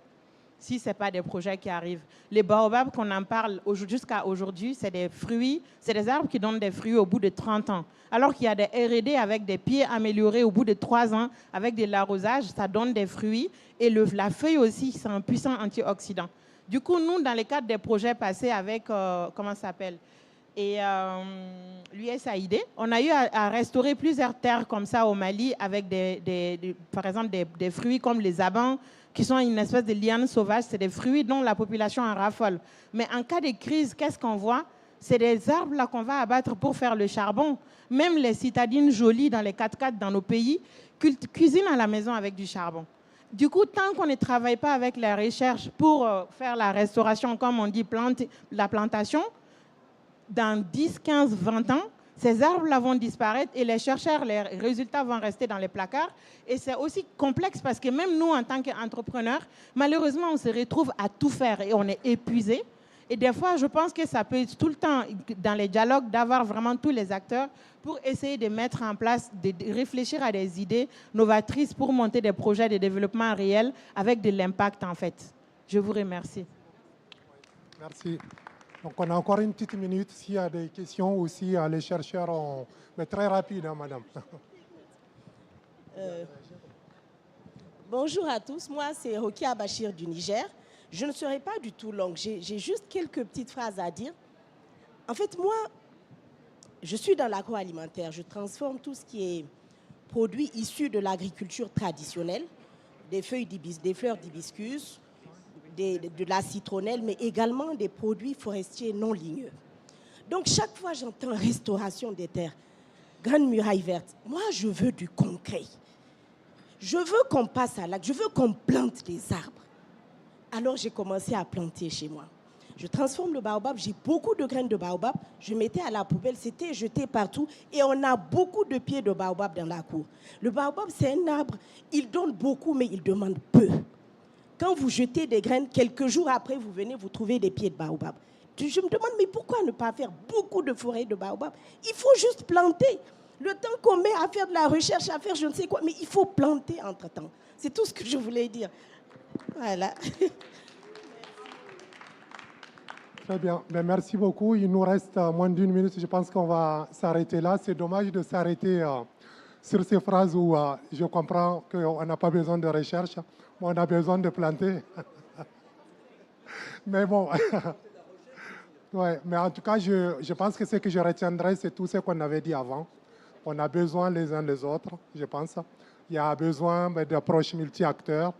Si ce n'est pas des projets qui arrivent. Les baobabs, qu'on en parle jusqu'à aujourd'hui, c'est des fruits, c'est des arbres qui donnent des fruits au bout de 30 ans. Alors qu'il y a des R&D avec des pieds améliorés au bout de 3 ans, avec de l'arrosage, ça donne des fruits. Et la feuille aussi, c'est un puissant antioxydant. Du coup, nous, dans le cadre des projets passés avec, comment ça s'appelle, et l'USAID, on a eu à restaurer plusieurs terres comme ça au Mali avec, par exemple, des fruits comme les abans, qui sont une espèce de liane sauvage. C'est des fruits dont la population en raffole. Mais en cas de crise, qu'est-ce qu'on voit? C'est des arbres là qu'on va abattre pour faire le charbon. Même les citadines jolies dans les 4x4 dans nos pays cuisinent à la maison avec du charbon. Du coup, tant qu'on ne travaille pas avec la recherche pour faire la restauration, comme on dit, la plantation, dans 10, 15, 20 ans, ces arbres-là vont disparaître et les chercheurs, les résultats vont rester dans les placards. Et c'est aussi complexe parce que même nous, en tant qu'entrepreneurs, malheureusement, on se retrouve à tout faire et on est épuisé. Et des fois, je pense que ça peut être tout le temps, dans les dialogues, d'avoir vraiment tous les acteurs pour essayer de mettre en place, de réfléchir à des idées novatrices pour monter des projets de développement réels avec de l'impact, en fait. Je vous remercie. Merci. Donc, on a encore une petite minute. S'il y a des questions aussi, les chercheurs ont... Mais très rapide, hein, madame. Bonjour à tous. Moi, c'est Rokia Bachir du Niger. Je ne serai pas du tout longue. J'ai juste quelques petites phrases à dire. En fait, moi, je suis dans l'agroalimentaire. Je transforme tout ce qui est produits issus de l'agriculture traditionnelle, des fleurs d'hibiscus, de la citronnelle, mais également des produits forestiers non ligneux. Donc, chaque fois j'entends restauration des terres, grande muraille verte, moi, je veux du concret. je veux qu'on passe à l'acte, je veux qu'on plante des arbres. Alors j'ai commencé à planter chez moi. Je transforme le baobab, j'ai beaucoup de graines de baobab, je mettais à la poubelle, c'était jeté partout et on a beaucoup de pieds de baobab dans la cour. Le baobab, c'est un arbre, il donne beaucoup mais il demande peu. Quand vous jetez des graines, quelques jours après, vous venez, vous trouvez des pieds de baobab. Je me demande, mais pourquoi ne pas faire beaucoup de forêts de baobab? Il faut juste planter. Le temps qu'on met à faire de la recherche, à faire je ne sais quoi, mais il faut planter entre-temps. C'est tout ce que je voulais dire. Voilà. Très bien. Ben, merci beaucoup. Il nous reste moins d'une minute. Je pense qu'on va s'arrêter là. C'est dommage de s'arrêter sur ces phrases où je comprends qu'on n'a pas besoin de recherche, mais on a besoin de planter. Mais bon, ouais, mais en tout cas, je pense que ce que je retiendrai, c'est tout ce qu'on avait dit avant. On a besoin les uns des autres, je pense. Il y a besoin d'approches multi-acteurs.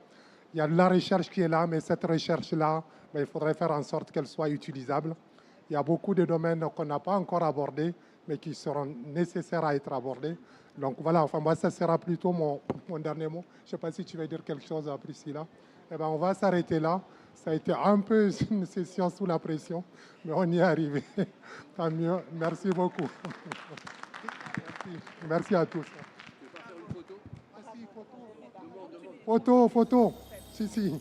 Il y a de la recherche qui est là, mais cette recherche-là, il faudrait faire en sorte qu'elle soit utilisable. Il y a beaucoup de domaines qu'on n'a pas encore abordés, mais qui seront nécessaires à être abordés. Donc voilà, enfin, moi, ça sera plutôt mon dernier mot. Je ne sais pas si tu veux dire quelque chose, Priscilla. Eh ben, on va s'arrêter là. Ça a été un peu une session sous la pression, mais on y est arrivé. Tant mieux. Merci beaucoup. Merci à tous. Photo. Si.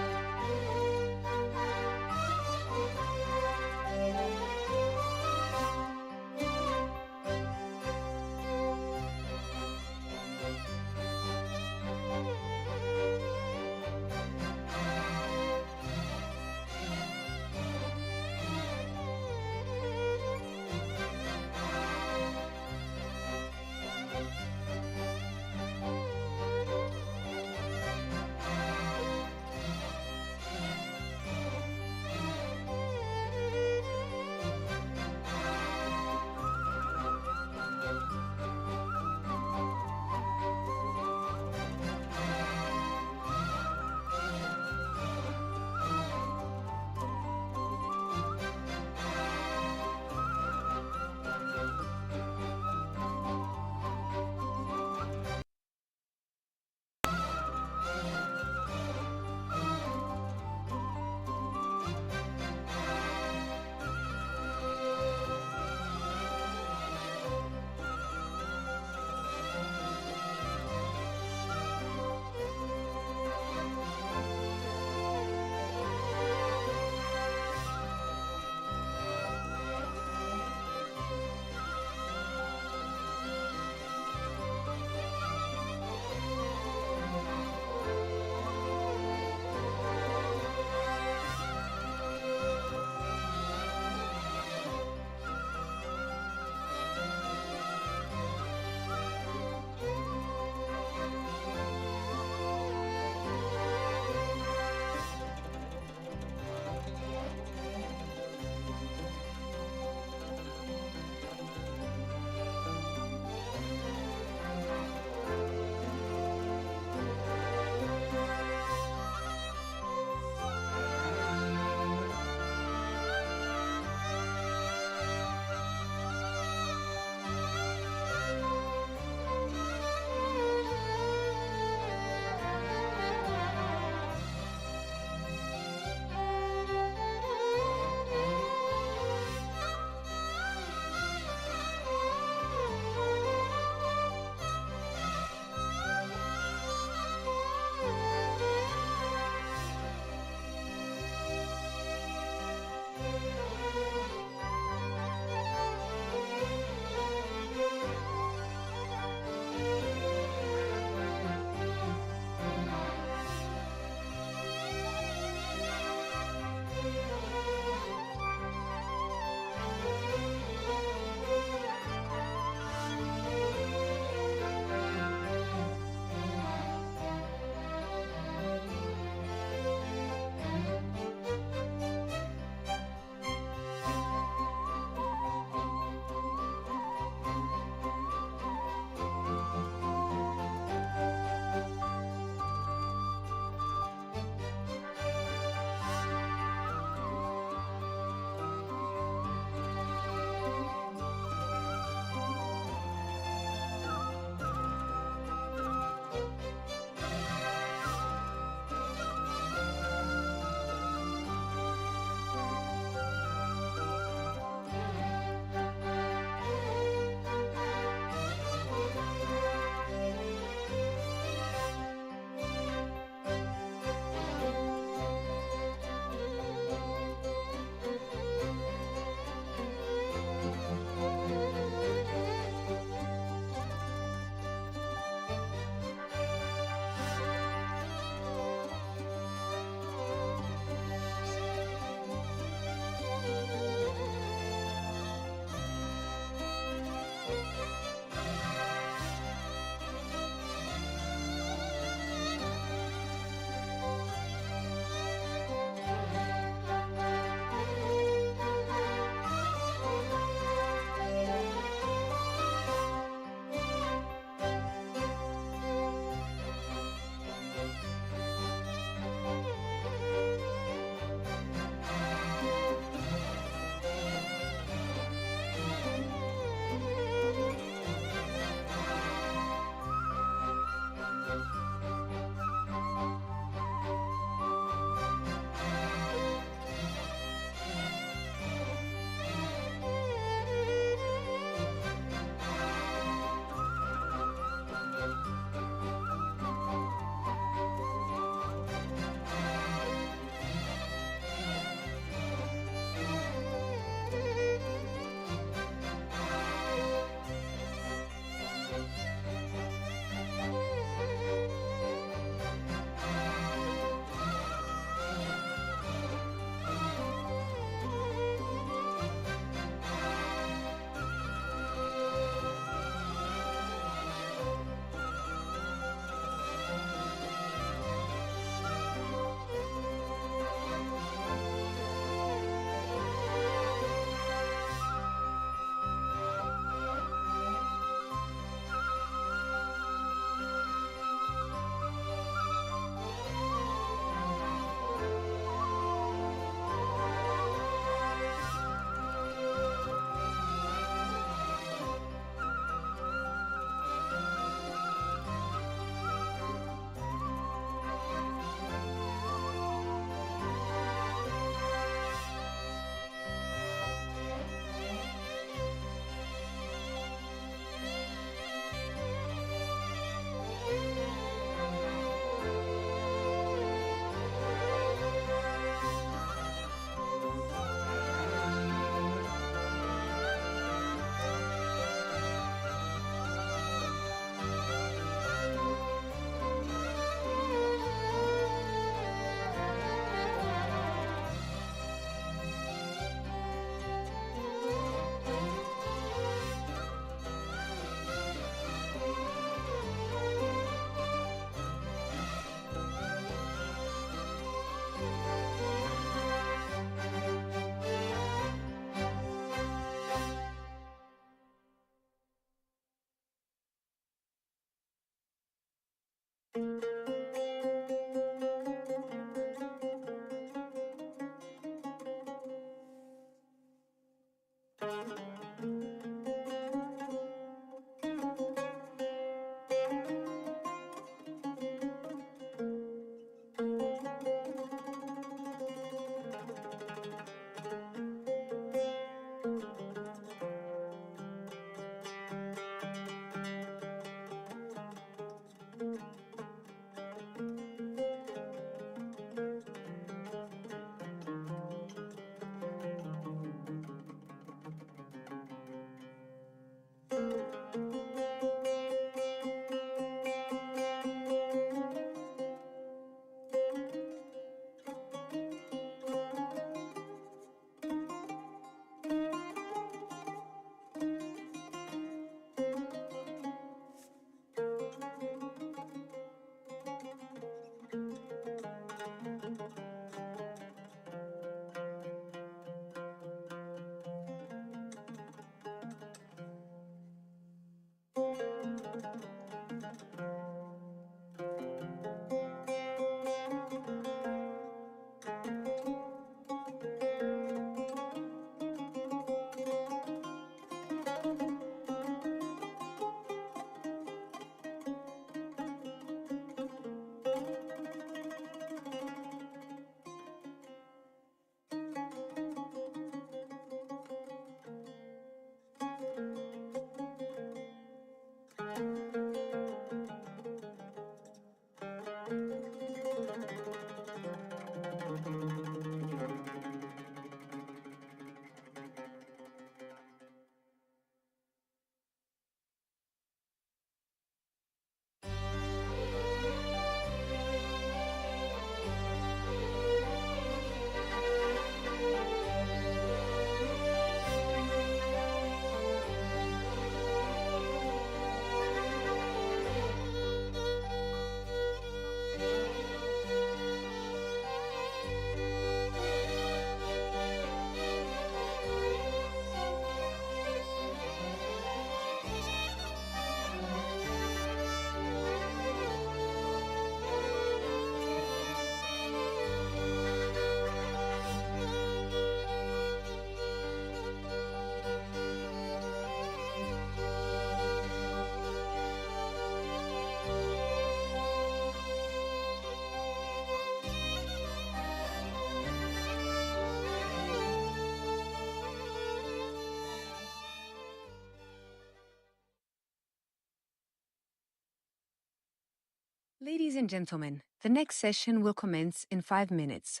Ladies and gentlemen, the next session will commence in 5 minutes.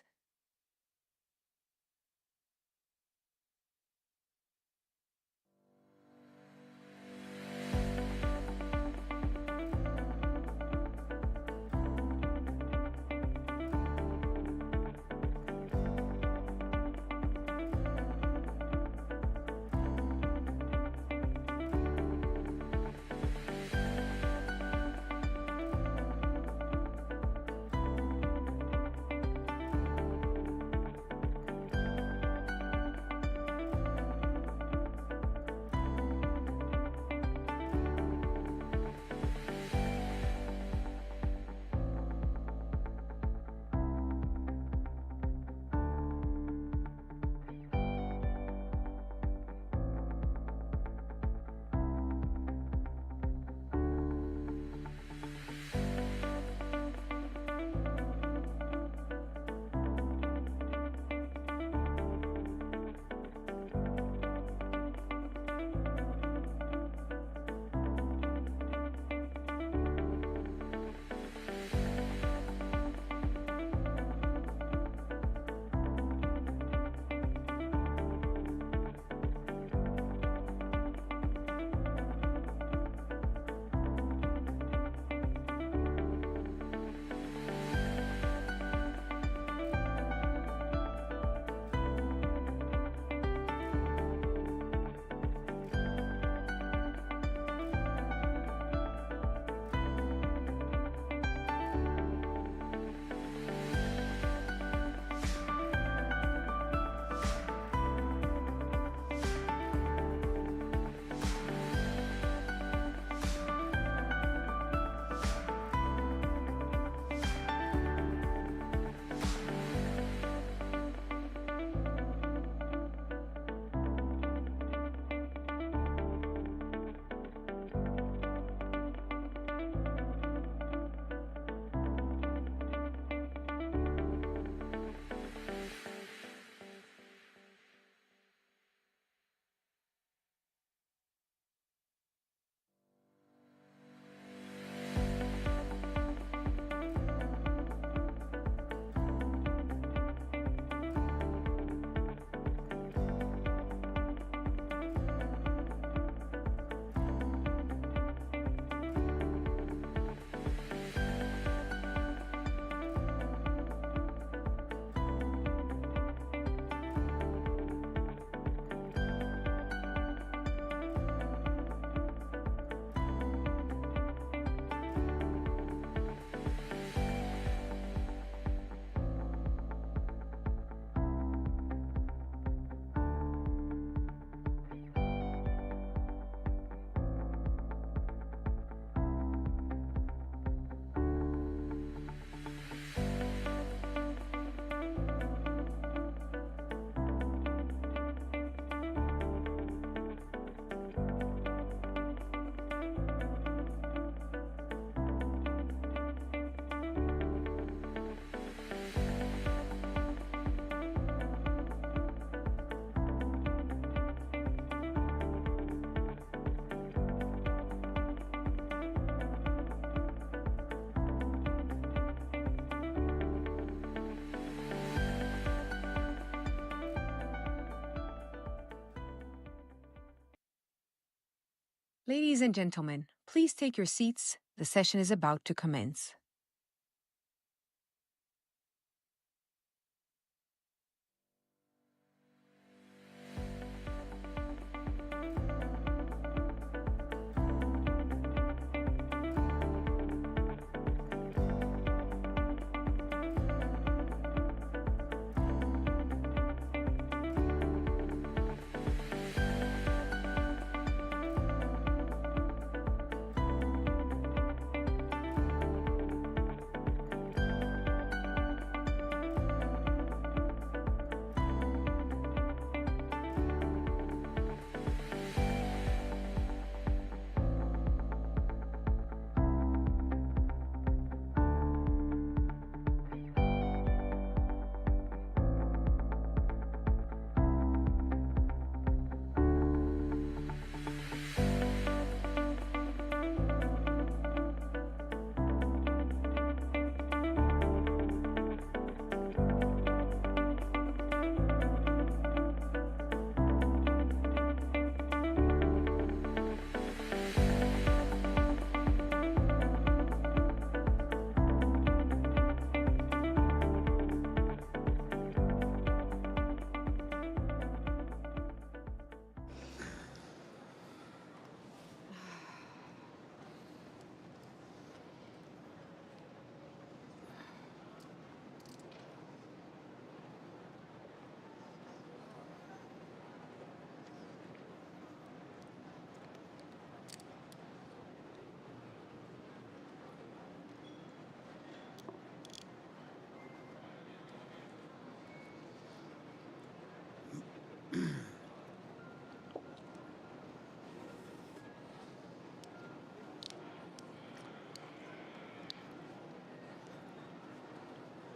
Ladies and gentlemen, please take your seats. The session is about to commence.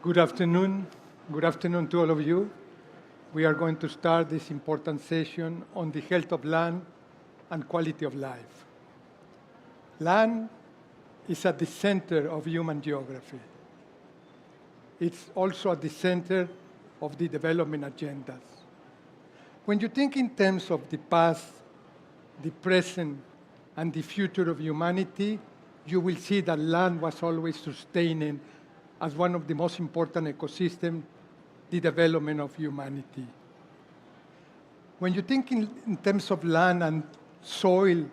Good afternoon. Good afternoon to all of you. We are going to start this important session on the health of land and quality of life. Land is at the center of human geography. It's also at the center of the development agendas. When you think in terms of the past, the present, and the future of humanity, you will see that land was always sustaining as one of the most important ecosystems, the development of humanity. When you think in terms of land and soil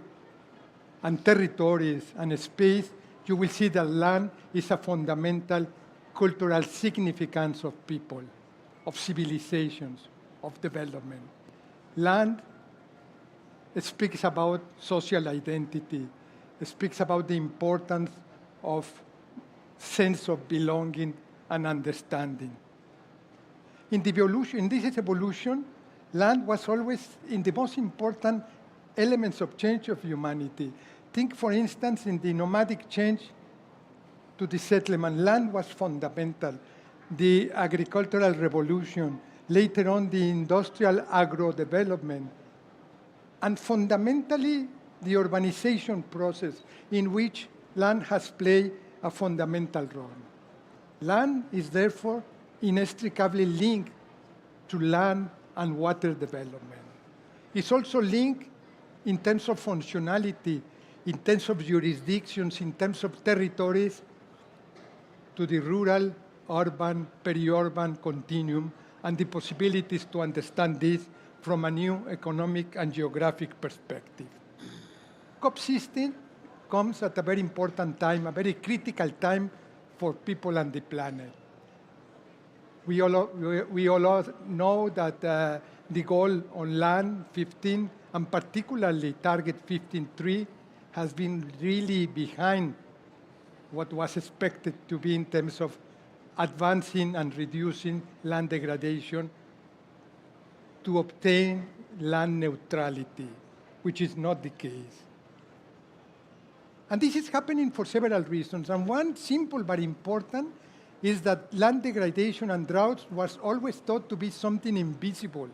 and territories and space, you will see that land is a fundamental cultural significance of people, of civilizations, of development. Land speaks about social identity. It speaks about the importance of sense of belonging and understanding. In this evolution, land was always in the most important elements of change of humanity. Think, for instance, in the nomadic change to the settlement. Land was fundamental. The agricultural revolution, later on the industrial agro-development, and fundamentally the urbanization process in which land has played a fundamental role. Land is therefore inextricably linked to land and water development. It's also linked in terms of functionality, in terms of jurisdictions, in terms of territories, to the rural, urban, peri-urban continuum, and the possibilities to understand this from a new economic and geographic perspective. COP16 comes at a very important time, a very critical time for people and the planet. We all know that the goal on land 15, and particularly target 15.3, has been really behind what was expected to be in terms of advancing and reducing land degradation to obtain land neutrality, which is not the case. And this is happening for several reasons. And one simple but important is that land degradation and droughts was always thought to be something invisible,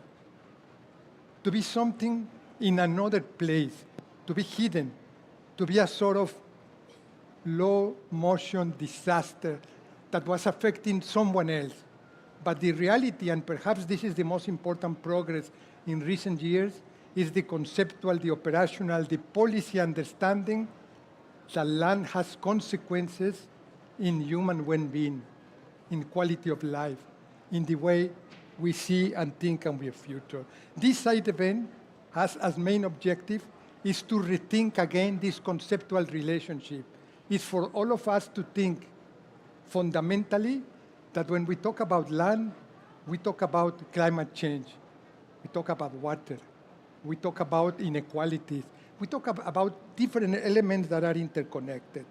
to be something in another place, to be hidden, to be a sort of low-motion disaster that was affecting someone else. But the reality, and perhaps this is the most important progress in recent years, is the conceptual, the operational, the policy understanding that land has consequences in human well-being, in quality of life, in the way we see and think of the future. This side event has as main objective is to rethink again this conceptual relationship. It's for all of us to think fundamentally that when we talk about land, we talk about climate change, we talk about water, we talk about inequalities, we talk about different elements that are interconnected.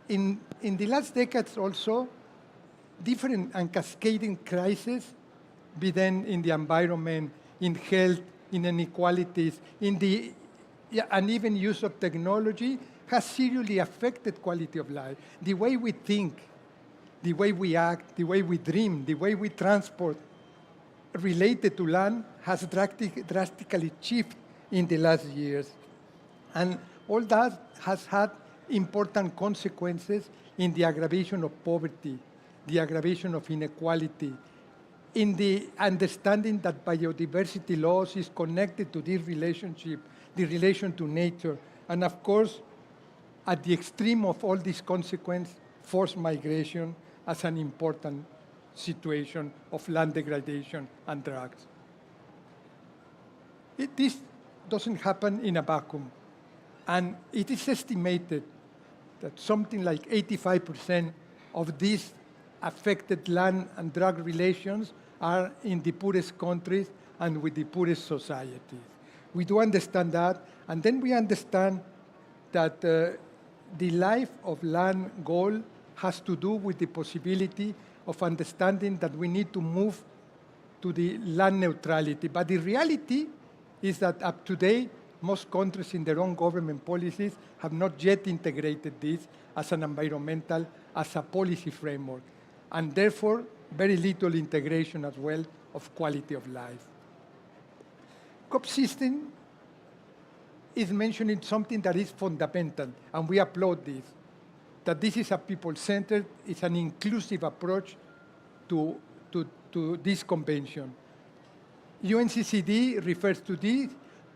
In the last decades also, different and cascading crises, be then in the environment, in health, in inequalities, in the uneven use of technology, has seriously affected quality of life. The way we think, the way we act, the way we dream, the way we transport related to land has drastically shifted in the last years. And all that has had important consequences in the aggravation of poverty, the aggravation of inequality, in the understanding that biodiversity loss is connected to this relationship, the relation to nature, and of course, at the extreme of all these consequences, forced migration as an important situation of land degradation and drugs. This doesn't happen in a vacuum, and it is estimated that something like 85% of these affected land and drug relations are in the poorest countries and with the poorest societies. We do understand that, and then we understand that the life of land goal has to do with the possibility of understanding that we need to move to the land neutrality. But the reality is that up to date, most countries in their own government policies have not yet integrated this as an environmental, as a policy framework, and therefore very little integration as well of quality of life. COP16 is mentioning something that is fundamental, and we applaud this, that this is a people-centered, it's an inclusive approach to this convention. UNCCD refers to this,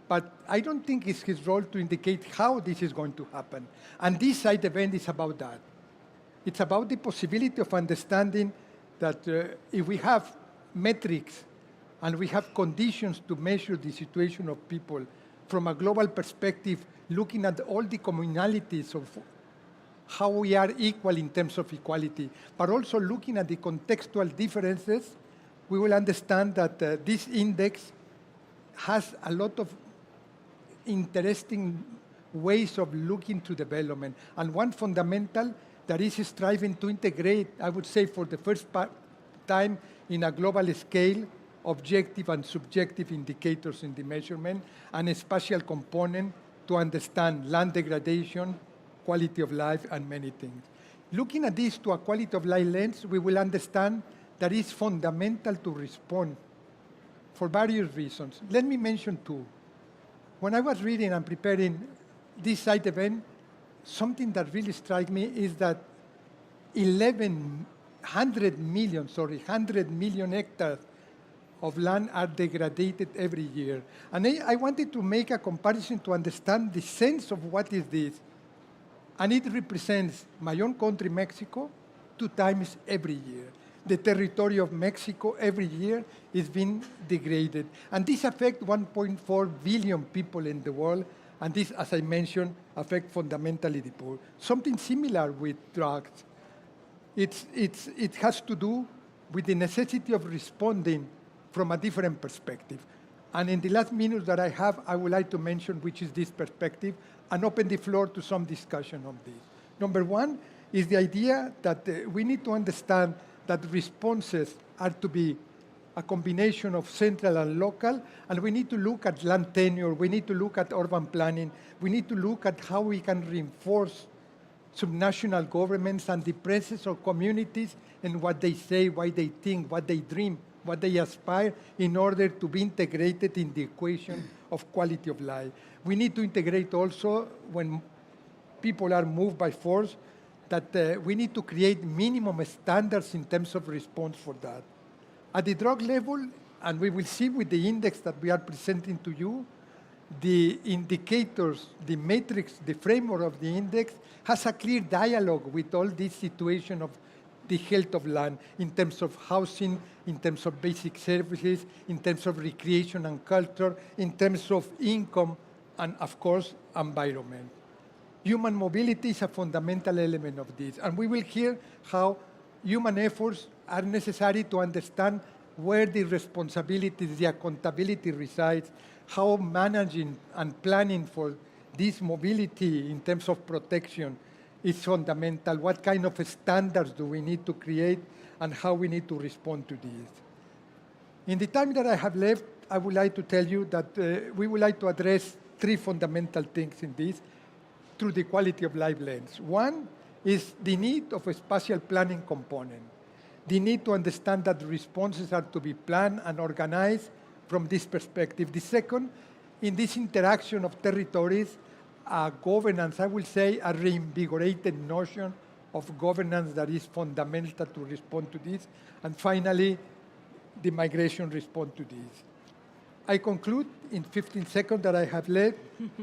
but I don't think it's his role to indicate how this is going to happen. And this side event is about that. It's about the possibility of understanding that if we have metrics and we have conditions to measure the situation of people from a global perspective, looking at all the commonalities of how we are equal in terms of equality, but also looking at the contextual differences, we will understand that this index has a lot of interesting ways of looking to development. And one fundamental that is striving to integrate, I would say for the first time in a global scale, objective and subjective indicators in the measurement, and a spatial component to understand land degradation, quality of life, and many things. Looking at this to a quality of life lens, we will understand that it's fundamental to respond for various reasons. Let me mention two. When I was reading and preparing this side event, something that really struck me is that 100 million hectares of land are degraded every year. And I wanted to make a comparison to understand the sense of what is this. And it represents my own country, Mexico, 2 times every year. The territory of Mexico every year is being degraded. And this affects 1.4 billion people in the world. And this, as I mentioned, affects fundamentally the poor. Something similar with drugs. It has to do with the necessity of responding from a different perspective. And in the last minutes that I have, I would like to mention which is this perspective and open the floor to some discussion on this. Number one is the idea that we need to understand that responses are to be a combination of central and local, and we need to look at land tenure, we need to look at urban planning, we need to look at how we can reinforce subnational governments and the presence of communities and what they say, what they think, what they dream, what they aspire in order to be integrated in the equation of quality of life. We need to integrate also when people are moved by force, that we need to create minimum standards in terms of response for that. At the drug level, And we will see with the index that we are presenting to you, the indicators, the matrix, the framework of the index has a clear dialogue with all this situation of the health of land in terms of housing, in terms of basic services, in terms of recreation and culture, in terms of income, and of course, environment. Human mobility is a fundamental element of this, and we will hear how human efforts are necessary to understand where the responsibilities, the accountability resides, how managing and planning for this mobility in terms of protection is fundamental, what kind of standards do we need to create, and how we need to respond to this. In the time that I have left, I would like to tell you that we would like to address three fundamental things in this through the quality of life lens. One is the need of a spatial planning component, the need to understand that responses are to be planned and organized from this perspective. The second, in this interaction of territories, governance, I will say a reinvigorated notion of governance that is fundamental to respond to this. And finally, the migration response to this. I conclude in 15 seconds that I have left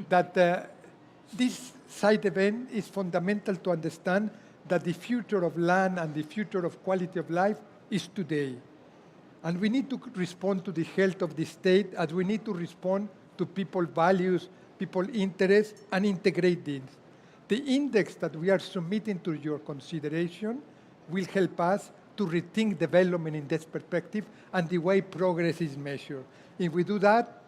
that this side event is fundamental to understand that the future of land and the future of quality of life is today. And we need to respond to the health of the state as we need to respond to people's values, people's interests, and integrate this. The index that we are submitting to your consideration will help us to rethink development in this perspective and the way progress is measured. If we do that,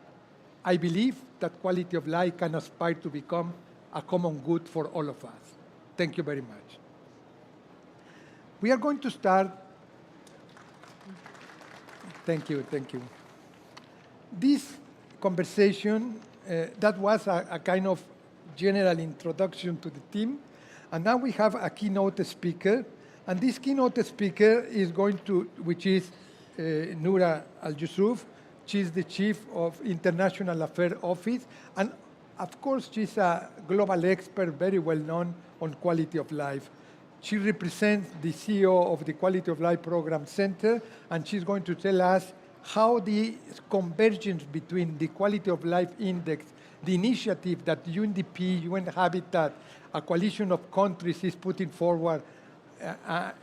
I believe that quality of life can aspire to become a common good for all of us. Thank you very much. We are going to start. Thank you, thank you. This conversation, that was a kind of general introduction to the team. And now we have a keynote speaker. And this keynote speaker is going to, which is Noura Al-Yusuf. She's the Chief of International Affairs Office. And of course, she's a global expert, very well known on quality of life. She represents the CEO of the Quality of Life Program Center, and she's going to tell us how the convergence between the Quality of Life Index, the initiative that UNDP, UN Habitat, a coalition of countries is putting forward,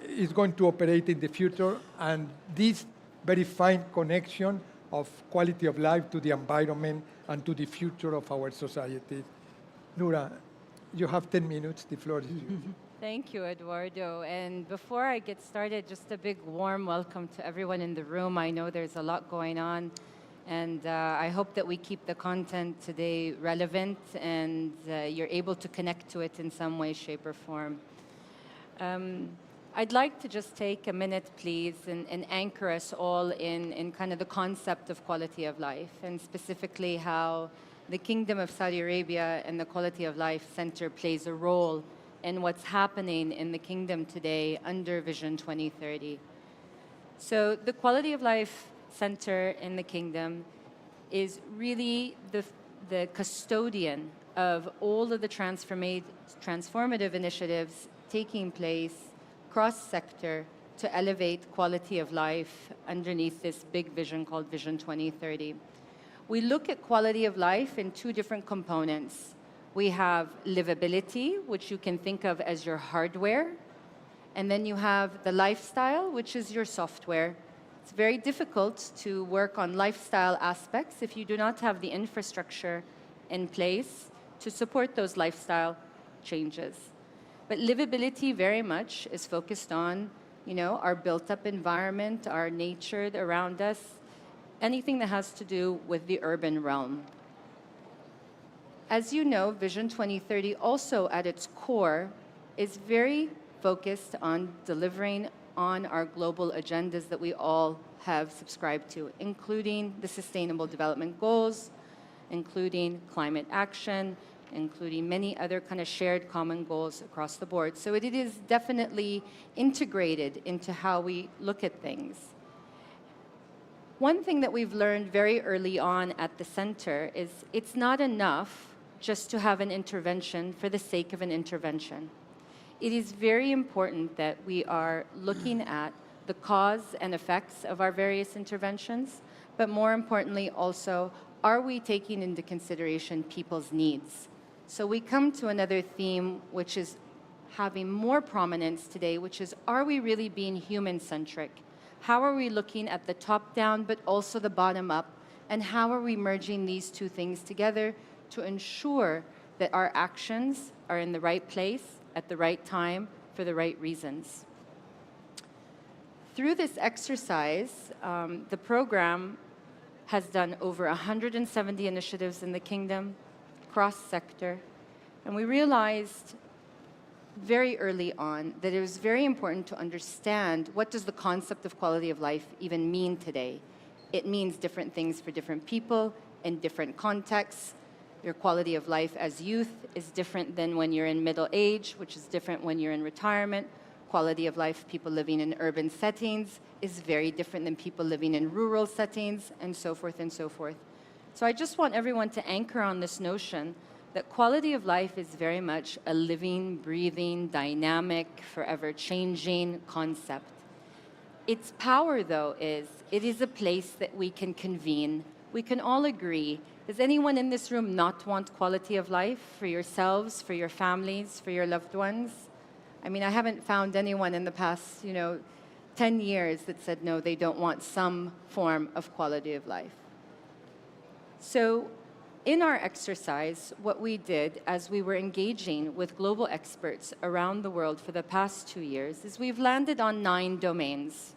is going to operate in the future, and this very fine connection of quality of life to the environment and to the future of our society. Noura, you have 10 minutes. The floor is yours. Thank you, Eduardo. And before I get started, just a big warm welcome to everyone in the room. I know there's a lot going on, and I hope that we keep the content today relevant and you're able to connect to it in some way, shape, or form. I'd like to just take a minute, please, and anchor us all in kind of the concept of quality of life, and specifically how the Kingdom of Saudi Arabia and the Quality of Life Center plays a role in what's happening in the kingdom today under Vision 2030. So the Quality of Life Center in the kingdom is really the custodian of all of the transformative initiatives taking place cross-sector to elevate quality of life underneath this big vision called Vision 2030. We look at quality of life in two different components. We have livability, which you can think of as your hardware, and then you have the lifestyle, which is your software. It's very difficult to work on lifestyle aspects if you do not have the infrastructure in place to support those lifestyle changes. But livability very much is focused on, our built-up environment, our nature around us, anything that has to do with the urban realm. As you know, Vision 2030 also at its core is very focused on delivering on our global agendas that we all have subscribed to, including the Sustainable Development Goals, including climate action, including many other kind of shared common goals across the board. So it is definitely integrated into how we look at things. One thing that we've learned very early on at the center is it's not enough just to have an intervention for the sake of an intervention. It is very important that we are looking at the cause and effects of our various interventions, but more importantly also, are we taking into consideration people's needs? So we come to another theme which is having more prominence today, which is, are we really being human-centric? How are we looking at the top-down, but also the bottom-up? And how are we merging these two things together to ensure that our actions are in the right place, at the right time, for the right reasons? Through this exercise, the program has done over 170 initiatives in the kingdom, cross-sector, and we realized very early on that it was very important to understand what does the concept of quality of life even mean today. It means different things for different people in different contexts. Your quality of life as youth is different than when you're in middle age, which is different when you're in retirement. Quality of life, people living in urban settings, is very different than people living in rural settings, and so forth and so forth. So I just want everyone to anchor on this notion that quality of life is very much a living, breathing, dynamic, forever changing concept. Its power, though, is it is a place that we can convene. We can all agree. Does anyone in this room not want quality of life for yourselves, for your families, for your loved ones? I mean, I haven't found anyone in the past, 10 years that said no, they don't want some form of quality of life. So in our exercise, what we did as we were engaging with global experts around the world for the past 2 years is we've landed on 9 domains.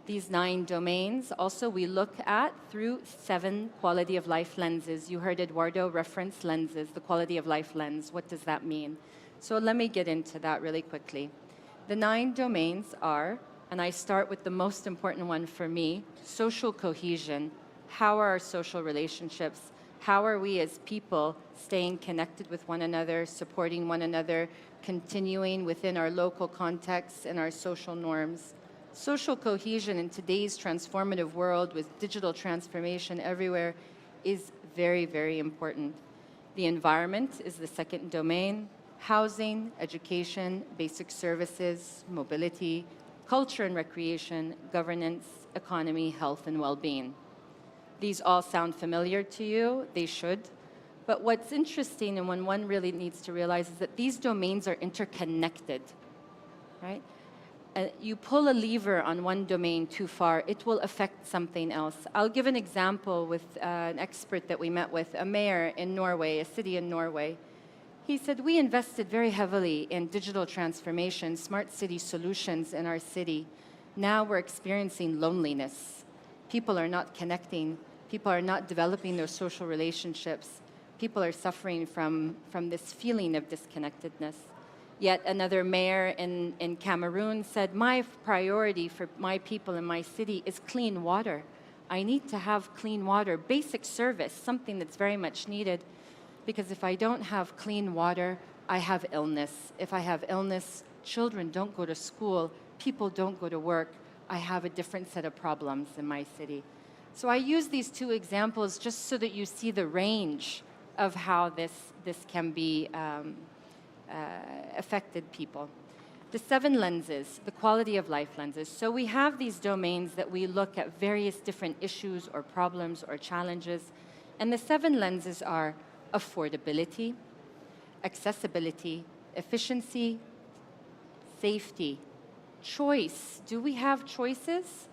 These 9 domains also we look at through 7 quality of life lenses. You heard Eduardo reference lenses, the quality of life lens. What does that mean? So let me get into that really quickly. The 9 domains are, and I start with the most important one for me, social cohesion. How are our social relationships? How are we as people staying connected with one another, supporting one another, continuing within our local contexts and our social norms? Social cohesion in today's transformative world with digital transformation everywhere is very, very important. The environment is the second domain. Housing, education, basic services, mobility, culture and recreation, governance, economy, health, and well-being. These all sound familiar to you. They should. But what's interesting and when one really needs to realize is that these domains are interconnected, right? You pull a lever on one domain too far, it will affect something else. I'll give an example with an expert that we met with, a mayor in Norway, a city in Norway. He said, we invested very heavily in digital transformation, smart city solutions in our city. Now we're experiencing loneliness. People are not connecting. People are not developing their social relationships. People are suffering from this feeling of disconnectedness. Yet another mayor in Cameroon said, my priority for my people in my city is clean water. I need to have clean water, basic service, something that's very much needed. Because if I don't have clean water, I have illness. If I have illness, children don't go to school, people don't go to work. I have a different set of problems in my city. So I use these 2 examples just so that you see the range of how this can be affected people. The 7 lenses, the quality of life lenses. So we have these domains that we look at various different issues or problems or challenges. And the 7 lenses are affordability, accessibility, efficiency, safety, choice. Do we have choices?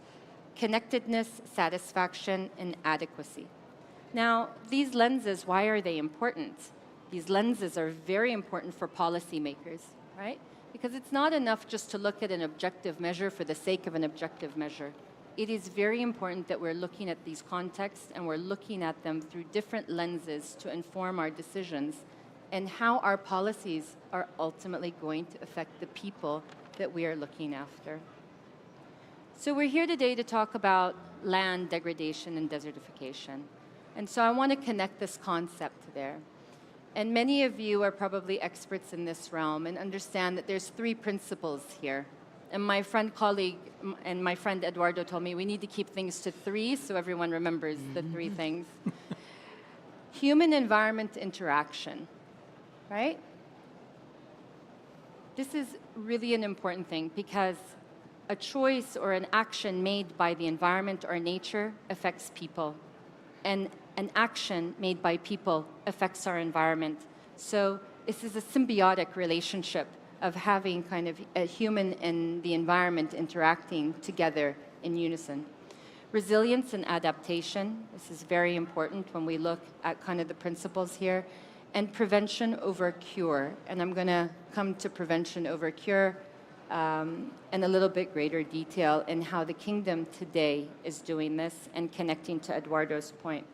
Connectedness, satisfaction, and adequacy. Now, these lenses, why are they important? These lenses are very important for policymakers, right? Because it's not enough just to look at an objective measure for the sake of an objective measure. It is very important that we're looking at these contexts and we're looking at them through different lenses to inform our decisions and how our policies are ultimately going to affect the people that we are looking after. So we're here today to talk about land degradation and desertification. And so I want to connect this concept there. And many of you are probably experts in this realm and understand that there's 3 principles here. And my colleague and my friend Eduardo told me we need to keep things to 3 so everyone remembers the 3 things. Human-environment interaction, right? This is really an important thing because a choice or an action made by the environment or nature affects people. And an action made by people affects our environment. So this is a symbiotic relationship of having kind of a human and the environment interacting together in unison. Resilience and adaptation, this is very important when we look at kind of the principles here, and prevention over cure. And I'm going to come to prevention over cure in a little bit greater detail in how the kingdom today is doing this and connecting to Eduardo's point.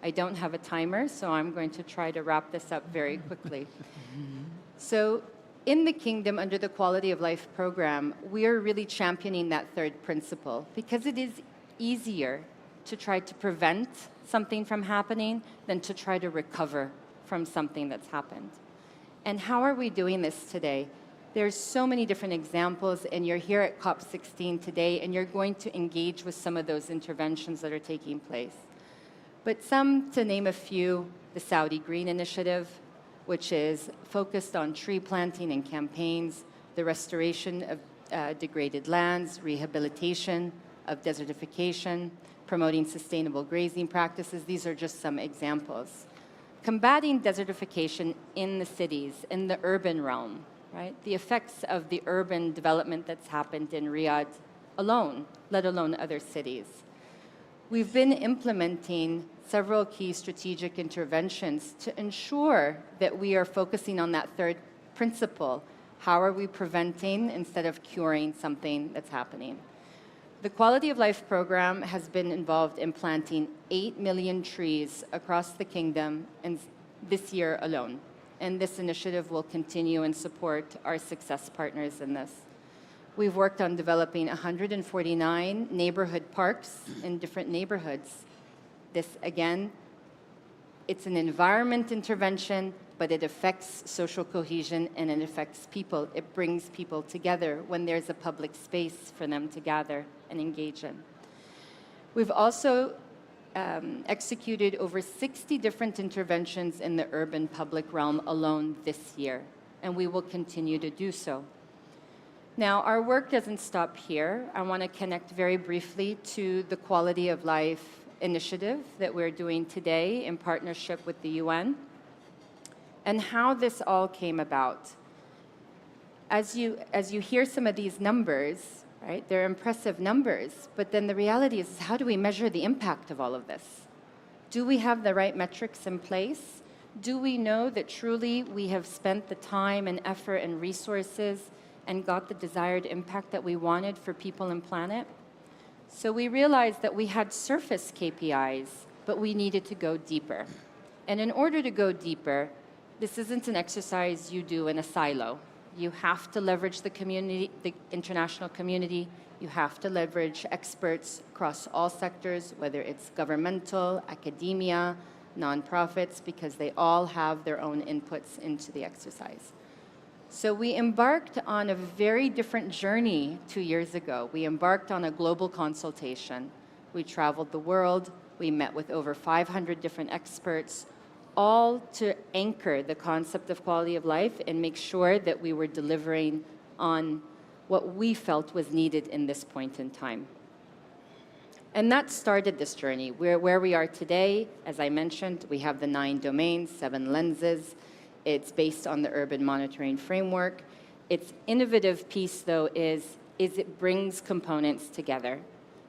I don't have a timer, so I'm going to try to wrap this up very quickly. So in the kingdom, under the Quality of Life program, we are really championing that third principle because it is easier to try to prevent something from happening than to try to recover from something that's happened. And how are we doing this today? There's so many different examples, and you're here at COP16 today, and you're going to engage with some of those interventions that are taking place. But some, to name a few, the Saudi Green Initiative, which is focused on tree planting and campaigns, the restoration of degraded lands, rehabilitation of desertification, promoting sustainable grazing practices. These are just some examples. Combating desertification in the cities, in the urban realm, right? The effects of the urban development that's happened in Riyadh alone, let alone other cities. We've been implementing several key strategic interventions to ensure that we are focusing on that third principle. How are we preventing instead of curing something that's happening? The Quality of Life program has been involved in planting 8 million trees across the kingdom in this year alone. And this initiative will continue and support our success partners in this. We've worked on developing 149 neighborhood parks in different neighborhoods. This, again, it's an environment intervention, but it affects social cohesion and it affects people. It brings people together when there's a public space for them to gather and engage in. We've also executed over 60 different interventions in the urban public realm alone this year, and we will continue to do so. Now, our work doesn't stop here. I want to connect very briefly to the Quality of Life initiative that we're doing today in partnership with the UN, and how this all came about. As you hear some of these numbers, right, they're impressive numbers, but then the reality is how do we measure the impact of all of this? Do we have the right metrics in place? Do we know that truly we have spent the time and effort and resources and got the desired impact that we wanted for people and planet? So we realized that we had surface KPIs, but we needed to go deeper. And in order to go deeper, this isn't an exercise you do in a silo. You have to leverage the community, the international community. You have to leverage experts across all sectors, whether it's governmental, academia, nonprofits, because they all have their own inputs into the exercise. So we embarked on a very different journey 2 years ago. We embarked on a global consultation. We traveled the world. We met with over 500 different experts, all to anchor the concept of quality of life and make sure that we were delivering on what we felt was needed in this point in time. And that started this journey. Where we are today, as I mentioned, we have the 9 domains, 7 lenses. It's based on the urban monitoring framework. Its innovative piece, though, is it brings components together.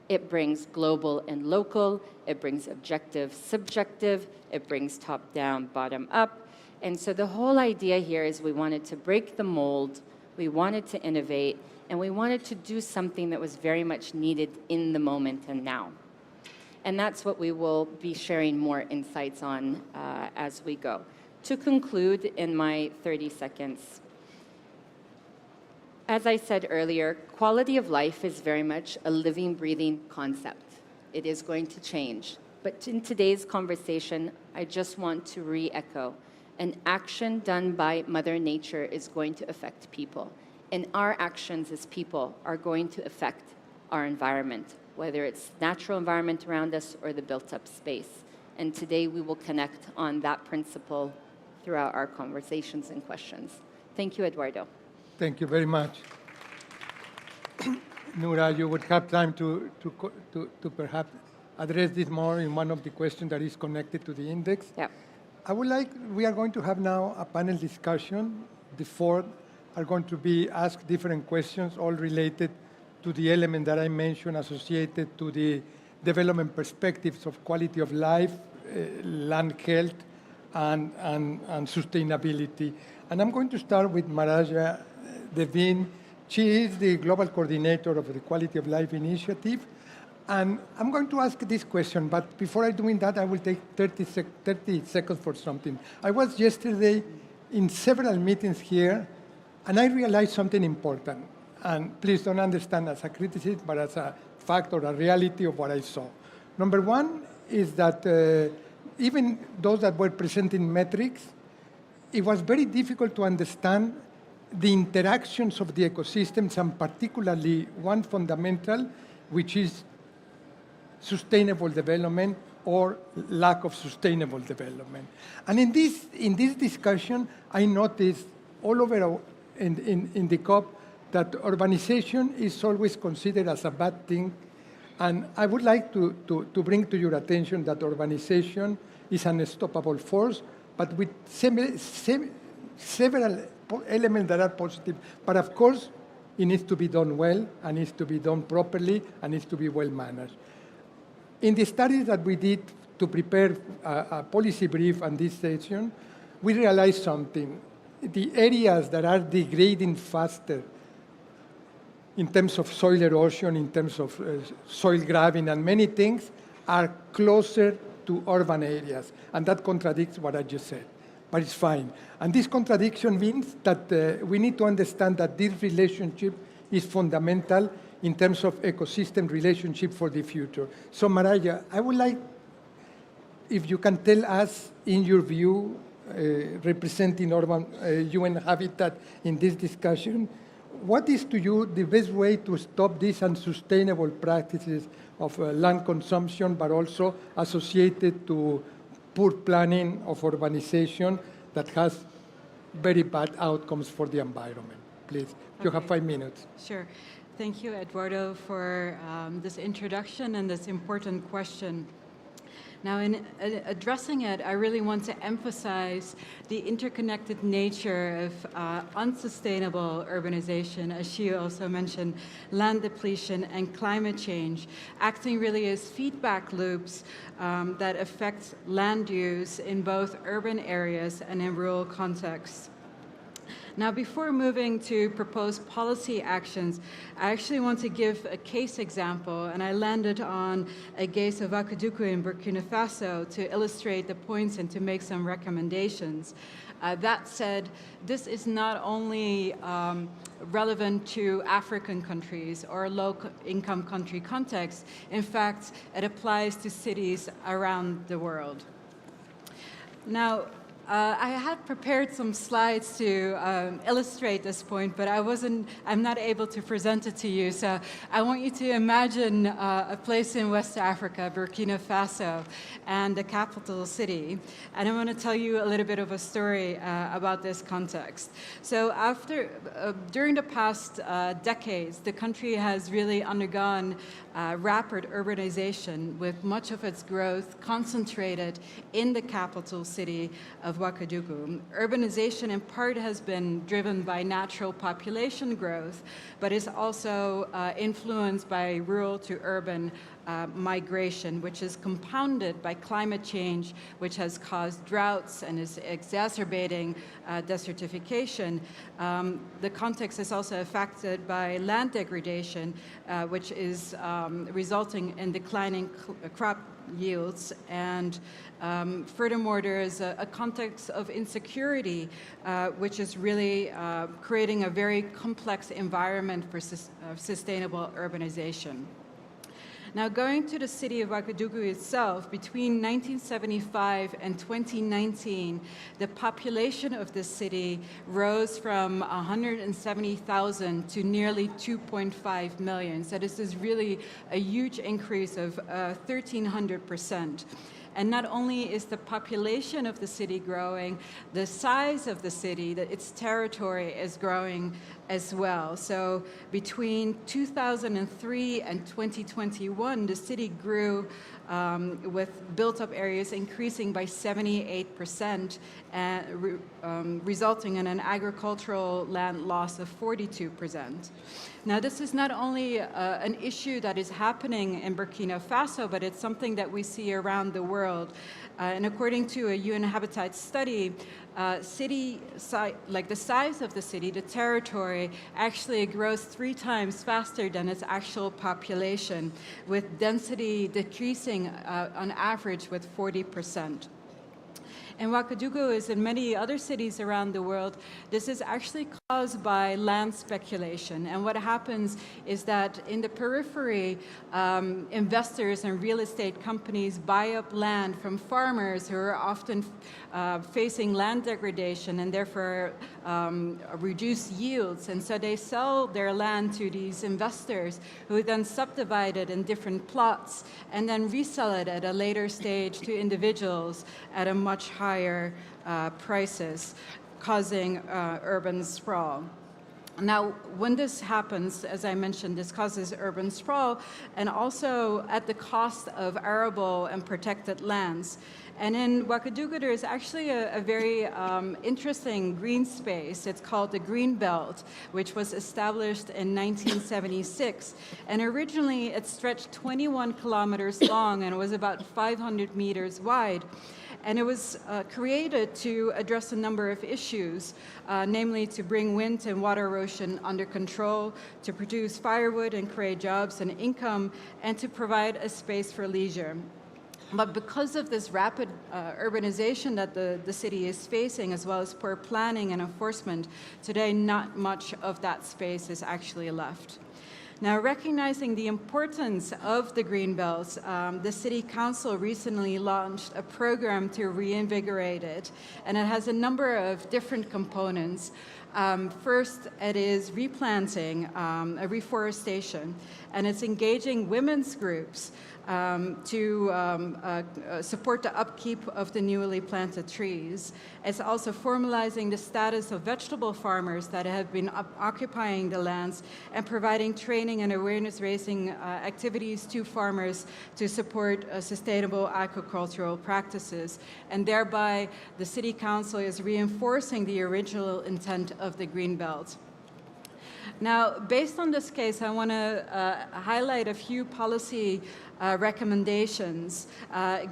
It brings global and local. It brings objective, subjective. It brings top-down, bottom-up. And so the whole idea here is we wanted to break the mold. We wanted to innovate. And we wanted to do something that was very much needed in the moment and now. And that's what we will be sharing more insights on as we go. To conclude in my 30 seconds, as I said earlier, quality of life is very much a living, breathing concept. It is going to change. But in today's conversation, I just want to re-echo, an action done by Mother Nature is going to affect people. And our actions as people are going to affect our environment, whether it's natural environment around us or the built-up space. And today we will connect on that principle throughout our conversations and questions. Thank you, Eduardo. Thank you very much. Noura, you would have time to perhaps address this more in one of the questions that is connected to the index. Yeah. We are going to have now a panel discussion. The four are going to be asked different questions, all related to the element that I mentioned associated to the development perspectives of quality of life, land health, and sustainability. And I'm going to start with Maraja Devine. She is the Global Coordinator of the Quality of Life Initiative. And I'm going to ask this question, but before I doing that, I will take 30 seconds for something. I was yesterday in several meetings here, and I realized something important. And please don't understand as a criticism, but as a fact or a reality of what I saw. Number one is that even those that were presenting metrics, it was very difficult to understand the interactions of the ecosystems, and particularly one fundamental, which is sustainable development or lack of sustainable development. And in this discussion, I noticed all over in the COP that urbanization is always considered as a bad thing. And I would like to bring to your attention that urbanization is an unstoppable force, but with several elements that are positive. But of course, it needs to be done well, and needs to be done properly, and needs to be well managed. In the studies that we did to prepare a policy brief on this session, we realized something. The areas that are degrading faster in terms of soil erosion, in terms of soil grabbing and many things, are closer to urban areas. And that contradicts what I just said, but it's fine. And this contradiction means that we need to understand that this relationship is fundamental in terms of ecosystem relationship for the future. So Maraya, I would like, if you can tell us, in your view, representing urban UN Habitat in this discussion, what is to you the best way to stop these unsustainable practices of land consumption, but also associated to poor planning of urbanization that has very bad outcomes for the environment? Please, you have 5 minutes. Sure. Thank you, Eduardo, for this introduction and this important question. Now, in addressing it, I really want to emphasize the interconnected nature of unsustainable urbanization, as she also mentioned, land depletion and climate change, acting really as feedback loops that affect land use in both urban areas and in rural contexts. Now, before moving to proposed policy actions, I actually want to give a case example, and I landed on a case of Ouagadougou in Burkina Faso to illustrate the points and to make some recommendations. That said, this is not only relevant to African countries or low-income country contexts. In fact, it applies to cities around the world. Now, I had prepared some slides to illustrate this point, but I'm not able to present it to you. So I want you to imagine a place in West Africa, Burkina Faso, and the capital city. And I want to tell you a little bit of a story about this context. So during the past decades, the country has really undergone rapid urbanization, with much of its growth concentrated in the capital city of Ouagadougou. Urbanization in part has been driven by natural population growth, but is also influenced by rural to urban migration, which is compounded by climate change, which has caused droughts and is exacerbating desertification. The context is also affected by land degradation, which is resulting in declining crop yields. And furthermore, there is a context of insecurity, which is really creating a very complex environment for sustainable urbanization. Now, going to the city of Ouagadougou itself, between 1975 and 2019, the population of the city rose from 170,000 to nearly 2.5 million. So this is really a huge increase of 1,300%. And not only is the population of the city growing, the size of the city, its territory is growing as well. So between 2003 and 2021, the city grew with built-up areas increasing by 78%, resulting in an agricultural land loss of 42%. Now, this is not only an issue that is happening in Burkina Faso, but it's something that we see around the world. And according to a UN Habitat study, the size of the city, the territory, actually grows 3 times faster than its actual population, with density decreasing on average with 40%. In Ouagadougou, as in many other cities around the world, this is actually caused by land speculation. And what happens is that in the periphery, investors and real estate companies buy up land from farmers who are often facing land degradation and therefore reduced yields. And so they sell their land to these investors who then subdivide it in different plots and then resell it at a later stage to individuals at a much higher prices, causing urban sprawl. Now, when this happens, as I mentioned, this causes urban sprawl and also at the cost of arable and protected lands. And in Ouagadougou, there is actually a very interesting green space. It's called the Green Belt, which was established in 1976. And originally, it stretched 21 kilometers long and it was about 500 meters wide. And it was created to address a number of issues, namely to bring wind and water erosion under control, to produce firewood and create jobs and income, and to provide a space for leisure. But because of this rapid urbanization that the city is facing, as well as poor planning and enforcement, today not much of that space is actually left. Now, recognizing the importance of the green belts, the City Council recently launched a program to reinvigorate it, and it has a number of different components. First, it is replanting, a reforestation, and it's engaging women's groups to support the upkeep of the newly planted trees. It's also formalizing the status of vegetable farmers that have been occupying the lands and providing training and awareness-raising activities to farmers to support sustainable agricultural practices. And thereby, the City Council is reinforcing the original intent of the Green Belt. Now, based on this case, I want to highlight a few policy recommendations.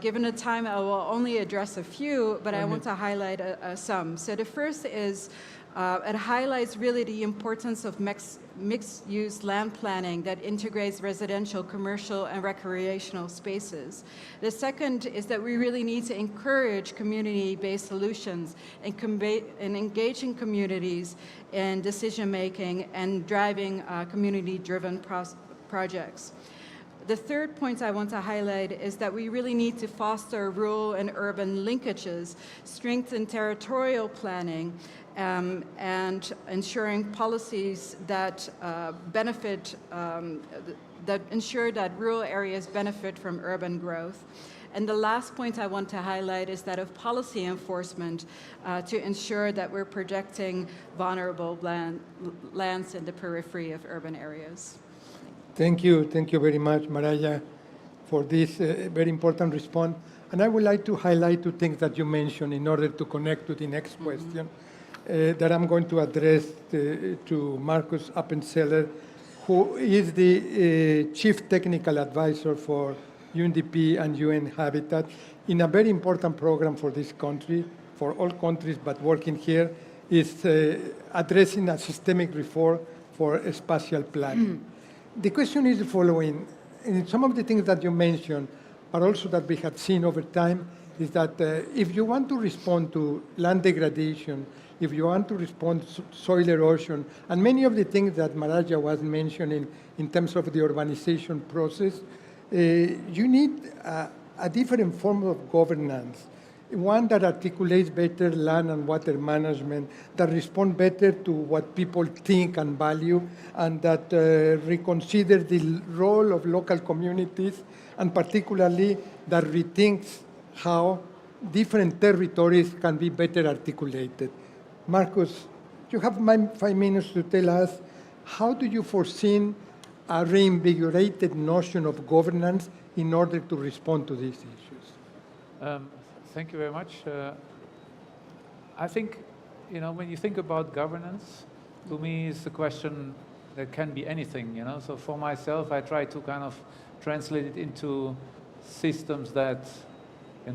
Given the time, I will only address a few, but I want to highlight some. So the first is it highlights really the importance of mixed-use land planning that integrates residential, commercial, and recreational spaces. The second is that we really need to encourage community-based solutions and engaging communities in decision-making and driving community-driven projects. The third point I want to highlight is that we really need to foster rural and urban linkages, strengthen territorial planning, and ensuring policies that that ensure that rural areas benefit from urban growth. And the last point I want to highlight is that of policy enforcement to ensure that we're protecting vulnerable lands in the periphery of urban areas. Thank you very much, Maraya, for this very important response. And I would like to highlight 2 things that you mentioned in order to connect to the next question that I'm going to address to Markus Appenzeller, who is the Chief Technical Advisor for UNDP and UN Habitat in a very important program for this country, for all countries, but working here, is addressing a systemic reform for spatial planning. The question is the following. In some of the things that you mentioned, but also that we have seen over time, is that if you want to respond to land degradation, if you want to respond to soil erosion, and many of the things that Maraya was mentioning in terms of the urbanization process, you need a different form of governance, one that articulates better land and water management, that responds better to what people think and value, and that reconsider the role of local communities, and particularly that rethinks how different territories can be better articulated. Marcus, you have 5 minutes to tell us, how do you foresee a reinvigorated notion of governance in order to respond to these issues? Thank you very much. I think, when you think about governance, to me it's a question that can be anything, So for myself, I try to kind of translate it into systems that,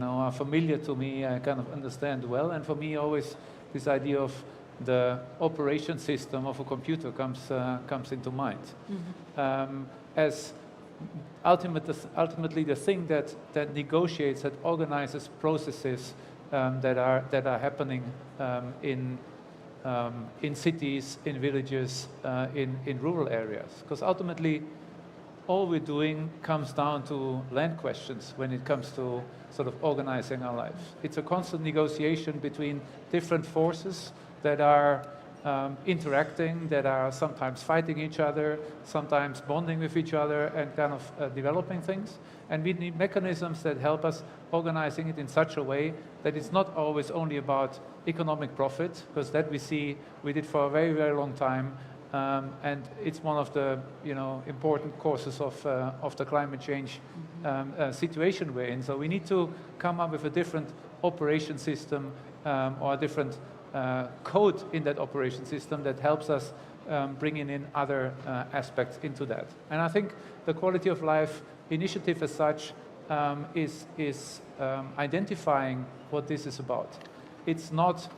are familiar to me, I kind of understand well. And for me, always this idea of the operation system of a computer comes into mind. Mm-hmm. As ultimately the thing that negotiates, that organizes processes that are happening in cities, in villages, in rural areas. Because ultimately, all we're doing comes down to land questions when it comes to sort of organizing our lives. It's a constant negotiation between different forces that are interacting, that are sometimes fighting each other, sometimes bonding with each other and kind of developing things. And we need mechanisms that help us organizing it in such a way that it's not always only about economic profit, because that we did for a very, very long time. And it's one of the important causes of the climate change situation we're in. So we need to come up with a different operation system or a different code in that operation system that helps us bringing in other aspects into that. And I think the quality of life initiative as such is identifying what this is about. It's not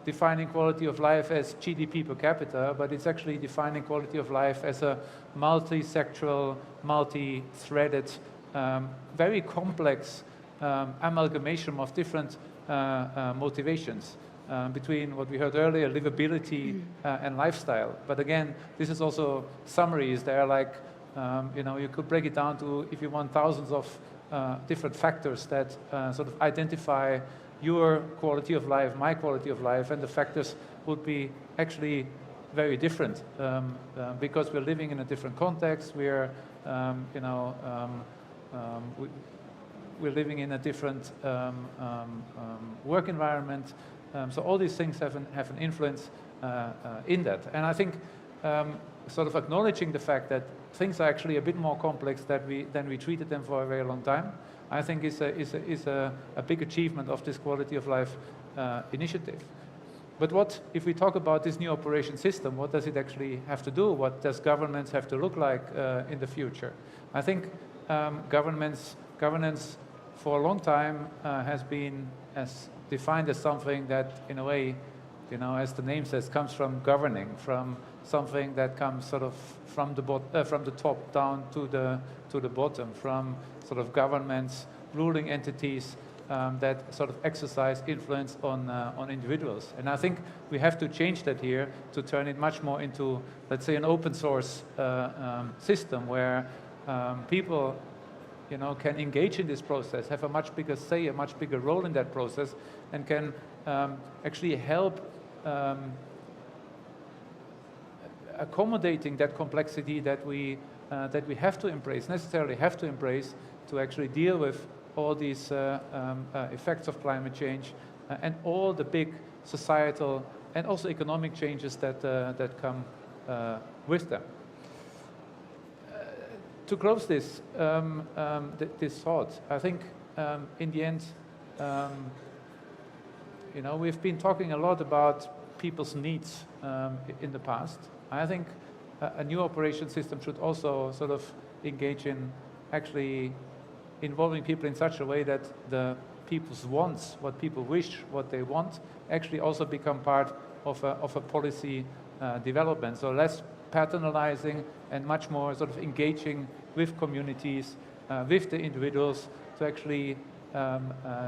defining quality of life as GDP per capita, but it's actually defining quality of life as a multi-sectoral, multi-threaded, very complex amalgamation of different motivations between what we heard earlier, livability and lifestyle. But again, this is also summaries. They are like, you could break it down to, if you want, thousands of different factors that sort of identify your quality of life, my quality of life, and the factors would be actually very different because we're living in a different context. We're, we're living in a different work environment. So all these things have an influence in that. And I think sort of acknowledging the fact that things are actually a bit more complex than we treated them for a very long time, I think is a big achievement of this quality of life initiative. But what, if we talk about this new operation system, what does it actually have to do? What does governments have to look like in the future? I think governance for a long time has been defined as something that, in a way, as the name says, comes from governing, from something that comes sort of from the top down to the bottom, from sort of governments, ruling entities that sort of exercise influence on individuals. And I think we have to change that here to turn it much more into, let's say, an open source system where people can engage in this process, have a much bigger say, a much bigger role in that process, and can actually help accommodating that complexity that we have to embrace, necessarily have to embrace, to actually deal with all these effects of climate change and all the big societal and also economic changes that come with them. To close this thought, I think in the end, we've been talking a lot about people's needs in the past. I think a new operation system should also sort of engage in actually involving people in such a way that the people's wants, what people wish, what they want, actually also become part of a policy development. So less paternalizing and much more sort of engaging with communities, with the individuals to actually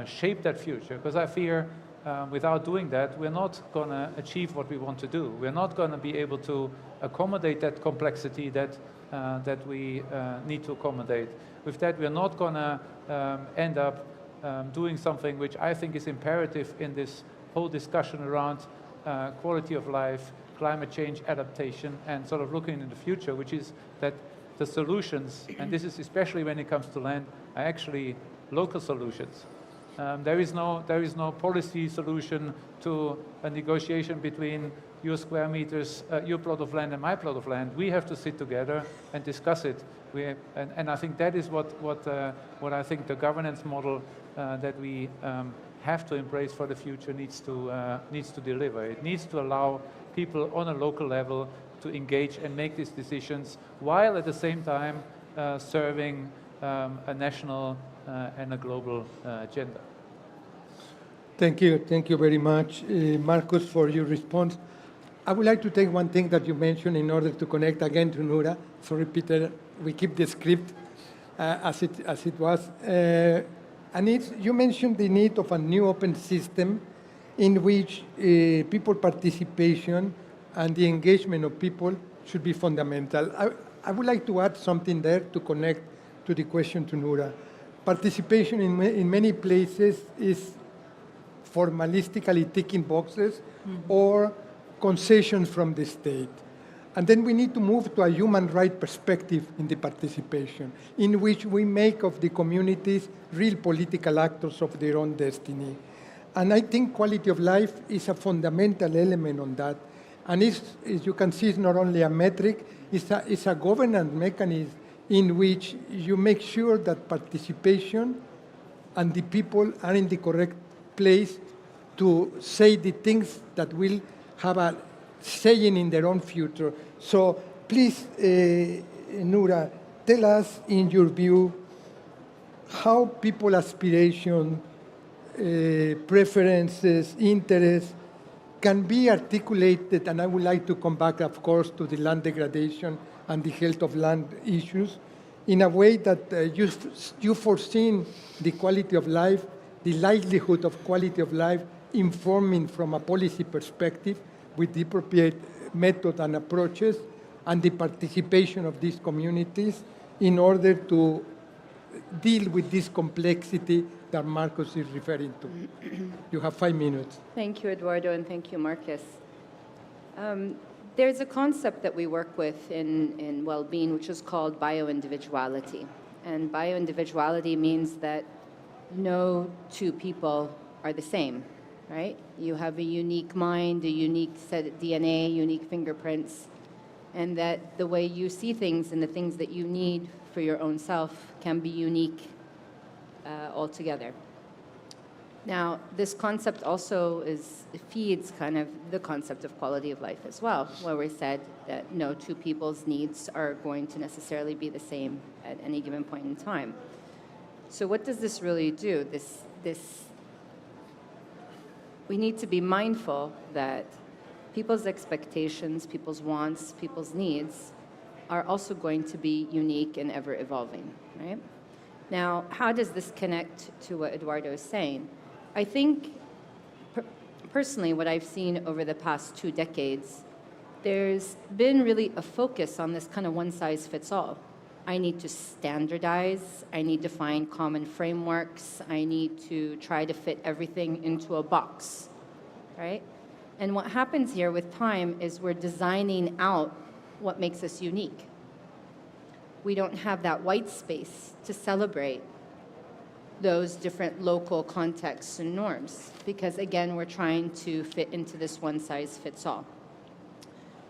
shape that future. Because I fear without doing that, we're not going to achieve what we want to do. We're not going to be able to accommodate that complexity that we need to accommodate. With that, we're not going to end up doing something which I think is imperative in this whole discussion around quality of life, climate change adaptation, and sort of looking in the future, which is that the solutions, and this is especially when it comes to land, are actually local solutions. There is no policy solution to a negotiation between your square meters, your plot of land and my plot of land. We have to sit together and discuss it. And I think that is what I think the governance model that we have to embrace for the future needs to deliver. It needs to allow people on a local level to engage and make these decisions, while at the same time serving a national and a global agenda. Thank you very much, Marcus, for your response. I would like to take one thing that you mentioned in order to connect again to Noura. Sorry, Peter, we keep the script as it was. And you mentioned the need of a new open system in which people participation and the engagement of people should be fundamental. I would like to add something there to connect to the question to Noura. Participation in many places is formalistically ticking boxes or concessions from the state. And then we need to move to a human right perspective in the participation, in which we make of the communities real political actors of their own destiny. And I think quality of life is a fundamental element on that. And as you can see, it's not only a metric, it's a governance mechanism in which you make sure that participation and the people are in the correct place to say the things that will have a saying in their own future. So please, Noura, tell us in your view how people aspiration, preferences, interests can be articulated, and I would like to come back, of course, to the land degradation and the health of land issues, in a way that you foreseen the quality of life, the likelihood of quality of life, informing from a policy perspective with the appropriate method and approaches, and the participation of these communities in order to deal with this complexity that Marcus is referring to. You have 5 minutes. Thank you, Eduardo, and thank you, Marcus. There's a concept that we work with in well-being, which is called bioindividuality. And bioindividuality means that no two people are the same, right? You have a unique mind, a unique set of DNA, unique fingerprints, and that the way you see things and the things that you need for your own self can be unique altogether. Now, this concept also feeds kind of the concept of quality of life as well, where we said that no two people's needs are going to necessarily be the same at any given point in time. So what does this really do? We need to be mindful that people's expectations, people's wants, people's needs are also going to be unique and ever evolving, right? Now, how does this connect to what Eduardo is saying? I think, personally, what I've seen over the past 2 decades, there's been really a focus on this kind of one-size-fits-all. I need to standardize, I need to find common frameworks, I need to try to fit everything into a box, right? And what happens here with time is we're designing out what makes us unique. We don't have that white space to celebrate those different local contexts and norms, because again, we're trying to fit into this one-size-fits-all.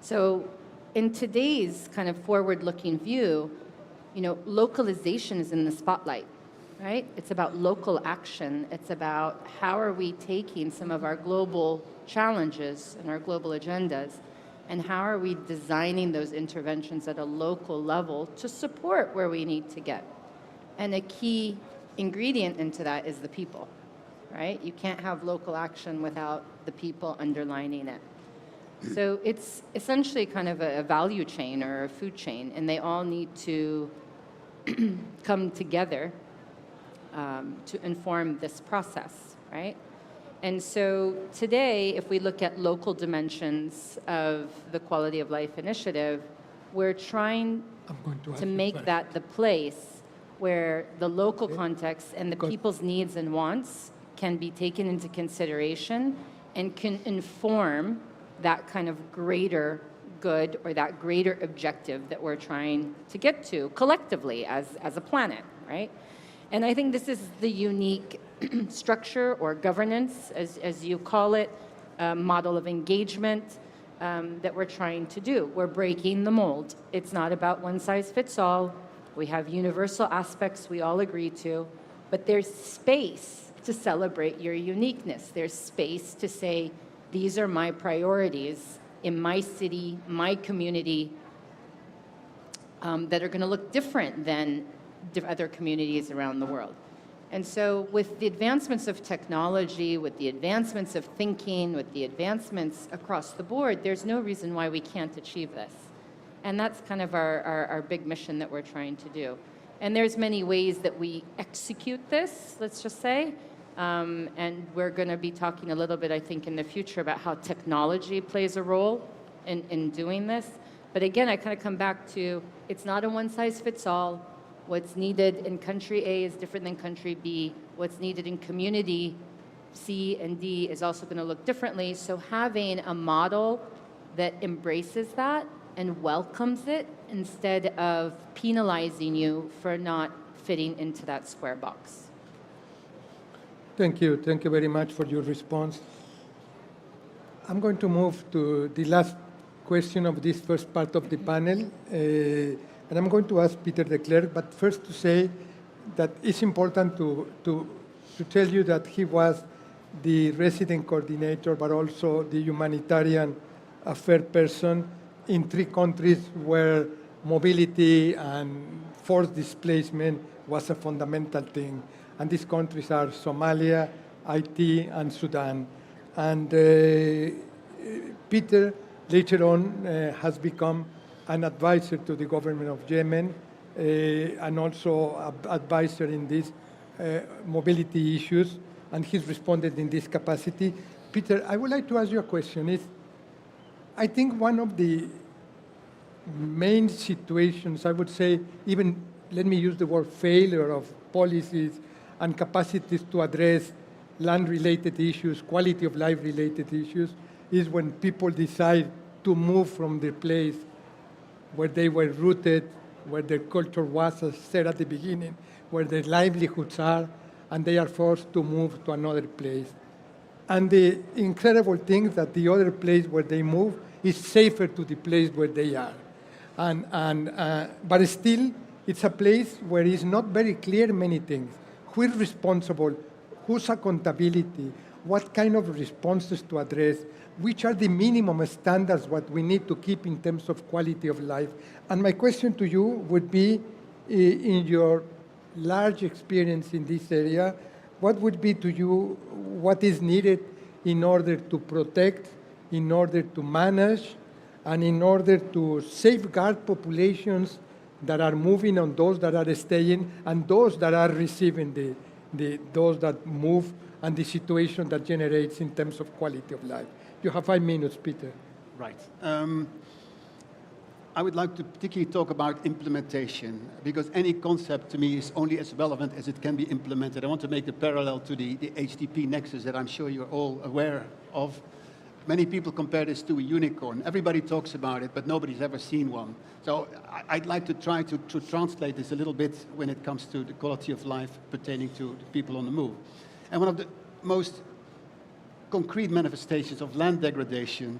So in today's kind of forward-looking view, localization is in the spotlight, right? It's about local action. It's about how are we taking some of our global challenges and our global agendas, and how are we designing those interventions at a local level to support where we need to get. And a key ingredient into that is the people, right? You can't have local action without the people underlining it. So it's essentially kind of a value chain or a food chain, and they all need to come together to inform this process, right? And so today, if we look at local dimensions of the Quality of Life Initiative, we're trying to make that the place where the local context and the people's needs and wants can be taken into consideration and can inform that kind of greater good or that greater objective that we're trying to get to collectively as a planet, right? And I think this is the unique structure or governance, as you call it, model of engagement that we're trying to do. We're breaking the mold. It's not about one size fits all. We have universal aspects we all agree to, but there's space to celebrate your uniqueness. There's space to say, these are my priorities in my city, my community, that are going to look different than other communities around the world. And so with the advancements of technology, with the advancements of thinking, with the advancements across the board, there's no reason why we can't achieve this. And that's kind of our big mission that we're trying to do. And there's many ways that we execute this, let's just say. And we're going to be talking a little bit, I think, in the future about how technology plays a role in doing this. But again, I kind of come back to, it's not a one-size-fits-all. What's needed in country A is different than country B. What's needed in community C and D is also going to look differently. So having a model that embraces that and welcomes it instead of penalizing you for not fitting into that square box. Thank you. Thank you very much for your response. I'm going to move to the last question of this first part of the panel. And I'm going to ask Peter de Klerk, but first to say that it's important to tell you that he was the resident coordinator, but also the humanitarian affairs person in 3 countries where mobility and forced displacement was a fundamental thing. And these countries are Somalia, Haiti, and Sudan. And Peter, later on, has become an advisor to the government of Yemen, and also an advisor in these mobility issues, and he's responded in this capacity. Peter, I would like to ask you a question. I think one of the main situations, I would say, even, let me use the word failure of policies and capacities to address land-related issues, quality of life-related issues, is when people decide to move from their place where they were rooted, where their culture was, as said at the beginning, where their livelihoods are, and they are forced to move to another place. And the incredible thing is that the other place where they move is safer to the place where they are. But still, it's a place where it's not very clear many things. Who is responsible? Whose accountability? What kind of responses to address? Which are the minimum standards what we need to keep in terms of quality of life? And my question to you would be, in your large experience in this area, what would be to you what is needed in order to protect, in order to manage, and in order to safeguard populations that are moving on those that are staying and those that are receiving those that move and the situation that generates in terms of quality of life? You have 5 minutes, Peter. Right. I would like to particularly talk about implementation, because any concept to me is only as relevant as it can be implemented. I want to make the parallel to the HDP nexus that I'm sure you're all aware of. Many people compare this to a unicorn. Everybody talks about it, but nobody's ever seen one. So I'd like to try to translate this a little bit when it comes to the quality of life pertaining to the people on the move. And one of the most concrete manifestations of land degradation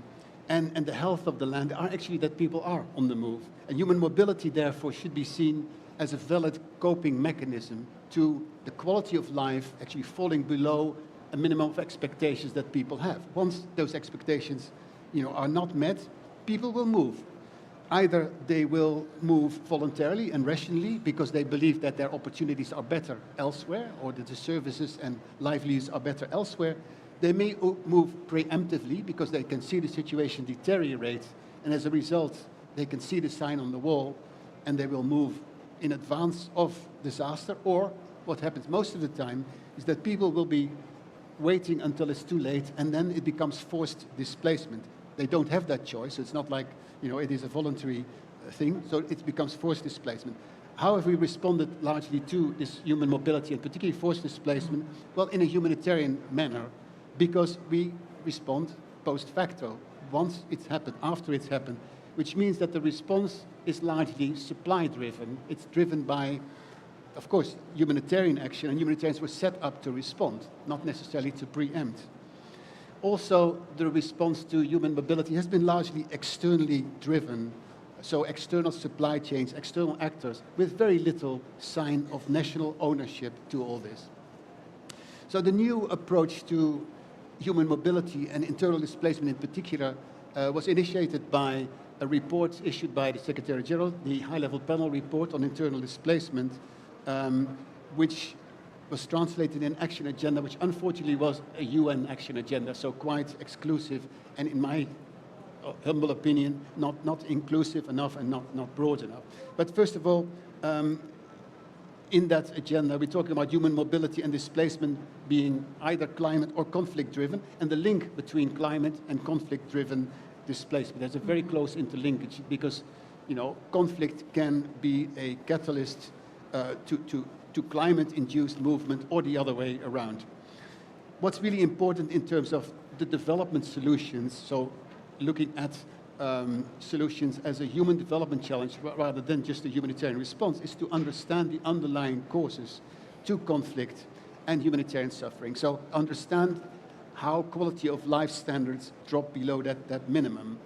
and the health of the land are actually that people are on the move. And human mobility, therefore, should be seen as a valid coping mechanism to the quality of life actually falling below a minimum of expectations that people have. Once those expectations, are not met, people will move. Either they will move voluntarily and rationally because they believe that their opportunities are better elsewhere, or that the services and livelihoods are better elsewhere. They may move preemptively because they can see the situation deteriorate, and as a result, they can see the sign on the wall, and they will move in advance of disaster. Or what happens most of the time is that people will be waiting until it's too late, and then it becomes forced displacement. They don't have that choice. It's not like, it is a voluntary thing, so it becomes forced displacement. How have we responded largely to this human mobility, and particularly forced displacement? Well, in a humanitarian manner, because we respond post facto, once it's happened, after it's happened, which means that the response is largely supply-driven. It's driven by of course, humanitarian action, and humanitarians were set up to respond, not necessarily to preempt. Also, the response to human mobility has been largely externally driven, so external supply chains, external actors, with very little sign of national ownership to all this. So the new approach to human mobility and internal displacement in particular was initiated by a report issued by the Secretary General, the high-level panel report on internal displacement, which was translated in an action agenda, which unfortunately was a UN action agenda, so quite exclusive, and in my humble opinion, not inclusive enough and not broad enough. But first of all, in that agenda, we're talking about human mobility and displacement being either climate or conflict-driven, and the link between climate and conflict-driven displacement. There's a very close interlinkage because, you know, conflict can be a catalyst to climate-induced movement or the other way around. What's really important in terms of the development solutions, so looking at solutions as a human development challenge rather than just a humanitarian response, is to understand the underlying causes to conflict and humanitarian suffering. So understand how quality of life standards drop below that minimum.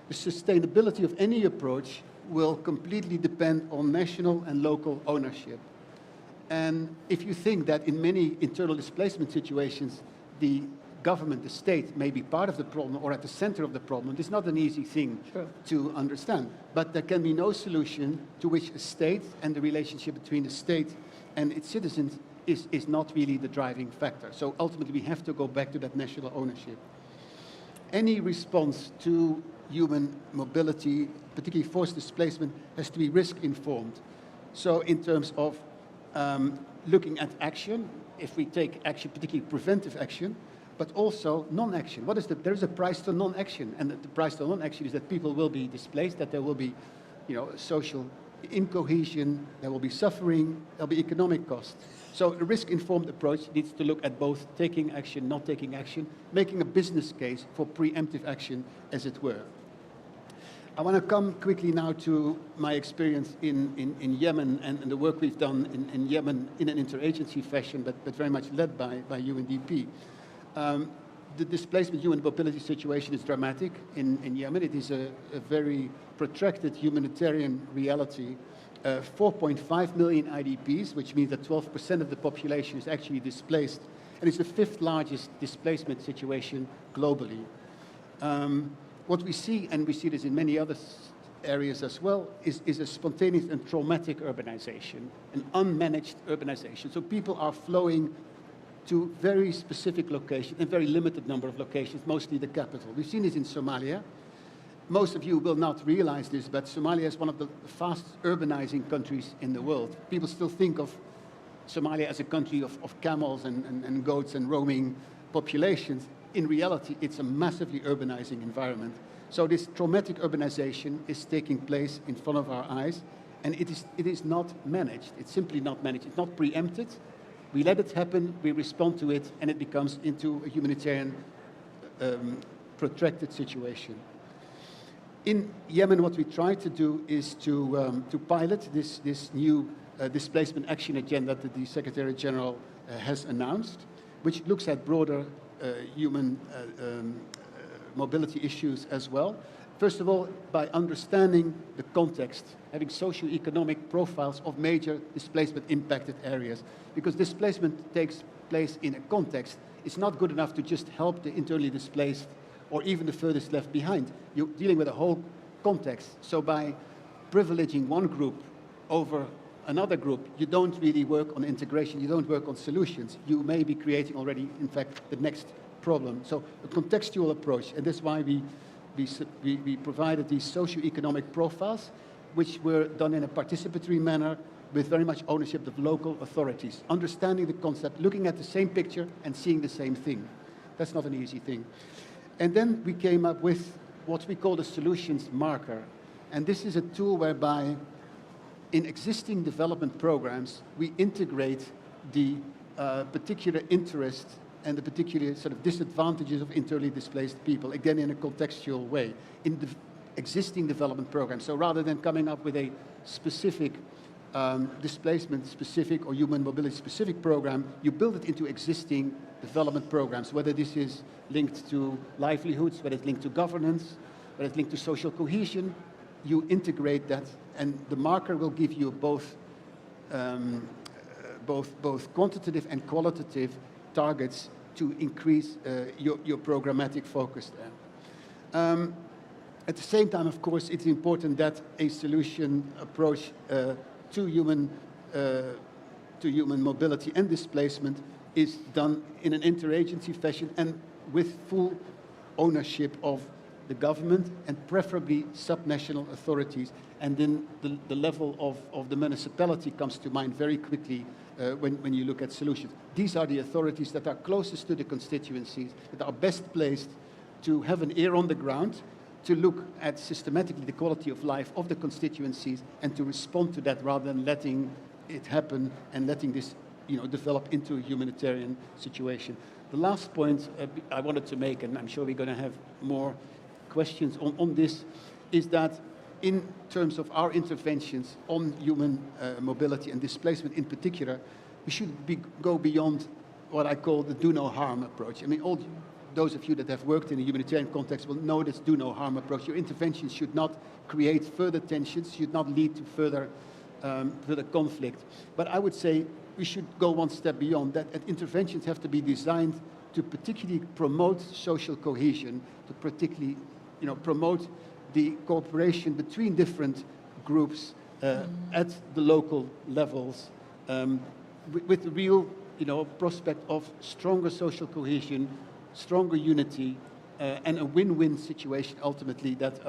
The sustainability of any approach will completely depend on national and local ownership. And if you think that in many internal displacement situations, the government, the state, may be part of the problem or at the center of the problem, it's not an easy thing to understand. But there can be no solution to which a state and the relationship between the state and its citizens is not really the driving factor. So ultimately, we have to go back to that national ownership. Any response to human mobility, particularly forced displacement, has to be risk-informed. So in terms of looking at action, if we take action, particularly preventive action, but also non-action. There is a price to non-action, and the price to non-action is that people will be displaced, that there will be, you know, social incohesion, there will be suffering, there will be economic costs. So a risk-informed approach needs to look at both taking action, not taking action, making a business case for preemptive action, as it were. I want to come quickly now to my experience in Yemen and the work we've done in Yemen in an interagency fashion, but very much led by UNDP. The displacement human mobility situation is dramatic in Yemen. It is a very protracted humanitarian reality. 4.5 million IDPs, which means that 12% of the population is actually displaced, and it's the 5th largest displacement situation globally. What we see, and we see this in many other areas as well, is a spontaneous and traumatic urbanization, an unmanaged urbanization. So people are flowing to very specific locations, a very limited number of locations, mostly the capital. We've seen this in Somalia. Most of you will not realize this, but Somalia is one of the fastest urbanizing countries in the world. People still think of Somalia as a country of camels and goats and roaming populations. In reality, it's a massively urbanizing environment. So this traumatic urbanization is taking place in front of our eyes, and it is not managed. It's simply not managed. It's not preempted. We let it happen, we respond to it, and it becomes into a humanitarian protracted situation. In Yemen, what we try to do is to pilot this new displacement action agenda that the Secretary General has announced, which looks at broader human mobility issues as well. First of all, by understanding the context, having socio-economic profiles of major displacement-impacted areas. Because displacement takes place in a context. It's not good enough to just help the internally displaced or even the furthest left behind. You're dealing with a whole context. So by privileging one group over another group, you don't really work on integration, you don't work on solutions. You may be creating already, in fact, the next problem. So a contextual approach, and that's why we provided these socio-economic profiles, which were done in a participatory manner with very much ownership of local authorities, understanding the concept, looking at the same picture and seeing the same thing. That's not an easy thing. And then we came up with what we call the solutions marker. And this is a tool whereby in existing development programs, we integrate the particular interest and the particular sort of disadvantages of internally displaced people, again, in a contextual way, in the existing development programs. So rather than coming up with a specific displacement-specific or human mobility-specific program, you build it into existing development programs, whether this is linked to livelihoods, whether it's linked to governance, whether it's linked to social cohesion, you integrate that, and the marker will give you both quantitative and qualitative targets to increase your programmatic focus there. At the same time, of course, it's important that a solution approach to human mobility and displacement is done in an interagency fashion and with full ownership of the government and preferably subnational authorities. And then the level of the municipality comes to mind very quickly when you look at solutions. These are the authorities that are closest to the constituencies, that are best placed to have an ear on the ground, to look at systematically the quality of life of the constituencies and to respond to that rather than letting it happen and letting this develop into a humanitarian situation. The last point I wanted to make, and I'm sure we're going to have more questions on this, is that in terms of our interventions on human mobility and displacement in particular, we should go beyond what I call the do no harm approach. I mean, all those of you that have worked in a humanitarian context will know this do no harm approach. Your interventions should not create further tensions, should not lead to further conflict. But I would say we should go one step beyond that, and interventions have to be designed to particularly promote social cohesion, to particularly promote the cooperation between different groups at the local levels, with the real prospect of stronger social cohesion, stronger unity, and a win-win situation ultimately that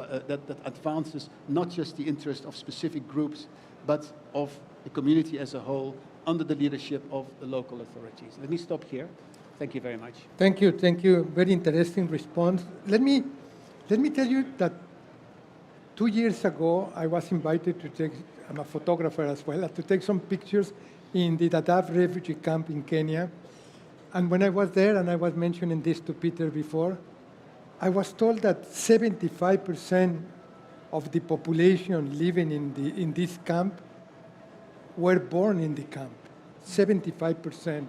advances not just the interest of specific groups, but of the community as a whole under the leadership of the local authorities. Let me stop here. Thank you very much. Thank you. Very interesting response. Let me tell you that 2 years ago, I was invited to take, I'm a photographer as well, to take some pictures in the Dadaab refugee camp in Kenya. And when I was there, and I was mentioning this to Peter before, I was told that 75% of the population living in this camp were born in the camp, 75%.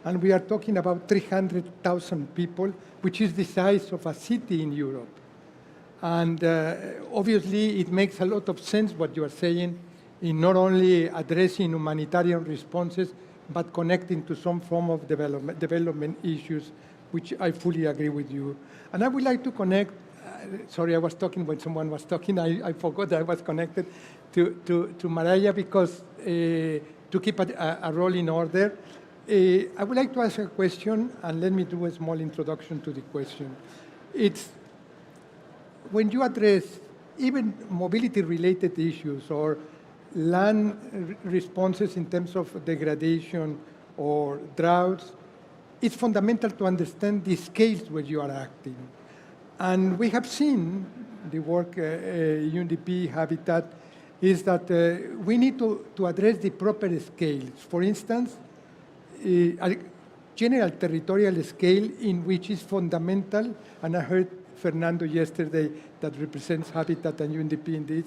And we are talking about 300,000 people, which is the size of a city in Europe. And obviously, it makes a lot of sense what you are saying in not only addressing humanitarian responses, but connecting to some form of development issues, which I fully agree with you. And I would like to connect, sorry, I was talking when someone was talking, I forgot that I was connected to Maraya because to keep a role in order. I would like to ask a question, and let me do a small introduction to the question. It's when you address even mobility-related issues or land responses in terms of degradation or droughts, it's fundamental to understand the scales where you are acting. And we have seen the work UNDP Habitat is that we need to address the proper scales. For instance, a general territorial scale in which is fundamental, and I heard Fernando yesterday that represents Habitat and UNDP in this,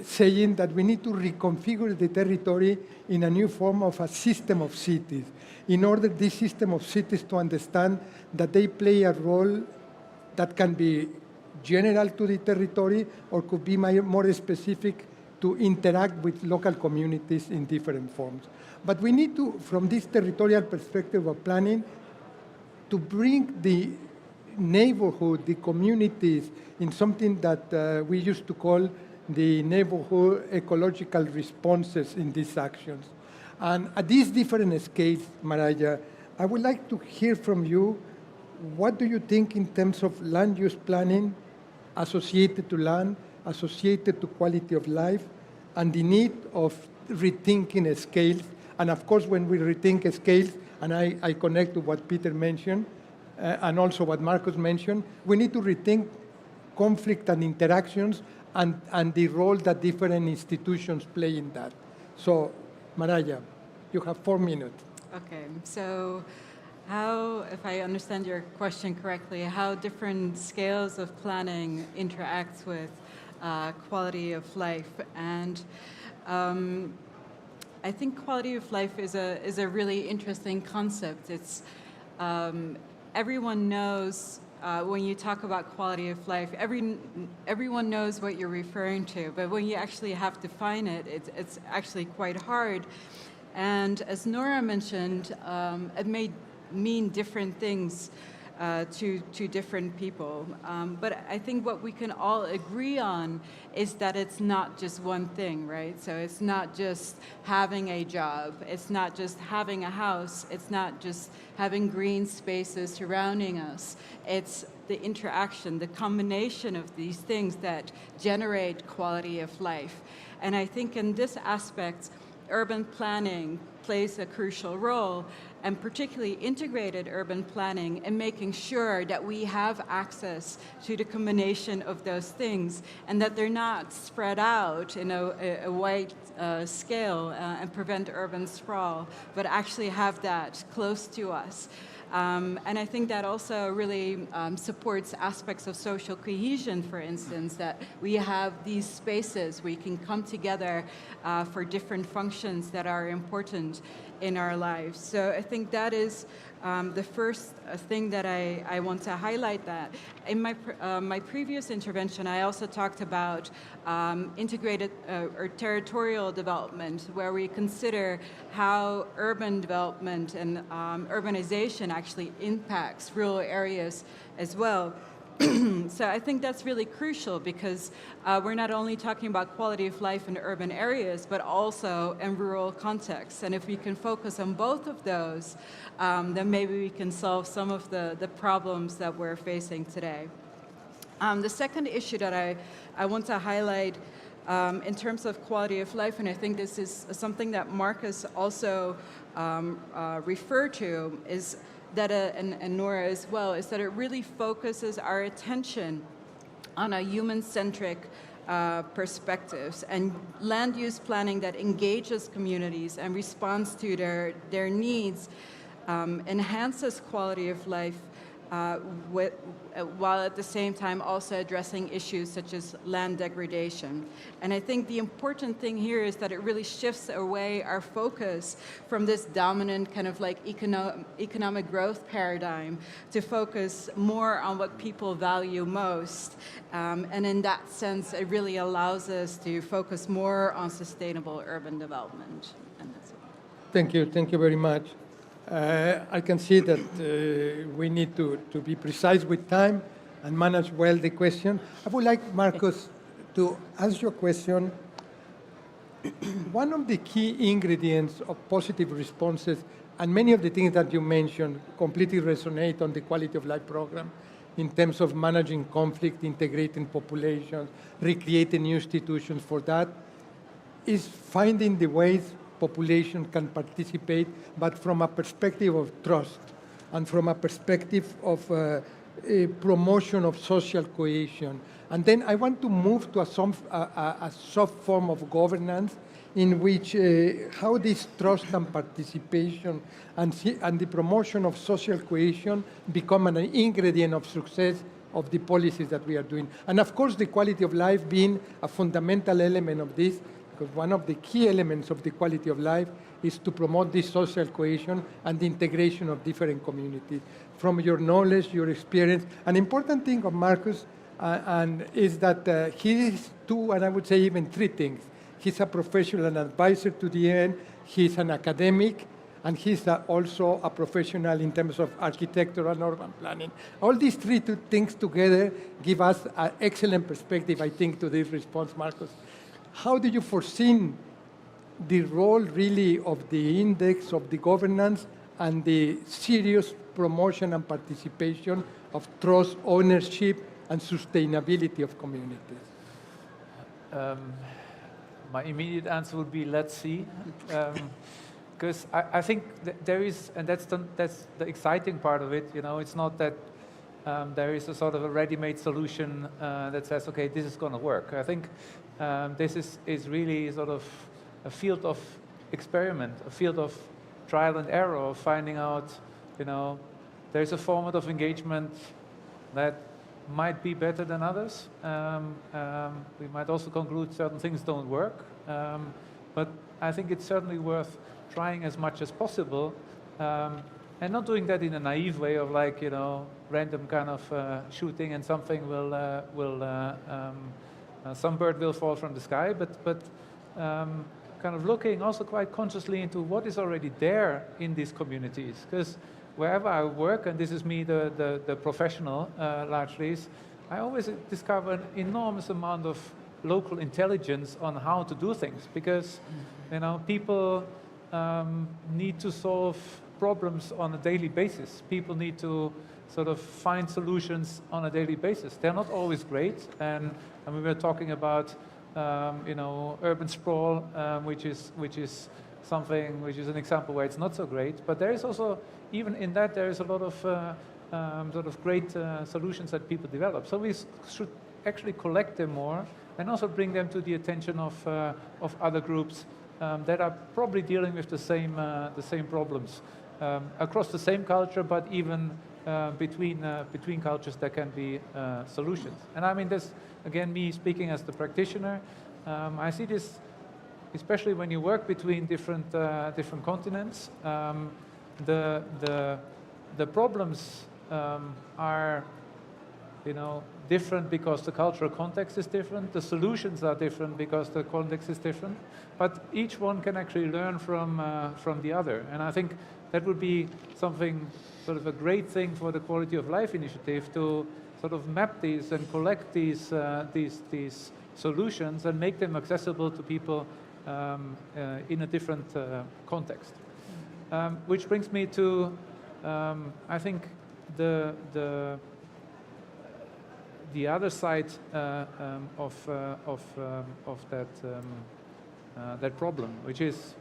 saying that we need to reconfigure the territory in a new form of a system of cities, in order this system of cities to understand that they play a role that can be general to the territory or could be more specific to interact with local communities in different forms. But we need to, from this territorial perspective of planning, to bring the neighborhood, the communities, in something that we used to call the neighborhood ecological responses in these actions. And at these different scales, Maraya, I would like to hear from you, what do you think in terms of land use planning associated to land, associated to quality of life, and the need of rethinking scales? And of course, when we rethink scales, and I connect to what Peter mentioned, and also what Marcus mentioned, we need to rethink conflict and interactions and the role that different institutions play in that. So, Maraya, you have 4 minutes. Okay, so how, if I understand your question correctly, how different scales of planning interacts with quality of life. And I think quality of life is a really interesting concept. It's everyone knows when you talk about quality of life, everyone knows what you're referring to, but when you actually have to define it, it's actually quite hard. And as Nora mentioned, it may mean different things to different people. But I think what we can all agree on is that it's not just one thing, right? So it's not just having a job, it's not just having a house, it's not just having green spaces surrounding us. It's the interaction, the combination of these things that generate quality of life. And I think in this aspect, urban planning plays a crucial role, and particularly integrated urban planning in making sure that we have access to the combination of those things and that they're not spread out in a wide scale and prevent urban sprawl, but actually have that close to us. And I think that also really supports aspects of social cohesion, for instance, that we have these spaces we can come together for different functions that are important in our lives. So I think that is the first thing that I want to highlight. That in my previous intervention, I also talked about integrated or territorial development, where we consider how urban development and urbanization actually impacts rural areas as well. So I think that's really crucial, because we're not only talking about quality of life in urban areas, but also in rural contexts. And if we can focus on both of those, then maybe we can solve some of the problems that we're facing today. The second issue that I want to highlight in terms of quality of life, and I think this is something that Marcus also referred to, is that, and Nora as well, is that it really focuses our attention on a human-centric perspectives and land use planning that engages communities and responds to their needs, enhances quality of life, while at the same time also addressing issues such as land degradation. And I think the important thing here is that it really shifts away our focus from this dominant kind of like economic growth paradigm to focus more on what people value most. And in that sense, it really allows us to focus more on sustainable urban development. And that's it. Thank you very much. I can see that we need to be precise with time and manage well the question. I would like, Marcus, to ask you a question. One of the key ingredients of positive responses, and many of the things that you mentioned completely resonate on the quality of life program in terms of managing conflict, integrating populations, recreating new institutions for that, is finding the ways population can participate, but from a perspective of trust and from a perspective of a promotion of social cohesion. And then I want to move to a soft form of governance in which how this trust and participation and the promotion of social cohesion become an ingredient of success of the policies that we are doing. And of course, the quality of life being a fundamental element of this, because one of the key elements of the quality of life is to promote this social cohesion and the integration of different communities. From your knowledge, your experience, an important thing of Marcus is that he is two, and I would say even three things. He's a professional and advisor to the UN, he's an academic, and he's also a professional in terms of architecture and urban planning. All these three things together give us an excellent perspective, I think, to this response, Marcus. How do you foresee the role really of the index of the governance and the serious promotion and participation of trust, ownership, and sustainability of communities? My immediate answer would be, let's see. Because I think there is, and that's the exciting part of it, you know, it's not that there is a sort of a ready-made solution that says, okay, this is going to work. I think this is really sort of a field of experiment, a field of trial and error, of finding out, you know, there's a format of engagement that might be better than others. We might also conclude certain things don't work. but I think it's certainly worth trying as much as possible, and not doing that in a naive way of like, random kind of shooting and something some bird will fall from the sky, but kind of looking also quite consciously into what is already there in these communities. Because wherever I work, and this is me, the professional largely, I always discover an enormous amount of local intelligence on how to do things, because people need to solve problems on a daily basis. People need to sort of find solutions on a daily basis. They're not always great, and we were talking about urban sprawl, which is an example where it's not so great. But there is also, even in that, there is a lot of sort of great solutions that people develop. So we should actually collect them more and also bring them to the attention of other groups that are probably dealing with the same problems across the same culture, but even between cultures there can be solutions. And I mean, this again, me speaking as the practitioner, I see this especially when you work between different continents. The problems are different because the cultural context is different. The solutions are different because the context is different. But each one can actually learn from the other. And I think that would be something, sort of a great thing for the Quality of Life initiative, to sort of map these and collect these solutions and make them accessible to people in a different context. Which brings me to, I think, the other side of that problem, which is,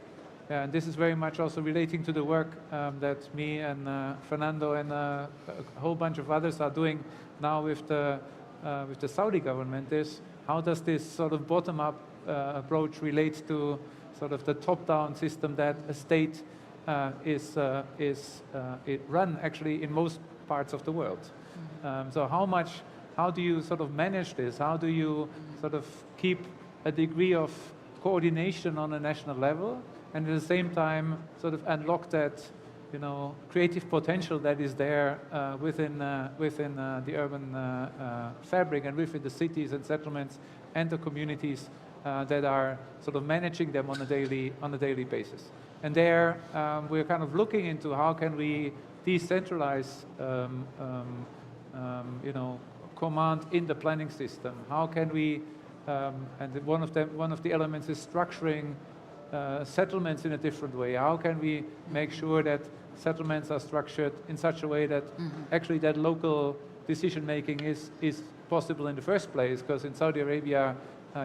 and this is very much also relating to the work that me and Fernando and a whole bunch of others are doing now with the Saudi government, is how does this sort of bottom-up approach relate to sort of the top-down system that a state is run actually in most parts of the world. So how do you sort of manage this? How do you sort of keep a degree of coordination on a national level, and at the same time sort of unlock that creative potential that is there within the urban fabric and within the cities and settlements and the communities that are sort of managing them on a daily basis. And there we're kind of looking into how can we decentralize command in the planning system. How can we and one of the elements is structuring settlements in a different way. How can we make sure that settlements are structured in such a way that actually that local decision making is possible in the first place? Because in Saudi Arabia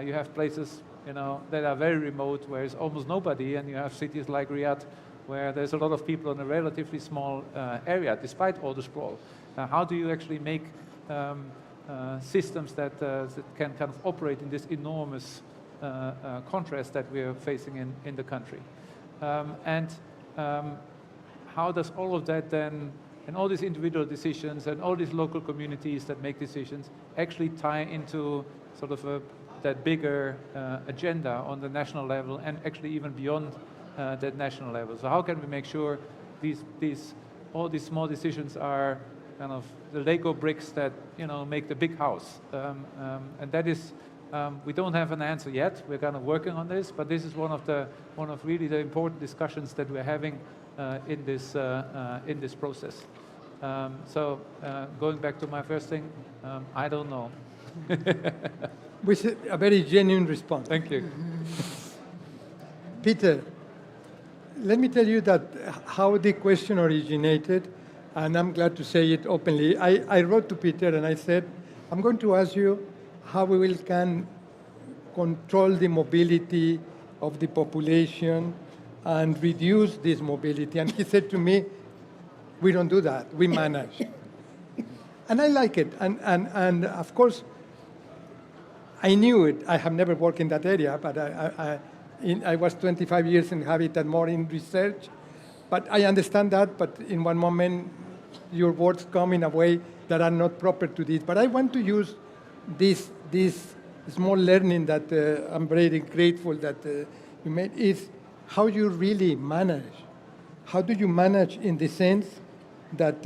you have places that are very remote where there's almost nobody, and you have cities like Riyadh where there's a lot of people in a relatively small area despite all the sprawl. How do you actually make systems that can kind of operate in this enormous contrast that we're facing in the country? And how does all of that then, and all these individual decisions and all these local communities that make decisions, actually tie into sort of that bigger agenda on the national level, and actually even beyond that national level? So how can we make sure all these small decisions are kind of the Lego bricks that make the big house? And that is, we don't have an answer yet. We're kind of working on this, but this is one of really the important discussions that we're having in this process. So going back to my first thing, I don't know. With a very genuine response. Thank you. Peter, let me tell you that how the question originated, and I'm glad to say it openly. I wrote to Peter and I said, I'm going to ask you how we can control the mobility of the population and reduce this mobility. And he said to me, we don't do that, we manage. And I like it. And of course, I knew it. I have never worked in that area, but I was 25 years in Habitat, more in research. But I understand that, but in one moment, your words come in a way that are not proper to this. But I want to use this small learning that I'm very grateful that you made is how you really manage. How do you manage in the sense that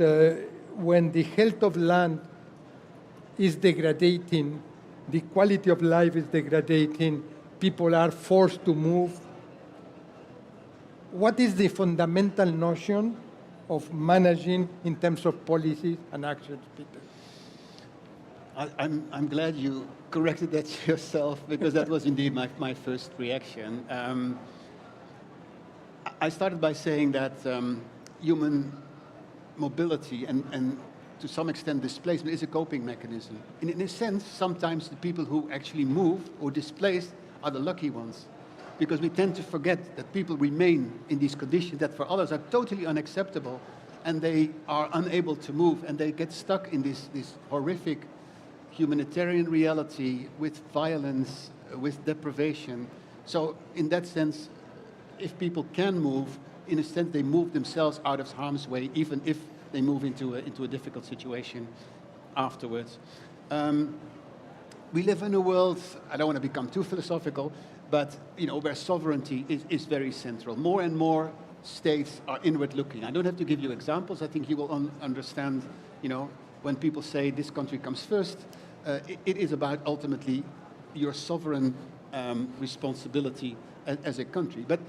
when the health of land is degrading, the quality of life is degrading, people are forced to move. What is the fundamental notion of managing in terms of policies and actions, Peter? I'm glad you corrected that yourself, because that was indeed my first reaction. I started by saying that human mobility and to some extent displacement is a coping mechanism. In a sense, sometimes the people who actually move or displaced are the lucky ones, because we tend to forget that people remain in these conditions that for others are totally unacceptable, and they are unable to move, and they get stuck in this horrific humanitarian reality with violence, with deprivation. So in that sense, if people can move, in a sense they move themselves out of harm's way, even if they move into a difficult situation afterwards. We live in a world, I don't want to become too philosophical, but where sovereignty is very central. More and more states are inward-looking. I don't have to give you examples. I think you will understand, when people say this country comes first, it is about ultimately your sovereign responsibility as a country. But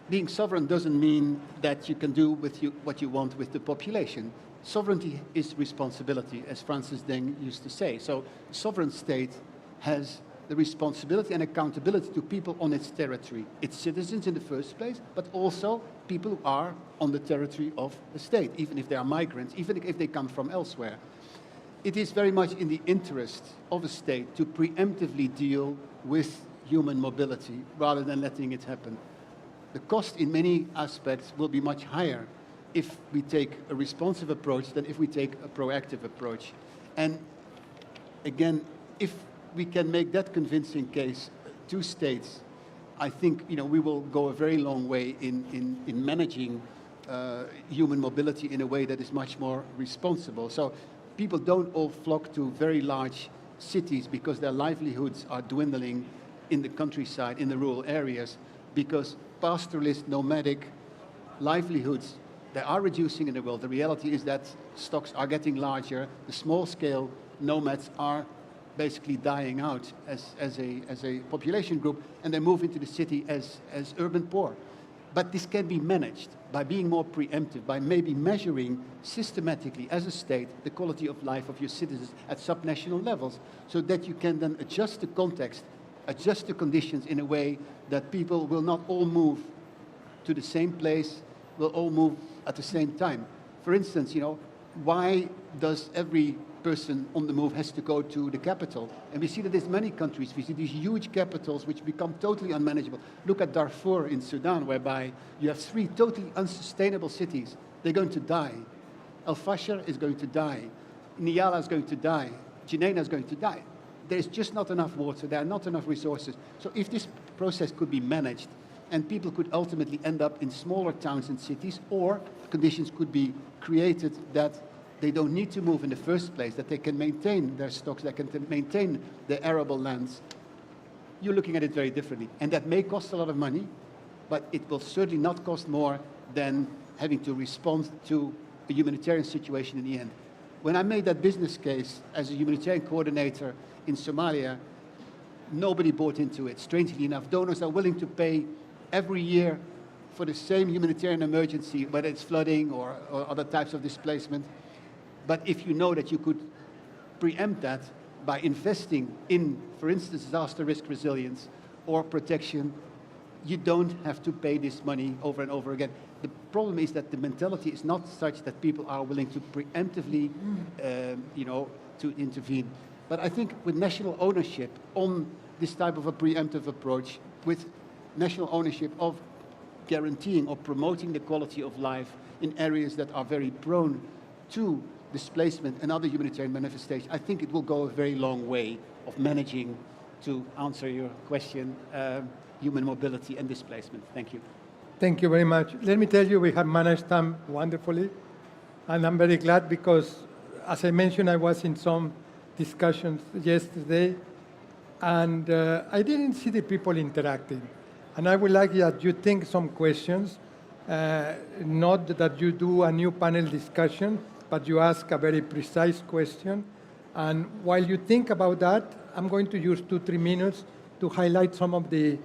being sovereign doesn't mean that you can do what you want with the population. Sovereignty is responsibility, as Francis Deng used to say. So a sovereign state has the responsibility and accountability to people on its territory, its citizens in the first place, but also people who are on the territory of the state, even if they are migrants, even if they come from elsewhere. It is very much in the interest of a state to preemptively deal with human mobility rather than letting it happen. The cost in many aspects will be much higher if we take a responsive approach than if we take a proactive approach. And again, if we can make that convincing case to states, I think we will go a very long way in managing human mobility in a way that is much more responsible. So people don't all flock to very large cities because their livelihoods are dwindling in the countryside, in the rural areas, because pastoralist, nomadic livelihoods, they are reducing in the world. The reality is that stocks are getting larger. The small-scale nomads are basically dying out as a population group, and they move into the city as urban poor. But this can be managed by being more preemptive, by maybe measuring systematically as a state the quality of life of your citizens at subnational levels, so that you can then adjust the context, adjust the conditions in a way that people will not all move to the same place, will all move at the same time. For instance, why does every person on the move has to go to the capital? And we see that there's many countries. We see these huge capitals which become totally unmanageable. Look at Darfur in Sudan, whereby you have 3 totally unsustainable cities. They're going to die. El Fasher is going to die. Niyala is going to die. Jinaina is going to die. There's just not enough water. There are not enough resources. So if this process could be managed, and people could ultimately end up in smaller towns and cities, or conditions could be created that they don't need to move in the first place, that they can maintain their stocks, they can maintain their arable lands, you're looking at it very differently. And that may cost a lot of money, but it will certainly not cost more than having to respond to a humanitarian situation in the end. When I made that business case as a humanitarian coordinator in Somalia, nobody bought into it. Strangely enough, donors are willing to pay every year for the same humanitarian emergency, whether it's flooding or other types of displacement. But if you know that you could preempt that by investing in, for instance, disaster risk resilience or protection, you don't have to pay this money over and over again. The problem is that the mentality is not such that people are willing to preemptively, to intervene. But I think with national ownership on this type of a preemptive approach, with national ownership of guaranteeing or promoting the quality of life in areas that are very prone to displacement and other humanitarian manifestations, I think it will go a very long way of managing, to answer your question, human mobility and displacement. Thank you. Thank you very much. Let me tell you, we have managed time wonderfully, and I'm very glad because, as I mentioned, I was in some discussions yesterday, and I didn't see the people interacting. And I would like that you think some questions, not that you do a new panel discussion, but you ask a very precise question. And while you think about that, I'm going to use 2-3 minutes to highlight some of the,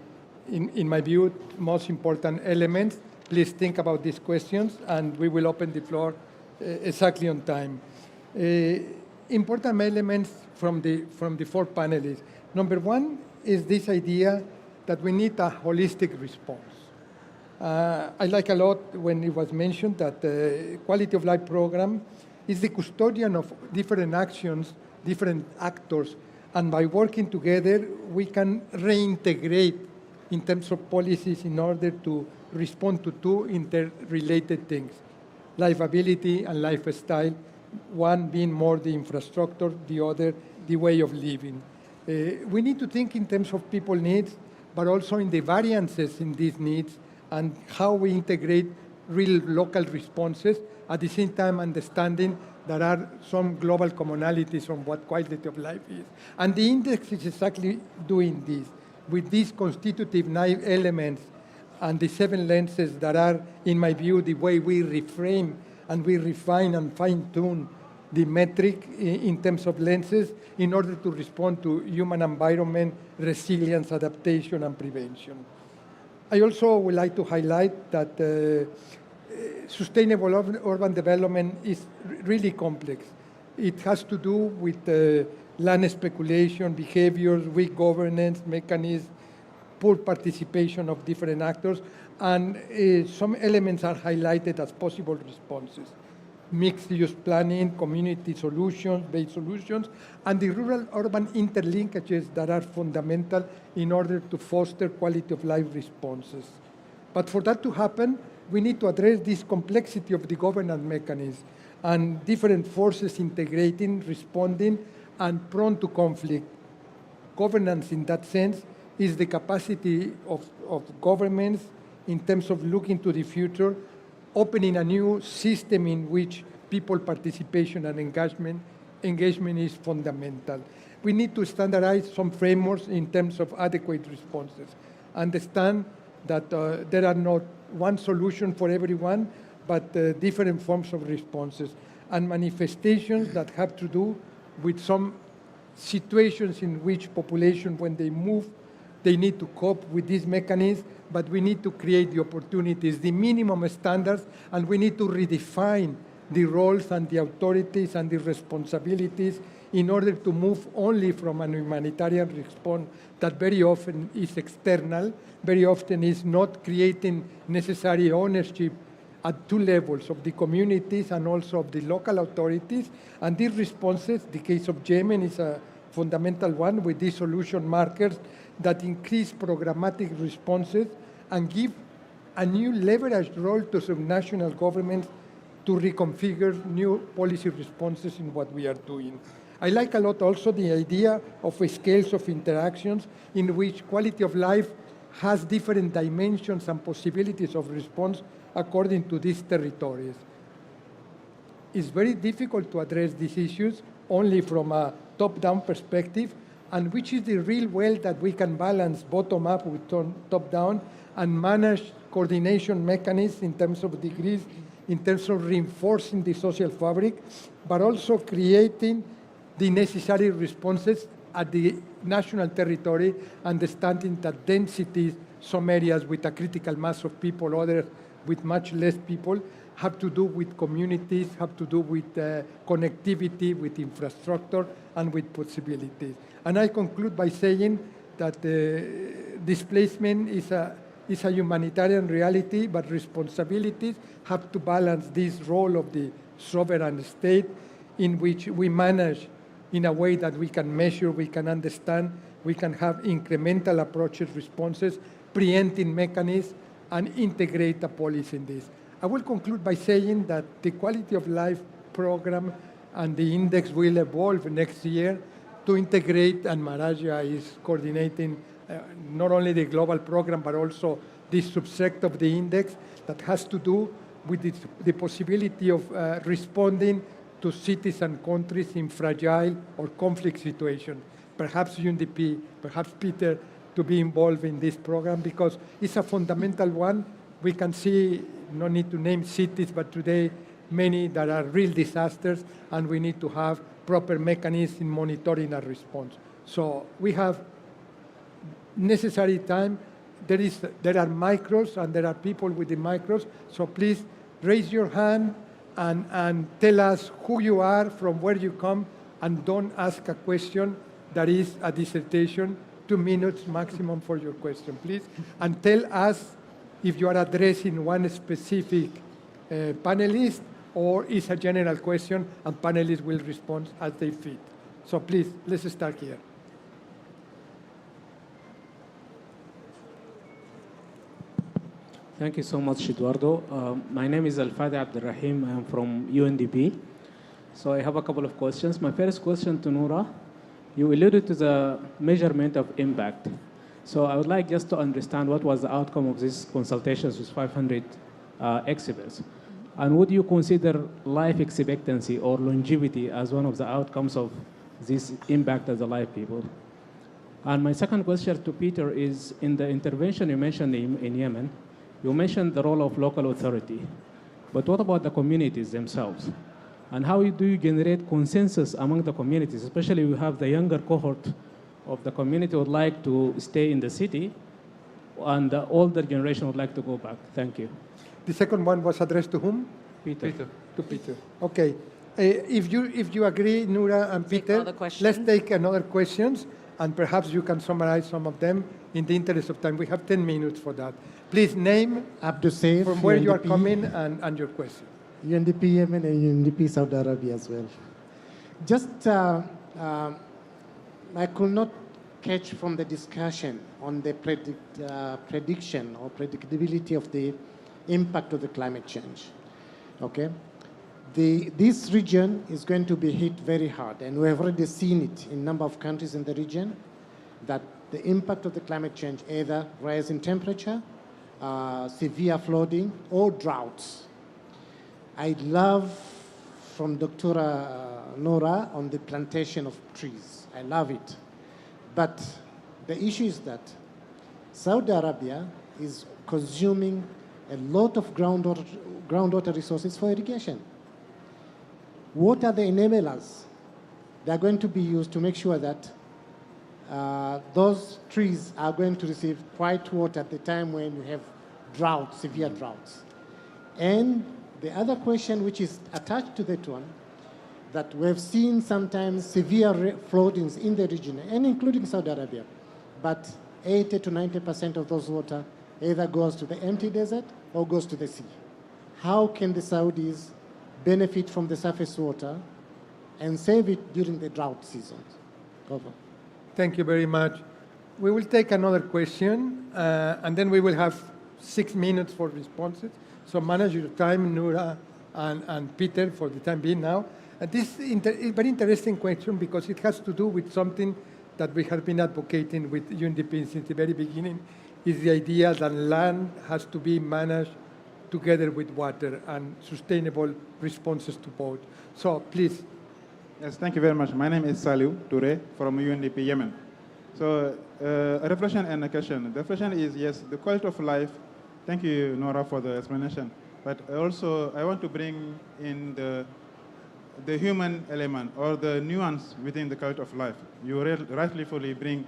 in my view, most important elements. Please think about these questions, and we will open the floor exactly on time. Important elements from the 4 panelists. Number 1 is this idea that we need a holistic response. I like a lot when it was mentioned that the Quality of Life program is the custodian of different actions, different actors, and by working together, we can reintegrate in terms of policies in order to respond to 2 interrelated things, livability and lifestyle, one being more the infrastructure, the other the way of living. We need to think in terms of people needs, but also in the variances in these needs and how we integrate real local responses, at the same time understanding there are some global commonalities on what quality of life is. And the index is exactly doing this, with these constitutive 9 elements and the 7 lenses that are, in my view, the way we reframe and we refine and fine-tune the metric in terms of lenses in order to respond to human environment, resilience, adaptation, and prevention. I also would like to highlight that sustainable urban development is really complex. It has to do with land speculation, behaviors, weak governance mechanisms, poor participation of different actors, and some elements are highlighted as possible responses. Mixed-use planning, community solutions, based solutions, and the rural-urban interlinkages that are fundamental in order to foster quality of life responses. But for that to happen, we need to address this complexity of the governance mechanism and different forces integrating, responding, and prone to conflict. Governance, in that sense, is the capacity of governments in terms of looking to the future, opening a new system in which people participation and engagement is fundamental. We need to standardize some frameworks in terms of adequate responses. Understand that there are not one solution for everyone, but different forms of responses and manifestations that have to do with some situations in which population, when they move, they need to cope with these mechanisms, but we need to create the opportunities, the minimum standards, and we need to redefine the roles and the authorities and the responsibilities in order to move only from an humanitarian response that very often is external, very often is not creating necessary ownership at 2 levels of the communities and also of the local authorities. And these responses, the case of Yemen is a fundamental one with these solution markers that increase programmatic responses and give a new leveraged role to subnational governments to reconfigure new policy responses in what we are doing. I like a lot also the idea of scales of interactions in which quality of life has different dimensions and possibilities of response according to these territories. It's very difficult to address these issues only from a top-down perspective, and which is the real way that we can balance bottom-up with top-down and manage coordination mechanisms in terms of degrees, in terms of reinforcing the social fabric, but also creating the necessary responses at the national territory, understanding that densities, some areas with a critical mass of people, others with much less people, have to do with communities, have to do with connectivity, with infrastructure, and with possibilities. And I conclude by saying that displacement is a humanitarian reality, but responsibilities have to balance this role of the sovereign state in which we manage in a way that we can measure, we can understand, we can have incremental approaches, responses, preempting mechanisms, and integrate a policy in this. I will conclude by saying that the quality of life program and the index will evolve next year to integrate, and Maraja is coordinating not only the global program, but also this subset of the index that has to do with the possibility of responding to cities and countries in fragile or conflict situations. Perhaps UNDP, perhaps Peter to be involved in this program because it's a fundamental one. We can see, no need to name cities, but today many that are real disasters, and we need to have proper mechanisms in monitoring and response. So we have necessary time. There are micros, and there are people with the micros, so please raise your hand and tell us who you are, from where you come, and don't ask a question that is a dissertation, 2 minutes maximum for your question, please. And tell us if you are addressing one specific panelist or is a general question, and panelists will respond as they fit. So please, let's start here. Thank you so much, Eduardo. My name is Al-Fadi Abdulrahim. I'm from UNDP. So I have a couple of questions. My first question to Noura, you alluded to the measurement of impact. So I would like just to understand what was the outcome of these consultations with 500 exhibits. And would you consider life expectancy or longevity as one of the outcomes of this impact as the life people? And my second question to Peter is, in the intervention you mentioned in Yemen, you mentioned the role of local authority. But what about the communities themselves? And how do you generate consensus among the communities, especially we have the younger cohort of the community would like to stay in the city, and the older generation would like to go back? Thank you. The second one was addressed to whom? Peter. To Peter. Okay. If you agree, Noura and Peter, let's take another questions, and perhaps you can summarize some of them in the interest of time. We have 10 minutes for that. Please name Abdussaif, from where UNDP, you are coming and your question. UNDP Yemen and UNDP Saudi Arabia as well. Just, I could not catch from the discussion on the prediction or predictability of the impact of the climate change. Okay, this region is going to be hit very hard, and we have already seen it in a number of countries in the region, that the impact of the climate change, either rise in temperature, severe flooding, or droughts. I love from Dr. Noura on the plantation of trees. I love it. But the issue is that Saudi Arabia is consuming a lot of groundwater resources for irrigation. What are the enablers that are going to be used to make sure that those trees are going to receive quiet water at the time when you have droughts, severe droughts? And the other question which is attached to that one, that we've seen sometimes severe floodings in the region, and including Saudi Arabia, but 80 to 90% of those water either goes to the empty desert or goes to the sea. How can the Saudis benefit from the surface water and save it during the drought seasons? Over. Thank you very much. We will take another question, and then we will have 6 minutes for responses. So manage your time, Noura and Peter, for the time being now. This is a very interesting question because it has to do with something that we have been advocating with UNDP since the very beginning, is the idea that land has to be managed together with water and sustainable responses to both. So please. Yes, thank you very much. My name is Salou Touré from UNDP Yemen. So a reflection and a question. The reflection is, yes, the quality of life. Thank you, Noura, for the explanation. But also, I want to bring in the human element or the nuance within the quality of life. You rightly fully bring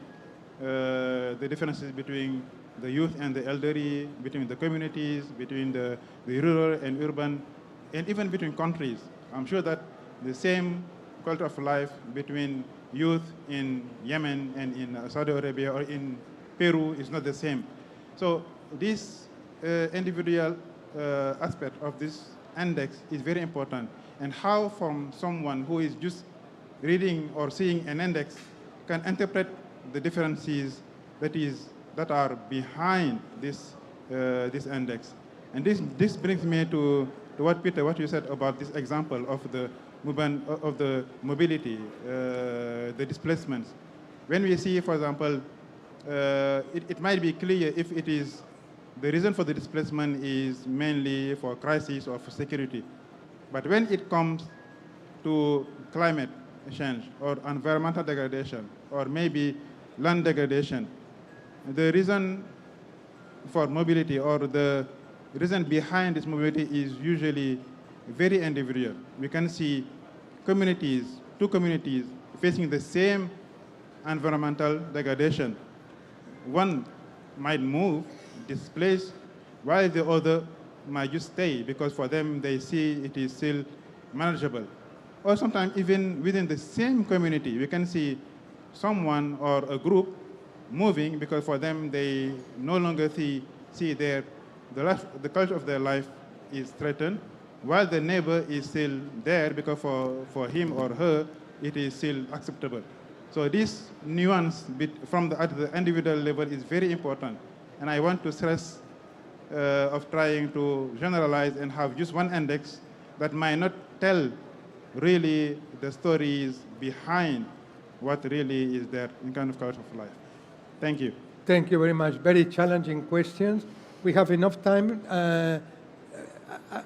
the differences between the youth and the elderly, between the communities, between the rural and urban, and even between countries. I'm sure that the same quality of life between youth in Yemen and in Saudi Arabia or in Peru is not the same. So this individual aspect of this index is very important. And how from someone who is just reading or seeing an index can interpret the differences that are behind this index. And this brings me to what, Peter, what you said about this example of the movement of the mobility, the displacements. When we see, for example, it might be clear if it is the reason for the displacement is mainly for crisis or for security. But when it comes to climate change or environmental degradation or maybe land degradation, the reason for mobility or the reason behind this mobility is usually very individual. We can see communities, two communities facing the same environmental degradation. One might move, displace, while the other might just stay because for them they see it is still manageable. Or sometimes even within the same community, we can see someone or a group moving because for them they no longer see the culture of their life is threatened, while the neighbor is still there because for him or her it is still acceptable. So this nuance at the individual level is very important. And I want to stress of trying to generalize and have just one index that might not tell really the stories behind what really is there in kind of culture of life. Thank you. Thank you very much. Very challenging questions. We have enough time.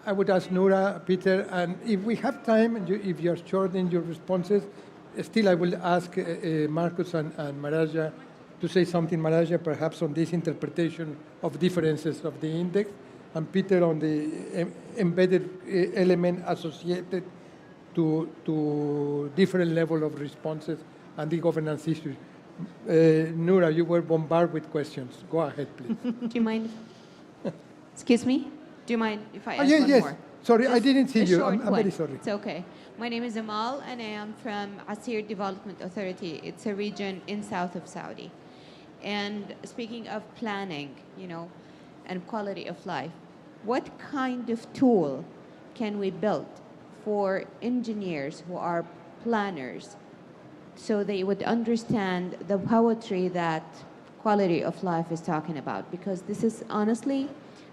I would ask Noura, Peter, and if we have time, if you're short in your responses, still I will ask Marcus and Maraja to say something, Maraja, perhaps on this interpretation of differences of the index, and Peter on the embedded element associated to different level of responses and the governance issues. Noura, you were bombarded with questions. Go ahead, please. Do you mind? Excuse me? Do you mind if I ask yes, one yes. more? Sorry, Just I didn't see a you. short I'm one. very sorry. It's okay. My name is Amal, and I am from Asir Development Authority. It's a region in south of Saudi. And speaking of planning, and quality of life, what kind of tool can we build for engineers who are planners so they would understand the poetry that quality of life is talking about? Because this is honestly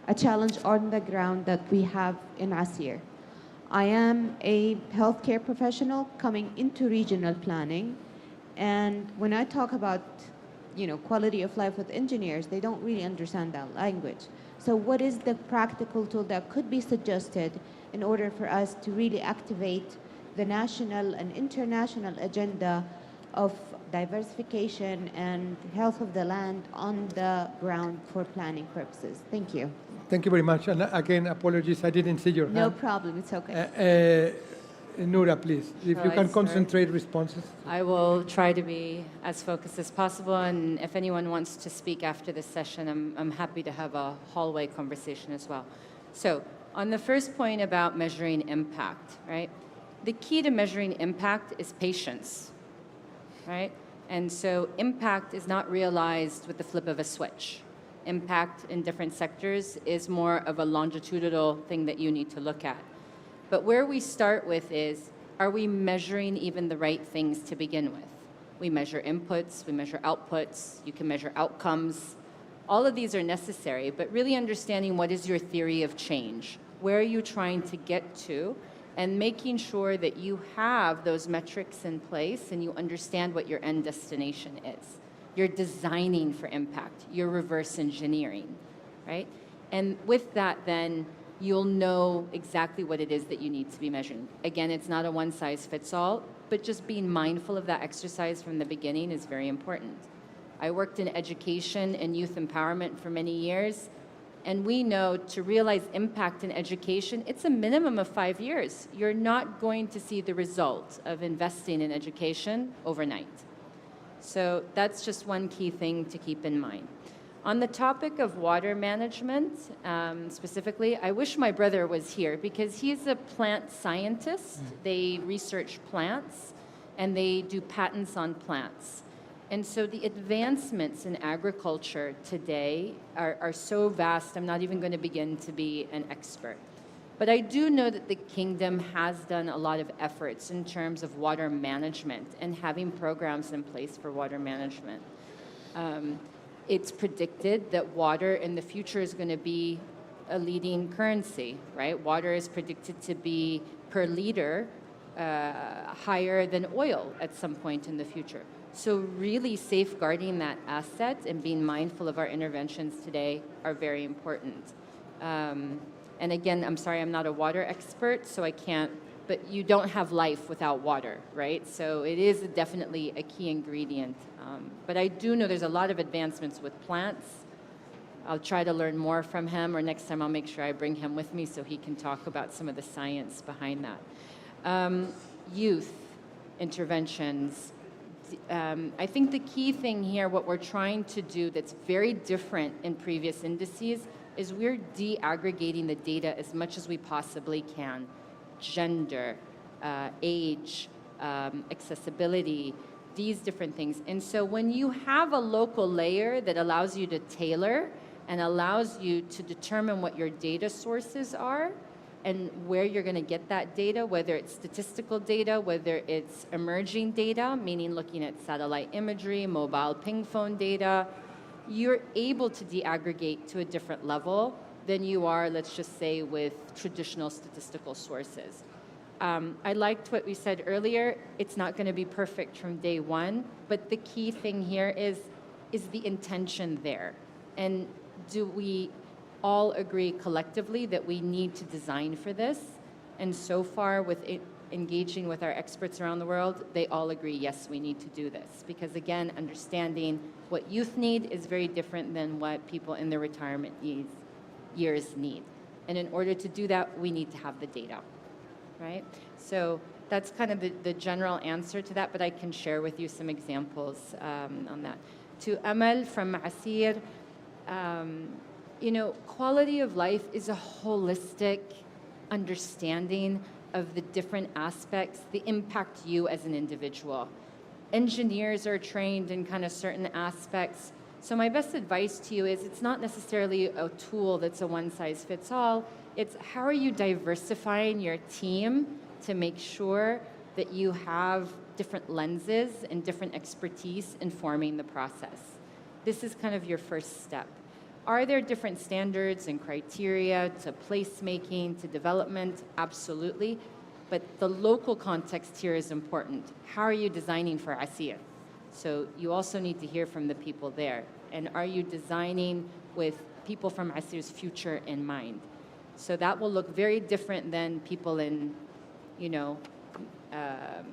a challenge on the ground that we have in Asir. I am a healthcare professional coming into regional planning, and when I talk about quality of life with engineers, they don't really understand that language. So what is the practical tool that could be suggested in order for us to really activate the national and international agenda of diversification and health of the land on the ground for planning purposes? Thank you. Thank you very much. And again, apologies, I didn't see your hand. No problem, it's okay. Noura, please, if you can concentrate responses. I will try to be as focused as possible, and if anyone wants to speak after this session, I'm happy to have a hallway conversation as well. So, on the first point about measuring impact, right? The key to measuring impact is patience, right? And so impact is not realized with the flip of a switch. Impact in different sectors is more of a longitudinal thing that you need to look at. But where we start with is, are we measuring even the right things to begin with? We measure inputs, we measure outputs, you can measure outcomes. All of these are necessary, but really understanding what is your theory of change? Where are you trying to get to? And making sure that you have those metrics in place and you understand what your end destination is. You're designing for impact. You're reverse engineering, right? And with that, then, you'll know exactly what it is that you need to be measuring. Again, it's not a one-size-fits-all, but just being mindful of that exercise from the beginning is very important. I worked in education and youth empowerment for many years, and we know to realize impact in education, it's a minimum of 5 years. You're not going to see the result of investing in education overnight. So that's just one key thing to keep in mind. On the topic of water management, specifically, I wish my brother was here because he's a plant scientist. They research plants and they do patents on plants. And so the advancements in agriculture today are so vast, I'm not even going to begin to be an expert. But I do know that the kingdom has done a lot of efforts in terms of water management and having programs in place for water management. It's predicted that water in the future is going to be a leading currency, right? Water is predicted to be per liter higher than oil at some point in the future. So really safeguarding that asset and being mindful of our interventions today are very important. And again, I'm sorry, I'm not a water expert, so I can't but you don't have life without water, right? So it is definitely a key ingredient. But I do know there's a lot of advancements with plants. I'll try to learn more from him, or next time I'll make sure I bring him with me so he can talk about some of the science behind that. Youth interventions. I think the key thing here, what we're trying to do that's very different in previous indices, is we're de-aggregating the data as much as we possibly can. Gender, age, accessibility, these different things. And so when you have a local layer that allows you to tailor and allows you to determine what your data sources are and where you're going to get that data, whether it's statistical data, whether it's emerging data, meaning looking at satellite imagery, mobile ping phone data, you're able to de-aggregate to a different level than you are, let's just say, with traditional statistical sources. I liked what we said earlier. It's not going to be perfect from day one, but the key thing here is the intention there? And do we all agree collectively that we need to design for this? And so far, with engaging with our experts around the world, they all agree, yes, we need to do this. Because again, understanding what youth need is very different than what people in their retirement years need. And in order to do that, we need to have the data, right? So that's kind of the general answer to that, but I can share with you some examples on that. To Amal from Asir, you know, quality of life is a holistic understanding of the different aspects, the impact you as an individual. Engineers are trained in kind of certain aspects. So my best advice to you is it's not necessarily a tool that's a one-size-fits-all. It's how are you diversifying your team to make sure that you have different lenses and different expertise informing the process. This is kind of your first step. Are there different standards and criteria to placemaking, to development? Absolutely. But the local context here is important. How are you designing for Asir? So you also need to hear from the people there. And are you designing with people from Asir's future in mind? So that will look very different than people in, you know, I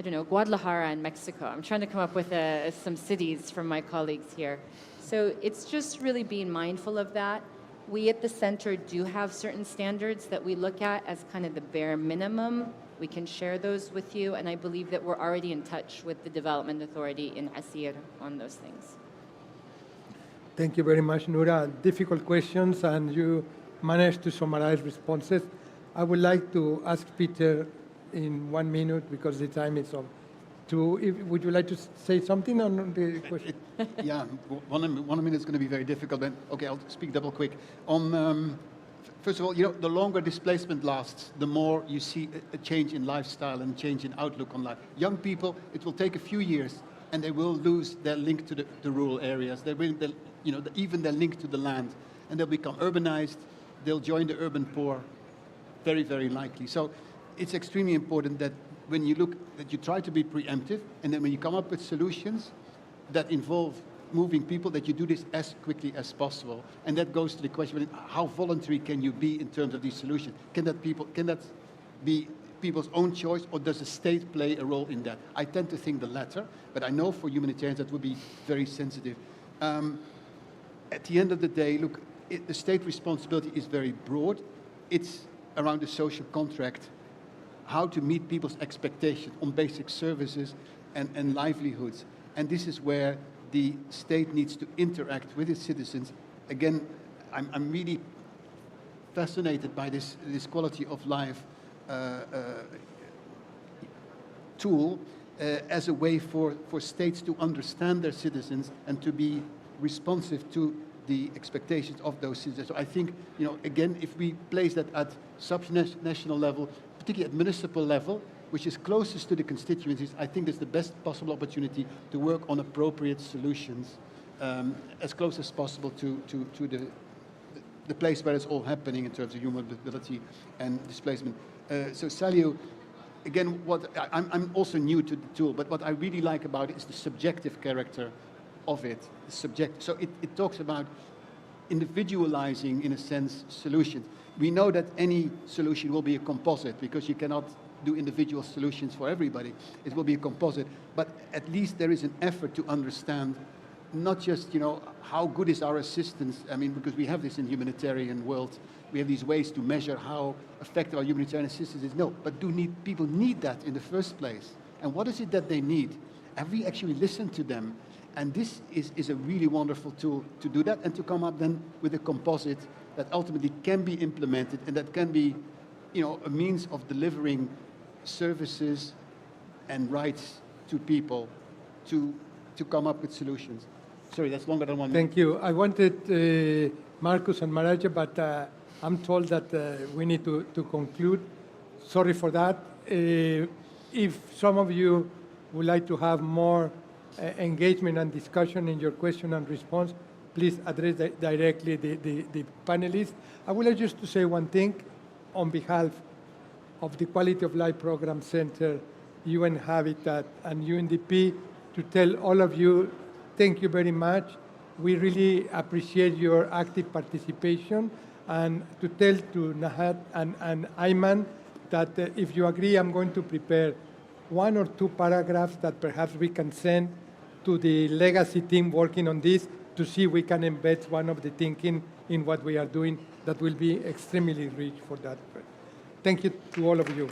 don't know, Guadalajara in Mexico. I'm trying to come up with some cities from my colleagues here. So it's just really being mindful of that. We at the center do have certain standards that we look at as kind of the bare minimum. We can share those with you, and I believe that we're already in touch with the Development Authority in Asir on those things. Thank you very much, Noura. Difficult questions, and you managed to summarize responses. I would like to ask Peter in 1 minute, because the time is up. Would you like to say something on the question? Yeah, one minute is going to be very difficult. But okay, I'll speak double quick. On first of all, you know, the longer displacement lasts, the more you see a change in lifestyle and change in outlook on life. Young people, it will take a few years, and they will lose their link to the rural areas. They will, you know, even their link to the land, and they'll become urbanized. They'll join the urban poor, very, very likely. So it's extremely important that when you look, that you try to be preemptive, and then when you come up with solutions that involve moving people, that you do this as quickly as possible. And that goes to the question, how voluntary can you be in terms of these solutions? Can that be people's own choice, or does the state play a role in that? I tend to think the latter, but I know for humanitarians that would be very sensitive. At the end of the day, look, the state responsibility is very broad. It's around the social contract, how to meet people's expectations on basic services and livelihoods. And this is where the state needs to interact with its citizens. Again, I'm really fascinated by this quality of life tool as a way for states to understand their citizens and to be responsive to the expectations of those citizens. So I think, you know, again, if we place that at sub-national level, particularly at municipal level, which is closest to the constituencies, I think that's the best possible opportunity to work on appropriate solutions as close as possible to the place where it's all happening in terms of human mobility and displacement. So Saliu, again, I'm also new to the tool, but what I really like about it is the subjective character of it. So it talks about individualizing, in a sense, solutions. We know that any solution will be a composite because you cannot do individual solutions for everybody. It will be a composite, but at least there is an effort to understand not just, how good is our assistance, because we have this in humanitarian world, we have these ways to measure how effective our humanitarian assistance is. No, but people need that in the first place? And what is it that they need? Have we actually listened to them? And this is a really wonderful tool to do that and to come up then with a composite that ultimately can be implemented and that can be, a means of delivering services and rights to people to come up with solutions. Sorry, that's longer than 1 minute. Thank you. I wanted Marcus and Maraja, but I'm told that we need to conclude. Sorry for that. If some of you would like to have more engagement and discussion in your question and response, please address directly the panelists. I would like just to say one thing on behalf of the Quality of Life Program Center, UN Habitat, and UNDP to tell all of you, thank you very much. We really appreciate your active participation, and to tell to Nahat and Ayman that if you agree, I'm going to prepare 1 or 2 paragraphs that perhaps we can send to the legacy team working on this to see if we can embed one of the thinking in what we are doing that will be extremely rich for that. Thank you to all of you.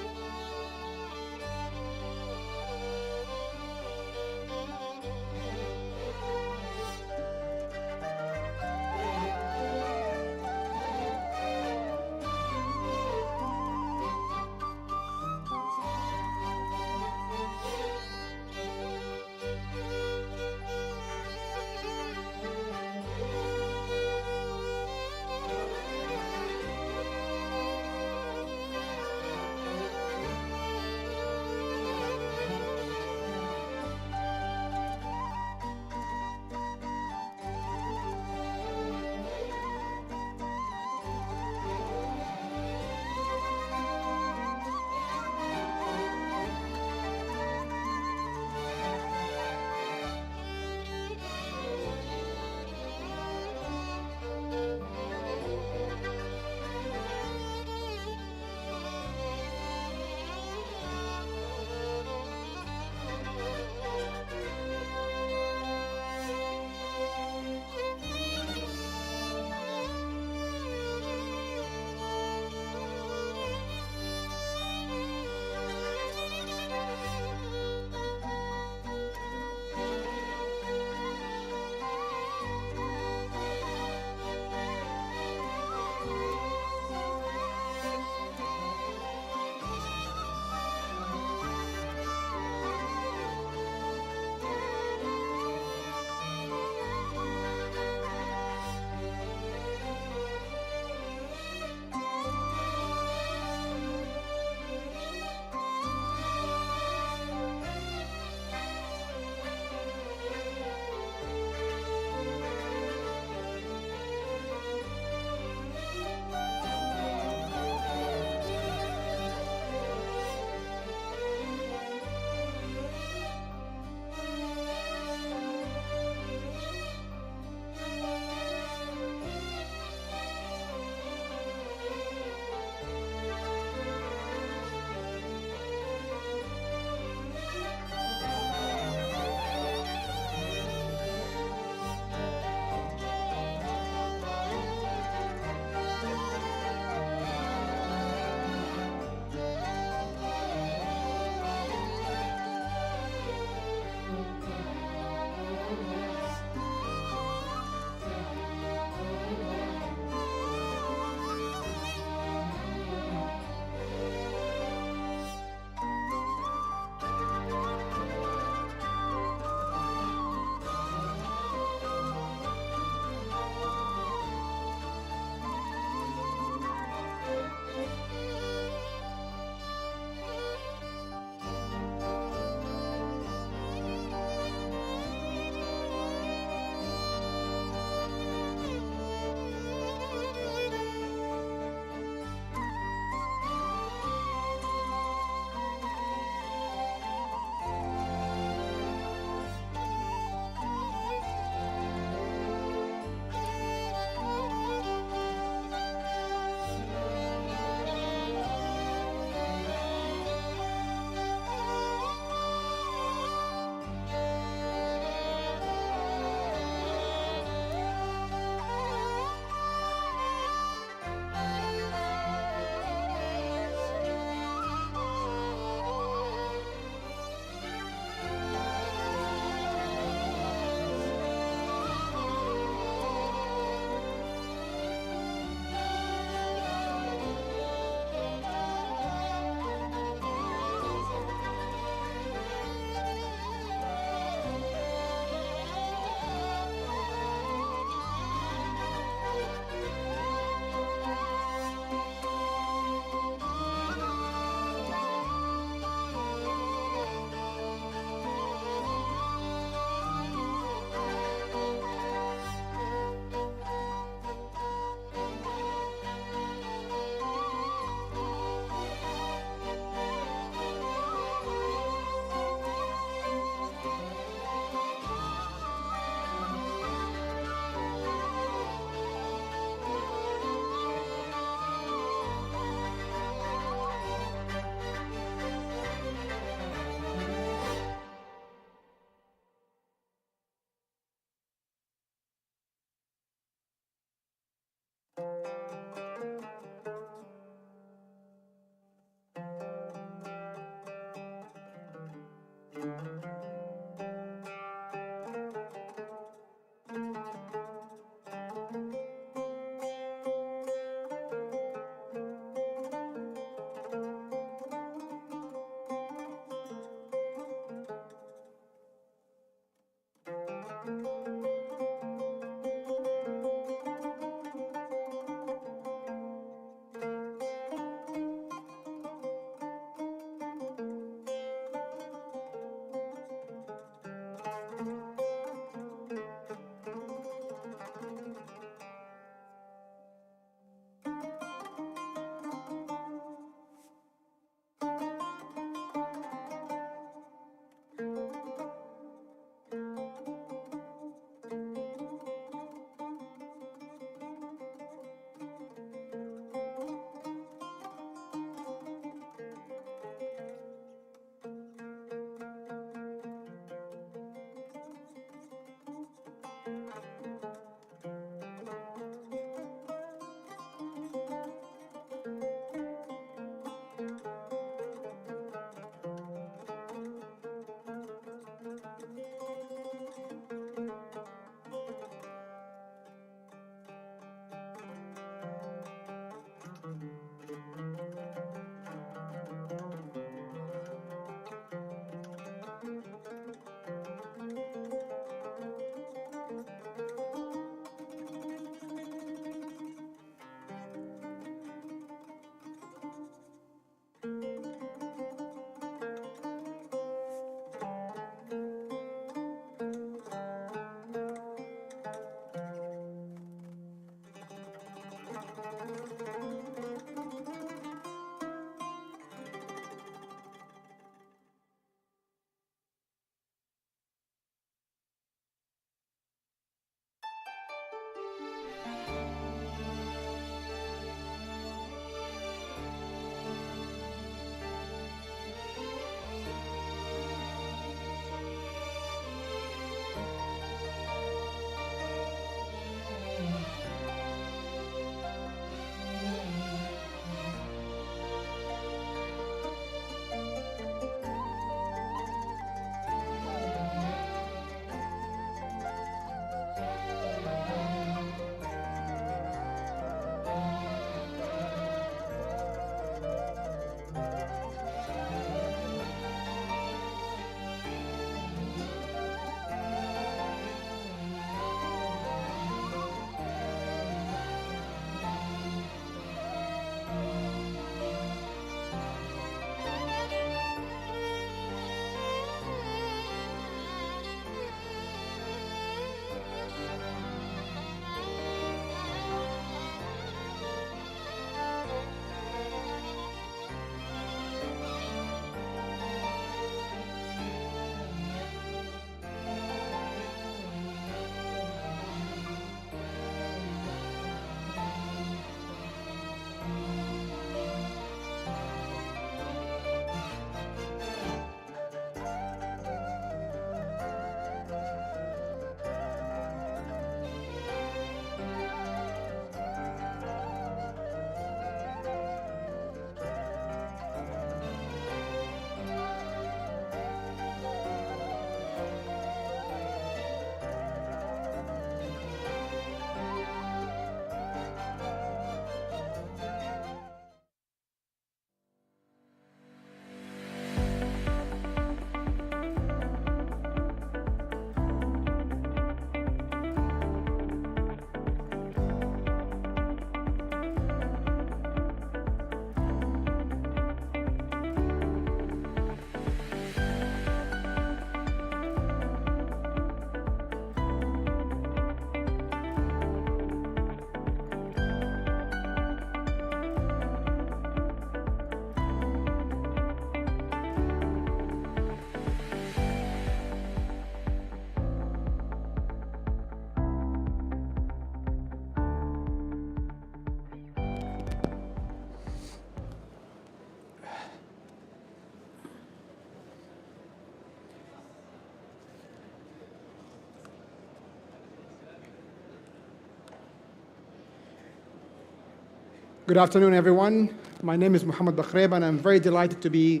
Good afternoon, everyone. My name is Mohammed Bakhreb, and I'm very delighted to be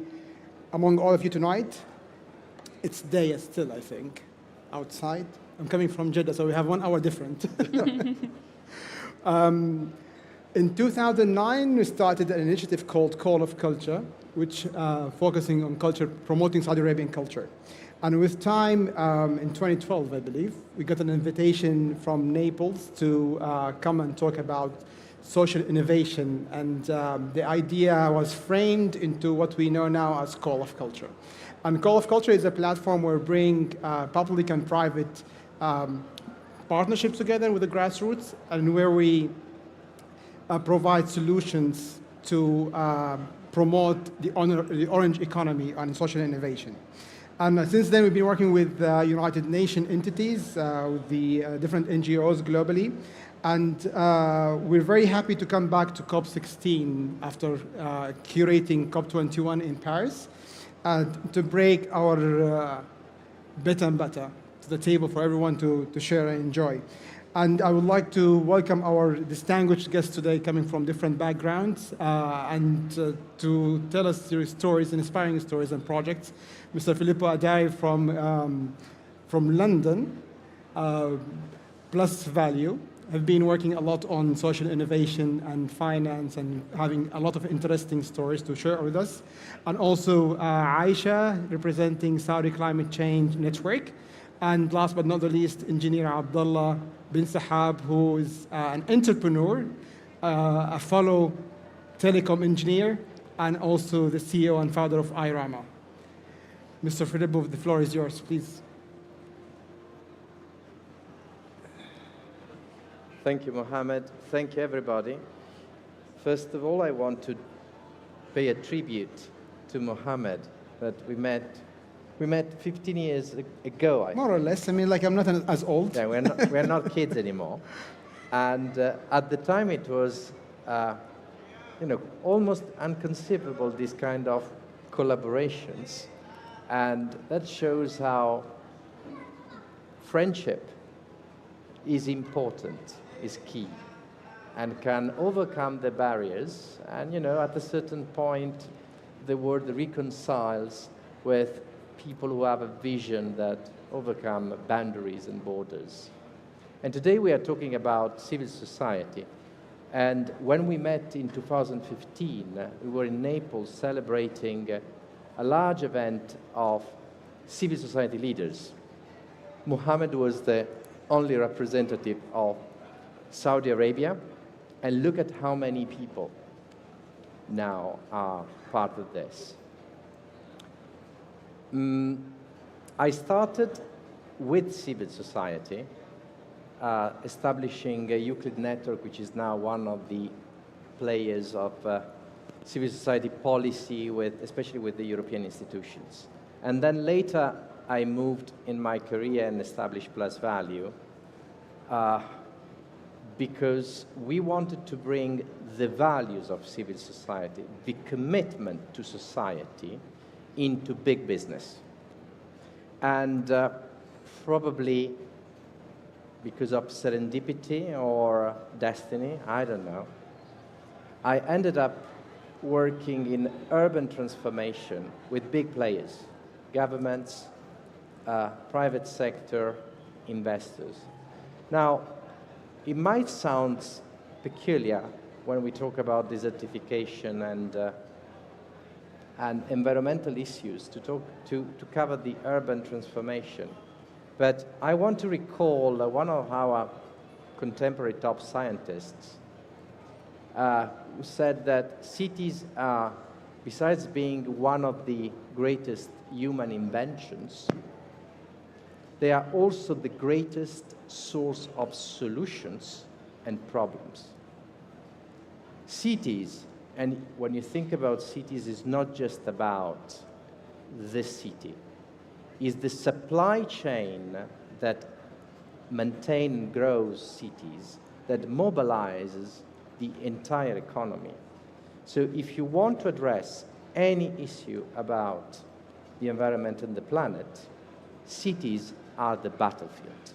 among all of you tonight. It's day still, I think, outside. I'm coming from Jeddah, so we have 1 hour different. In 2009, we started an initiative called Call of Culture, which focusing on culture, promoting Saudi Arabian culture. And with time, in 2012, I believe, we got an invitation from Naples to come and talk about social innovation. And the idea was framed into what we know now as Call of Culture. And Call of Culture is a platform where we bring public and private partnerships together with the grassroots, and where we provide solutions to promote the orange economy and social innovation. And since then, we've been working with United Nations entities, with the different NGOs globally. And we're very happy to come back to COP16 after curating COP21 in Paris, to break our better and better to the table for everyone to share and enjoy. And I would like to welcome our distinguished guests today coming from different backgrounds and to tell us their stories, inspiring stories and projects. Mr. Filippo Adai from London, Plus Value, have been working a lot on social innovation and finance and having a lot of interesting stories to share with us. And also Aisha, representing Saudi Climate Change Network. And last but not the least, Engineer Abdullah bin Sahab, who is an entrepreneur, a fellow telecom engineer, and also the CEO and founder of iRama. Mr. Filippo, the floor is yours, please. Thank you, Mohammed. Thank you, everybody. First of all, I want to pay a tribute to Mohammed that we met 15 years ago, More or less. I mean, like, I'm not as old. Yeah, we're not kids anymore. And at the time, it was, almost inconceivable, this kind of collaborations. And that shows how friendship is important, is key, and can overcome the barriers. And, at a certain point, the world reconciles with people who have a vision that overcome boundaries and borders. And today we are talking about civil society. And when we met in 2015, we were in Naples celebrating a large event of civil society leaders. Mohammed was the only representative of Saudi Arabia, and look at how many people now are part of this. I started with civil society, establishing a Euclid network, which is now one of the players of civil society policy, especially with the European institutions. And then later, I moved in my career and established Plus Value because we wanted to bring the values of civil society, the commitment to society, into big business. And probably because of serendipity or destiny, I don't know, I ended up working in urban transformation with big players, governments, private sector, investors. Now, it might sound peculiar when we talk about desertification and environmental issues to cover the urban transformation. But I want to recall one of our contemporary top scientists who said that cities are, besides being one of the greatest human inventions, they are also the greatest source of solutions and problems. Cities, and when you think about cities, is not just about the city. It's the supply chain that maintains and grows cities, that mobilizes the entire economy. So if you want to address any issue about the environment and the planet, cities are the battlefield.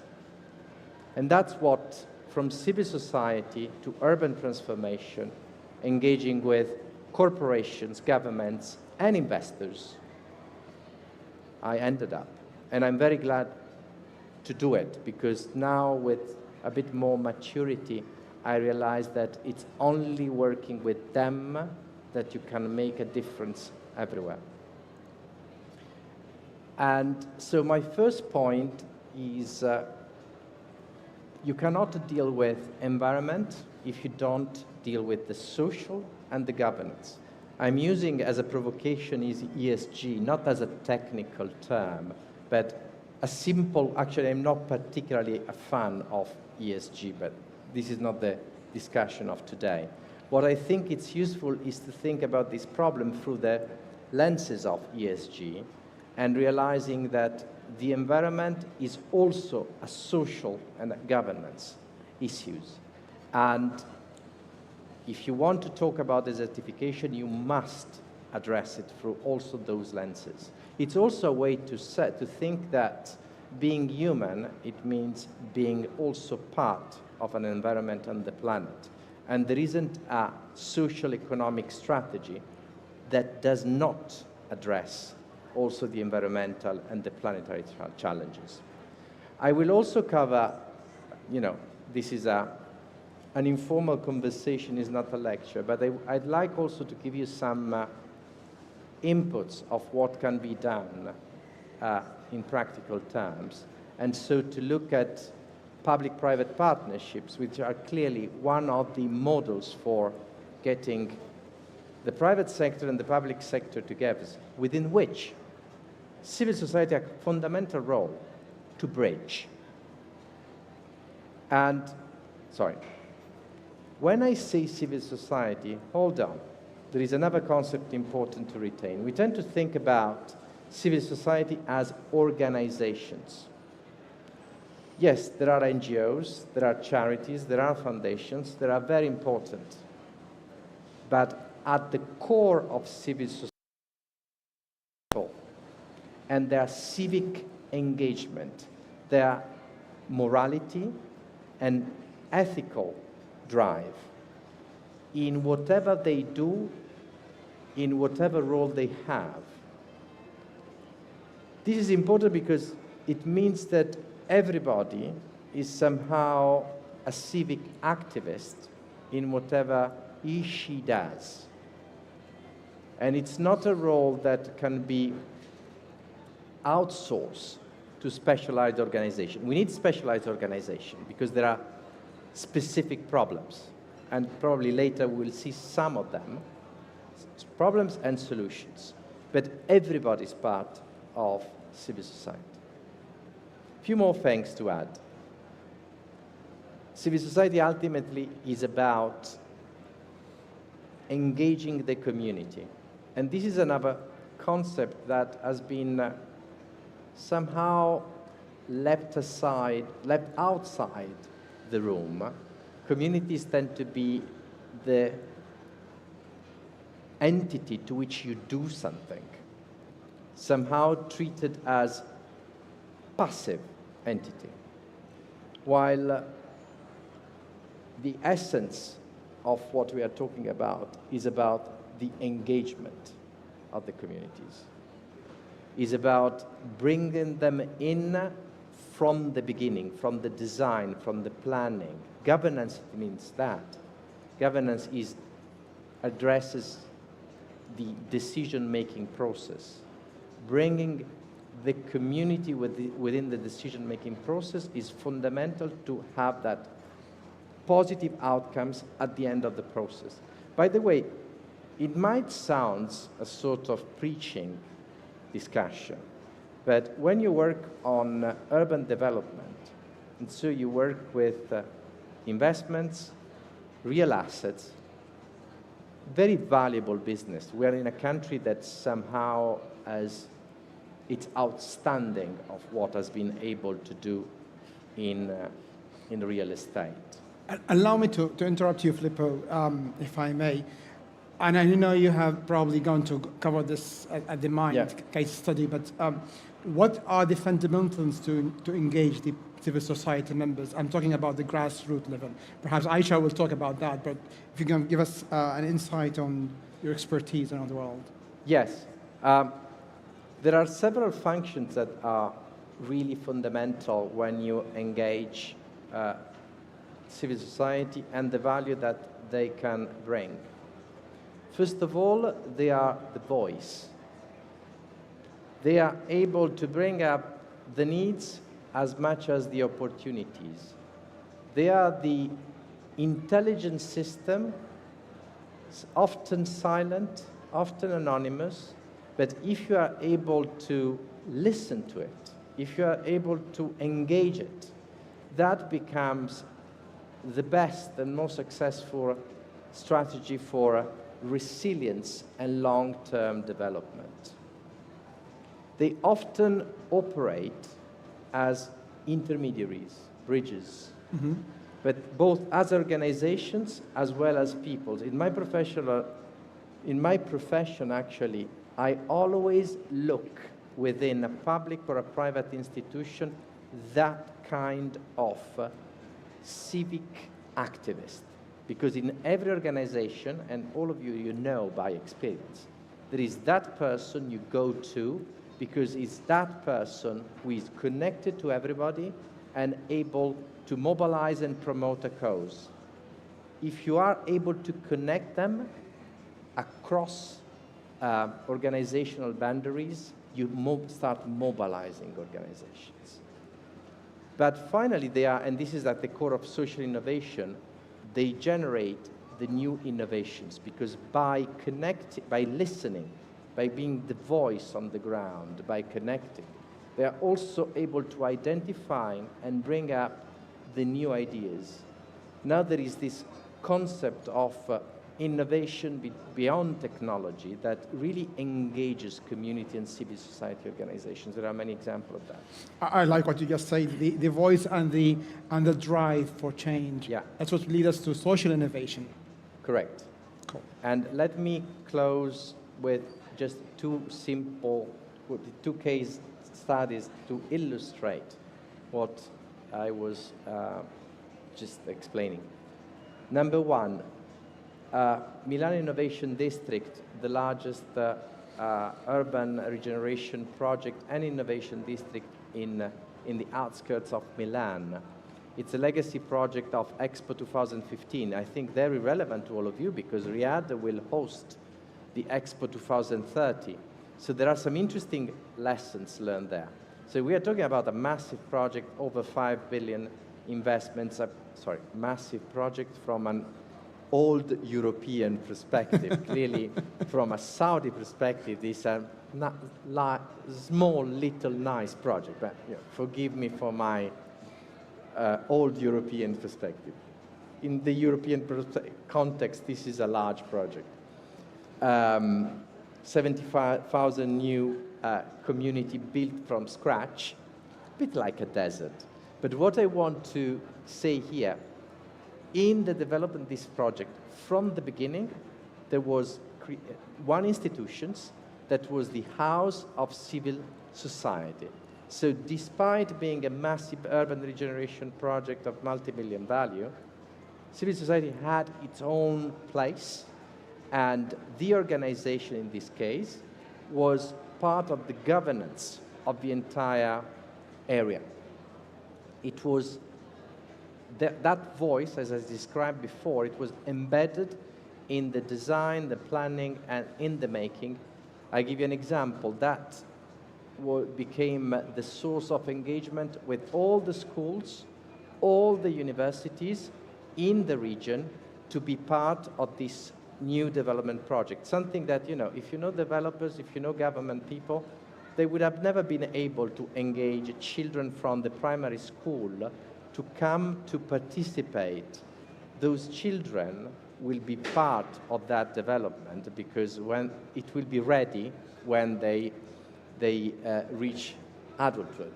And that's what, from civil society to urban transformation, engaging with corporations, governments, and investors, I ended up. And I'm very glad to do it, because now with a bit more maturity, I realize that it's only working with them that you can make a difference everywhere. And so my first point is you cannot deal with environment if you don't deal with the social and the governance. I'm using as a provocation is ESG, not as a technical term, but a simple, actually I'm not particularly a fan of ESG, but this is not the discussion of today. What I think it's useful is to think about this problem through the lenses of ESG, and realizing that the environment is also a social and a governance issues. And if you want to talk about desertification, you must address it through also those lenses. It's also a way to think that being human, it means being also part of an environment and the planet. And there isn't a social economic strategy that does not address also the environmental and the planetary challenges. I will also cover, this is an informal conversation, is not a lecture, but I'd like also to give you some inputs of what can be done in practical terms. And so to look at public-private partnerships, which are clearly one of the models for getting the private sector and the public sector together, within which civil society has a fundamental role to bridge. And, when I say civil society, hold on, there is another concept important to retain. We tend to think about civil society as organizations. Yes, there are NGOs, there are charities, there are foundations, they are very important. But at the core of civil society and their civic engagement, their morality and ethical drive in whatever they do, in whatever role they have. This is important because it means that everybody is somehow a civic activist in whatever he, she does. And it's not a role that can be outsourced to specialized organization. We need specialized organization because there are specific problems. And probably later we'll see some of them, problems and solutions. But everybody's part of civil society. A few more things to add. Civil society ultimately is about engaging the community. And this is another concept that has been somehow left outside the room. Communities tend to be the entity to which you do something, somehow treated as passive entity, while the essence of what we are talking about is about the engagement of the communities, is about bringing them in from the beginning, from the design, from the planning. Governance means that. Governance addresses the decision-making process. Bringing the community within the decision-making process is fundamental to have that positive outcomes at the end of the process. By the way, it might sound a sort of preaching discussion, but when you work on urban development, and so you work with investments, real assets, very valuable business. We are in a country that somehow it's outstanding of what has been able to do in real estate. Allow me to interrupt you, Filippo, if I may. And I know you have probably gone to cover this at the MIND case study, but what are the fundamentals to engage the civil society members. I'm talking about the grassroots level. Perhaps Aisha will talk about that, but if you can give us an insight on your expertise around the world. Yes. There are several functions that are really fundamental when you engage civil society and the value that they can bring. First of all, they are the voice. They are able to bring up the needs as much as the opportunities. They are the intelligence system, often silent, often anonymous, but if you are able to listen to it, if you are able to engage it, that becomes the best and most successful strategy for resilience and long-term development. They often operate as intermediaries, bridges, but both as organizations as well as peoples. In my profession, actually, I always look within a public or a private institution that kind of civic activist. Because in every organization, and all of you, you know by experience, there is that person you go to because it's that person who is connected to everybody and able to mobilize and promote a cause. If you are able to connect them across organizational boundaries, you start mobilizing organizations. But finally, they are, and this is at the core of social innovation, they generate the new innovations because by listening, by being the voice on the ground, by connecting, they are also able to identify and bring up the new ideas. Now there is this concept of innovation beyond technology that really engages community and civil society organizations. There are many examples of that. I like what you just said, the voice and the drive for change. Yeah. That's what leads us to social innovation. Correct. Cool. And let me close with just two case studies to illustrate what I was just explaining. Number one, Milan Innovation District, the largest urban regeneration project and innovation district in the outskirts of Milan. It's a legacy project of Expo 2015. I think very relevant to all of you because Riyadh will host the Expo 2030. So there are some interesting lessons learned there. So we are talking about a massive project, over 5 billion investments, massive project from an old European perspective. Clearly, from a Saudi perspective, this is a small, little, nice project. But forgive me for my old European perspective. In the European context, this is a large project. 75,000 new community built from scratch, a bit like a desert. But what I want to say here, in the development of this project, from the beginning, there was one institution that was the house of civil society. So despite being a massive urban regeneration project of multi-million value, civil society had its own place, and the organization in this case was part of the governance of the entire area. It was that voice, as I described before, it was embedded in the design, the planning, and in the making. I give you an example. That became the source of engagement with all the schools, all the universities in the region to be part of this new development project. Something that, if you know developers, if you know government people, they would have never been able to engage children from the primary school to come to participate. Those children will be part of that development because when it will be ready when they reach adulthood.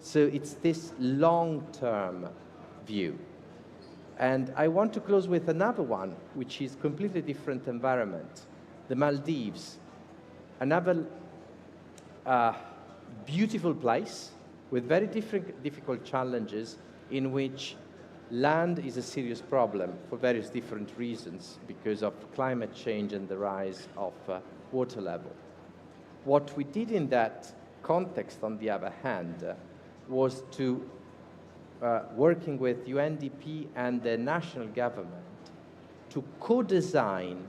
So it's this long-term view. And I want to close with another one, which is completely different environment. The Maldives, another beautiful place, with very difficult challenges in which land is a serious problem for various different reasons because of climate change and the rise of water level. What we did in that context, on the other hand, was to, working with UNDP and the national government, to co-design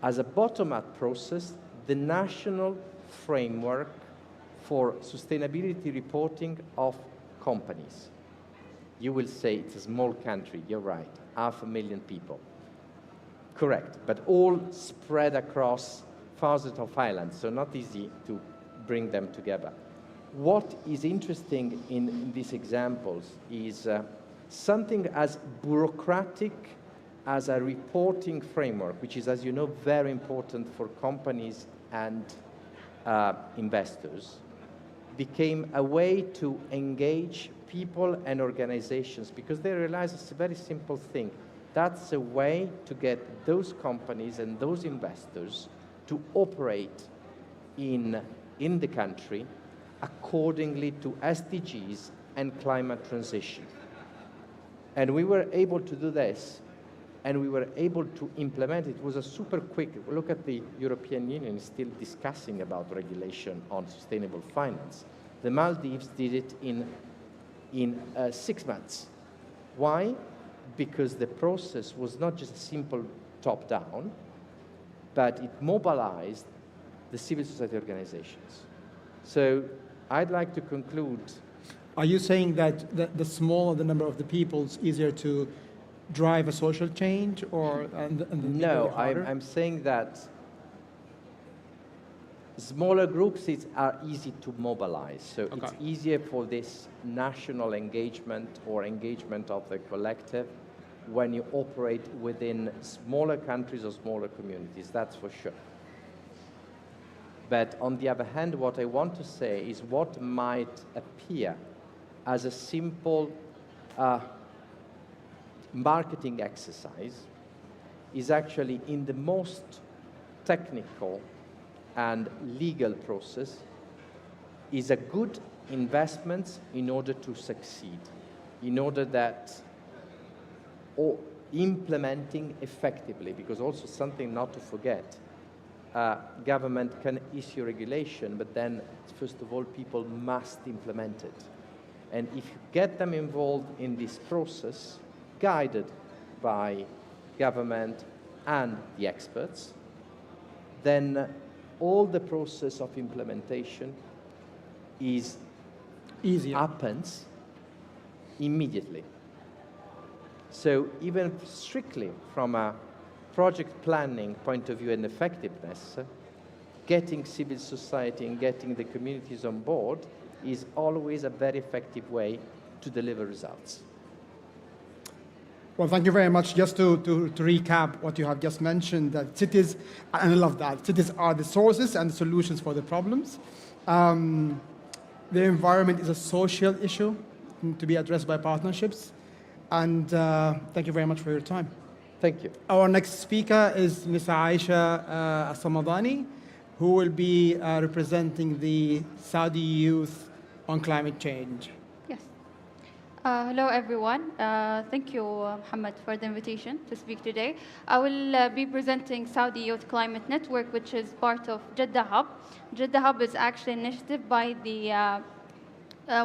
as a bottom-up process the national framework for sustainability reporting of companies. You will say it's a small country, you're right, 500,000 people. Correct, but all spread across thousands of islands, so not easy to bring them together. What is interesting in these examples is something as bureaucratic as a reporting framework, which is, as you know, very important for companies and investors, became a way to engage people and organizations because they realize it's a very simple thing. That's a way to get those companies and those investors to operate in the country accordingly to SDGs and climate transition. And we were able to do this, and we were able to implement it. It was a super quick, look at the European Union is still discussing about regulation on sustainable finance. The Maldives did it in 6 months. Why? Because the process was not just a simple top-down, but it mobilized the civil society organizations. So I'd like to conclude. Are you saying that the smaller the number of the people, it's easier to drive a social change, or no? I'm saying that smaller groups are easy to mobilize. So it's easier for this national engagement or engagement of the collective when you operate within smaller countries or smaller communities, that's for sure. But on the other hand, what I want to say is what might appear as a simple marketing exercise is actually in the most technical and legal process is a good investment in order to succeed, in order that implementing effectively, because also something not to forget, government can issue regulation, but then first of all people must implement it. And if you get them involved in this process, guided by government and the experts, then all the process of implementation is easier, happens immediately. So even strictly from a project planning point of view and effectiveness, getting civil society and getting the communities on board is always a very effective way to deliver results. Well, thank you very much. Just to recap what you have just mentioned, that cities, and I love that, cities are the sources and the solutions for the problems. The environment is a social issue to be addressed by partnerships. And thank you very much for your time. Thank you. Our next speaker is Ms. Aisha As-Samadani, who will be representing the Saudi youth on climate change. Yes. Hello, everyone. Thank you, Mohammed, for the invitation to speak today. I will be presenting Saudi Youth Climate Network, which is part of Jeddah Hub. Jeddah Hub is actually an initiative by the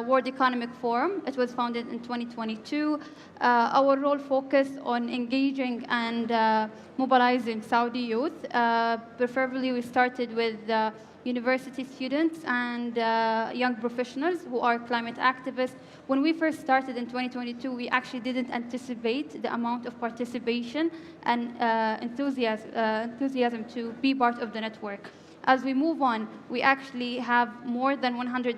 World Economic Forum. It was founded in 2022. Our role focused on engaging and mobilizing Saudi youth. Preferably, we started with university students and young professionals who are climate activists. When we first started in 2022, we actually didn't anticipate the amount of participation and enthusiasm to be part of the network. As we move on, we actually have more than 100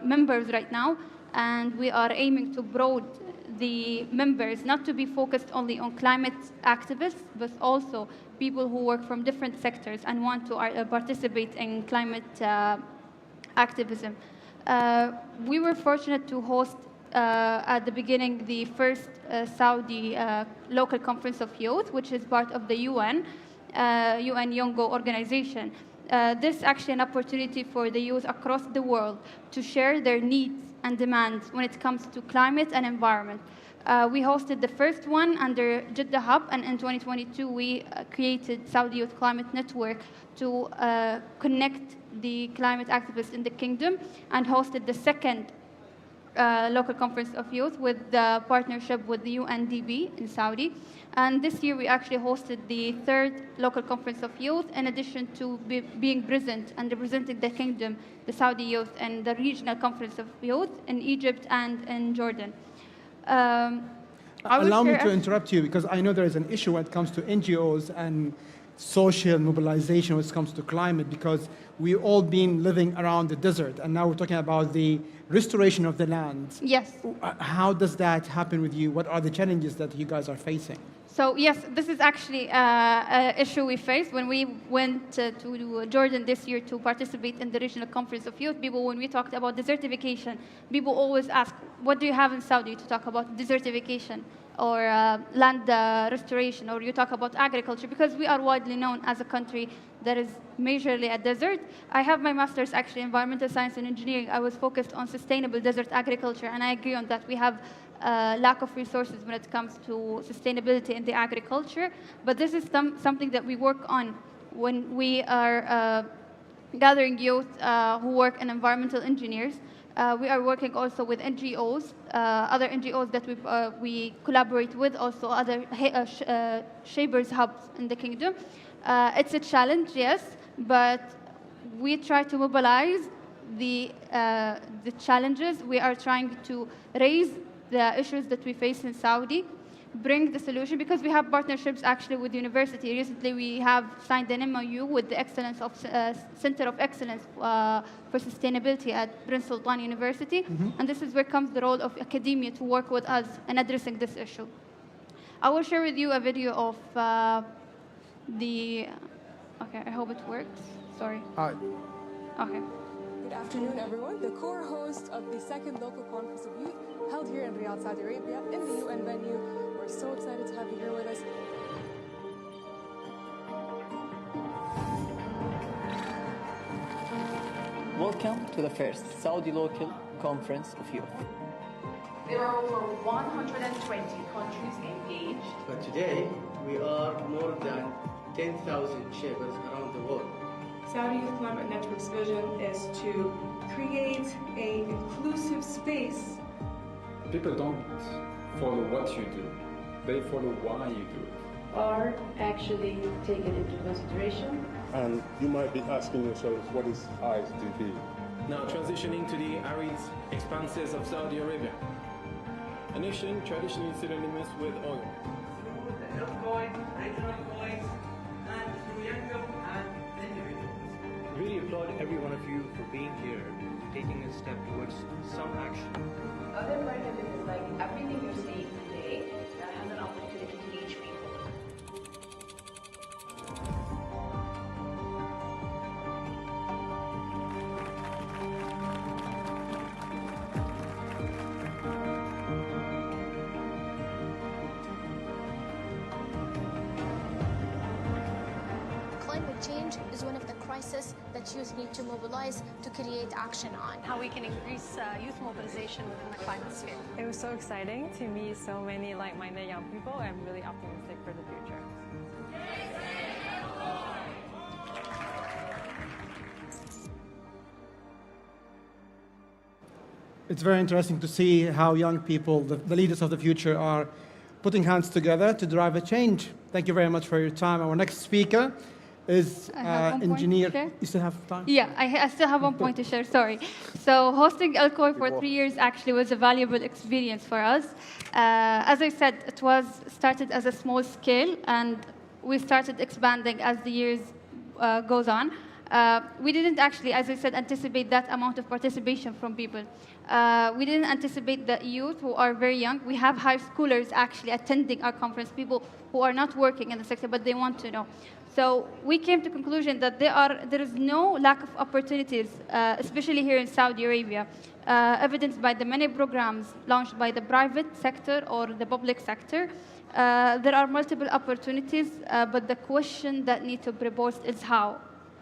members right now, and we are aiming to broaden the members, not to be focused only on climate activists, but also people who work from different sectors and want to participate in climate activism. We were fortunate to host at the beginning the first Saudi local conference of youth, which is part of the UN Yongo organization. this is actually an opportunity for the youth across the world to share their needs and demands when it comes to climate and environment. We hosted the first one under Jeddah Hub, and in 2022 we created Saudi Youth Climate Network to connect the climate activists in the kingdom, and hosted the second local conference of youth with the partnership with the UNDP in Saudi. And this year we actually hosted the third local conference of youth, in addition to being present and representing the kingdom, the Saudi youth, and the regional conference of youth in Egypt and in Jordan. Allow me to interrupt you, because I know there is an issue when it comes to NGOs and social mobilization when it comes to climate, because we've all been living around the desert, and now we're talking about the restoration of the land. Yes. How does that happen with you? What are the challenges that you guys are facing? So yes, this is actually an issue we faced when we went to Jordan this year to participate in the regional conference of youth. People, when we talked about desertification, people always ask, what do you have in Saudi to talk about desertification or land restoration, or you talk about agriculture, because we are widely known as a country that is majorly a desert. I have my master's actually in environmental science and engineering. I was focused on sustainable desert agriculture, and I agree on that. We have lack of resources when it comes to sustainability in the agriculture, but this is something that we work on when we are gathering youth who work in environmental engineers. We are working also with NGOs, other NGOs that we collaborate with, also other Shapers hubs in the kingdom. It's a challenge, yes, but we try to mobilize the challenges. We are trying to raise the issues that we face in Saudi, bring the solution, because we have partnerships actually with university. Recently, we have signed an MOU with the Center of Excellence for Sustainability at Prince Sultan University, and this is where comes the role of academia to work with us in addressing this issue. I will share with you a video of okay, I hope it works. Sorry. Okay. Good afternoon, everyone. The core host of the second local conference of youth held here in Riyadh, Saudi Arabia, in the UN venue. We're so excited to have you here with us. Welcome to the first Saudi local conference of youth. There are over 120 countries engaged. But today, we are more than 10,000 shapers around the world. Saudi Youth Climate Network's vision is to create an inclusive space. People don't follow what you do, they follow why you do it. Are actually taken into consideration. And you might be asking yourself, what is ISDP? Now transitioning to the arid expanses of Saudi Arabia, a nation traditionally synonymous with oil. Really applaud every one of you for being here, taking a step towards some action. Other part of it is like everything you're seeing today has an opportunity to reach people. Climate change is one of the crises that youth need to mobilize to create action on. How we can increase youth mobilization within the climate sphere. It was so exciting to meet so many like-minded young people. I'm really optimistic for the future. It's very interesting to see how young people, the leaders of the future, are putting hands together to drive a change. Thank you very much for your time. Our next speaker is engineer. You still have time? Yeah, I still have one point to share, sorry. So hosting LCOI for 3 years actually was a valuable experience for us. As I said, it was started as a small scale, and we started expanding as the years goes on. We didn't actually, as I said, anticipate that amount of participation from people. We didn't anticipate the youth who are very young. We have high schoolers actually attending our conference, people who are not working in the sector, but they want to know. So we came to the conclusion that there is no lack of opportunities, especially here in Saudi Arabia, evidenced by the many programs launched by the private sector or the public sector. There are multiple opportunities, but the question that needs to be proposed is how.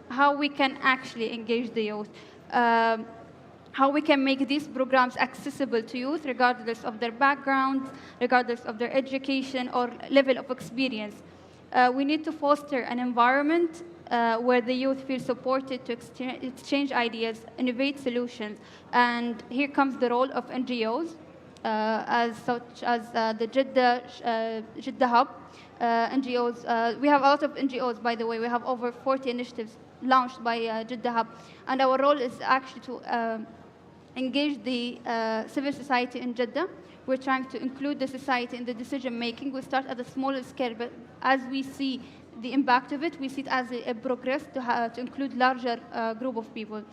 how we can actually engage the youth, how we can make these programs accessible to youth regardless of their background, regardless of their education or level of experience. We need to foster an environment where the youth feel supported to exchange ideas, innovate solutions. And here comes the role of NGOs, such as the Jeddah Hub. NGOs, we have a lot of NGOs, by the way. We have over 40 initiatives launched by Jeddah Hub. And our role is actually to engage the civil society in Jeddah. We're trying to include the society in the decision making. We start at a smaller scale, but as we see the impact of it, we see it as a progress to include larger group of people.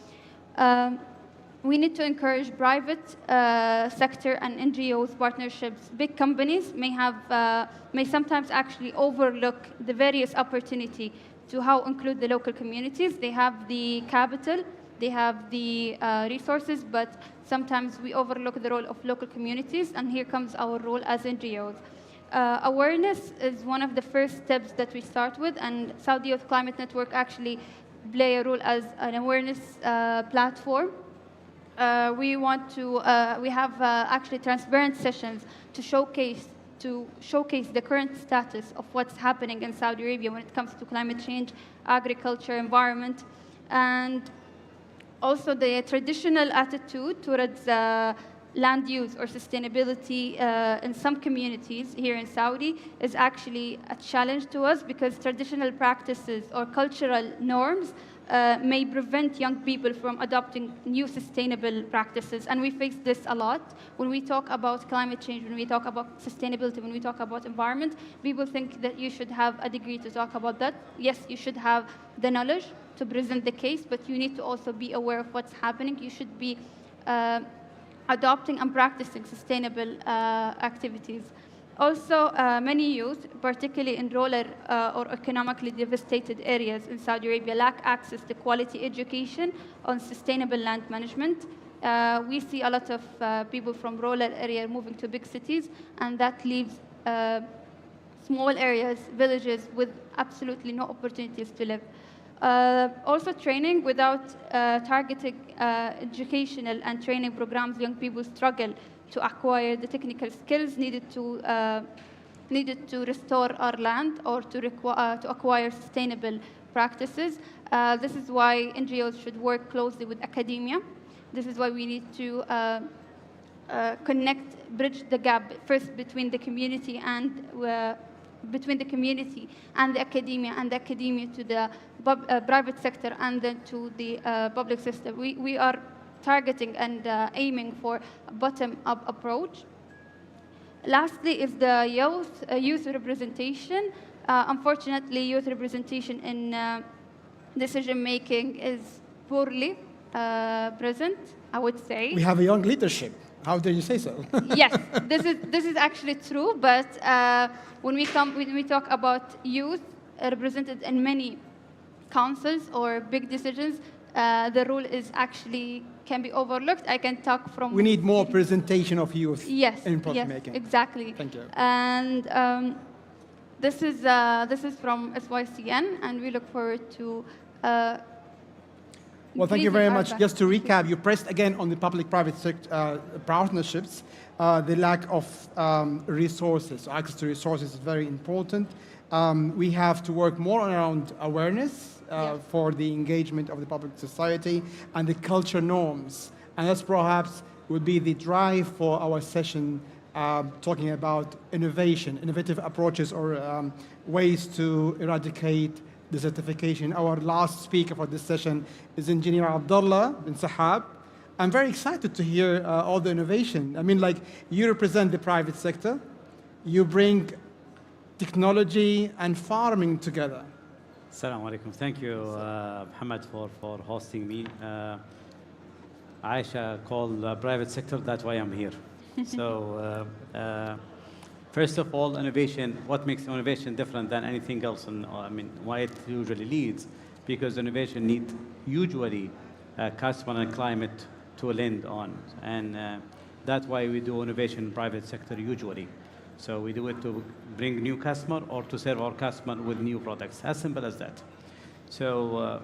We need to encourage private sector and NGOs partnerships. Big companies may sometimes actually overlook the various opportunity to how include the local communities. They have the capital, they have the resources, but sometimes we overlook the role of local communities, and here comes our role as NGOs. Awareness is one of the first steps that we start with, and Saudi Youth Climate Network actually play a role as an awareness platform. We have actually transparent sessions to showcase the current status of what's happening in Saudi Arabia when it comes to climate change, agriculture, environment, and also the traditional attitude towards land use or sustainability in some communities here in Saudi is actually a challenge to us, because traditional practices or cultural norms may prevent young people from adopting new sustainable practices. And we face this a lot. When we talk about climate change, when we talk about sustainability, when we talk about environment, people think that you should have a degree to talk about that. Yes, you should have the knowledge to present the case, but you need to also be aware of what's happening. You should be adopting and practicing sustainable activities. Also, many youth, particularly in rural or economically devastated areas in Saudi Arabia, lack access to quality education on sustainable land management. We see a lot of people from rural areas moving to big cities, and that leaves small areas, villages, with absolutely no opportunities to live. Also, training without targeted educational and training programs, young people struggle to acquire the technical skills needed to restore our land or to acquire sustainable practices. This is why NGOs should work closely with academia. This is why we need to bridge the gap first between the community and the academia, and the academia to the private sector, and then to the public sector. We are targeting and aiming for a bottom-up approach. Lastly is the youth representation. Unfortunately, youth representation in decision-making is poorly present, I would say. We have a young leadership. How dare you say so? Yes, this is actually true, but when we talk about youth represented in many councils or big decisions, the role is actually can be overlooked. I can talk from. We need more presentation of youth. Yes, in policy making. Exactly. Thank you. And this is from SYCN, and we look forward to. Well, thank you very much. Just to recap, you pressed again on the public-private sector partnerships. The lack of resources, access to resources is very important. We have to work more around awareness for the engagement of the public society and the culture norms. And that's perhaps would be the drive for our session, talking about innovative approaches or ways to eradicate desertification. Our last speaker for this session is Engineer Abdullah bin Sahab. I'm very excited to hear all the innovation. I mean, like, you represent the private sector. You bring technology and farming together. Assalamu alaikum. Thank you, Muhammad, for hosting me. Aisha called private sector, that's why I'm here. So, first of all, innovation, what makes innovation different than anything else? And why it usually leads? Because innovation needs usually customer and climate to lend on. And that's why we do innovation in private sector usually. So we do it to bring new customer or to serve our customer with new products, as simple as that. So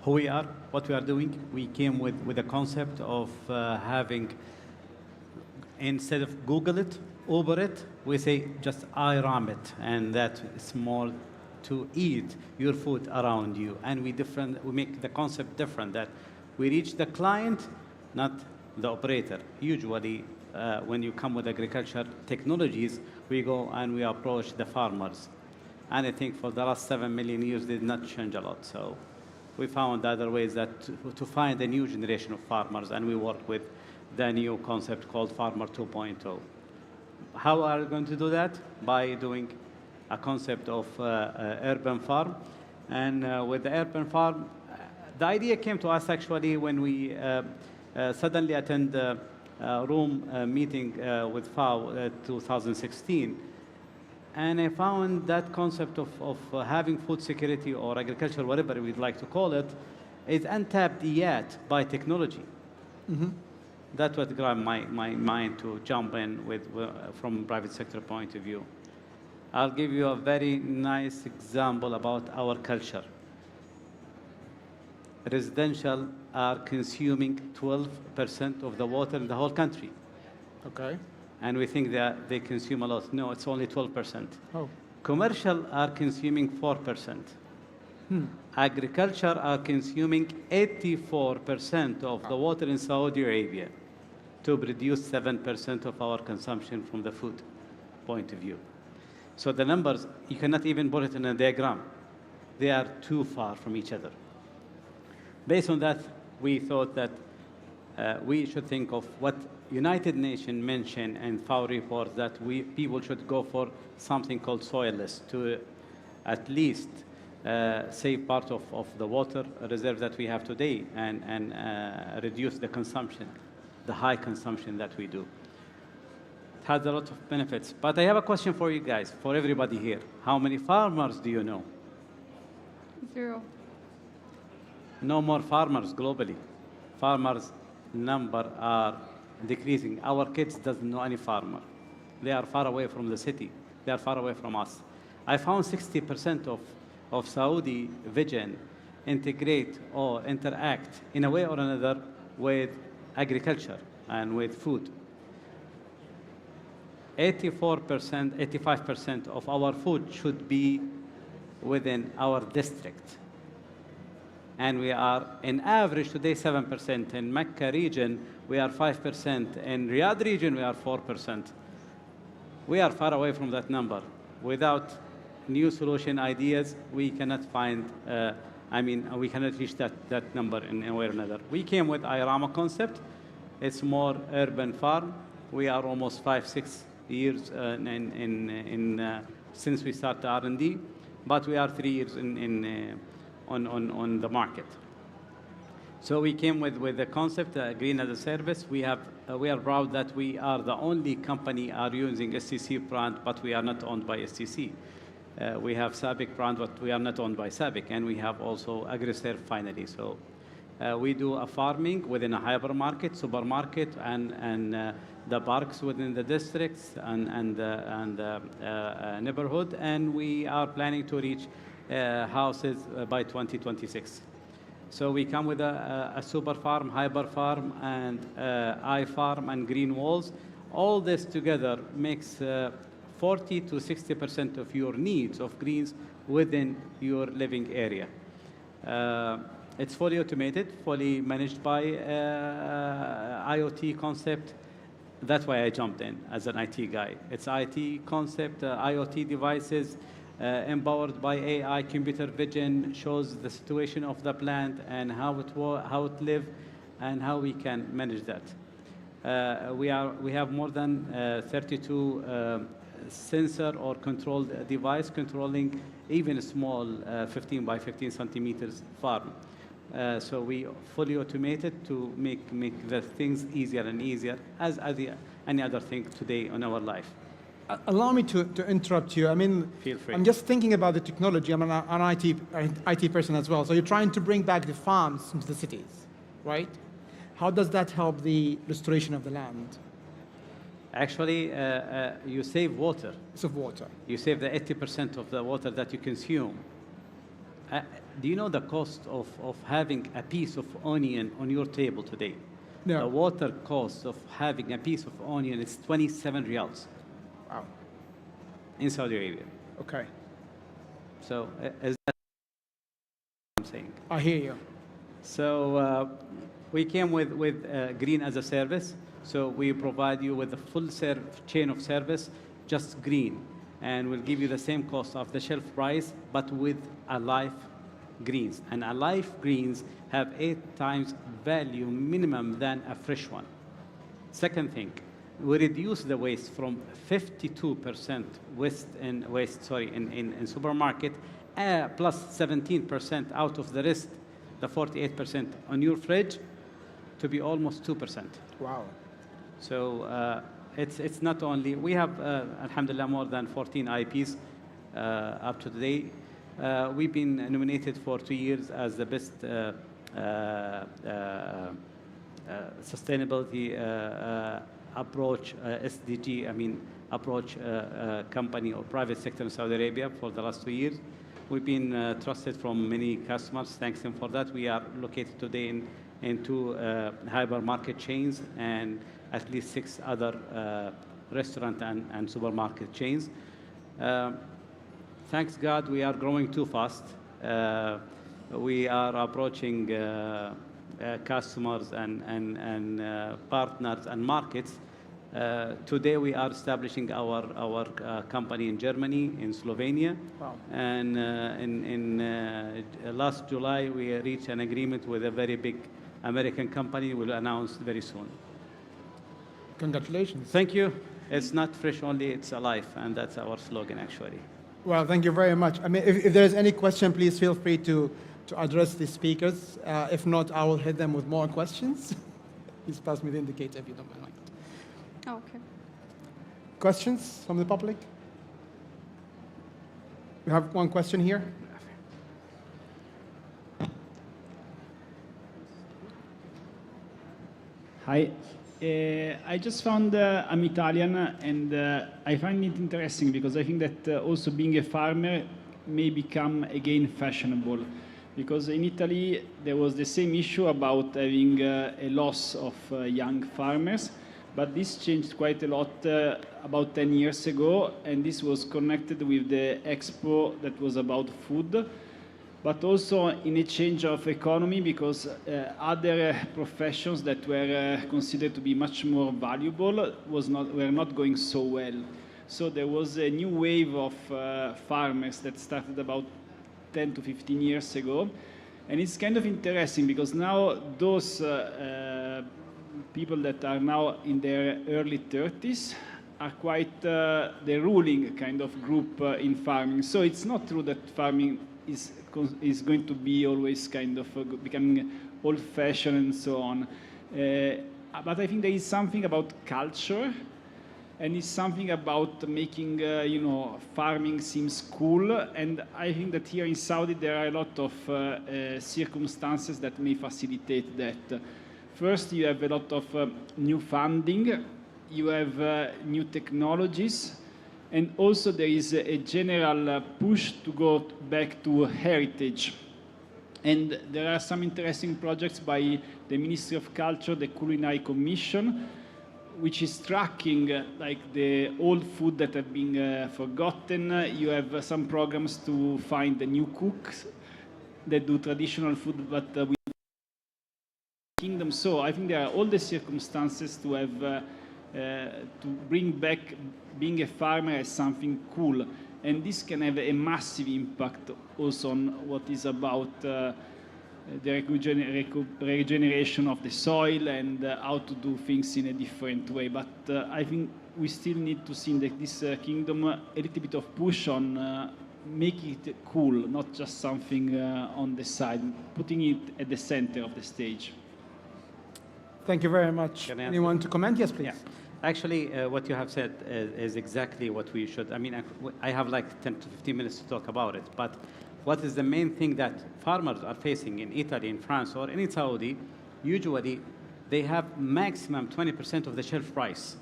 who we are, what we are doing. We came with a concept of having, instead of Google it, Uber it, we say just IRAM it, and that small to eat your food around you. And we make the concept different, that we reach the client, not the operator. Usually, when you come with agriculture technologies, we go and we approach the farmers. And I think for the last 7 million years, they did not change a lot. So we found other ways that to find a new generation of farmers, and we work with the new concept called Farmer 2.0. How are we going to do that? By doing a concept of urban farm. And with the urban farm, the idea came to us actually when we suddenly attend a room meeting with FAO 2016. And I found that concept of having food security or agriculture, whatever we'd like to call it, is untapped yet by technology. Mm-hmm. That's what grabbed my mind to jump in with from private sector point of view. I'll give you a very nice example about our culture. Residential are consuming 12% of the water in the whole country. Okay. And we think that they consume a lot. No, it's only 12%. Oh. Commercial are consuming 4%. Agriculture are consuming 84% of the water in Saudi Arabia to produce 7% of our consumption from the food point of view. So the numbers, you cannot even put it in a diagram. They are too far from each other. Based on that, we thought that we should think of what United Nations mentioned in FAO report, that people should go for something called soilless to at least save part of the water reserve that we have today and reduce the consumption, the high consumption that we do. It has a lot of benefits. But I have a question for you guys, for everybody here. How many farmers do you know? 0. No more farmers globally. Farmers' number are decreasing. Our kids doesn't know any farmer. They are far away from the city. They are far away from us. I found 60% of Saudi vision integrate or interact in a way or another with agriculture and with food. 84%, 85% of our food should be within our district. And we are, in average, today 7%. In Mecca region, we are 5%. In Riyadh region, we are 4%. We are far away from that number. Without new solution ideas, we cannot find, we cannot reach that number in a way or another. We came with IRAMA concept. It's more urban farm. We are almost 5-6 years since we started R&D, but we are 3 years on the market. So we came with the concept, green as a service. We are proud that we are the only company are using SCC brand, but we are not owned by SCC. We have SABIC brand, but we are not owned by SABIC, and we have also AgriServe finally. So we do a farming within a hypermarket, supermarket, and the parks within the districts and neighborhood, and we are planning to reach houses by 2026. So we come with a super farm, hyper farm, and iFarm and green walls. All this together makes 40 to 60% of your needs of greens within your living area. It's fully automated, fully managed by IoT concept. That's why I jumped in as an IT guy. It's IT concept, IoT devices, empowered by AI, computer vision, shows the situation of the plant and how it lives and how we can manage that. We have more than 32 sensor or controlled device controlling even a small 15 by 15 centimeters farm. So we fully automated to make the things easier and easier as any other thing today in our life. Allow me to interrupt you. I mean, feel free. I'm just thinking about the technology. I'm an IT person as well. So you're trying to bring back the farms into the cities, right? How does that help the restoration of the land? Actually, you save water. Save water. You save the 80% of the water that you consume. do you know the cost of having a piece of onion on your table today? No. The water cost of having a piece of onion is 27 riyals. Wow. In Saudi Arabia. Okay. So is that what I'm saying? I hear you. So we came with green as a service. So we provide you with a full chain of service, just green. And we'll give you the same cost of the shelf price, but with alive greens. And alive greens have 8 times value minimum than a fresh one. Second thing, we reduce the waste from 52% in supermarket, plus 17% out of the rest, the 48% on your fridge, to be almost 2%. Wow. So it's not only, we have, alhamdulillah, more than 14 IPs up to today. We've been nominated for 2 years as the best sustainability approach, SDG, approach company or private sector in Saudi Arabia for the last 2 years. We've been trusted from many customers. Thanks them for that. We are located today in 2 hypermarket chains and at least 6 other restaurant and supermarket chains. Thanks God, we are growing too fast. We are approaching customers and partners and markets. Today we are establishing our company in Germany, in Slovenia. Wow. And in last July we reached an agreement with a very big American company. We'll announce very soon. Congratulations. Thank you. It's not fresh only, it's alive, and that's our slogan actually. Well, thank you very much. I mean, if there's any question, please feel free to address the speakers. If not, I will hit them with more questions. Please pass me the indicator if you don't mind. Okay. Questions from the public? We have one question here. Hi. I just found I'm Italian, and I find it interesting because I think that also being a farmer may become again fashionable. Because in Italy there was the same issue about having a loss of young farmers, but this changed quite a lot about 10 years ago, and this was connected with the expo that was about food, but also in a change of economy, because other professions that were considered to be much more valuable were not going so well. So there was a new wave of farmers that started about 10 to 15 years ago. And it's kind of interesting because now those people that are now in their early 30s are quite the ruling kind of group in farming. So it's not true that farming is going to be always kind of becoming old-fashioned and so on. But I think there is something about culture, and it's something about making farming seems cool. And I think that here in Saudi there are a lot of circumstances that may facilitate that. First, you have a lot of new funding, you have new technologies, and also there is a general push to go back to heritage. And there are some interesting projects by the Ministry of Culture, the Culinary Commission, which is tracking like the old food that have been forgotten. You have some programs to find the new cooks that do traditional food, but with kingdom. So I think there are all the circumstances to have to bring back being a farmer as something cool, and this can have a massive impact also on what is about the regeneration of the soil and how to do things in a different way. But I think we still need to see in this kingdom a little bit of push on making it cool, not just something on the side, putting it at the center of the stage. Thank you very much. Anyone to comment? Yes, please. Yeah. Actually, what you have said is exactly what we should. I mean, I have like 10 to 15 minutes to talk about it, but what is the main thing that farmers are facing in Italy, in France, or in Saudi? Usually, they have maximum 20% of the shelf price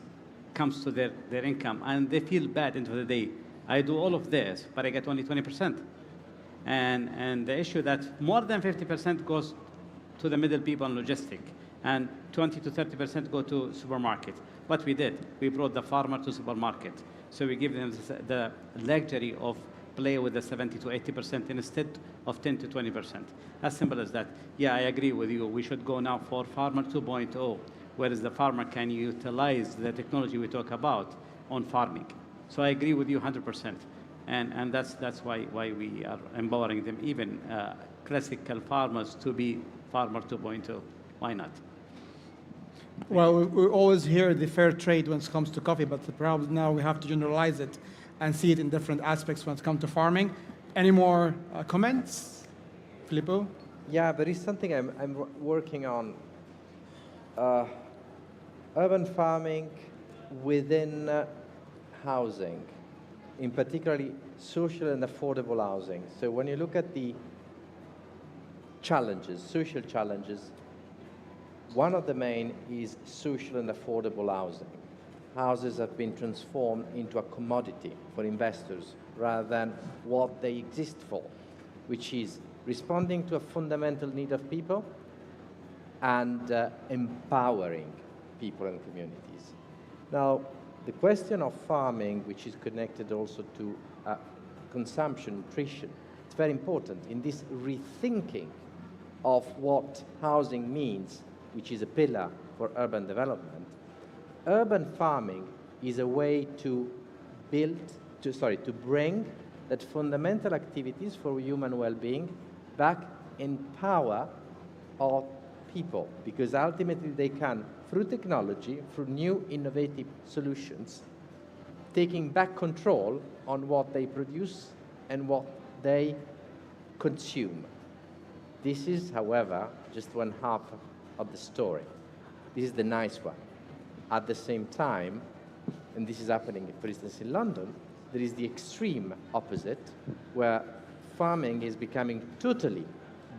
comes to their income, and they feel bad into the day. I do all of this, but I get only 20%. And the issue that more than 50% goes to the middle people and logistic, and 20 to 30% go to supermarket. What we did, we brought the farmer to supermarket. So we give them the luxury of play with the 70 to 80% instead of 10 to 20%. As simple as that. Yeah, I agree with you. We should go now for Farmer 2.0, whereas the farmer can utilize the technology we talk about on farming. So I agree with you 100%. And that's why we are empowering them, even classical farmers, to be Farmer 2.0. Why not? Well, we always hear the fair trade when it comes to coffee, but perhaps now we have to generalize it and see it in different aspects when it comes to farming. Any more comments? Filippo? Yeah, there is something I'm working on. Urban farming within housing, in particularly social and affordable housing. So when you look at the challenges, social challenges, one of the main is social and affordable housing. Houses have been transformed into a commodity for investors rather than what they exist for, which is responding to a fundamental need of people and empowering people and communities. Now, the question of farming, which is connected also to consumption, nutrition, it's very important in this rethinking of what housing means, which is a pillar for urban development. Urban farming is a way to bring that fundamental activities for human well-being back in power of people, because ultimately they can, through technology, through new innovative solutions, taking back control on what they produce and what they consume. This is, however, just one half of the story. This is the nice one. At the same time, and this is happening, for instance, in London, there is the extreme opposite, where farming is becoming totally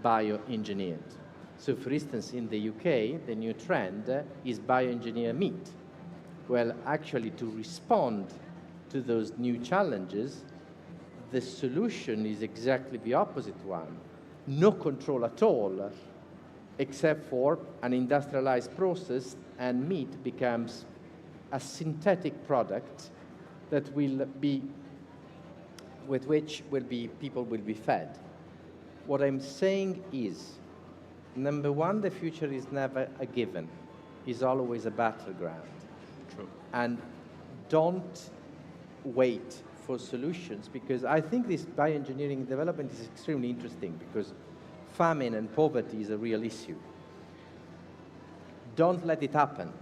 bioengineered. So, for instance, in the UK, the new trend is bioengineered meat. Well, actually, to respond to those new challenges, the solution is exactly the opposite one. No control at all, except for an industrialized process, and meat becomes a synthetic product that will be, with which people will be fed. What I'm saying is, number one, the future is never a given. It's always a battleground. True. And don't wait for solutions, because I think this bioengineering development is extremely interesting, because famine and poverty is a real issue. Don't let it happen.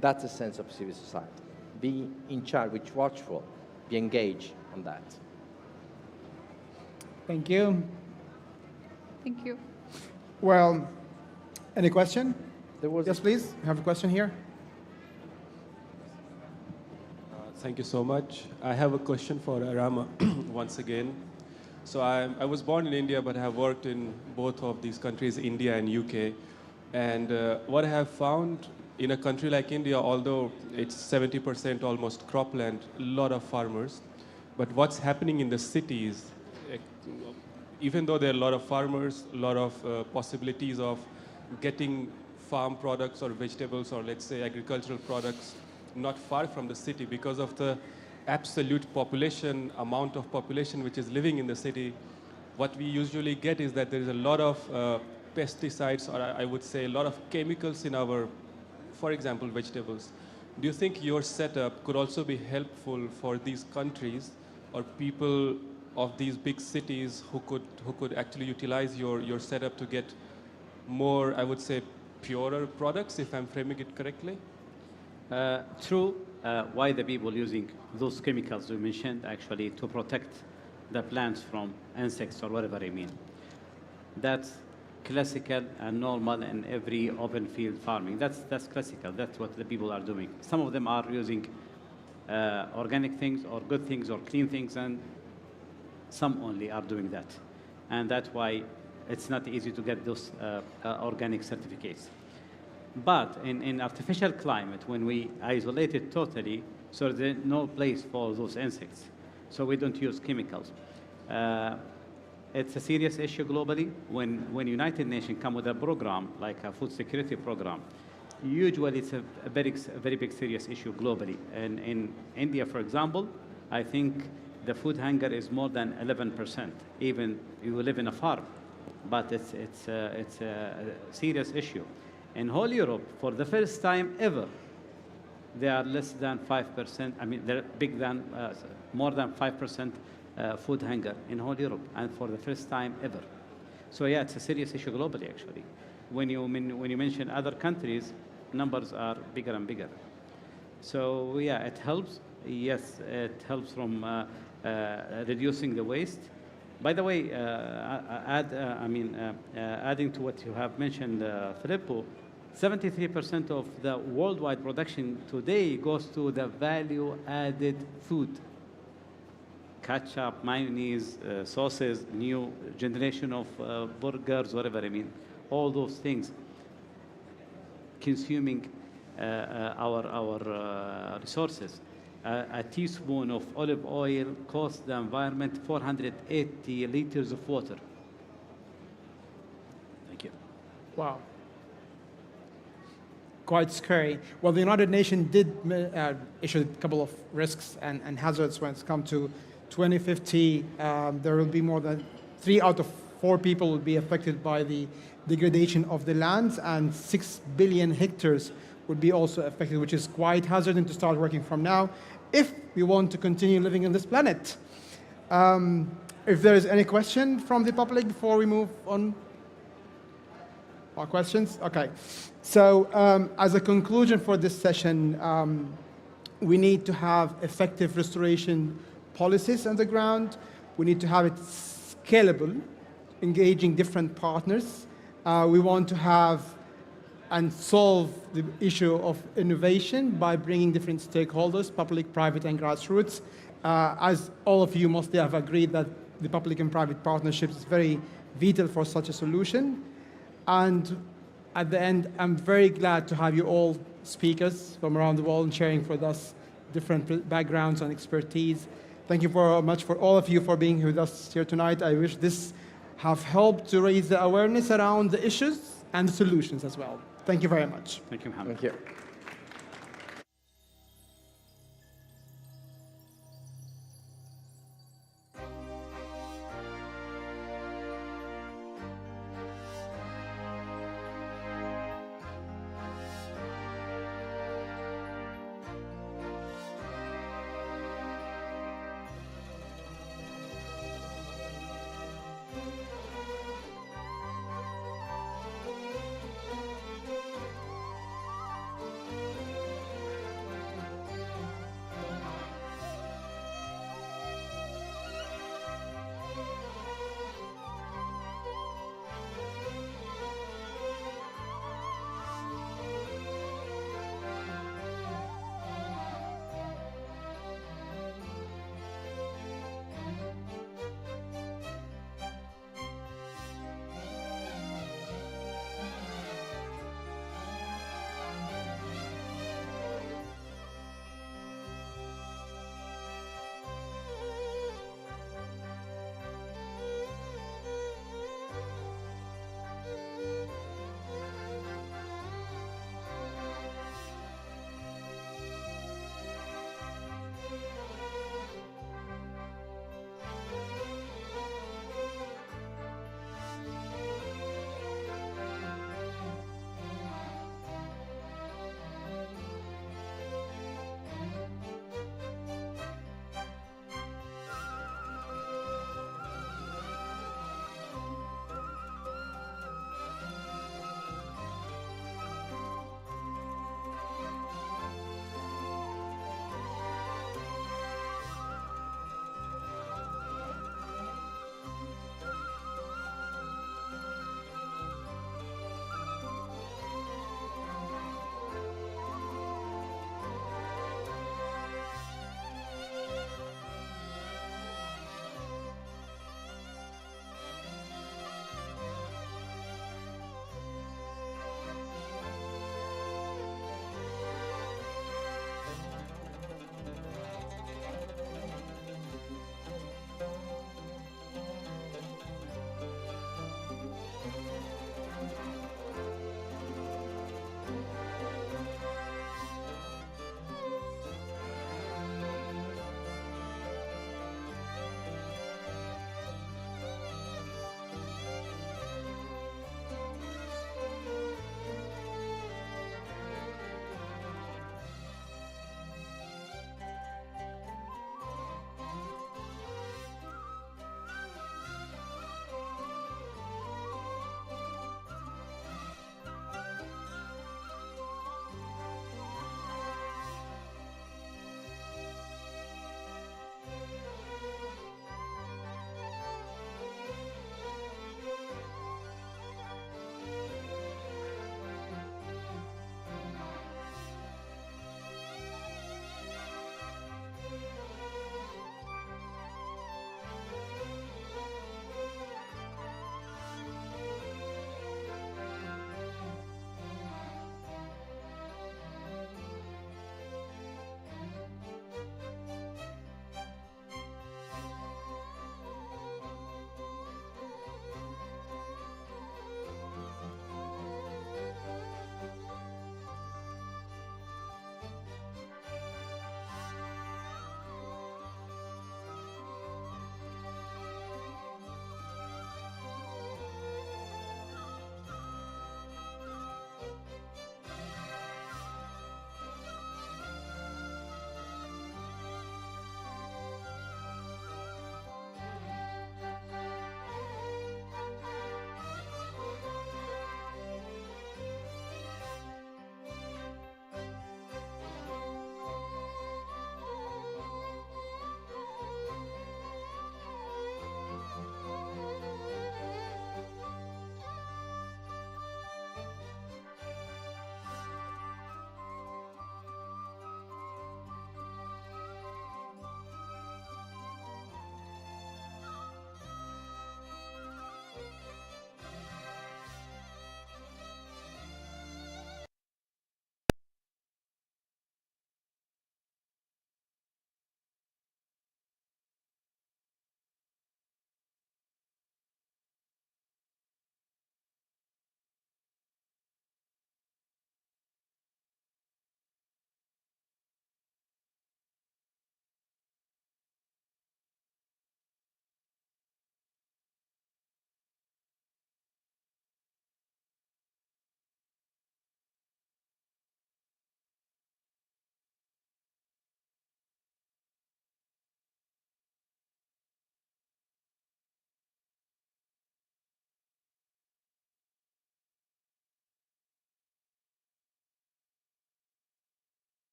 That's a sense of civil society. Be in charge, be watchful, be engaged on that. Thank you. Thank you. Well, any question? Yes, please. We have a question here. Thank you so much. I have a question for Rama once again. So I was born in India, but I have worked in both of these countries, India and UK. And what I have found in a country like India, although it's 70% almost cropland, a lot of farmers, but what's happening in the cities, even though there are a lot of farmers, a lot of possibilities of getting farm products or vegetables or, let's say, agricultural products not far from the city, because of the absolute population, amount of population which is living in the city, what we usually get is that there is a lot of pesticides, or I would say a lot of chemicals in our, for example, vegetables. Do you think your setup could also be helpful for these countries or people of these big cities who could actually utilize your setup to get more, I would say, purer products, if I'm framing it correctly? True. Why the people using those chemicals we mentioned, actually, to protect the plants from insects or whatever I mean. That's classical and normal in every open field farming. That's classical. That's what the people are doing. Some of them are using organic things or good things or clean things, and some only are doing that. And that's why it's not easy to get those organic certificates. But in artificial climate, when we isolate it totally, so there's no place for those insects. So we don't use chemicals. It's a serious issue globally. When United Nations come with a program, like a food security program, usually it's a very big serious issue globally. And in India, for example, I think the food hunger is more than 11%, even you live in a farm. But it's a serious issue. In whole Europe, for the first time ever, they are less than 5%, I mean, they're more than 5% food hunger in whole Europe, and for the first time ever. So yeah, it's a serious issue globally, actually. When you mention other countries, numbers are bigger and bigger. So yeah, it helps. Yes, it helps from reducing the waste. By the way, adding to what you have mentioned, Filippo, 73% of the worldwide production today goes to the value-added food. Ketchup, mayonnaise, sauces, new generation of burgers, whatever, I mean, all those things consuming our resources. A teaspoon of olive oil costs the environment 480 liters of water. Thank you. Wow. Quite scary. Well, the United Nations did issue a couple of risks and hazards when it's come to 2050. There will be more than 3 out of 4 people will be affected by the degradation of the lands, and 6 billion hectares would be also affected, which is quite hazardous to start working from now if we want to continue living on this planet. If there is any question from the public before we move on. More questions? Okay. So as a conclusion for this session, we need to have effective restoration policies on the ground. We need to have it scalable, engaging different partners. We want to have and solve the issue of innovation by bringing different stakeholders, public, private, and grassroots. As all of you mostly have agreed that the public and private partnerships is very vital for such a solution. And at the end, I'm very glad to have you all speakers from around the world and sharing with us different backgrounds and expertise. Thank you very much for all of you for being with us here tonight. I wish this have helped to raise the awareness around the issues and the solutions as well. Thank you very much. Thank you, Mohammed. Thank you.